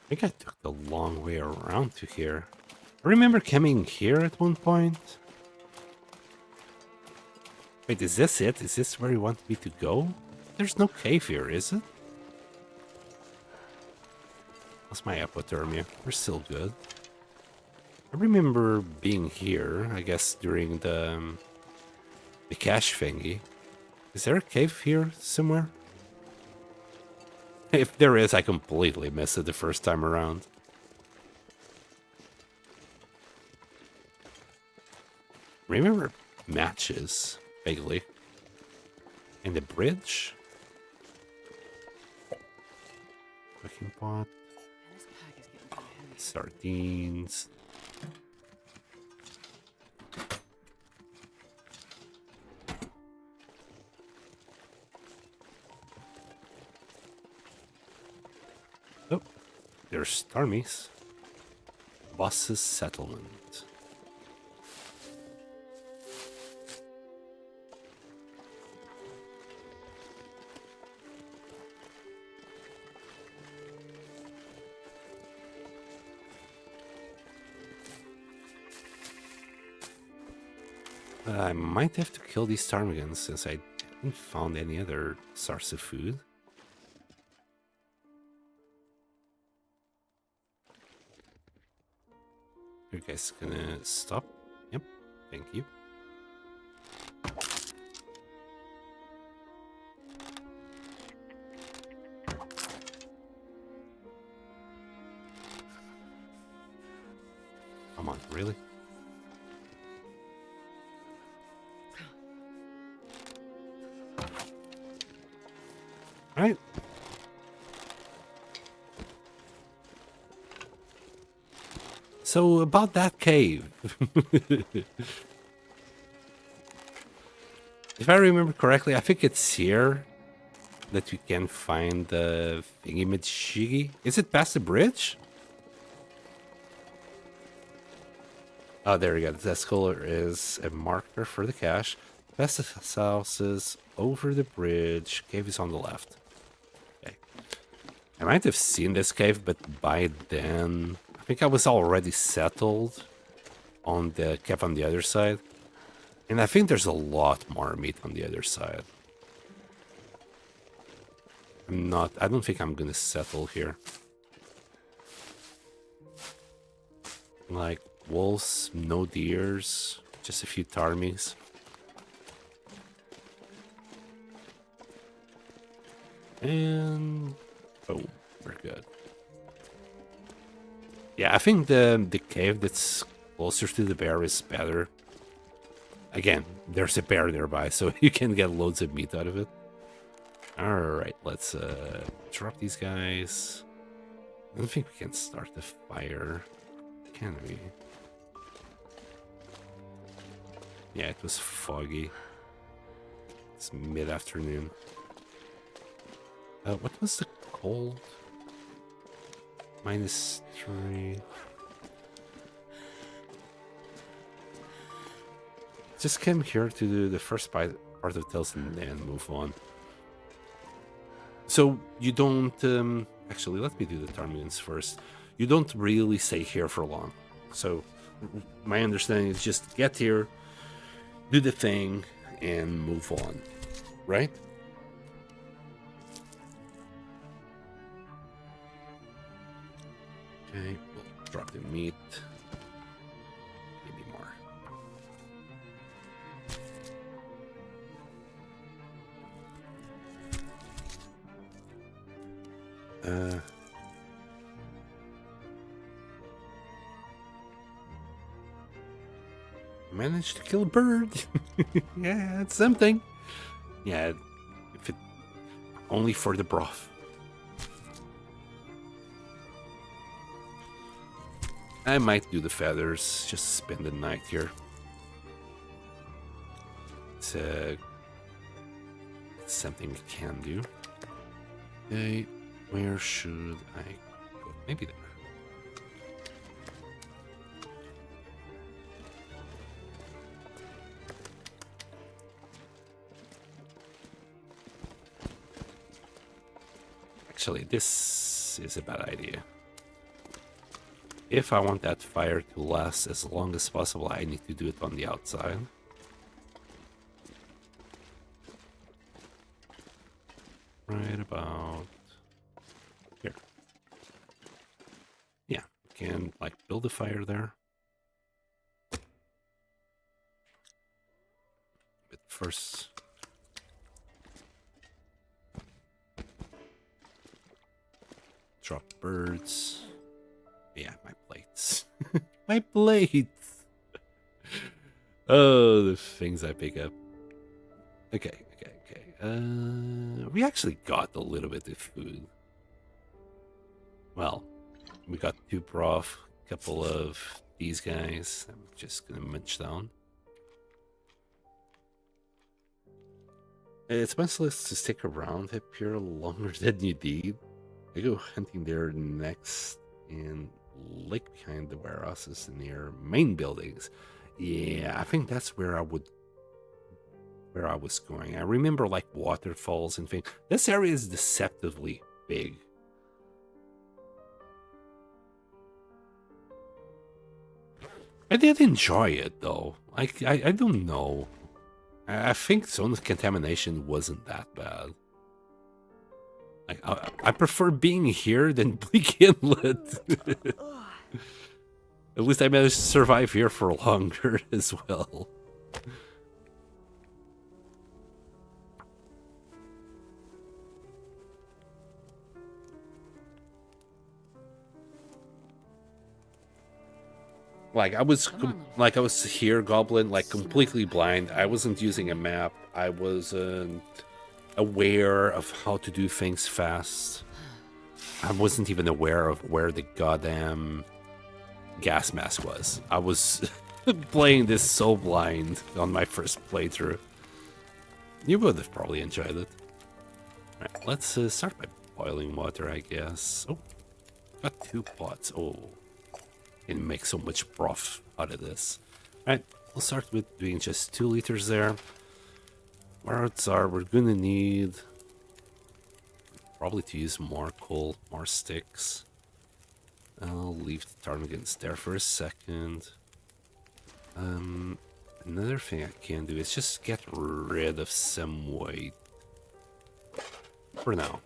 I think I took the long way around to here. I remember coming here at one point. Wait, is this it? Is this where you want me to go? There's no cave here, is it? What's my hypothermia? We're still good. I remember being here, I guess, during the cache thingy. Is there a cave here somewhere? If there is, I completely missed it the first time around. Remember matches, vaguely. And the bridge? Cooking pot. Sardines. Oh, there's Starmies. Boss's settlement. I might have to kill these ptarmigans since I haven't found any other source of food. You guys gonna stop? Yep, thank you. Come on, really? All right. So about that cave. If I remember correctly, I think it's here that you can find the thingy-majiggy. Is it past the bridge? Oh, there we go. This color is a marker for the cache. Past the houses, over the bridge. Cave is on the left. Okay. I might have seen this cave, but by then, I think I was already settled on the cave on the other side. And I think there's a lot more meat on the other side. I don't think I'm gonna settle here. Like wolves, no deers, just a few ptarmigas. And oh, we're good. Yeah, I think the cave that's closer to the bear is better. Again, there's a bear nearby, so you can get loads of meat out of it. Alright, let's drop these guys. I don't think we can start the fire. Can we? Yeah, it was foggy. It's mid-afternoon. What was the cold? -3. Just came here to do the first part of Tales and then move on. So you don't... actually, let me do the ptarmigans first. You don't really stay here for long. So my understanding is just get here, do the thing, and move on. Right? Okay, we'll drop the meat. Maybe more. Managed to kill a bird. Yeah, it's something. Yeah, if it only for the broth. I might do the feathers, just spend the night here. It's something we can do. Okay, where should I go? Maybe there. Actually, this is a bad idea. If I want that fire to last as long as possible, I need to do it on the outside. Right about here. Yeah, we can like build a fire there. But first... drop birds. Yeah, my plates. My plates! Oh, the things I pick up. Okay. We actually got a little bit of food. Well, we got 2 broth, a couple of these guys. I'm just gonna munch down. It's senseless to stick around up here longer than you need. I go hunting there next in lake behind the warehouses near main buildings. Yeah, I think that's where I was going. I remember like waterfalls and things. This area is deceptively big. I did enjoy it though. I don't know. I think zone contamination wasn't that bad. Like, I prefer being here than Bleak Inlet. At least I managed to survive here for longer as well. Like I was here, Goblin, like completely blind. I wasn't using a map. I wasn't aware of how to do things fast. I wasn't even aware of where the goddamn gas mask was. I was playing this so blind on my first playthrough. You would have probably enjoyed it. Alright, let's start by boiling water, I guess. Oh, got 2 pots. Oh, can make so much broth out of this. Alright, we'll start with doing just 2 liters there. Parts are we're gonna need probably to use more coal, more sticks. I'll leave the ptarmigans there for a second. Another thing I can do is just get rid of some weight. For now.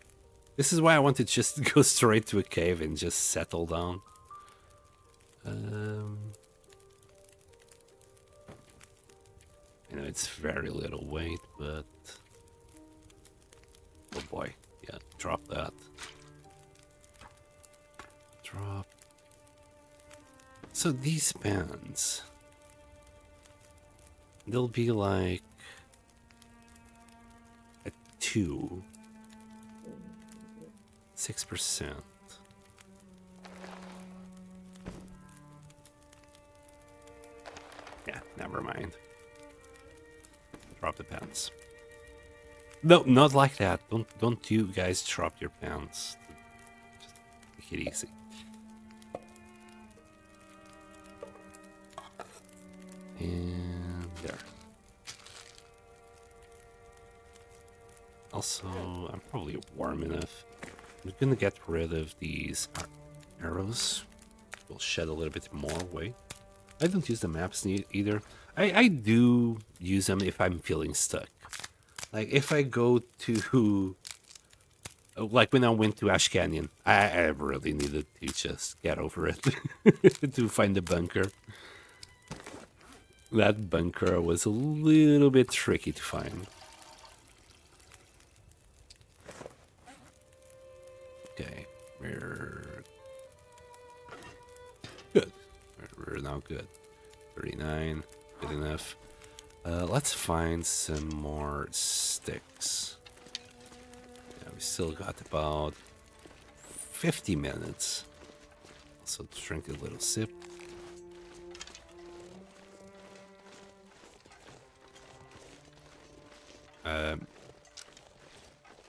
This is why I want to just go straight to a cave and just settle down. You know, it's very little weight, but... Oh boy. Yeah, drop that. Drop. So these pans... They'll be like... a 2. 6%. Yeah, never mind. Drop the pants. No, not like that. Don't you guys drop your pants. Just take it easy. And there. Also, I'm probably warm enough. I'm gonna get rid of these arrows. We'll shed a little bit more weight. I don't use the maps either. I do use them if I'm feeling stuck. Like if I go to, like when I went to Ash Canyon, I really needed to just get over it to find the bunker. That bunker was a little bit tricky to find. Okay, we're good. We're now good. 39, good enough. Let's find some more sticks. Yeah, we still got about 50 minutes. So drink a little sip.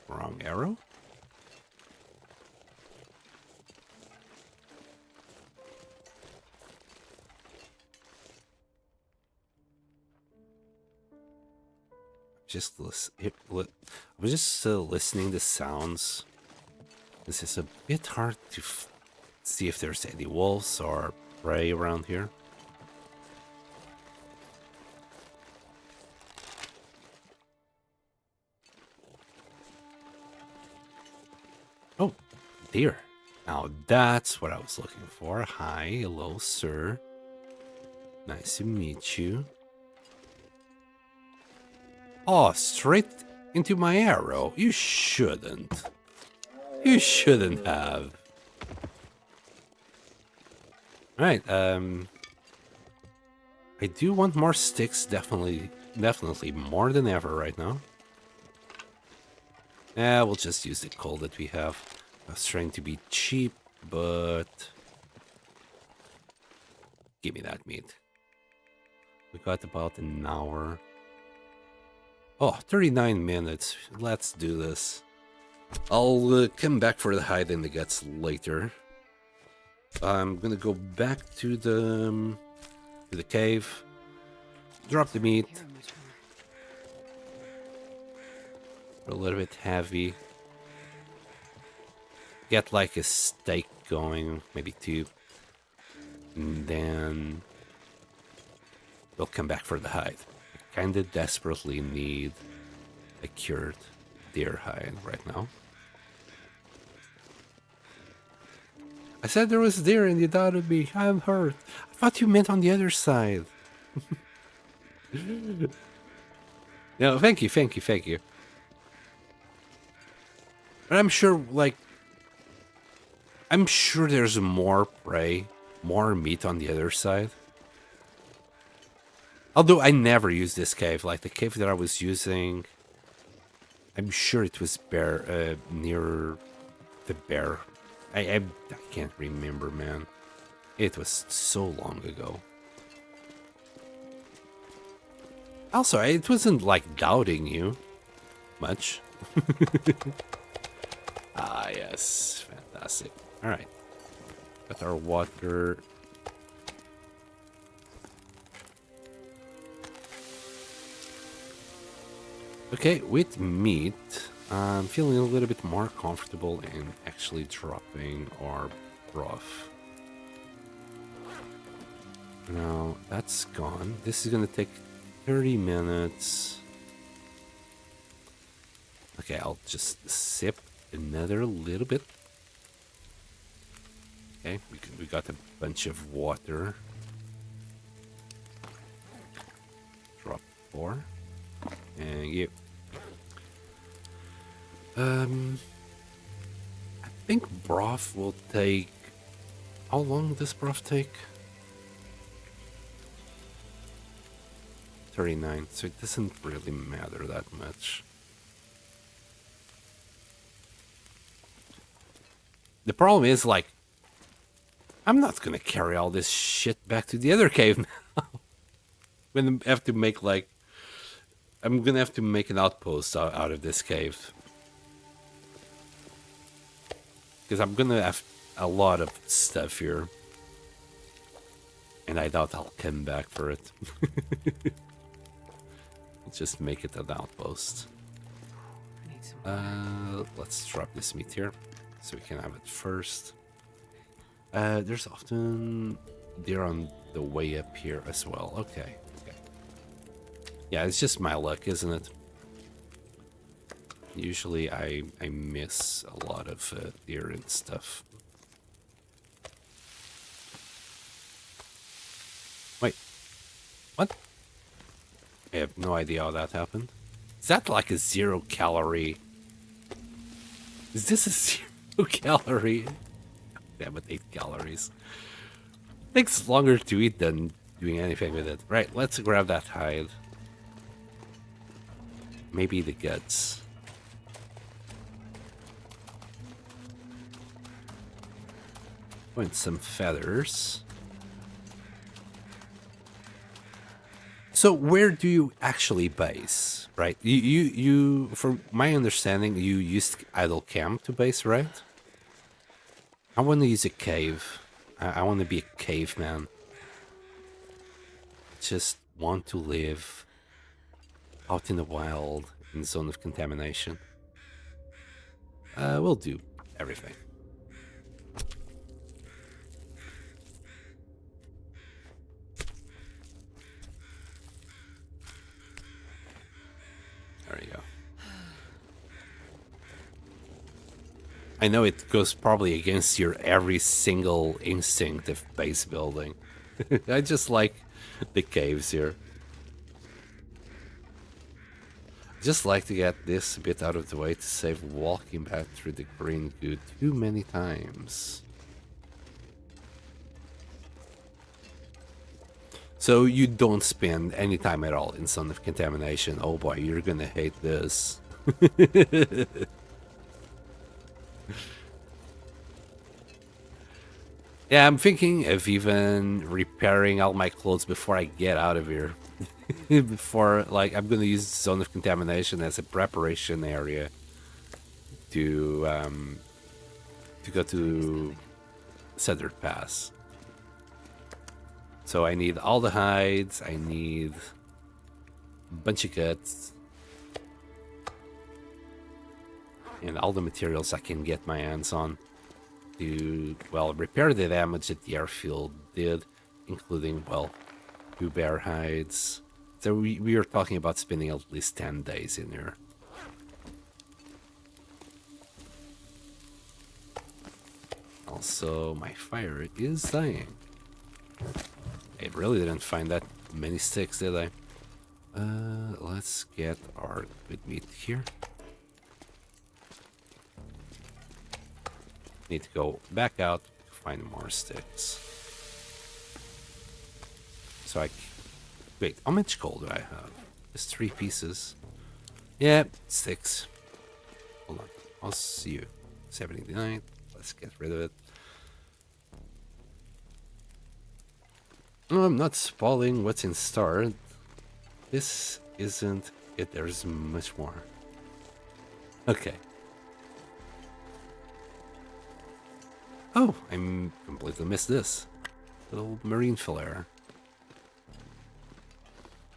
Wrong arrow? I was just listening to sounds. This is a bit hard to see if there's any wolves or prey around here. Oh, deer. Now that's what I was looking for. Hi, hello, sir. Nice to meet you. Oh, straight into my arrow. You shouldn't. You shouldn't have. Right, I do want more sticks, definitely more than ever right now. Yeah, we'll just use the coal that we have. I was trying to be cheap, but... Give me that meat. We got about an hour. Oh, 39 minutes. Let's do this. I'll come back for the hide in the guts later. I'm gonna go back to the cave. Drop the meat. A little bit heavy. Get like a steak going, maybe 2. And then we'll come back for the hide. I kinda desperately need a cured deer hide right now. I said there was deer and you doubted me. I'm hurt. I thought you meant on the other side. No, thank you. But I'm sure, like... I'm sure there's more prey, more meat on the other side. Although I never used this cave. Like, the cave that I was using... I'm sure it was near the bear. I can't remember, man. It was so long ago. Also, it wasn't like doubting you much. Ah, yes. Fantastic. Alright. Got our water. Okay, with meat, I'm feeling a little bit more comfortable in actually dropping our broth. Now, that's gone. This is gonna take 30 minutes. Okay, I'll just sip another little bit. Okay, we got a bunch of water. Drop 4. And you. I think broth will take. How long does broth take? 39, so it doesn't really matter that much. The problem is, like, I'm not gonna carry all this shit back to the other cave now. I'm gonna have to make, like, I'm gonna have to make an outpost out of this cave. Because I'm gonna have a lot of stuff here. And I doubt I'll come back for it. Just make it an outpost. Let's drop this meat here so we can have it first. There's often deer on the way up here as well. Okay. Yeah, it's just my luck, isn't it? Usually I miss a lot of deer and stuff. Wait, what? I have no idea how that happened. Is that like a 0 calorie? Is this a 0 calorie? Damn it, 8 calories. Takes longer to eat than doing anything with it. Right, let's grab that hide. Maybe the guts. And some feathers. So where do you actually base, right? You from my understanding, you used idle camp to base, right? I want to use a cave. I want to be a caveman. Just want to live out in the wild, in the zone of contamination. We'll do everything. There you go. I know it goes probably against your every single instinct of base building. I just like the caves here. Just like to get this bit out of the way to save walking back through the green goo too many times. So you don't spend any time at all in Zone of Contamination. Oh boy, you're gonna hate this. Yeah, I'm thinking of even repairing all my clothes before I get out of here. Before, like, I'm gonna use Zone of Contamination as a preparation area to go to Cedar Pass. So I need all the hides, I need a bunch of guts, and all the materials I can get my hands on to, well, repair the damage that the airfield did, including, well, 2 bear hides. So we are talking about spending at least 10 days in here. Also, my fire is dying. I really didn't find that many sticks, did I? Let's get our good meat here. Need to go back out to find more sticks. So wait, how much coal do I have? Just 3 pieces. Yeah, 6. Hold on, I'll see you. 79. Let's get rid of it. No, I'm not spoiling what's in store. This isn't it. There's much more. Okay. Oh, I completely missed this. Little marine flare.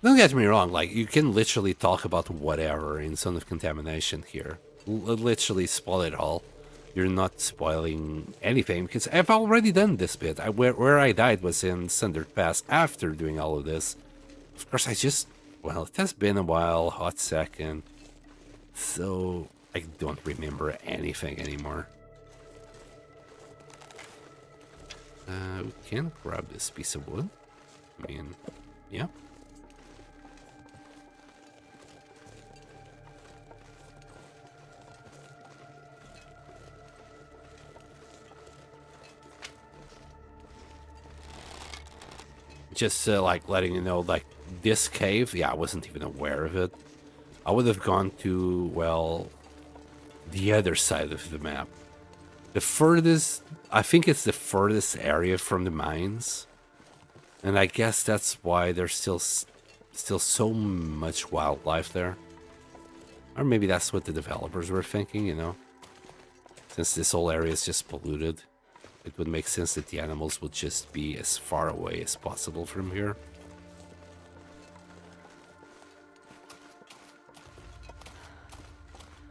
Don't get me wrong, like, you can literally talk about whatever in Zone of Contamination here. Literally spoil it all. You're not spoiling anything, because I've already done this bit. Where I died was in Sundered Pass after doing all of this. Of course, well, it has been a while, hot second. So, I don't remember anything anymore. We can grab this piece of wood. I mean, yeah. Just like letting you know, like this cave, yeah, I wasn't even aware of it. I would have gone to, well, the other side of the map. The furthest, I think it's the furthest area from the mines. And I guess that's why there's still so much wildlife there. Or maybe that's what the developers were thinking, you know. Since this whole area is just polluted, it would make sense that the animals would just be as far away as possible from here.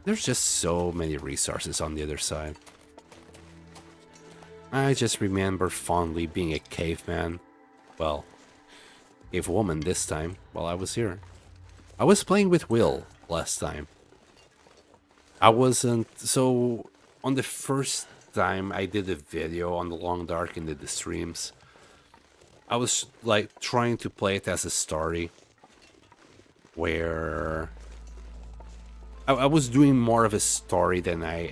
There's just so many resources on the other side. I just remember fondly being a caveman. Well, cave woman this time while I was here. I was playing with Will last time. I wasn't... So, on the first time I did a video on the Long Dark and did the streams, I was like trying to play it as a story where I was doing more of a story than I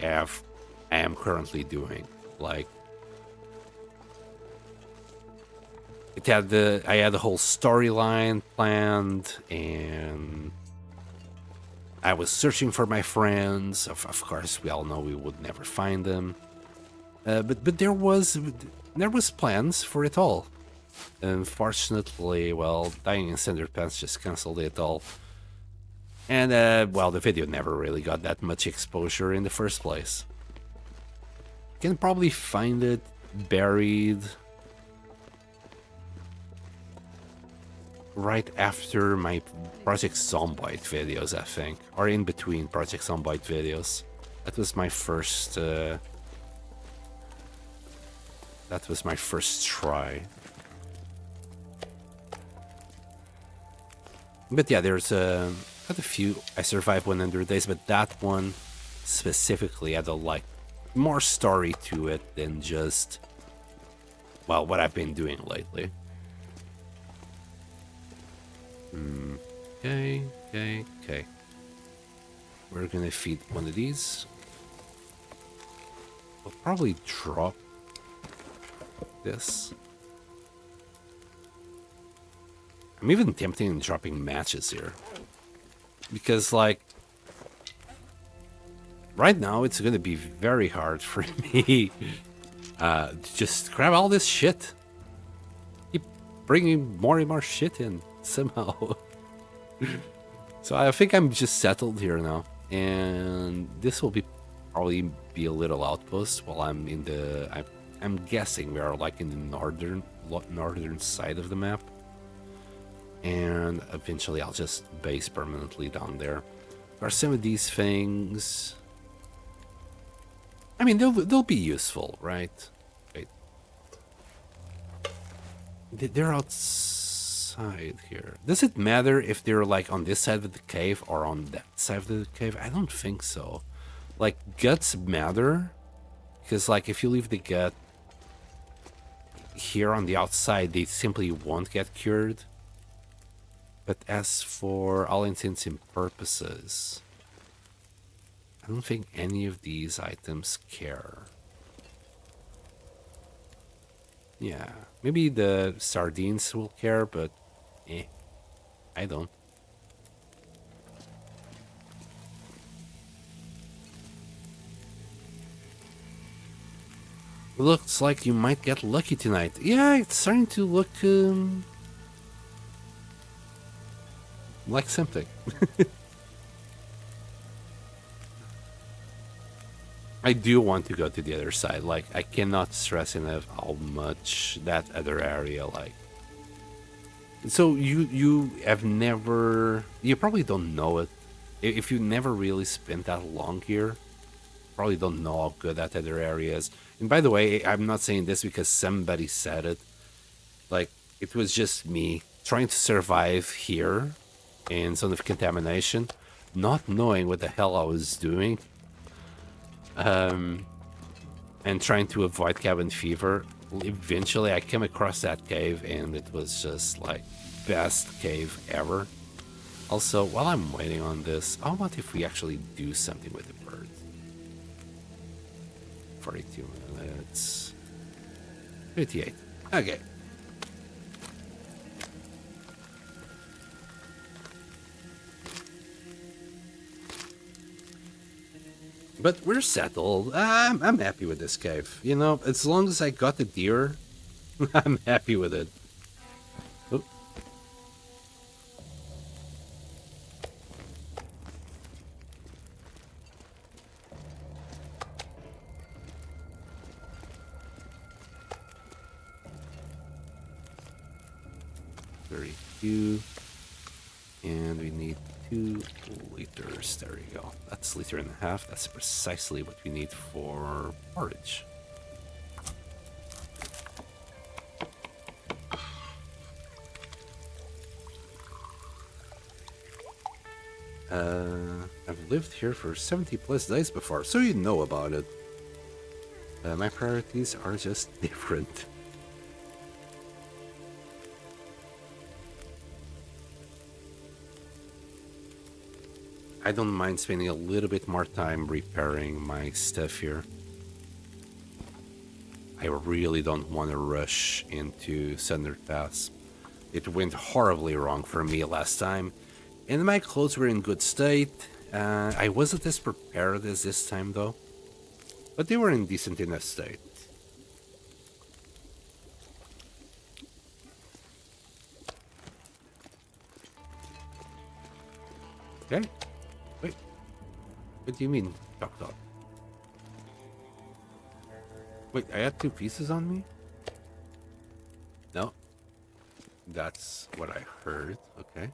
am currently doing. Like, I had the whole storyline planned, and I was searching for my friends. Of course, we all know we would never find them. But there was plans for it all. Unfortunately, well, dying in Cinder Pants just cancelled it all. And, well, the video never really got that much exposure in the first place. You can probably find it buried right after my Project Zomboid videos, I think. Or in between Project Zomboid videos. That was my first... that was my first try. But yeah, there's quite a few. I survived 100 days, but that one specifically had a like more story to it than just, well, what I've been doing lately. Okay. We're gonna feed one of these. We'll probably drop this. I'm even tempted in dropping matches here. Because, like, right now it's gonna be very hard for me to just grab all this shit. Keep bringing more and more shit in somehow. So I think I'm just settled here now. And this will probably be a little outpost while I'm in the... I'm guessing we are like in the northern side of the map. And eventually I'll just base permanently down there. Are some of these things... I mean, they'll be useful, right? Wait. They're outside here. Does it matter if they're like on this side of the cave or on that side of the cave? I don't think so. Like, guts matter. Because, like, if you leave the gut here on the outside, they simply won't get cured. But as for all intents and purposes, I don't think any of these items care. Yeah, maybe the sardines will care, but I don't. Looks like you might get lucky tonight. Yeah, it's starting to look like something. I do want to go to the other side. Like, I cannot stress enough how much that other area, like, So you have never, you probably don't know it. If you never really spent that long here, probably don't know how good that other area is. And by the way, I'm not saying this because somebody said it. Like, it was just me trying to survive here in zone of contamination, not knowing what the hell I was doing, and trying to avoid cabin fever. Eventually, I came across that cave, and it was just like best cave ever. Also, while I'm waiting on this, I wonder if we actually do something with the birds. 42 minutes. 58. Okay. But we're settled. I'm happy with this cave. You know, as long as I got the deer, I'm happy with it. Oop. And we need 2 liters. There you go. That's a liter and a half. That's precisely what we need for porridge. I've lived here for 70 plus days before, so you know about it. My priorities are just different. I don't mind spending a little bit more time repairing my stuff here. I really don't want to rush into Thunder Pass. It went horribly wrong for me last time, and my clothes were in good state. I wasn't as prepared as this time though, but they were in decent enough state. Okay. Wait. What do you mean, Talk Talk? Wait, I had 2 pieces on me? No. That's what I heard. Okay.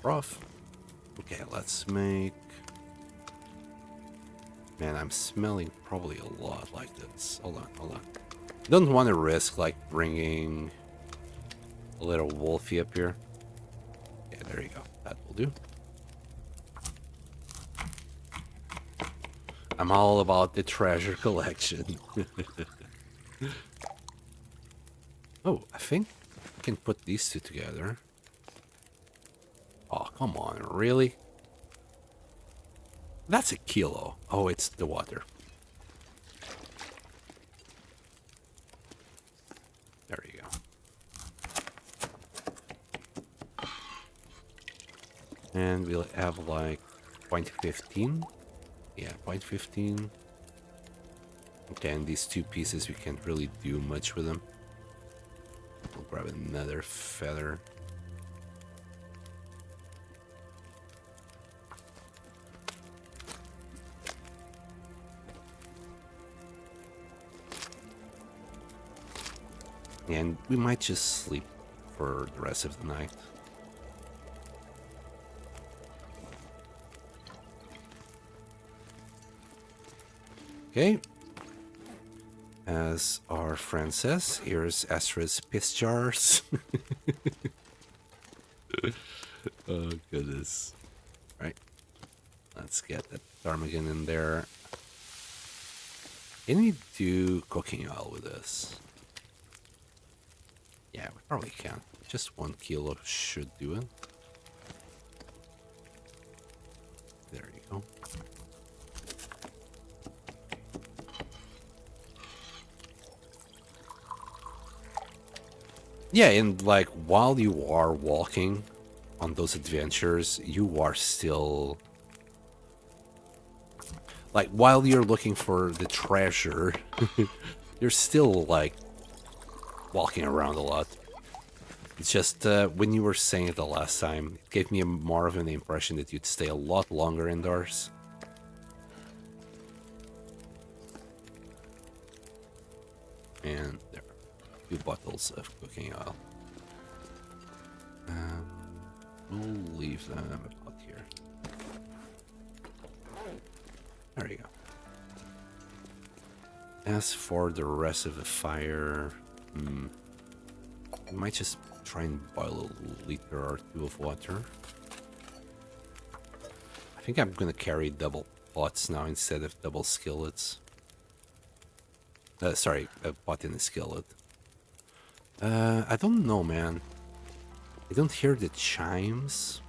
Rough. Okay, let's make... Man, I'm smelling probably a lot like this. Hold on. Don't want to risk, like, bringing a little wolfie up here. Yeah, there you go. That will do. I'm all about the treasure collection. Oh, I think I can put these 2 together. Oh, come on, really? That's a kilo. Oh, it's the water. There you go. And we'll have like 0.15. Yeah, 0.15. Okay, and these 2 pieces, we can't really do much with them. We'll grab another feather. And we might just sleep for the rest of the night. Okay. As our friend says, here's Astra's piss jars. Oh, goodness. Right. Let's get that ptarmigan in there. Can we do cooking oil with this? Yeah, we probably can. Just 1 kilo should do it. There you go. Yeah, and like while you are walking on those adventures, you are still... Like, while you're looking for the treasure, you're still, like, walking around a lot. It's just when you were saying it the last time, it gave me more of an impression that you'd stay a lot longer indoors. And there are 2 bottles of cooking oil. We'll leave them about here. There you go. As for the rest of the fire, I might just try and boil a liter or 2 of water. I think I'm gonna carry double pots now instead of double skillets. Sorry, a pot in a skillet. I don't know, man. I don't hear the chimes.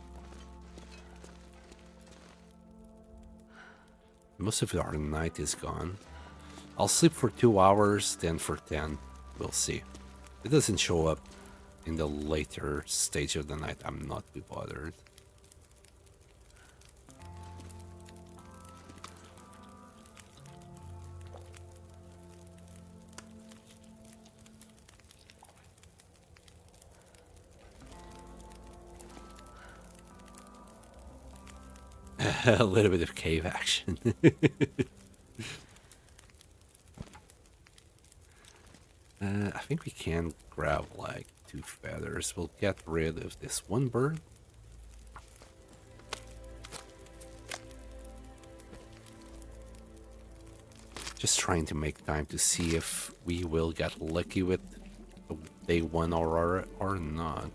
Most of our night is gone. I'll sleep for 2 hours, then for 10. We'll see. It doesn't show up in the later stage of the night. I'm not too bothered. A little bit of cave action. I think we can grab like 2 feathers. We'll get rid of this one bird. Just trying to make time to see if we will get lucky with day 1 aurora or not.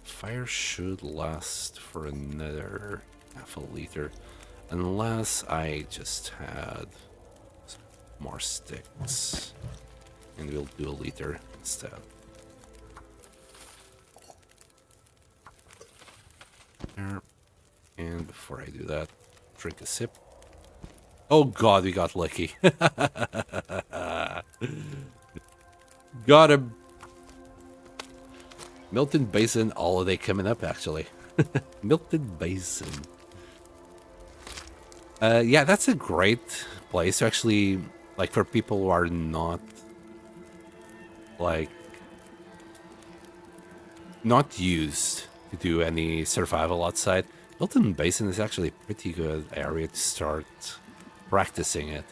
Fire should last for another half a liter, unless I just had some more sticks, and we'll do a liter instead. There. And before I do that, drink a sip. Oh god, we got lucky. Got him. Milton Basin holiday coming up, actually. Milton Basin. Yeah, that's a great place to actually, like, for people who are not, like, not used to do any survival outside. Milton Basin is actually a pretty good area to start practicing it.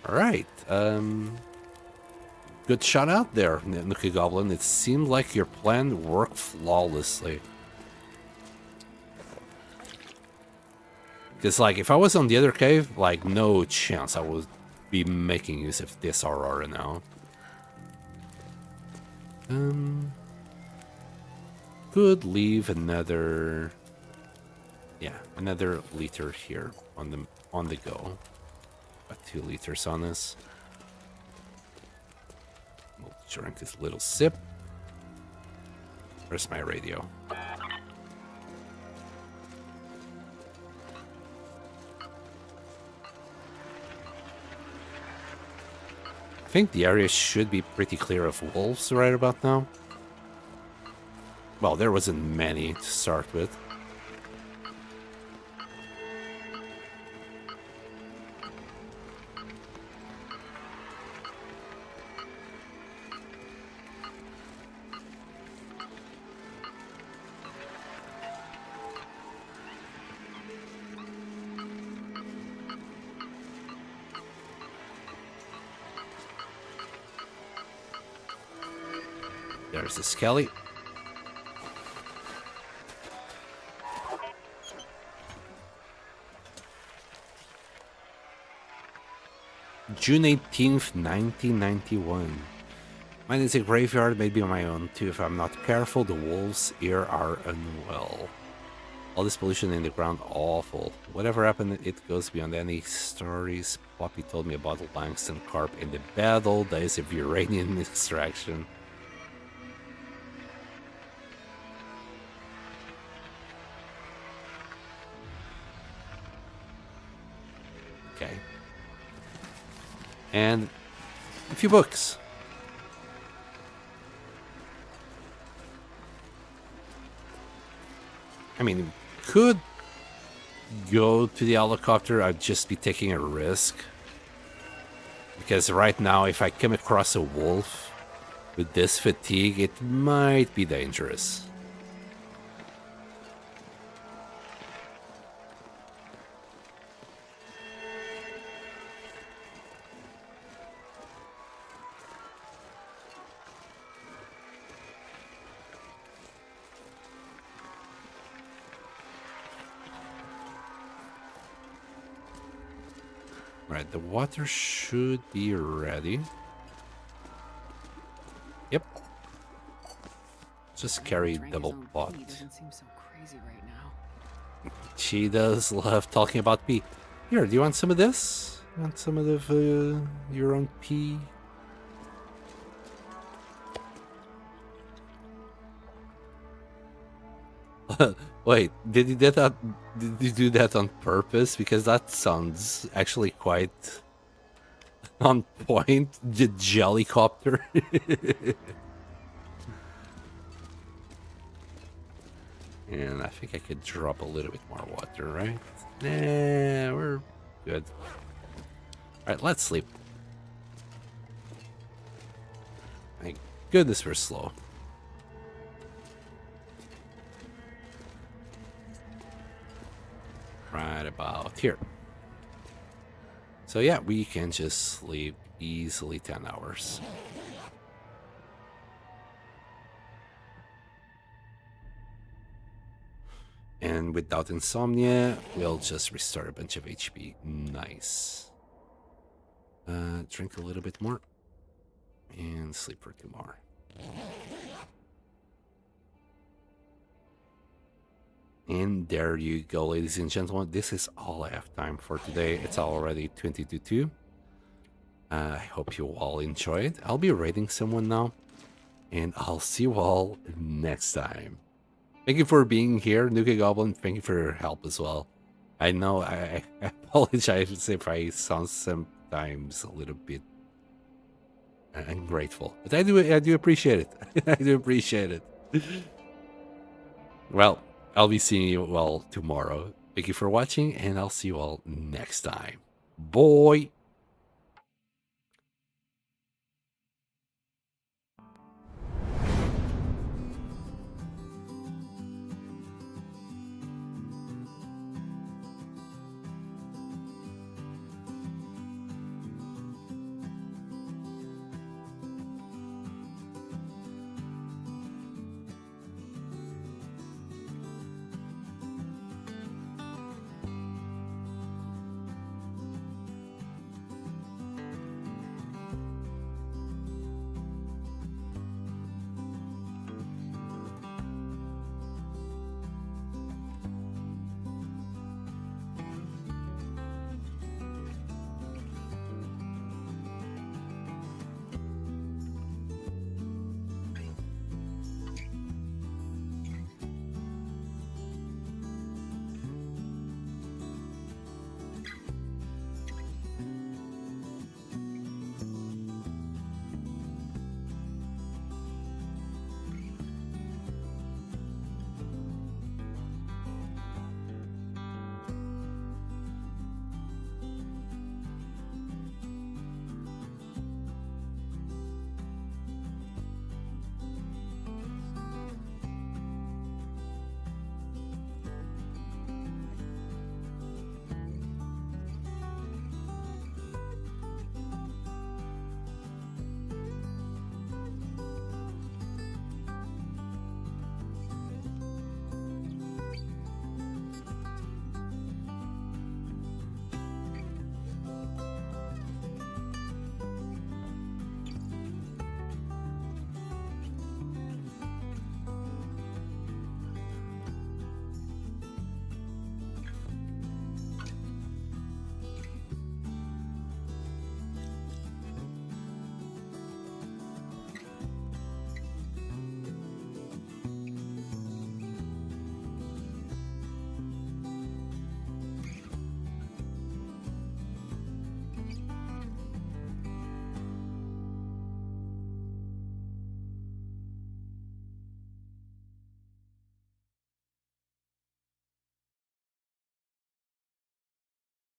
Alright, good shot out there, Nuka Goblin. It seemed like your plan worked flawlessly. Because, like, if I was on the other cave, like, no chance I would be making use of this aurora now. Could leave another... yeah, another liter here on the go. Got 2 liters on this. We'll drink this little sip. Where's my radio? I think the area should be pretty clear of wolves right about now. Well, there wasn't many to start with. There's the Skelly. June 18th, 1991. Mine is a graveyard, maybe my own too. If I'm not careful, the wolves here are unwell. All this pollution in the ground, awful. Whatever happened, it goes beyond any stories Poppy told me about Langston Carp in the bad old days of uranium extraction. Okay. And a few books. I mean, could go to the helicopter. I'd just be taking a risk. Because right now, if I come across a wolf, With this fatigue, it might be dangerous. Right, the water should be ready. Yep. Just carry double pot. Doesn't seem so crazy right now. She does love talking about pee. Here, do you want some of this? Want some of your own pee? Wait, did you do that? Did you do that on purpose? Because that sounds actually quite on point. The jellycopter. And I think I could drop a little bit more water, right? Nah, we're good. Alright, let's sleep. Thank goodness we're slow. Right about here. So yeah, we can just sleep easily 10 hours. And without insomnia, we'll just restore a bunch of HP. Nice. Drink a little bit more. And sleep for 2 more. And there you go, ladies and gentlemen. This is all I have time for today. It's already 22:02. I hope you all enjoyed. I'll be raiding someone now. And I'll see you all next time. Thank you for being here, Nuka Goblin. Thank you for your help as well. I know I apologize if I sound sometimes a little bit ungrateful, but I do appreciate it. I do appreciate it. Well, I'll be seeing you all tomorrow. Thank you for watching, and I'll see you all next time. Bye.